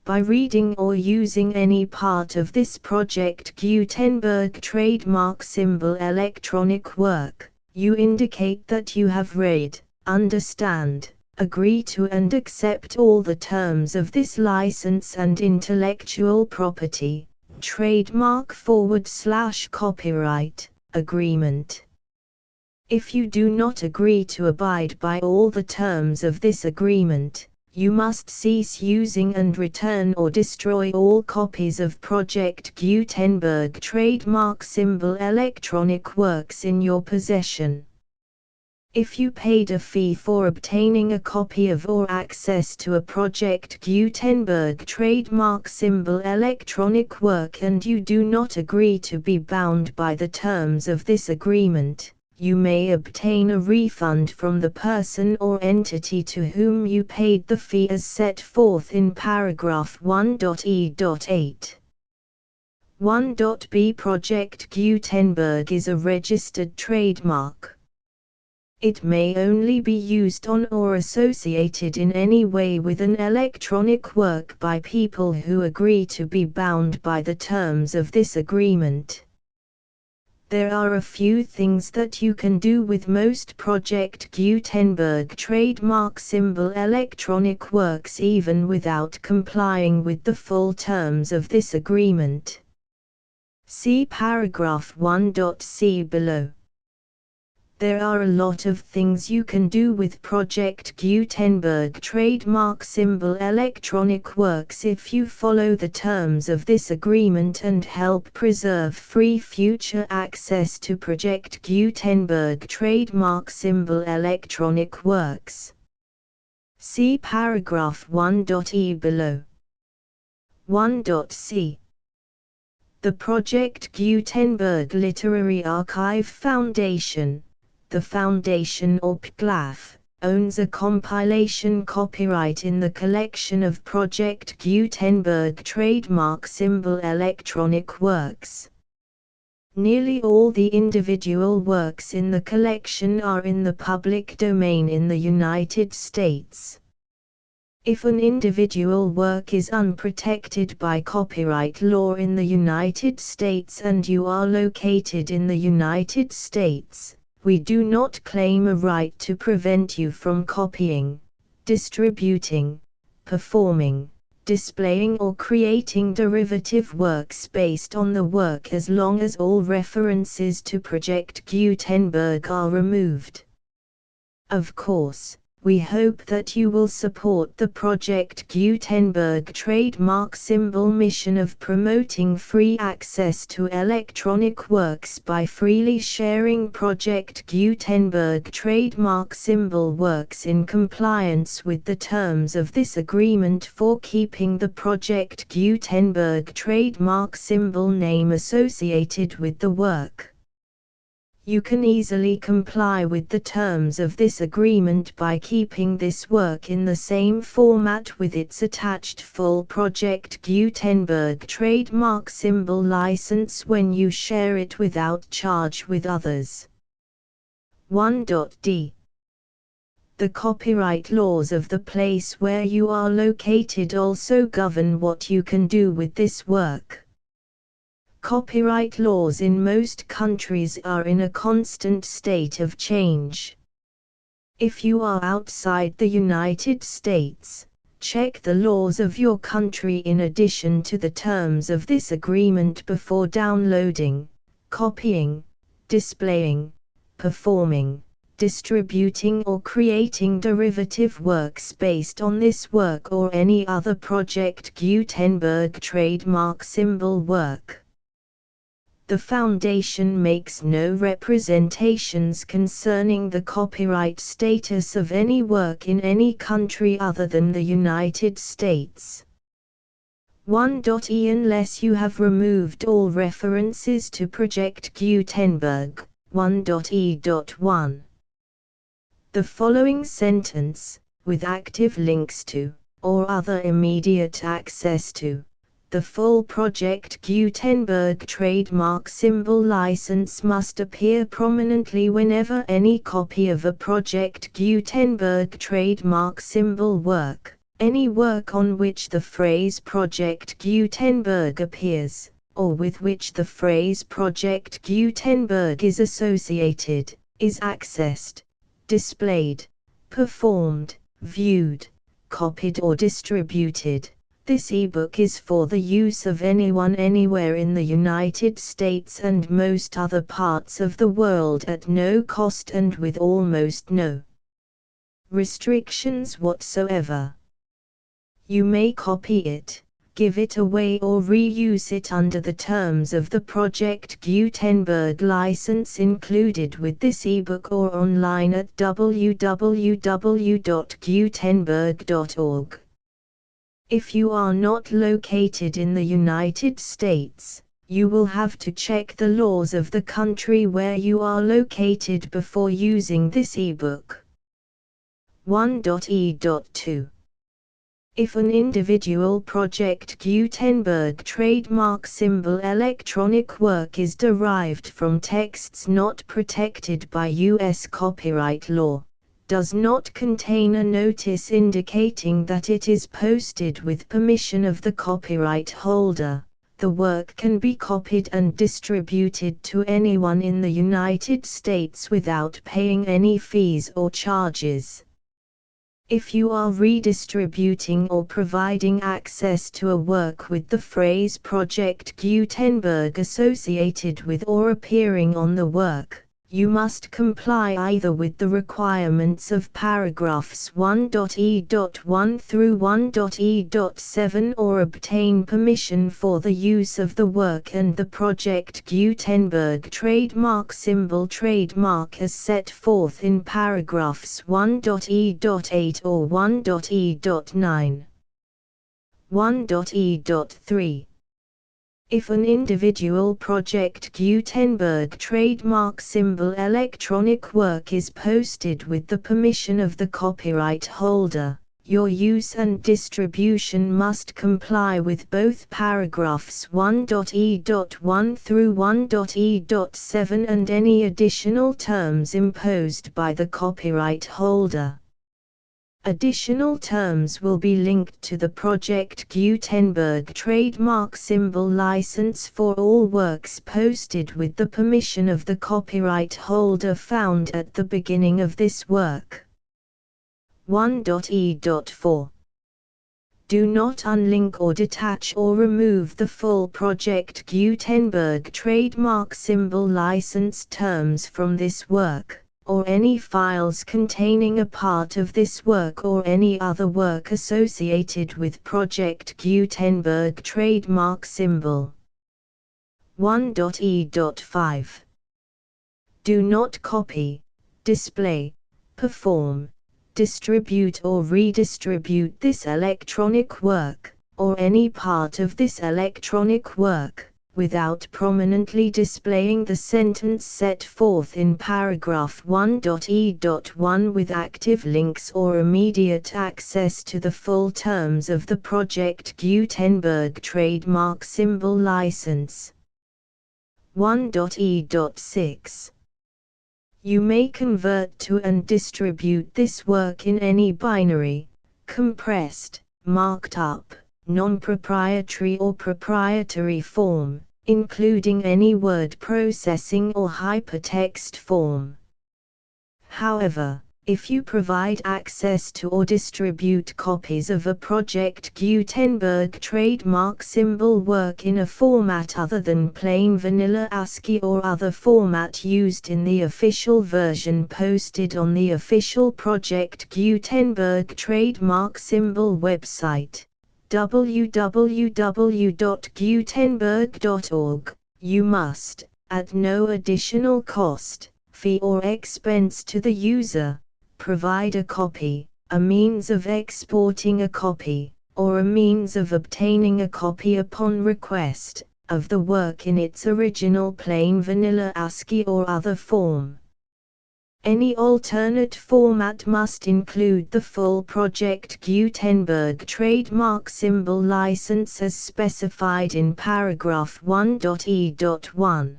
By reading or using any part of this Project Gutenberg trademark symbol electronic work, you indicate that you have read, understand, agree to and accept all the terms of this license and intellectual property, trademark/copyright, agreement. If you do not agree to abide by all the terms of this agreement, you must cease using and return or destroy all copies of Project Gutenberg trademark symbol electronic works in your possession. If you paid a fee for obtaining a copy of or access to a Project Gutenberg trademark symbol electronic work and you do not agree to be bound by the terms of this agreement, you may obtain a refund from the person or entity to whom you paid the fee as set forth in paragraph 1.e.8. 1.b Project Gutenberg is a registered trademark. It may only be used on or associated in any way with an electronic work by people who agree to be bound by the terms of this agreement. There are a few things that you can do with most Project Gutenberg trademark symbol electronic works even without complying with the full terms of this agreement. See paragraph 1.c below. There are a lot of things you can do with Project Gutenberg trademark symbol electronic works if you follow the terms of this agreement and help preserve free future access to Project Gutenberg trademark symbol electronic works. See paragraph 1.e below. 1.c. The Project Gutenberg Literary Archive Foundation, the Foundation or PGLAF, owns a compilation copyright in the collection of Project Gutenberg trademark symbol electronic works. Nearly all the individual works in the collection are in the public domain in the United States. If an individual work is unprotected by copyright law in the United States and you are located in the United States, we do not claim a right to prevent you from copying, distributing, performing, displaying or creating derivative works based on the work as long as all references to Project Gutenberg are removed. Of course, we hope that you will support the Project Gutenberg trademark symbol mission of promoting free access to electronic works by freely sharing Project Gutenberg trademark symbol works in compliance with the terms of this agreement for keeping the Project Gutenberg trademark symbol name associated with the work. You can easily comply with the terms of this agreement by keeping this work in the same format with its attached full Project Gutenberg trademark symbol license when you share it without charge with others. 1.d. The copyright laws of the place where you are located also govern what you can do with this work. Copyright laws in most countries are in a constant state of change. If you are outside the United States, check the laws of your country in addition to the terms of this agreement before downloading, copying, displaying, performing, distributing or creating derivative works based on this work or any other Project Gutenberg trademark symbol work. The Foundation makes no representations concerning the copyright status of any work in any country other than the United States. 1.e unless you have removed all references to Project Gutenberg. 1.e.1. The following sentence, with active links to, or other immediate access to, the full Project Gutenberg trademark symbol license must appear prominently whenever any copy of a Project Gutenberg trademark symbol work, any work on which the phrase Project Gutenberg appears, or with which the phrase Project Gutenberg is associated, is accessed, displayed, performed, viewed, copied or distributed. This ebook is for the use of anyone anywhere in the United States and most other parts of the world at no cost and with almost no restrictions whatsoever. You may copy it, give it away or reuse it under the terms of the Project Gutenberg license included with this ebook or online at www.gutenberg.org. If you are not located in the United States, you will have to check the laws of the country where you are located before using this ebook. 1.e.2. If an individual Project Gutenberg trademark symbol electronic work is derived from texts not protected by U.S. copyright law, does not contain a notice indicating that it is posted with permission of the copyright holder, the work can be copied and distributed to anyone in the United States without paying any fees or charges. If you are redistributing or providing access to a work with the phrase Project Gutenberg associated with or appearing on the work, you must comply either with the requirements of paragraphs 1.e.1 through 1.e.7 or obtain permission for the use of the work and the Project Gutenberg trademark symbol trademark as set forth in paragraphs 1.e.8 or 1.e.9. 1.e.3. If an individual Project Gutenberg trademark symbol electronic work is posted with the permission of the copyright holder, your use and distribution must comply with both paragraphs 1.e.1 through 1.e.7 and any additional terms imposed by the copyright holder. Additional terms will be linked to the Project Gutenberg trademark symbol license for all works posted with the permission of the copyright holder found at the beginning of this work. 1.e.4. Do not unlink or detach or remove the full Project Gutenberg trademark symbol license terms from this work, or any files containing a part of this work or any other work associated with Project Gutenberg trademark symbol. 1.e.5. Do not copy, display, perform, distribute or redistribute this electronic work, or any part of this electronic work, without prominently displaying the sentence set forth in paragraph 1.e.1 with active links or immediate access to the full terms of the Project Gutenberg trademark symbol license. 1.e.6. You may convert to and distribute this work in any binary, compressed, marked up, non-proprietary or proprietary form, including any word processing or hypertext form. However, if you provide access to or distribute copies of a Project Gutenberg trademark symbol work in a format other than plain vanilla ASCII or other format used in the official version posted on the official Project Gutenberg trademark symbol website, www.gutenberg.org, you must, at no additional cost, fee or expense to the user, provide a copy, a means of exporting a copy, or a means of obtaining a copy upon request, of the work in its original plain vanilla ASCII or other form. Any alternate format must include the full Project Gutenberg trademark symbol license as specified in paragraph 1.e.1.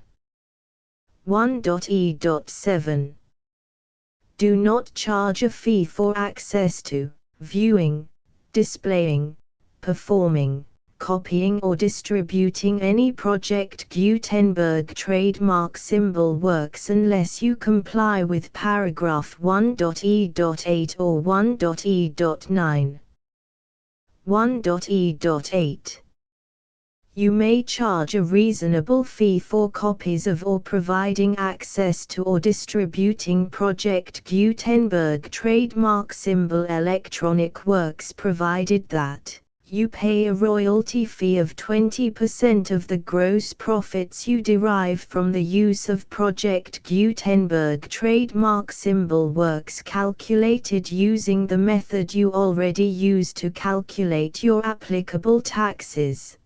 1.e.7. Do not charge a fee for access to, viewing, displaying, performing, copying or distributing any Project Gutenberg trademark symbol works unless you comply with paragraph 1.e.8 or 1.e.9. 1.e.8. You may charge a reasonable fee for copies of or providing access to or distributing Project Gutenberg trademark symbol electronic works provided that you pay a royalty fee of 20% of the gross profits you derive from the use of Project Gutenberg trademark symbol works calculated using the method you already use to calculate your applicable taxes.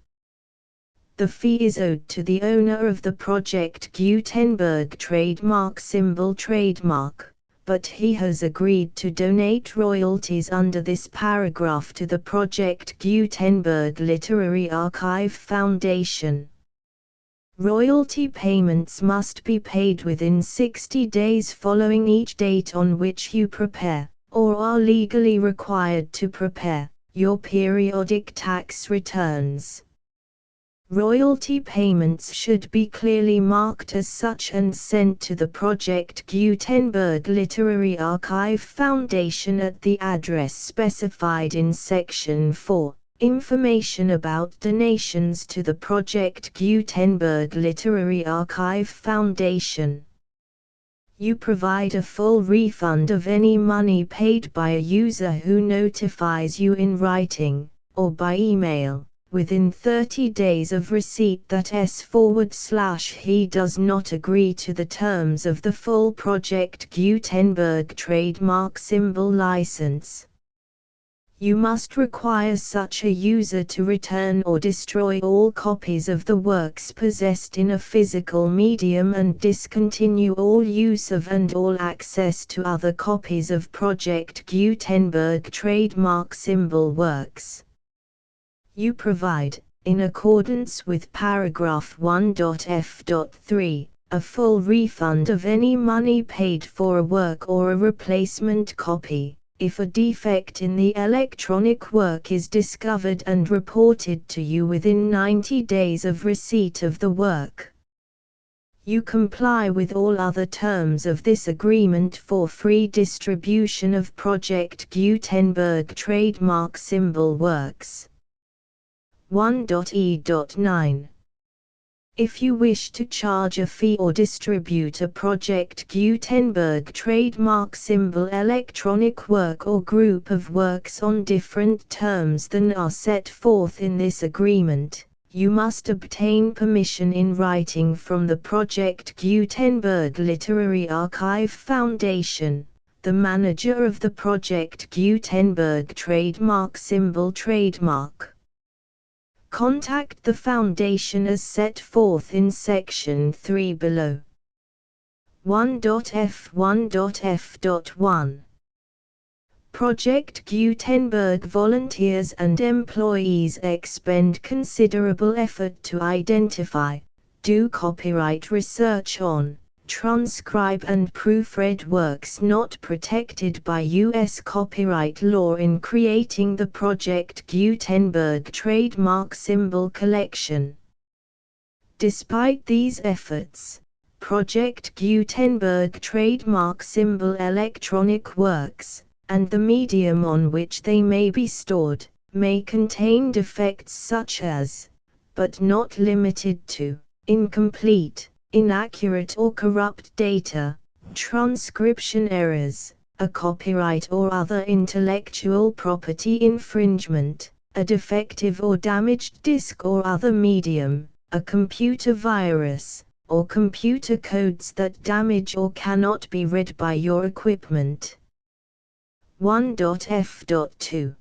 The fee is owed to the owner of the Project Gutenberg trademark symbol trademark, but he has agreed to donate royalties under this paragraph to the Project Gutenberg Literary Archive Foundation. Royalty payments must be paid within 60 days following each date on which you prepare, or are legally required to prepare, your periodic tax returns. Royalty payments should be clearly marked as such and sent to the Project Gutenberg Literary Archive Foundation at the address specified in Section 4, Information about donations to the Project Gutenberg Literary Archive Foundation. You provide a full refund of any money paid by a user who notifies you in writing, or by email, within 30 days of receipt that he does not agree to the terms of the full Project Gutenberg trademark symbol license. You must require such a user to return or destroy all copies of the works possessed in a physical medium and discontinue all use of and all access to other copies of Project Gutenberg trademark symbol works. You provide, in accordance with paragraph 1.f.3, a full refund of any money paid for a work or a replacement copy, if a defect in the electronic work is discovered and reported to you within 90 days of receipt of the work. You comply with all other terms of this agreement for free distribution of Project Gutenberg trademark symbol works. 1.e.9. If you wish to charge a fee or distribute a Project Gutenberg trademark symbol electronic work or group of works on different terms than are set forth in this agreement, you must obtain permission in writing from the Project Gutenberg Literary Archive Foundation, the manager of the Project Gutenberg trademark symbol trademark. Contact the Foundation as set forth in Section 3 below. 1.f1.f.1. Project Gutenberg volunteers and employees expend considerable effort to identify, do copyright research on, transcribe and proofread works not protected by U.S. copyright law in creating the Project Gutenberg trademark symbol collection. Despite these efforts, Project Gutenberg trademark symbol electronic works, and the medium on which they may be stored, may contain defects such as, but not limited to, incomplete, inaccurate or corrupt data, transcription errors, a copyright or other intellectual property infringement, a defective or damaged disk or other medium, a computer virus, or computer codes that damage or cannot be read by your equipment. 1.f.2.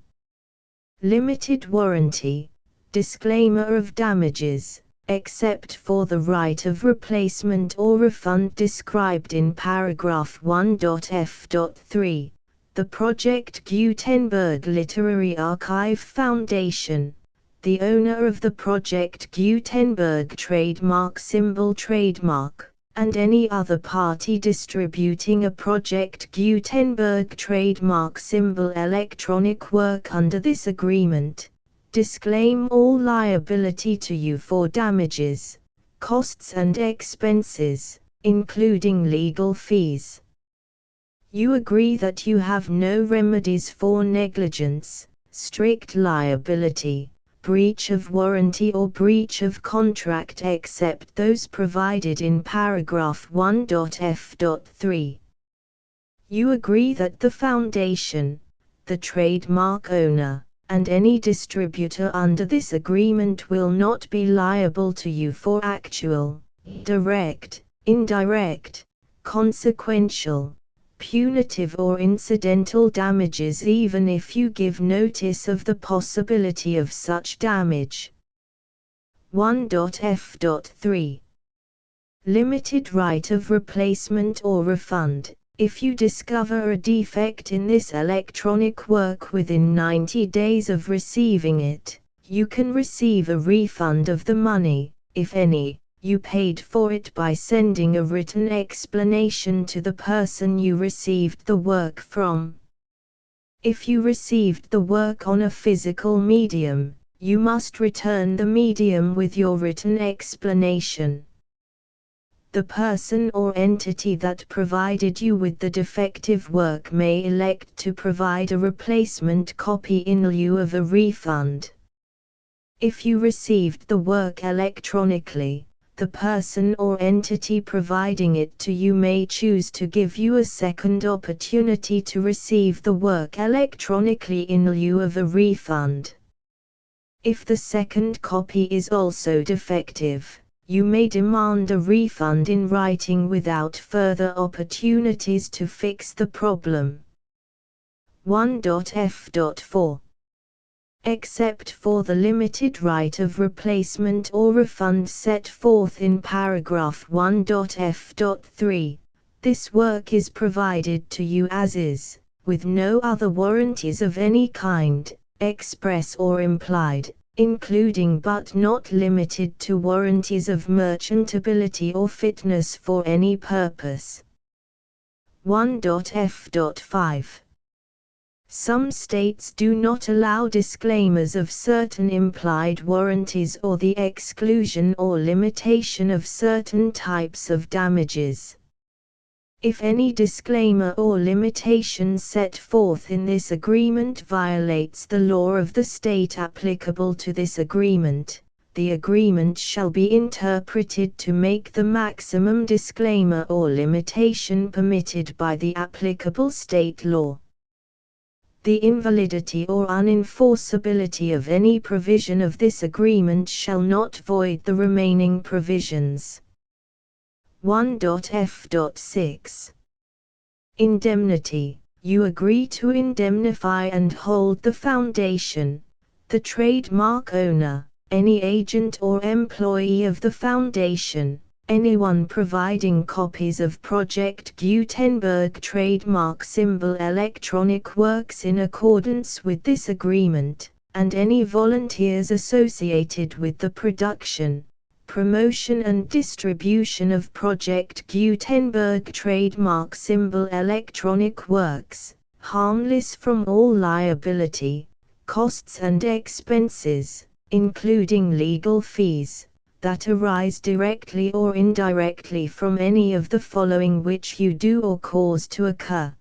Limited warranty. Disclaimer of damages, except for the right of replacement or refund described in paragraph 1.f.3. The Project Gutenberg Literary Archive Foundation, the owner of the Project Gutenberg trademark symbol trademark, and any other party distributing a Project Gutenberg trademark symbol electronic work under this agreement, disclaim all liability to you for damages, costs and expenses, including legal fees. You agree that you have no remedies for negligence, strict liability, breach of warranty or breach of contract except those provided in paragraph 1.f.3. You agree that the Foundation, the trademark owner, and any distributor under this agreement will not be liable to you for actual, direct, indirect, consequential, punitive or incidental damages even if you give notice of the possibility of such damage. 1.f.3. Limited right of replacement or refund. If you discover a defect in this electronic work within 90 days of receiving it, you can receive a refund of the money, if any, you paid for it by sending a written explanation to the person you received the work from. If you received the work on a physical medium, you must return the medium with your written explanation. The person or entity that provided you with the defective work may elect to provide a replacement copy in lieu of a refund. If you received the work electronically, the person or entity providing it to you may choose to give you a second opportunity to receive the work electronically in lieu of a refund. If the second copy is also defective, you may demand a refund in writing without further opportunities to fix the problem. 1.f.4. Except for the limited right of replacement or refund set forth in paragraph 1.f.3, this work is provided to you as is, with no other warranties of any kind, express or implied, including but not limited to warranties of merchantability or fitness for any purpose. 1.f.5. Some states do not allow disclaimers of certain implied warranties or the exclusion or limitation of certain types of damages. If any disclaimer or limitation set forth in this agreement violates the law of the state applicable to this agreement, the agreement shall be interpreted to make the maximum disclaimer or limitation permitted by the applicable state law. The invalidity or unenforceability of any provision of this agreement shall not void the remaining provisions. 1.f.6. Indemnity. You agree to indemnify and hold the Foundation, the trademark owner, any agent or employee of the Foundation, anyone providing copies of Project Gutenberg trademark symbol electronic works in accordance with this agreement, and any volunteers associated with the production, promotion and distribution of Project Gutenberg trademark symbol electronic works, harmless from all liability, costs and expenses, including legal fees, that arise directly or indirectly from any of the following which you do or cause to occur.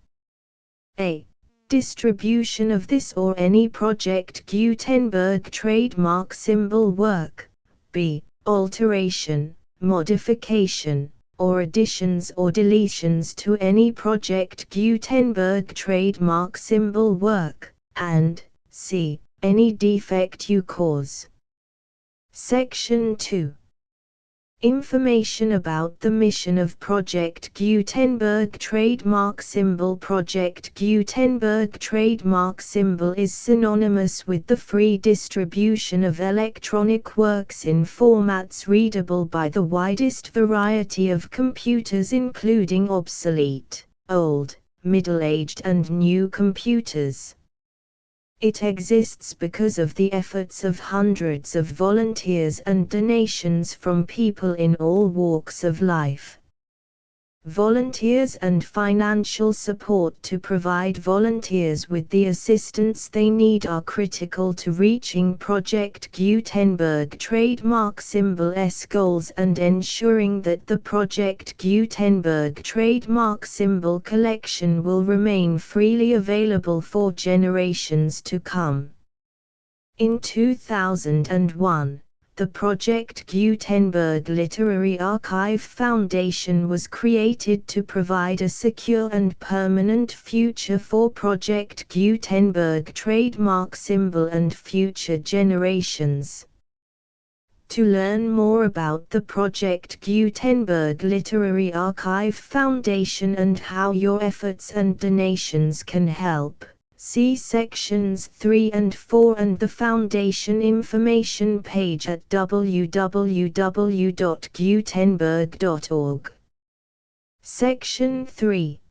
A. Distribution of this or any Project Gutenberg trademark symbol work. B. Alteration, modification, or additions or deletions to any Project Gutenberg trademark symbol work, and c. Any defect you cause. Section 2. Information about the mission of Project Gutenberg trademark symbol. Project Gutenberg trademark symbol is synonymous with the free distribution of electronic works in formats readable by the widest variety of computers, including obsolete, old, middle-aged and new computers. It exists because of the efforts of hundreds of volunteers and donations from people in all walks of life. Volunteers and financial support to provide volunteers with the assistance they need are critical to reaching Project Gutenberg trademark symbol's goals and ensuring that the Project Gutenberg trademark symbol collection will remain freely available for generations to come. In 2001, the Project Gutenberg Literary Archive Foundation was created to provide a secure and permanent future for Project Gutenberg trademark symbol and future generations. To learn more about the Project Gutenberg Literary Archive Foundation and how your efforts and donations can help, see sections 3 and 4 and the Foundation information page at www.gutenberg.org. Section 3.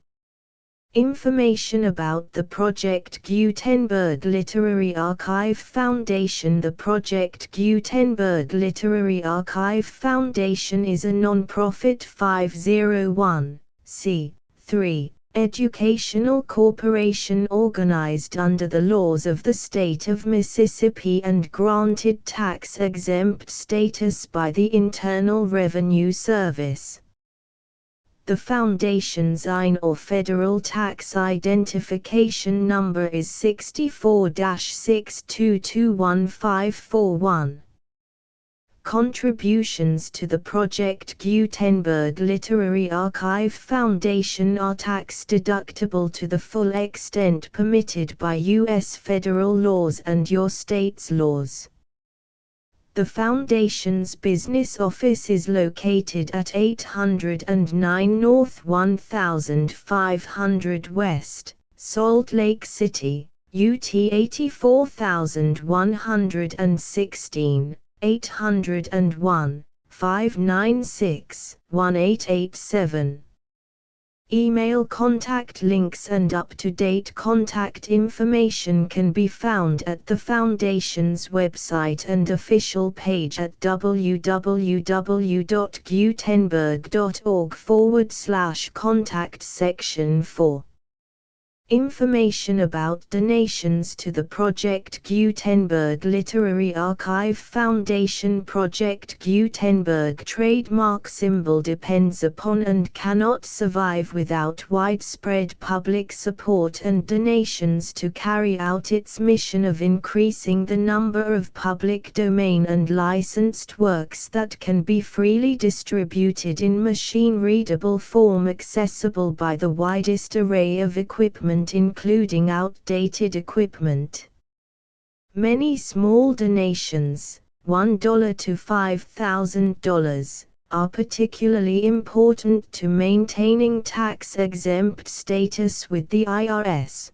Information about the Project Gutenberg Literary Archive Foundation. The Project Gutenberg Literary Archive Foundation is a non-profit 501(c)(3) educational corporation organized under the laws of the state of Mississippi and granted tax-exempt status by the Internal Revenue Service. The Foundation's IN or Federal Tax Identification Number is 64-6221541. Contributions to the Project Gutenberg Literary Archive Foundation are tax-deductible to the full extent permitted by U.S. federal laws and your state's laws. The Foundation's business office is located at 809 North 1500 West, Salt Lake City, UT 84116. 801-596-1887. Email contact links and up-to-date contact information can be found at the Foundation's website and official page at www.gutenberg.org/contact section 4. Information about donations to the Project Gutenberg Literary Archive Foundation. Project Gutenberg trademark symbol depends upon and cannot survive without widespread public support and donations to carry out its mission of increasing the number of public domain and licensed works that can be freely distributed in machine-readable form accessible by the widest array of equipment, including outdated equipment. Many small donations, $1 to $5,000, are particularly important to maintaining tax-exempt status with the IRS.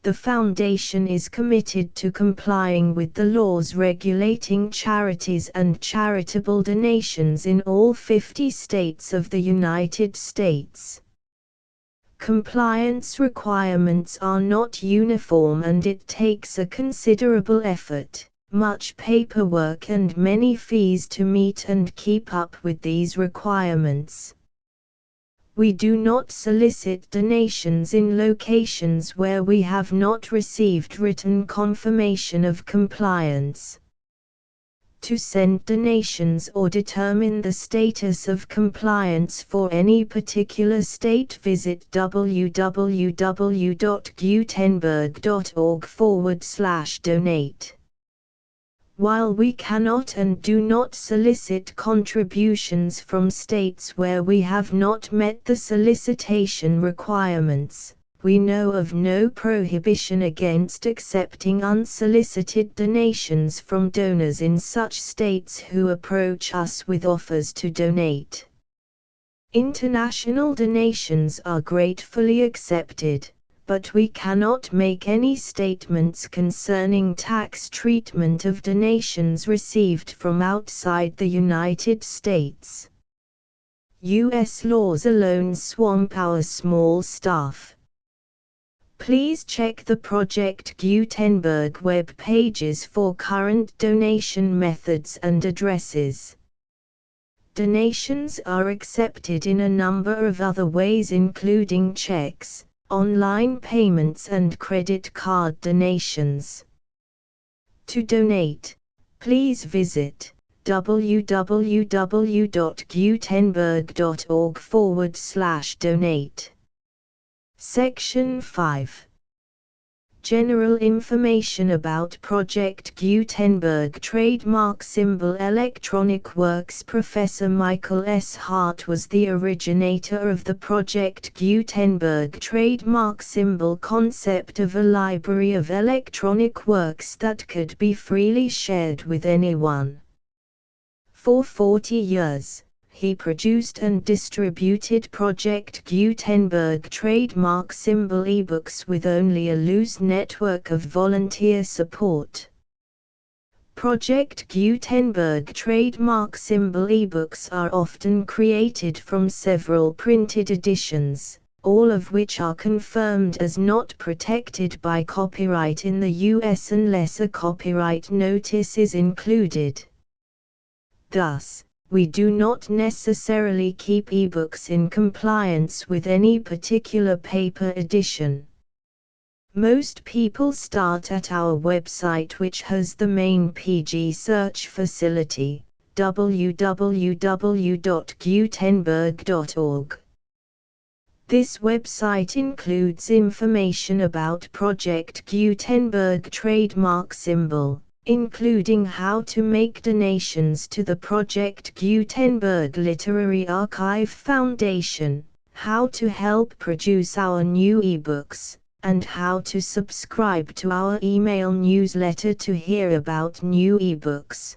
The Foundation is committed to complying with the laws regulating charities and charitable donations in all 50 states of the United States. Compliance requirements are not uniform and it takes a considerable effort, much paperwork and many fees to meet and keep up with these requirements. We do not solicit donations in locations where we have not received written confirmation of compliance. To send donations or determine the status of compliance for any particular state, visit www.gutenberg.org/donate. While we cannot and do not solicit contributions from states where we have not met the solicitation requirements, we know of no prohibition against accepting unsolicited donations from donors in such states who approach us with offers to donate. International donations are gratefully accepted, but we cannot make any statements concerning tax treatment of donations received from outside the United States. U.S. laws alone swamp our small staff. Please check the Project Gutenberg web pages for current donation methods and addresses. Donations are accepted in a number of other ways, including checks, online payments and credit card donations. To donate, please visit www.gutenberg.org/donate. Section 5. General information about Project Gutenberg Trademark Symbol Electronic Works. Professor Michael S. Hart was the originator of the Project Gutenberg trademark symbol concept of a library of electronic works that could be freely shared with anyone. For 40 years, he produced and distributed Project Gutenberg trademark symbol ebooks with only a loose network of volunteer support. Project Gutenberg trademark symbol ebooks are often created from several printed editions, all of which are confirmed as not protected by copyright in the US unless a copyright notice is included. Thus, we do not necessarily keep ebooks in compliance with any particular paper edition. Most people start at our website, which has the main PG search facility, www.gutenberg.org. This website includes information about Project Gutenberg trademark symbol, including how to make donations to the Project Gutenberg Literary Archive Foundation, how to help produce our new ebooks, and how to subscribe to our email newsletter to hear about new ebooks.